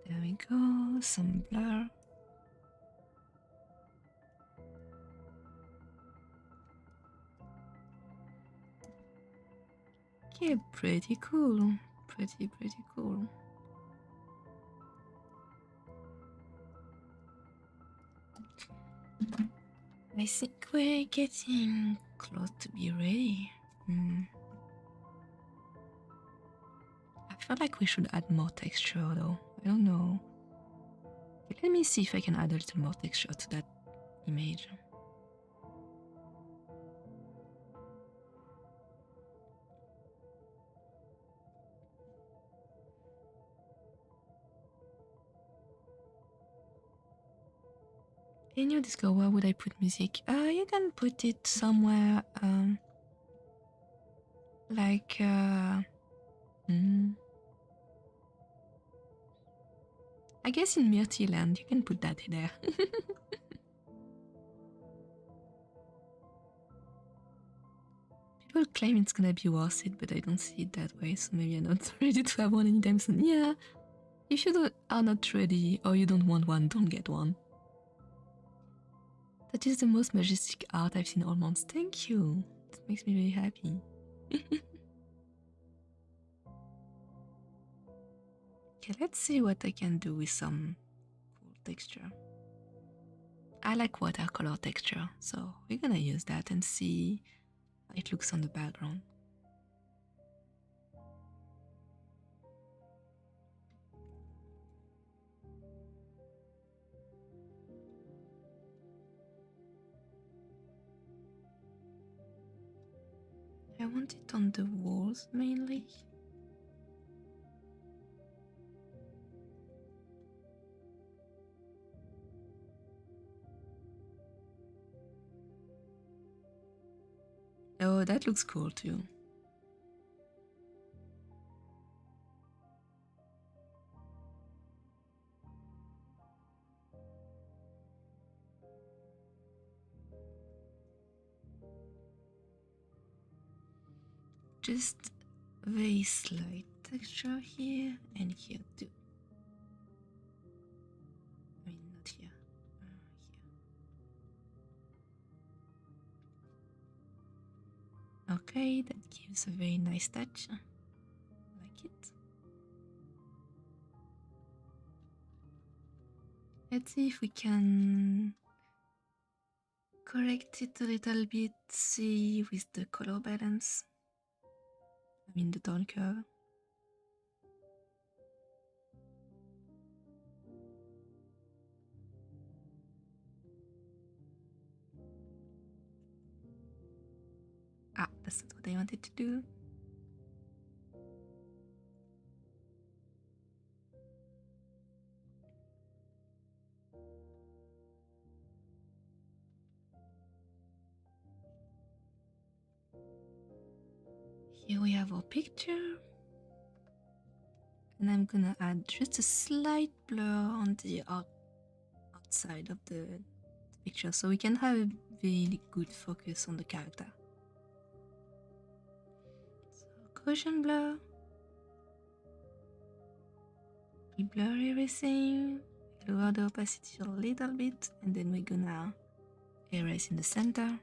There we go, some blur. Okay, pretty cool. Pretty cool. I think we're getting close to be ready. I feel like we should add more texture though. I don't know. Okay, let me see if I can add a little more texture to that image. In your Discord, where would I put music? You can put it somewhere, like, I guess in Myrtle Land, you can put that in there. People claim it's gonna be worth it, but I don't see it that way, so maybe I'm not ready to have one anytime soon. Yeah, if you are not ready or you don't want one, don't get one. That is the most majestic art I've seen all months. Thank you. That makes me very happy. Okay, let's see what I can do with some cool texture. I like watercolor texture, so we're gonna use that and see how it looks on the background. I want it on the walls mainly. Oh, that looks cool too. just very slight texture here and here too. I mean, not here. Here. Okay, that gives a very nice touch. I like it. Let's see if we can correct it a little bit, see with the color balance. I mean the tone curve. Ah, that's not what I wanted to do. Here we have our picture. And I'm gonna add just a slight blur on the outside of the picture so we can have a really good focus on the character. So Gaussian blur. We blur everything, lower the opacity a little bit, and then we're gonna erase in the center.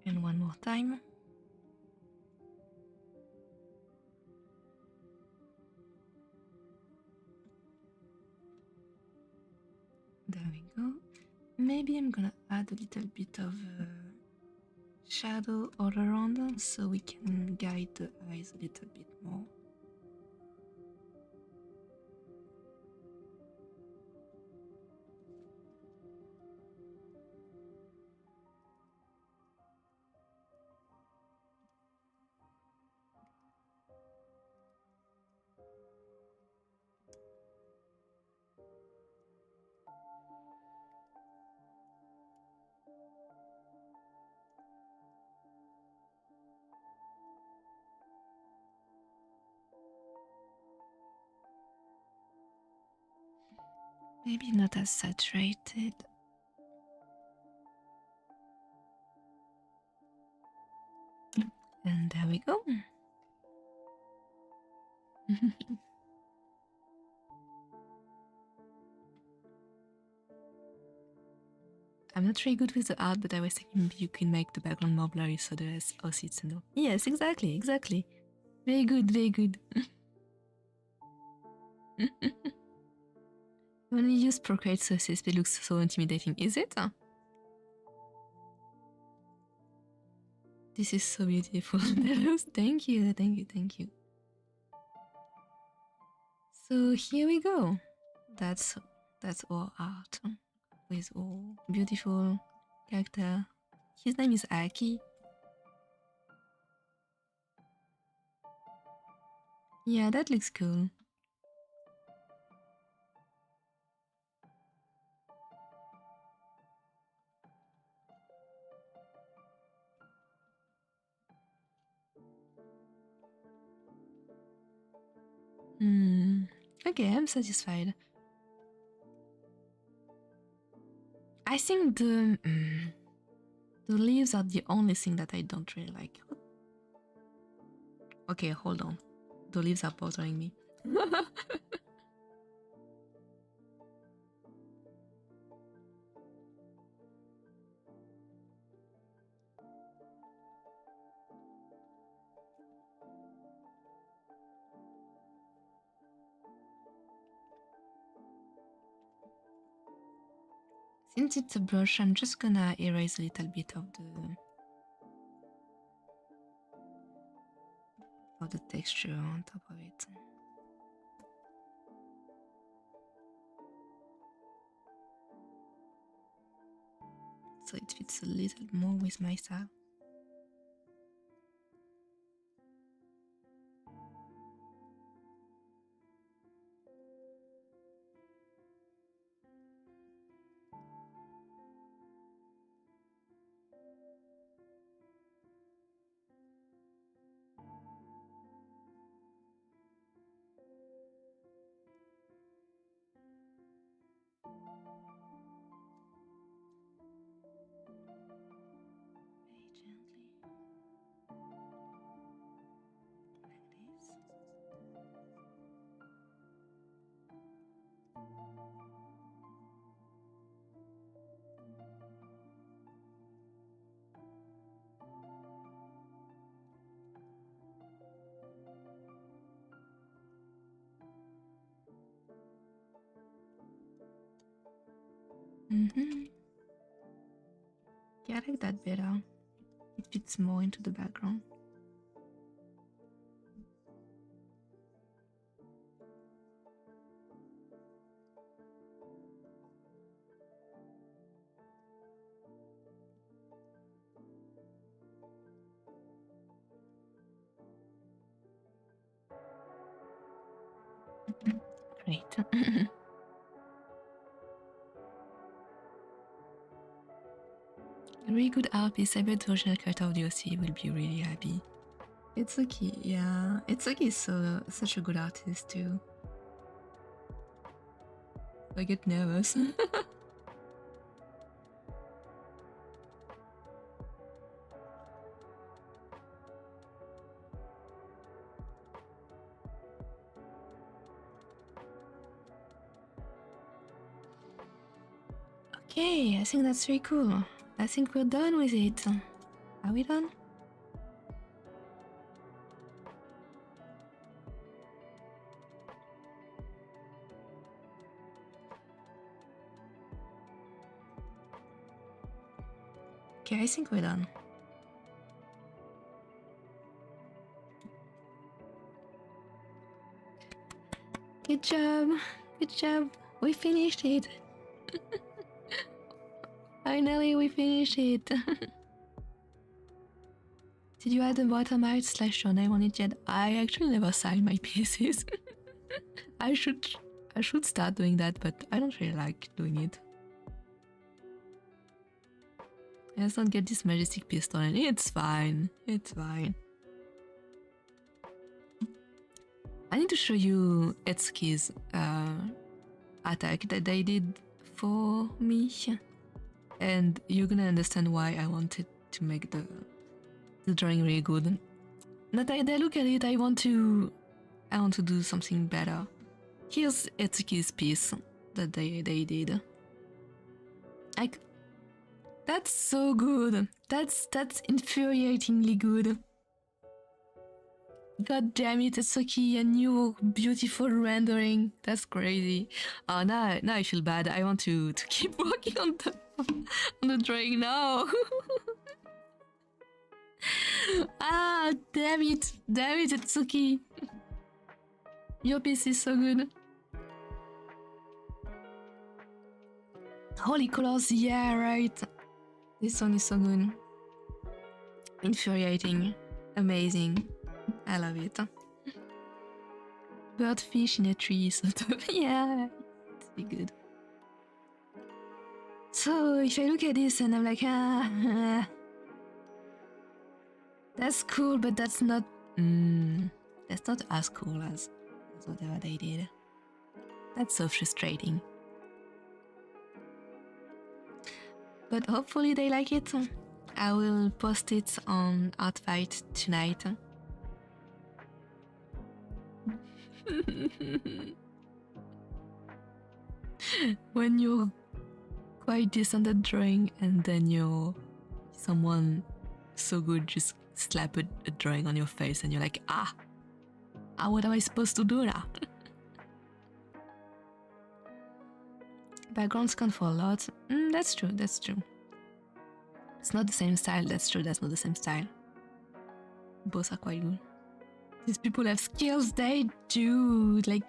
And one more time. There we go. Maybe I'm gonna add a little bit of shadow all around so we can guide the eyes a little bit more. Maybe not as saturated. And there we go. I'm not very good with the art, but I was thinking maybe you can make the background more blurry so there's ossets and all. Yes, exactly, exactly. Very good, very good. When you use Procreate sources, it looks so intimidating, is it? This is so beautiful. Thank you, thank you, thank you. So here we go. That's all art with all beautiful character. His name is Aki. Yeah, that looks cool. Okay, I'm satisfied. I think the leaves are the only thing that I don't really like. Okay, hold on. The leaves are bothering me. Since it's a brush, I'm just gonna erase a little bit of the texture on top of it. So it fits a little more with my style. Mm-hmm. Yeah, I like that better. It fits more into the background. Great. Really good artist. I bet the original character of the OC will be really happy. Itsuki, yeah. Itsuki is such a good artist too. I get nervous. Okay, I think that's very cool. I think we're done with it. Are we done? Okay, I think we're done. Good job. Good job. We finished it. Finally, we finished it. Did you add the bottom art / your name on it yet? I actually never signed my pieces. I should start doing that, but I don't really like doing it. I just don't get this majestic pistol, and it's fine. It's fine. I need to show you Etsuki's attack that they did for me, and you're gonna understand why I wanted to make the drawing really good. Now that I look at it, I want to do something better. Here's Etsuki's piece that they did. Like, that's so good. That's infuriatingly good. God damn it, Etsuki, a new beautiful rendering. That's crazy. Oh, now I feel bad. I want to keep working on the drawing now. Ah, damn it, Etsuki. Your piece is so good. Holy colors, yeah, right. This one is so good. Infuriating. Amazing. I love it. Birdfish in a tree, sort of. Yeah, it's really good. So, if I look at this and I'm like, that's cool, but that's not as cool as whatever they did. That's so frustrating. But hopefully they like it. I will post it on Artfight tonight. When you're quite decent at drawing and then you're someone so good just slap a drawing on your face and you're like, what am I supposed to do now? Backgrounds count for a lot. That's true. It's not the same style. That's true. That's not the same style. Both are quite good. These people have skills. They do. Like,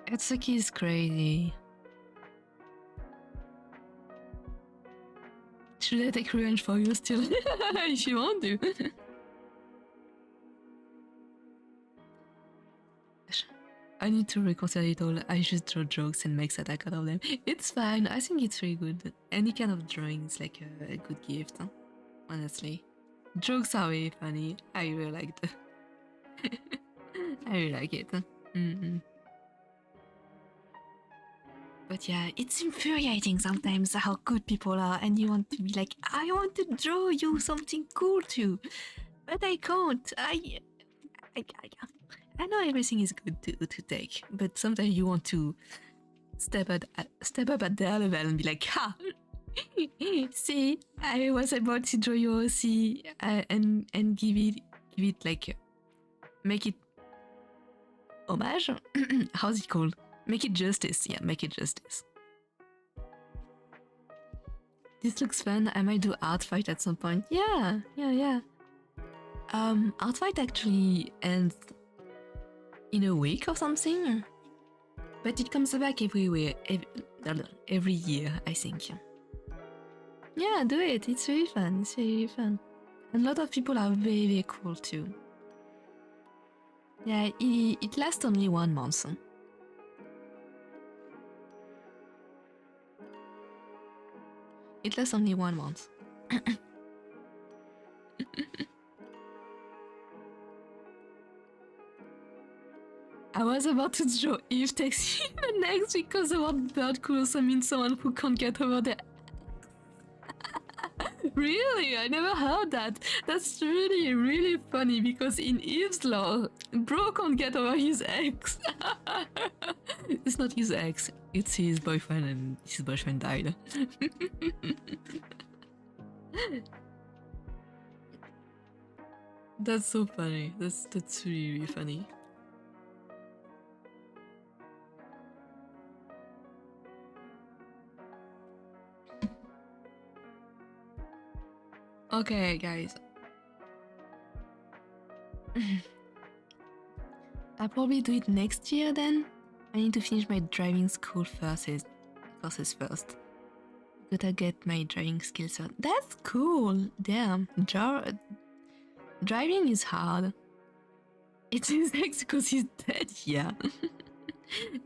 Etsuki is crazy. Should I take revenge for you still? If you want to. I need to reconsider it all. I just draw jokes and make attack out of them. It's fine. I think it's really good. Any kind of drawing is like a good gift, honestly. Jokes are really funny. I really like them. I really like it. But yeah, it's infuriating sometimes how good people are, and you want to be like, I want to draw you something cool too, but I can't. I know everything is good to take, but sometimes you want to step up at their level and be like, see, I was about to draw your OC and give it like, make it homage. How's it called? Make it justice. Yeah, make it justice. This looks fun. I might do Artfight at some point. Yeah. Artfight actually ends in a week or something, but it comes back every year, I think. Yeah, do it. It's really fun. And a lot of people are very, very cool too. Yeah, it lasts only 1 month. It lasts only 1 month. I was about to draw Eve texting the next because the word bird could also mean someone who can't get over their. Really? I never heard that. That's really, really funny because in Eve's law, bro can't get over his ex. It's not his ex, it's his boyfriend, and his boyfriend died. That's so funny. That's really, really funny. Okay, guys. I'll probably do it next year then. I need to finish my driving school courses first. Gotta get my driving skills out. That's cool. Damn. Driving is hard. It's his ex because he's dead, yeah.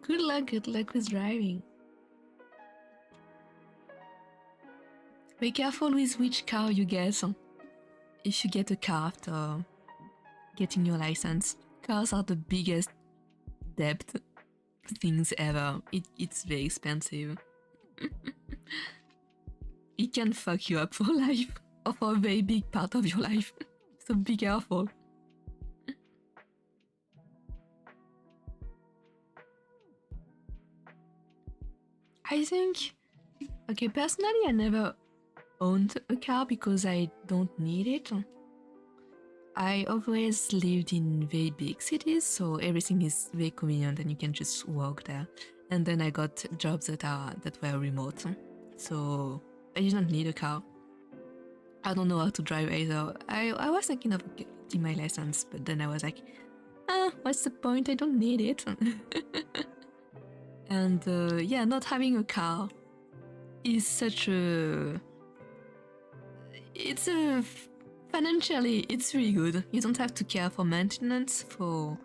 Good luck with driving. Be careful with which car you get. If you get a car after getting your license, cars are the biggest debt things ever. It's very expensive. It can fuck you up for life, or for a very big part of your life. So be careful. I think, okay, personally I never owned a car because I don't need it. I always lived in very big cities, so everything is very convenient and you can just walk there. And then I got jobs that were remote, so I didn't need a car. I don't know how to drive either. I was thinking of getting my license, but then I was like, what's the point? I don't need it. And yeah, not having a car is such a... financially, it's really good. You don't have to care for maintenance, for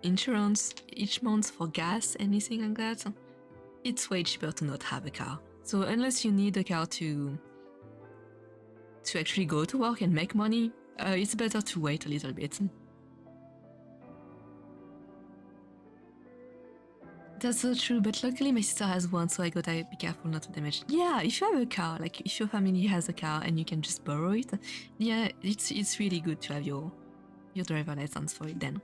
insurance each month, for gas, anything like that. It's way cheaper to not have a car. So unless you need a car to actually go to work and make money, it's better to wait a little bit. That's so true, but luckily my sister has one, so I gotta be careful not to damage it. Yeah, if you have a car, like if your family has a car and you can just borrow it, yeah, it's really good to have your driver license for it then.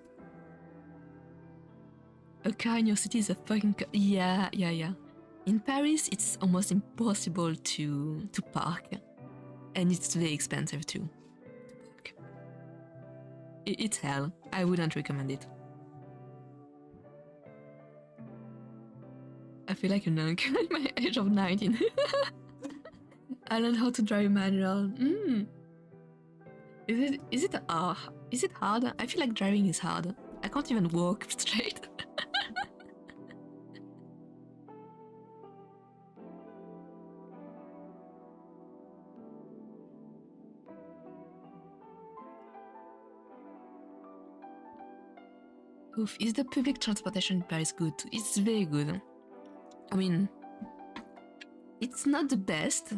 A car in your city is a fucking car. Yeah. In Paris, it's almost impossible to park, and it's very expensive too to park. It's hell. I wouldn't recommend it. I feel like an uncle at my age of 19. I learned how to drive manual. Is it hard? I feel like driving is hard. I can't even walk straight. Oof, is the public transportation in Paris good? It's very good. I mean, it's not the best,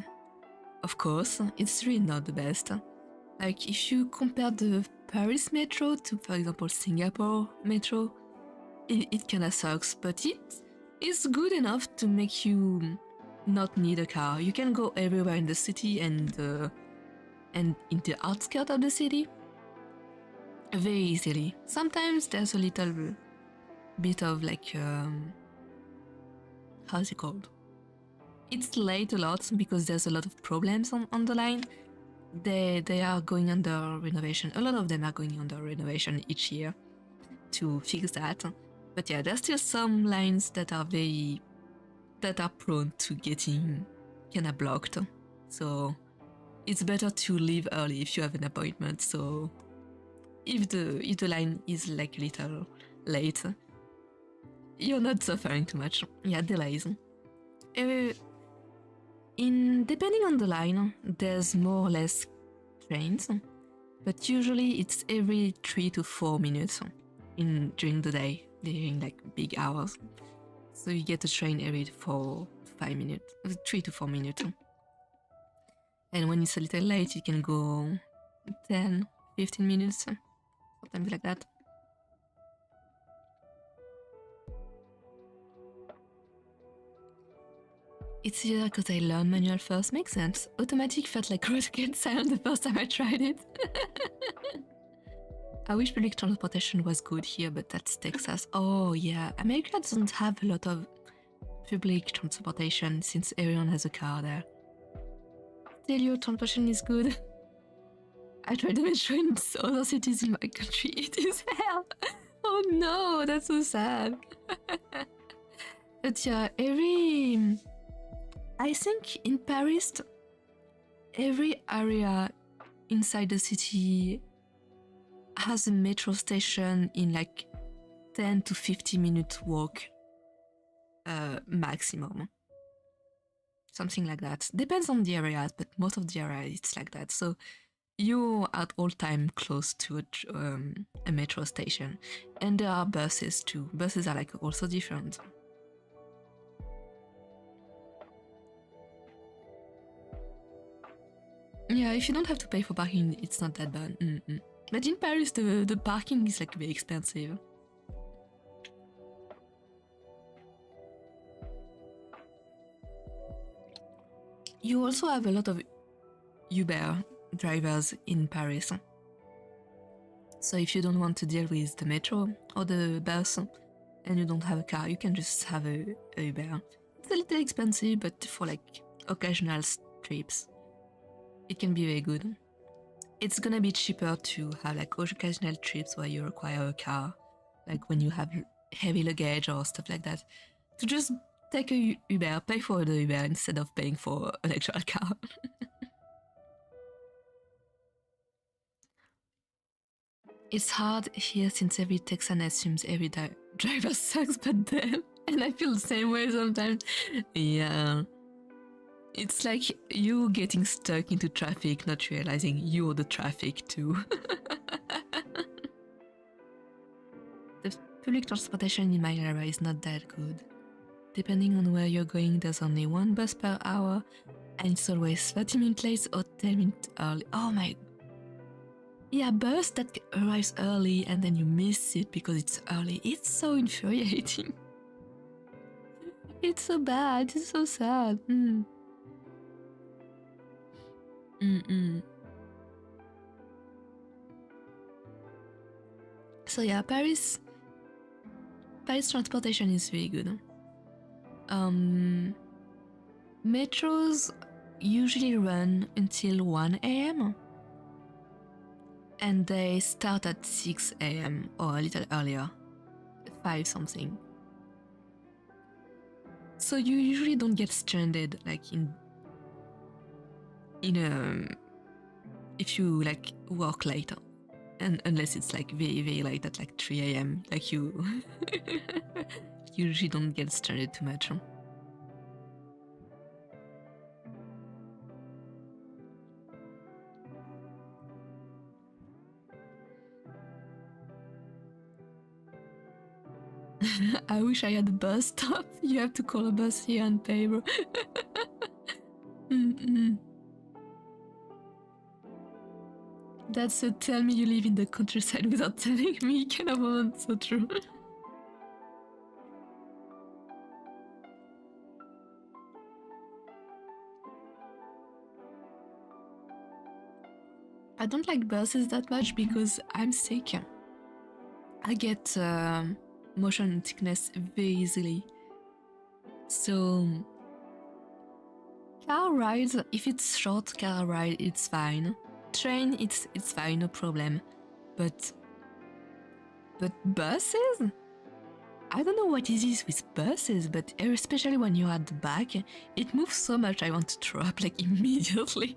of course. It's really not the best. Like, if you compare the Paris metro to, for example, Singapore metro, it kinda sucks, but it is good enough to make you not need a car. You can go everywhere in the city and in the outskirts of the city very easily. Sometimes there's a little bit of like... how's it called? It's late a lot because there's a lot of problems on the line. They are going under renovation. A lot of them are going under renovation each year to fix that. But yeah, there's still some lines that are prone to getting kinda blocked So it's better to leave early if you have an appointment. So if the line is like a little late, you're not suffering too much. Yeah, delays. Depending on the line, there's more or less trains, but usually it's every 3 to 4 minutes during the day, during like big hours. So you get a train every 4 to 5 minutes, 3 to 4 minutes. And when it's a little late, you can go 10, 15 minutes, something like that. It's either because I learned manual first, makes sense. Automatic felt like rocket silent the first time I tried it. I wish public transportation was good here, but that's Texas. Oh yeah, America doesn't have a lot of public transportation since everyone has a car there. Tell you, transportation is good. I tried to metro in other cities in my country. It is hell. Oh no, that's so sad. But yeah, I think in Paris, every area inside the city has a metro station in like 10 to 50 minute walk maximum. Something like that. Depends on the areas, but most of the areas it's like that. So you're at all time close to a metro station. And there are buses too. Buses are like also different. Yeah, if you don't have to pay for parking, it's not that bad. But in Paris, the parking is like very expensive. You also have a lot of Uber drivers in Paris. So if you don't want to deal with the metro or the bus and you don't have a car, you can just have a Uber. It's a little expensive, but for like occasional trips, it can be very good. It's gonna be cheaper to have like occasional trips where you require a car, like when you have heavy luggage or stuff like that, to just take a Uber, pay for the Uber instead of paying for an actual car. It's hard here since every Texan assumes every driver sucks but them, and I feel the same way sometimes. Yeah. It's like you getting stuck into traffic, not realizing you're the traffic too. The public transportation in my area is not that good. Depending on where you're going, there's only one bus per hour, and it's always 30 minutes late or 10 minutes early. Oh my... Yeah, bus that arrives early and then you miss it because it's early. It's so infuriating. It's so bad, it's so sad. So yeah, Paris transportation is very good. Metros usually run until 1 a.m. and they start at 6 a.m. or a little earlier, 5 something. So you usually don't get stranded like if you like work late, and unless it's like very very late at like 3 a.m. like you usually don't get stranded too much. I wish I had a bus stop. You have to call a bus here and pay, bro. That's a tell me you live in the countryside without telling me kind of moment, so true. I don't like buses that much because I'm sick. I get motion sickness very easily. So car rides, if it's short car ride, it's fine. Train, it's fine, no problem. But buses? I don't know what it is with buses, but especially when you're at the back, it moves so much I want to throw up like immediately.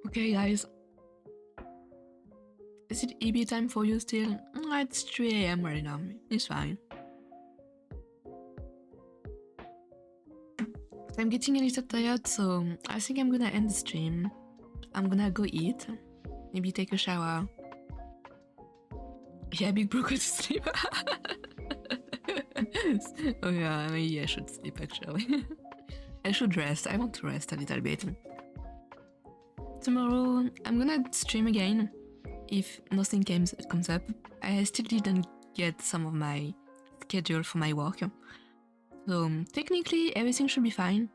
Okay, guys. Is it EB time for you still? It's 3 AM right now. It's fine. I'm getting a little tired, so I think I'm gonna end the stream. I'm gonna go eat. Maybe take a shower. Yeah, big bro, go to sleep. Oh yeah, maybe I should sleep actually. I should rest. I want to rest a little bit. Tomorrow, I'm gonna stream again if nothing comes up. I still didn't get some of my schedule for my work. So technically, everything should be fine.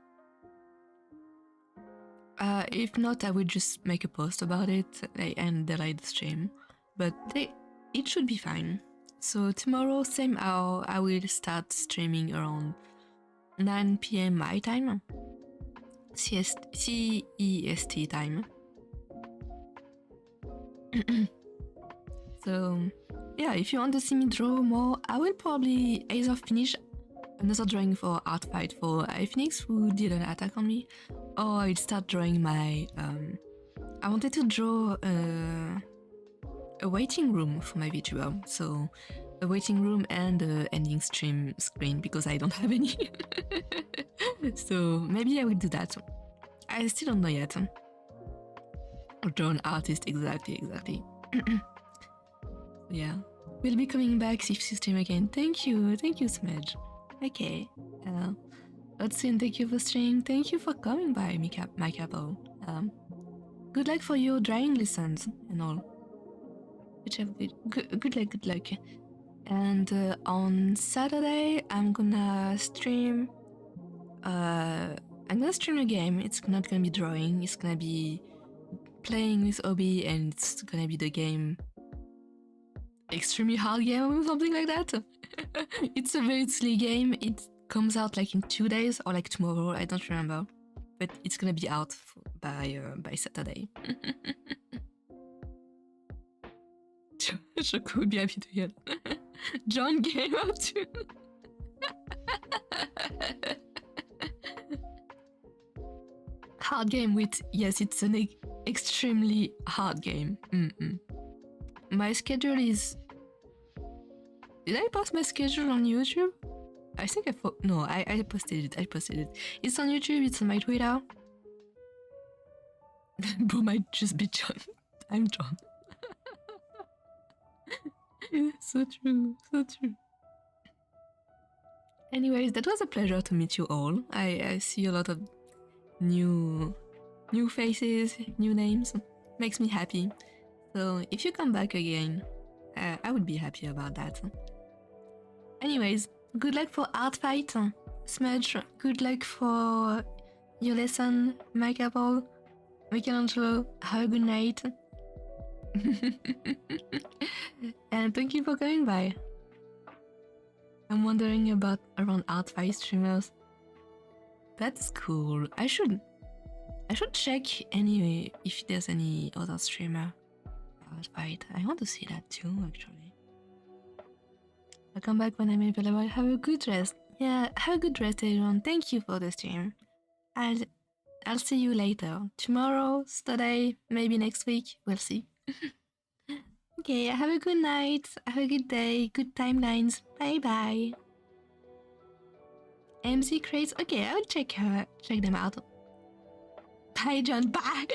If not, I would just make a post about it and delete the stream. But it should be fine. So tomorrow, same hour, I will start streaming around 9 PM my time. CEST time. So yeah, if you want to see me draw more, I will probably either finish another drawing for Artfight for Phoenix who did an attack on me, or I'll start drawing my I wanted to draw a waiting room for my Vtuber, so a waiting room and a ending stream screen because I don't have any. So maybe I will do that. I still don't know yet. Draw an artist, exactly. Yeah, we'll be coming back if you stream again. Thank you, Smedge. Okay, let's see, and thank you for streaming. Thank you for coming by, my couple. Good luck for your drawing lessons and all. Good luck. And on Saturday, I'm gonna stream. I'm gonna stream a game. It's not gonna be drawing. It's gonna be playing with Obi, and it's gonna be the game. Extremely hard game or something like that. It's a very silly game. It comes out like in 2 days or like tomorrow. I don't remember, but it's gonna be out by Saturday. Schoko would be happy to hear. John Gamer too. Hard game with, yes, it's an extremely hard game. My schedule is... Did I post my schedule on YouTube? I think I posted it. It's on YouTube, it's on my Twitter. Bro might just be John. I'm John. So true. Anyways, that was a pleasure to meet you all. I see a lot of new faces, new names. Makes me happy. So if you come back again, I would be happy about that. Anyways, good luck for Artfight, Smudge. Good luck for your lesson, Michael, Michelangelo. Have a good night. And thank you for coming by. I'm wondering about around Artfight streamers. That's cool. I should check anyway if there's any other streamer. Artfight. I want to see that too, actually. I'll come back when I'm available. Have a good rest. Yeah, have a good rest, everyone. Thank you for the stream. I'll see you later. Tomorrow, today, maybe next week. We'll see. Okay, have a good night. Have a good day. Good timelines. Bye bye. MC crates. Okay, I'll check them out. Bye, John. Bye.